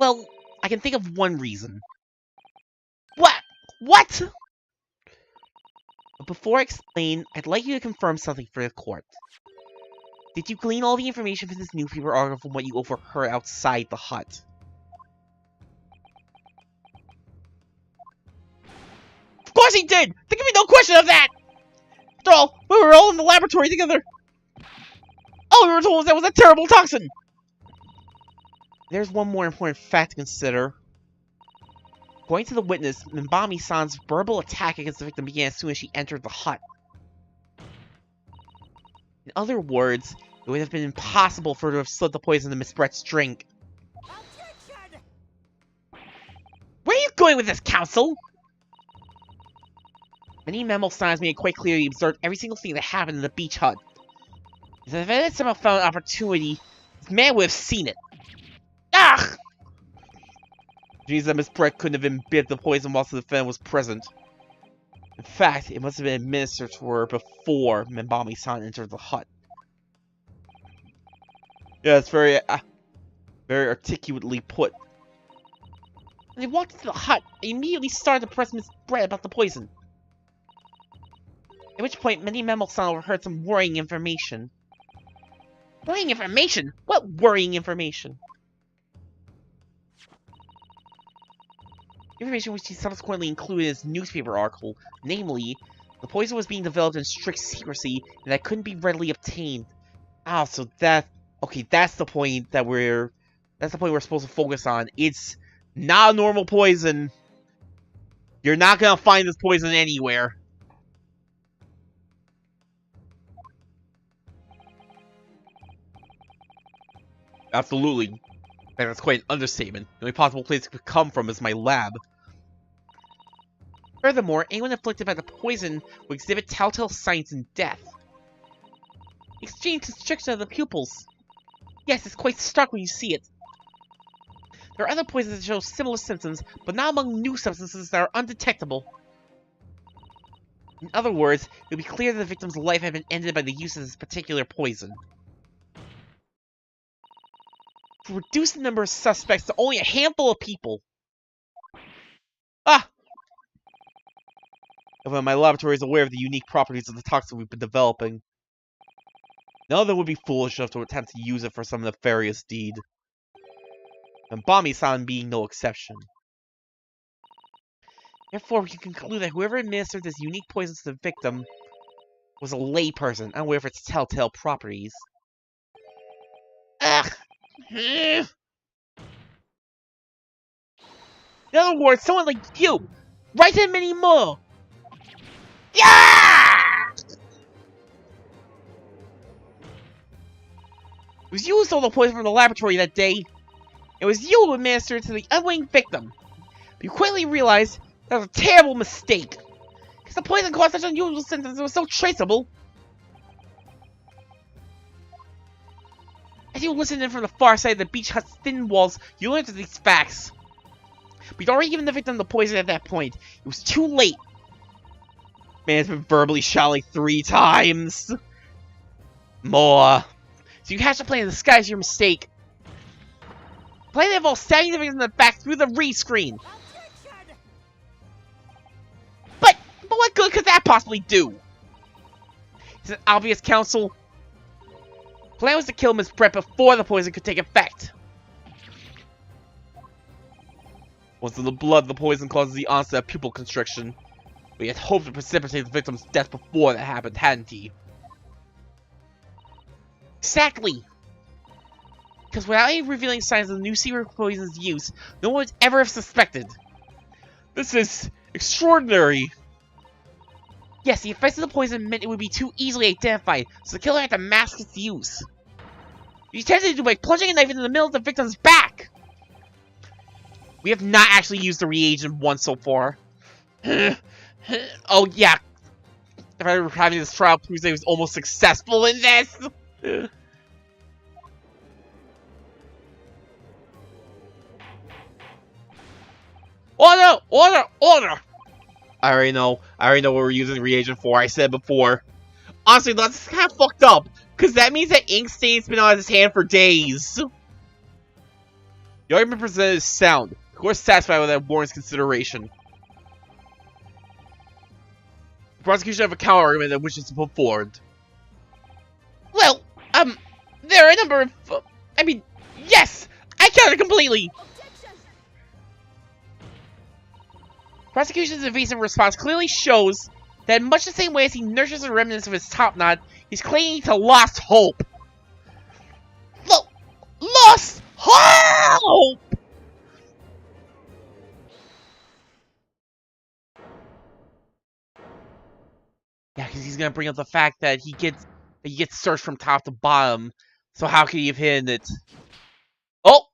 Well, I can think of one reason. What? What? But before I explain, I'd like you to confirm something for the court. Did you glean all the information from this newspaper article from what you overheard outside the hut? Of course he did! There can be no question of that! After all, we were all in the laboratory together. All we were told was that was a terrible toxin! There's one more important fact to consider. According to the witness, Minbami-san's verbal attack against the victim began as soon as she entered the hut. In other words, it would have been impossible for her to have slipped the poison into Miss Brett's drink. Objection! Where are you going with this, counsel? Many memo-signs made it quite clear he observed every single thing that happened in the beach hut. If the defendant somehow found an opportunity, this man would have seen it. Ah! Jesus, Miss Brett couldn't have imbibed the poison whilst the defendant was present. In fact, it must have been administered to her before Minbami-san entered the hut. Yeah, it's very articulately put. When they walked into the hut, I immediately started to press Miss Brett about the poison. At which point, many Memo-san overheard some worrying information. Worrying information? What worrying information? Information which he subsequently included in his newspaper article, namely, the poison was being developed in strict secrecy and that couldn't be readily obtained. Ah, so that... Okay, that's the point that we're supposed to focus on. It's not a normal poison. You're not gonna find this poison anywhere. Absolutely. And that's quite an understatement. The only possible place it could come from is my lab. Furthermore, anyone afflicted by the poison will exhibit telltale signs in death. Extreme constriction of the pupils. Yes, it's quite stark when you see it. There are other poisons that show similar symptoms, but not among new substances that are undetectable. In other words, it would be clear that the victim's life had been ended by the use of this particular poison. To reduce the number of suspects to only a handful of people. Ah! Everyone in my laboratory is aware of the unique properties of the toxin we've been developing. None of them would be foolish enough to attempt to use it for some nefarious deed. And Bami-san being no exception. Therefore, we can conclude that whoever administered this unique poison to the victim was a layperson, unaware of its telltale properties. Ugh! In other words, someone like you! Write him anymore! Yeah! It was you who stole the poison from the laboratory that day. It was you who administered it to the unwitting victim. But you quickly realized that was a terrible mistake. Because the poison caused such unusual symptoms, it was so traceable. As you listened in from the far side of the beach hut's thin walls, you learned of these facts. But you'd already given the victim the poison at that point. It was too late. Man's been verbally shot like 3 times. More. So you hatched a plan to disguise your mistake. The plan involved stabbing the victim in the back through the re-screen. But what good could that possibly do? Is it obvious, counsel? The plan was to kill Miss Brett before the poison could take effect. Once in the blood, the poison causes the onset of pupil constriction. But he had hoped to precipitate the victim's death before that happened, hadn't he? Exactly! Because without any revealing signs of the new secret poison's use, no one would ever have suspected. This is extraordinary! Yes, the effects of the poison meant it would be too easily identified, so the killer had to mask its use. He attempted to do by plunging a knife into the middle of the victim's back! We have not actually used the reagent once so far. Oh, yeah. If I were having this trial proves I was almost successful in this! Order! Order! Order! I already know what we're using the reagent for. I said before. Honestly, that's kind of fucked up. Because that means that ink stain's been on his hand for days. The argument presented is sound. The court is satisfied with that warrant's consideration. The prosecution have a counter argument that wishes to put forward. Well, there are a number of... yes! I counter completely! Prosecution's evasive response clearly shows that in much the same way as he nurtures the remnants of his top knot, he's clinging to lost hope. Lost hope! Yeah, because he's gonna bring up the fact that he gets searched from top to bottom. So how could he have hidden it? Oh!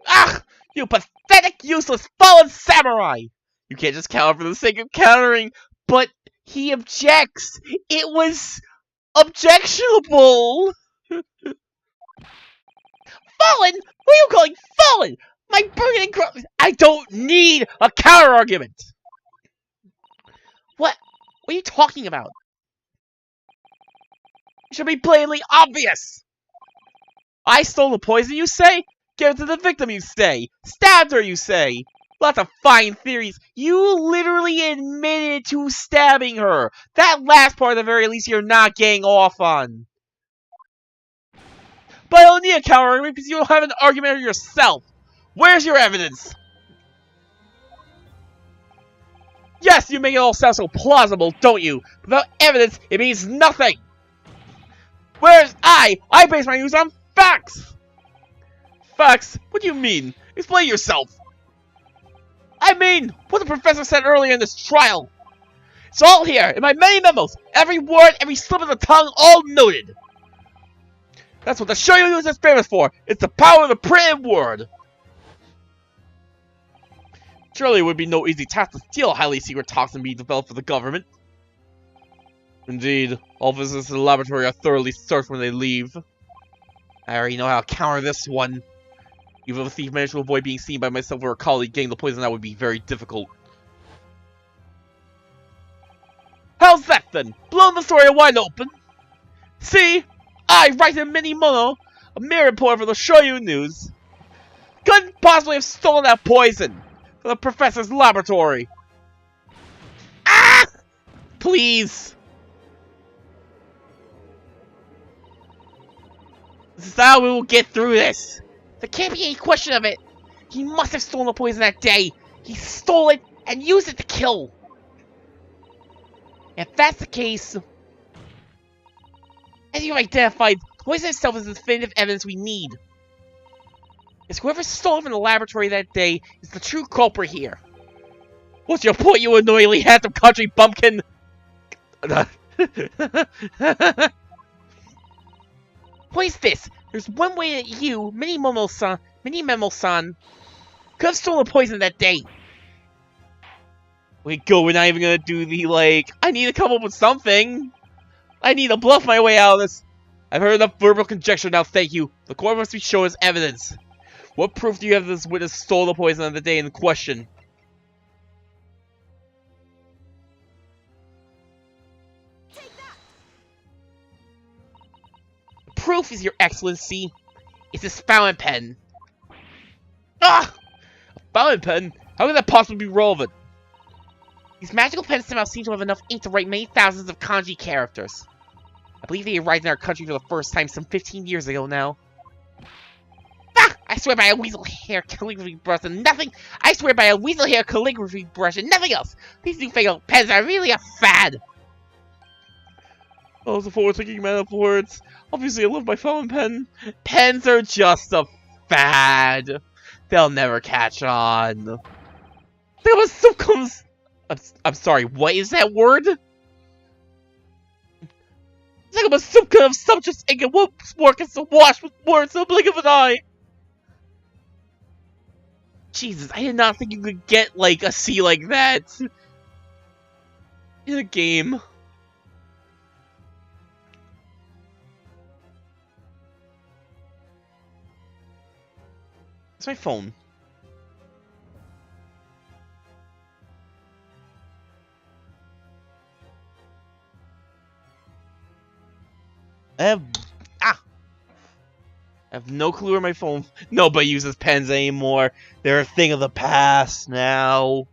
Ah! You pathetic, useless, fallen samurai! You can't just counter for the sake of countering, but he objects. It was objectionable. Fallen? Who are you calling fallen? My burning cross. I don't need a counter argument. What are you talking about? It should be plainly obvious. I stole the poison, you say? Give it to the victim, you say? Stabbed her, you say? Lots of fine theories. You literally admitted to stabbing her. That last part, at the very least, you're not getting off on. But I don't need a counter argument because you don't have an argument yourself. Where's your evidence? Yes, you make it all sound so plausible, don't you? Without evidence, it means nothing. Where's I? I base my news on facts. Facts? What do you mean? Explain yourself. I mean, what the professor said earlier in this trial. It's all here, in my many memos. Every word, every slip of the tongue, all noted. That's what the show you news is famous for. It's the power of the printed word. Surely it would be no easy task to steal highly secret toxin being developed for the government. Indeed, all visitors to the laboratory are thoroughly searched when they leave. I already know how to counter this one. Even if the thief managed to avoid being seen by myself or a colleague getting the poison, that would be very difficult. How's that then? Blow the story wide open. See? I write in Mini Mono, a mere reporter for the Shoyu News. Couldn't possibly have stolen that poison from the professor's laboratory. Ah! Please. This is how we will get through this. There can't be any question of it. He must have stolen the poison that day. He stole it and used it to kill. If that's the case, as you've identified, the poison itself is the definitive evidence we need. It's whoever stole it from the laboratory that day is the true culprit here. What's your point, you annoyingly handsome country bumpkin? Point is this. There's one way that you, Mini Memo-san, could have stolen the poison that day. Wait, go, we're not even gonna do the, I need to come up with something. I need to bluff my way out of this. I've heard enough verbal conjecture now, thank you. The court must be shown as evidence. What proof do you have that this witness stole the poison on the day in question? Proof is, Your Excellency. It's this fountain pen. Ah! A fountain pen? How could that possibly be relevant? These magical pens somehow seem to have enough ink to write many thousands of kanji characters. I believe they arrived in our country for the first time some 15 years ago now. Ah! I swear by a weasel hair calligraphy brush and nothing. I swear by a weasel hair calligraphy brush and nothing else. These newfangled pens are really a fad. Oh, it's a forward-thinking man of words. Obviously, I love my fountain pen. Pens are just a fad. They'll never catch on. I'm sorry, what is that word? like I'm a soup kind of sumptuous ink and whoops work is to wash with words in the blink of an eye. Jesus, I did not think you could get, like, a C like that in a game. It's my phone. I have no clue where my phone... Nobody uses pens anymore. They're a thing of the past now.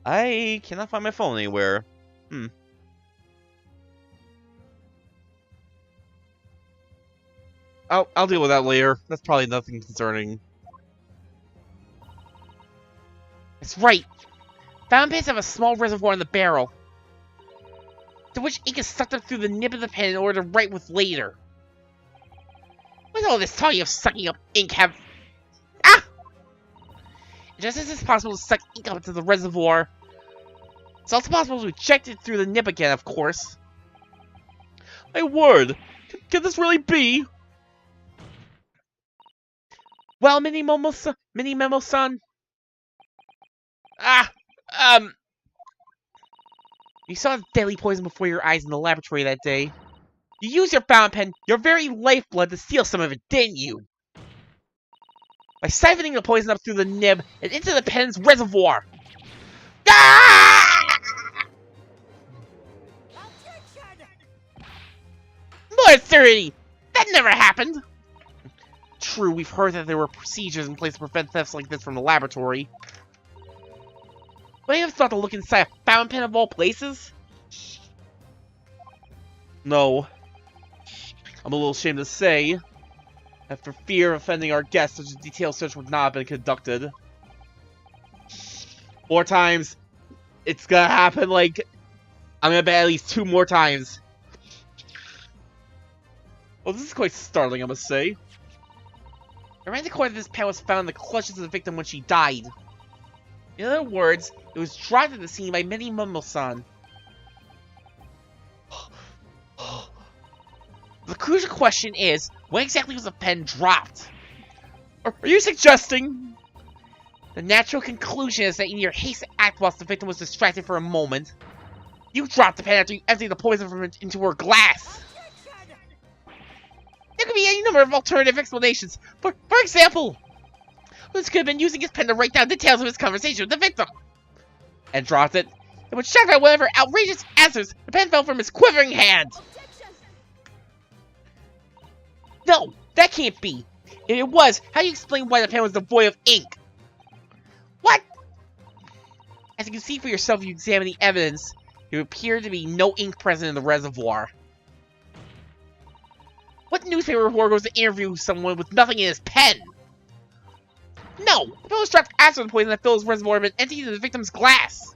I cannot find my phone anywhere. I'll deal with that later. That's probably nothing concerning. That's right. Fountain pens have a small reservoir in the barrel, to which ink is sucked up through the nib of the pen in order to write with later. What all this talking of sucking up ink have... Just as it's possible to suck ink up into the reservoir, it's also possible to eject it through the nib again, of course. My word! Can this really be? Well, Mini Memo-san? You saw the deadly poison before your eyes in the laboratory that day. You used your fountain pen, your very lifeblood, to steal some of it, didn't you? By siphoning the poison up through the nib and into the pen's reservoir. More absurdity! That never happened! True, we've heard that there were procedures in place to prevent thefts like this from the laboratory. But I have thought to look inside a fountain pen of all places? No. I'm a little ashamed to say that for fear of offending our guests, such a detailed search would not have been conducted. 4 times. It's gonna happen, like... I'm gonna bet at least 2 more times. Well, this is quite startling, I must say. The romantic cord of this pen was found in the clutches of the victim when she died. In other words, it was dropped at the scene by Mini Momo-san. The crucial question is, when exactly was the pen dropped? Are you suggesting? The natural conclusion is that in your haste to act whilst the victim was distracted for a moment, you dropped the pen after you emptied the poison from it into her glass. There could be any number of alternative explanations. For example, this could have been using his pen to write down details of his conversation with the victim, and dropped it. And when shocked by whatever outrageous answers, the pen fell from his quivering hand. No, that can't be. If it was, how do you explain why the pen was devoid of ink? What? As you can see for yourself if you examine the evidence, there appeared to be no ink present in the reservoir. What newspaper reporter goes to interview someone with nothing in his pen? No! The pen was dropped after the poison that filled his reservoir had been emptied into the victim's glass.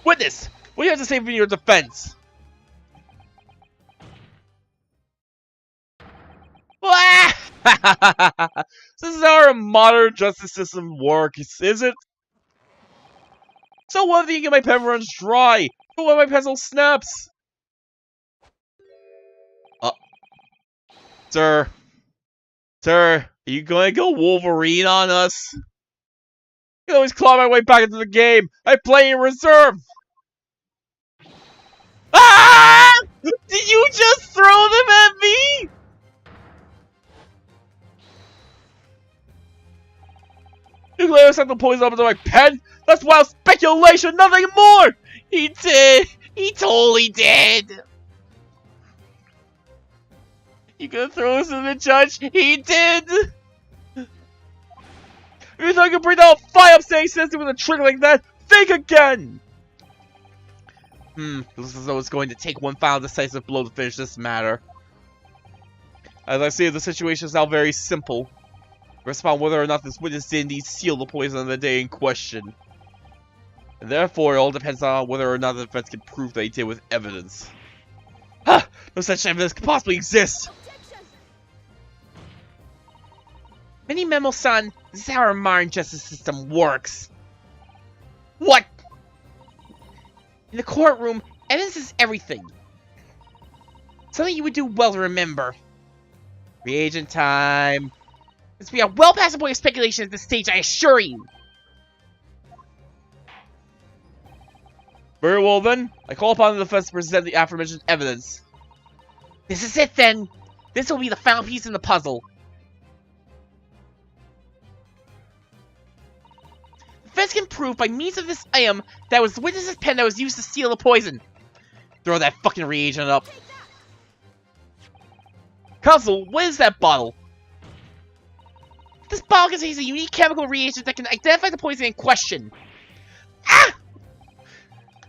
Witness! What do you have to say for your defense? This is how our modern justice system works, is it? So what if the ink in my pen runs dry? But what if my pencil snaps? Sir, are you going to go Wolverine on us? You can always claw my way back into the game. I play in reserve. Ah! Did you just throw them at me? You clearly set the poison up into my pen? That's wild speculation, nothing more! He did! He totally did! You gonna throw us to the judge? He did! You thought you could bring down a fire up saying sensitive with a trick like that? Think again! Looks as though it's going to take one final decisive blow to finish this matter. As I see it, the situation is now very simple. Rests upon whether or not this witness did indeed seal the poison on the day in question. And therefore, it all depends on whether or not the defense can prove that he did with evidence. Ha! No such evidence could possibly exist! Mini Memo-san, this is how our modern justice system works. What? In the courtroom, evidence is everything. Something you would do well to remember. Reagent time. This will be a well past the point of speculation at this stage, I assure you. Very well then. I call upon the defense to present the aforementioned evidence. This is it then. This will be the final piece in the puzzle. The defense can prove by means of this item that it was the witness's pen that was used to steal the poison. Throw that fucking reagent up. Counsel, what is that bottle? This bottle contains a unique chemical reagent that can identify the poison in question. Ah!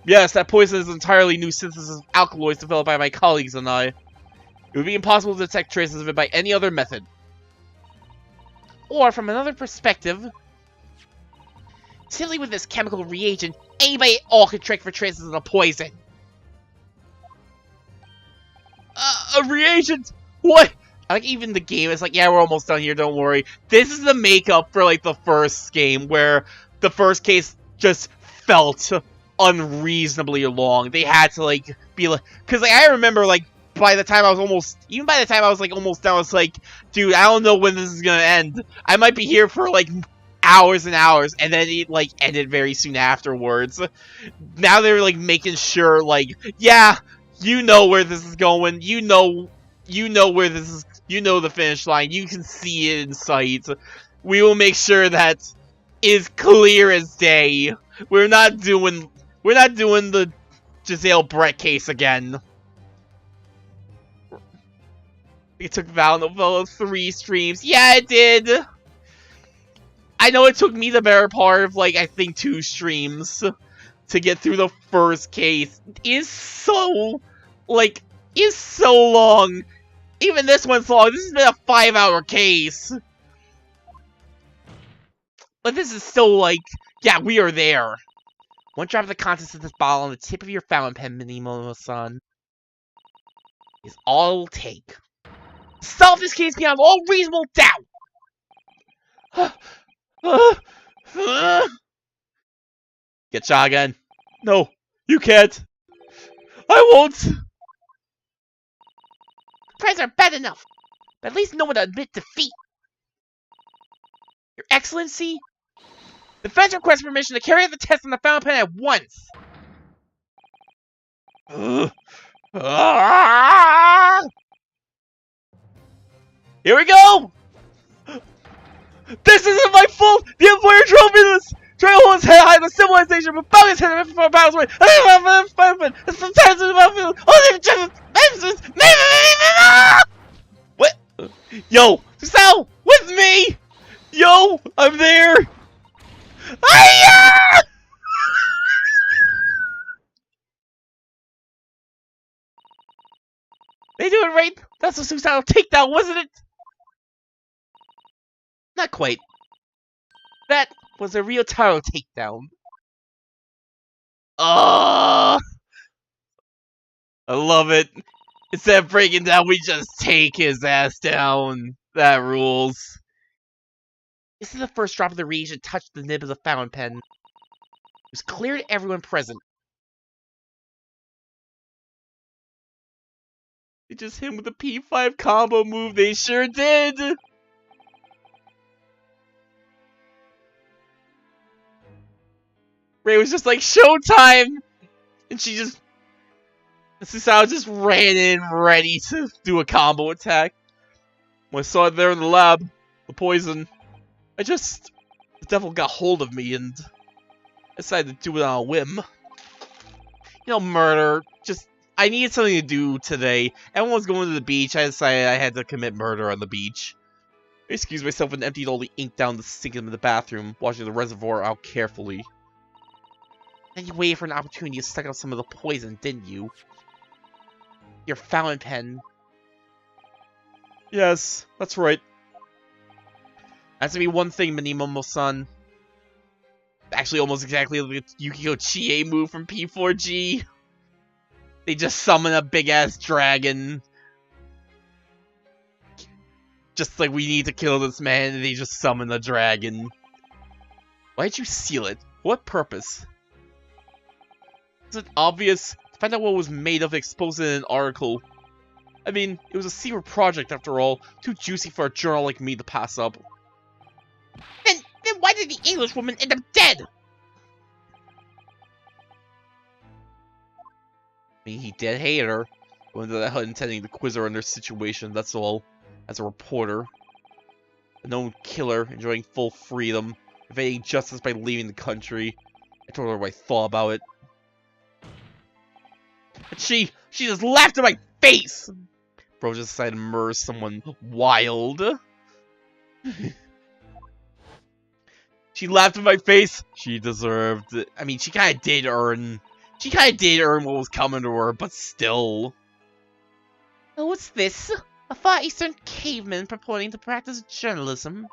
Yes, that poison is an entirely new synthesis of alkaloids developed by my colleagues and I. It would be impossible to detect traces of it by any other method. Or, from another perspective, simply with this chemical reagent, anybody at all could check for traces of the poison. A reagent? What? Like, even the game is like, yeah, we're almost done here, don't worry. This is the makeup for, like, the first game, where the first case just felt unreasonably long. They had to, like, be like... Because, like, I remember, like, by the time I was almost... Even by the time I was, like, almost done, I was like, dude, I don't know when this is gonna end. I might be here for, like, hours and hours, and then it, like, ended very soon afterwards. Now they're, like, making sure, like, yeah, you know where this is going. You know where this is... You know the finish line. You can see it in sight. We will make sure that is clear as day. We're not doing the Giselle Brett case again. It took Val 3 streams. Yeah, it did. I know it took me the better part of, like, I think 2 streams to get through the first case. It is so long. Even this one's long. This has been a 5-hour case. But this is still like, yeah, we are there. One drop of the contents of this bottle on the tip of your fountain pen, Minimo-san, is all it'll take. Solve this case beyond all reasonable doubt! Get shot again. No, you can't. I won't. Tries are bad enough, but at least no one to admit defeat. Your Excellency, the defense requests permission to carry out the test on the fountain pen at once. Here we go! This isn't my fault! The employer drove me this! Trying to hold his head high in the civilization, but bowing his head before battles away. Sometimes in the battlefield, what? Yo! Sal! With me! Yo! I'm there! Hiya! They do it right. That's a suicidal takedown, wasn't it? Not quite. That was a real Taro takedown. I love it. Instead of breaking down, we just take his ass down. That rules. This is the first drop of the reagent touched the nib of the fountain pen. It was clear to everyone present. They just hit him with the P5 combo move. They sure did. Ray was just like, showtime! And she just... Susawa just ran in ready to do a combo attack. When I saw it there in the lab, the poison, the devil got hold of me and I decided to do it on a whim. You know, murder, I needed something to do today. Everyone was going to the beach. I decided I had to commit murder on the beach. I excused myself and emptied all the ink down the sink in the bathroom, washing the reservoir out carefully. Then you waited for an opportunity to suck out some of the poison, didn't you? Your fountain pen. Yes, that's right. That's gonna be one thing, Minimomo-san. Actually, almost exactly like the Yukiko Chie move from P4G. They just summon a big-ass dragon. Just like, we need to kill this man, and they just summon a dragon. Why'd you seal it? What purpose? Is it obvious? To find out what was made of, exposed in an article. I mean, it was a secret project after all. Too juicy for a journal like me to pass up. Then why did the English woman end up dead? I mean, he did hate her. Went to the hut intending to quiz her on their situation, that's all. As a reporter. A known killer, enjoying full freedom. Evading justice by leaving the country. I told her what I thought about it. But she just laughed in my face! Bro just decided to murder someone wild. She laughed in my face. She deserved it. I mean, she kinda did earn what was coming to her, but still. Oh, what's this? A Far Eastern caveman purporting to practice journalism?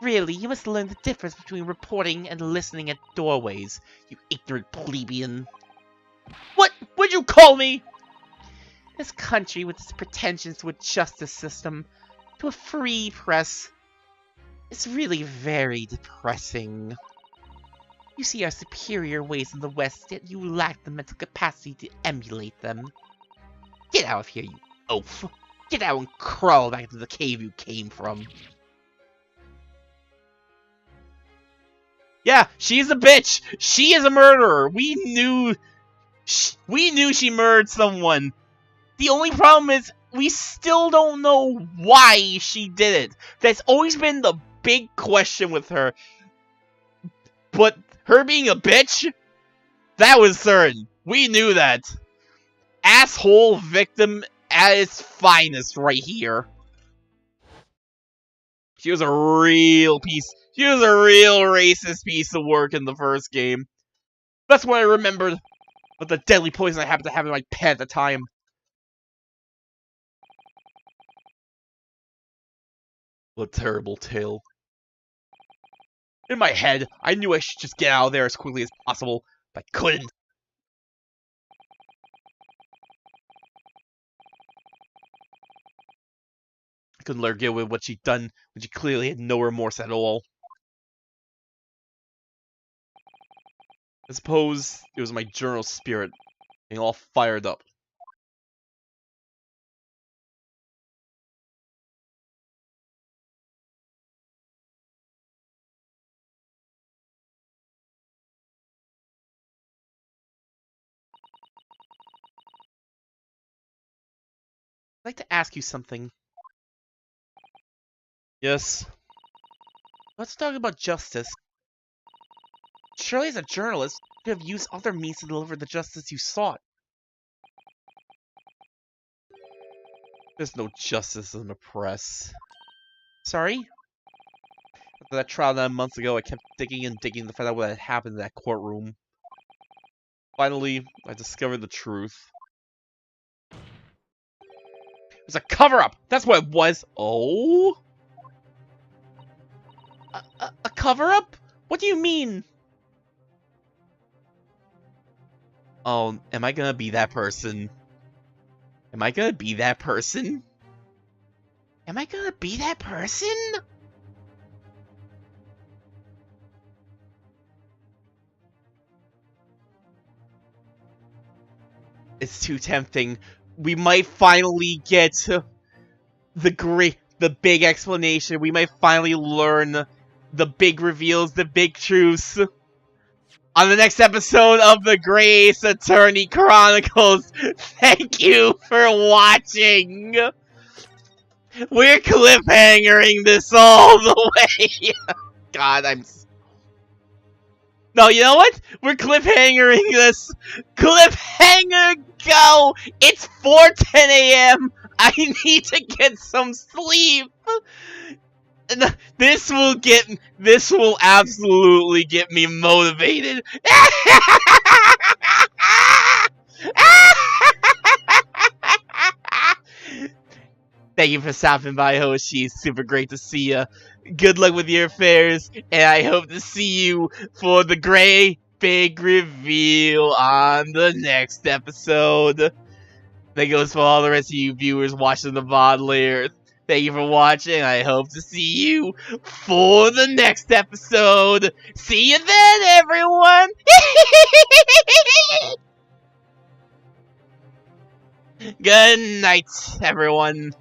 Really, you must learn the difference between reporting and listening at doorways, you ignorant plebeian. What'd you call me? This country, with its pretensions to a justice system, to a free press, is really very depressing. You see our superior ways in the West, yet you lack the mental capacity to emulate them. Get out of here, you oaf! Get out and crawl back to the cave you came from. Yeah, she's a bitch! She is a murderer! We knew she murdered someone! The only problem is, we still don't know why she did it. That's always been the big question with her. But her being a bitch? That was certain. We knew that. Asshole victim at its finest right here. She was a real racist piece of work in the first game. That's what I remembered. But the deadly poison I happened to have in my pen at the time. What a terrible tale. In my head, I knew I should just get out of there as quickly as possible, but I couldn't. I couldn't let her get away with what she'd done when she clearly had no remorse at all. I suppose it was my journal spirit, getting all fired up. I'd like to ask you something. Yes? Let's talk about justice. Surely as a journalist, you could have used other means to deliver the justice you sought. There's no justice in the press. Sorry? After that trial 9 months ago, I kept digging and digging to find out what had happened in that courtroom. Finally, I discovered the truth. It was a cover-up! That's what it was! Oh? A cover-up? What do you mean? Oh, am I gonna be that person? Am I gonna be that person? Am I gonna be that person? It's too tempting. We might finally get the big explanation. We might finally learn the big reveals, the big truths. On the next episode of the Great Ace Attorney Chronicles. Thank you for watching. We're cliffhangering this all the way. God, No, you know what? We're cliffhangering this. Cliffhanger go! It's 4:10 a.m. I need to get some sleep. This will absolutely get me motivated. Thank you for stopping by, Hoshi. Super great to see ya. Good luck with your affairs, and I hope to see you for the great big reveal on the next episode. That goes for all the rest of you viewers watching the VOD later. Thank you for watching. I hope to see you for the next episode. See you then, everyone! Good night, everyone.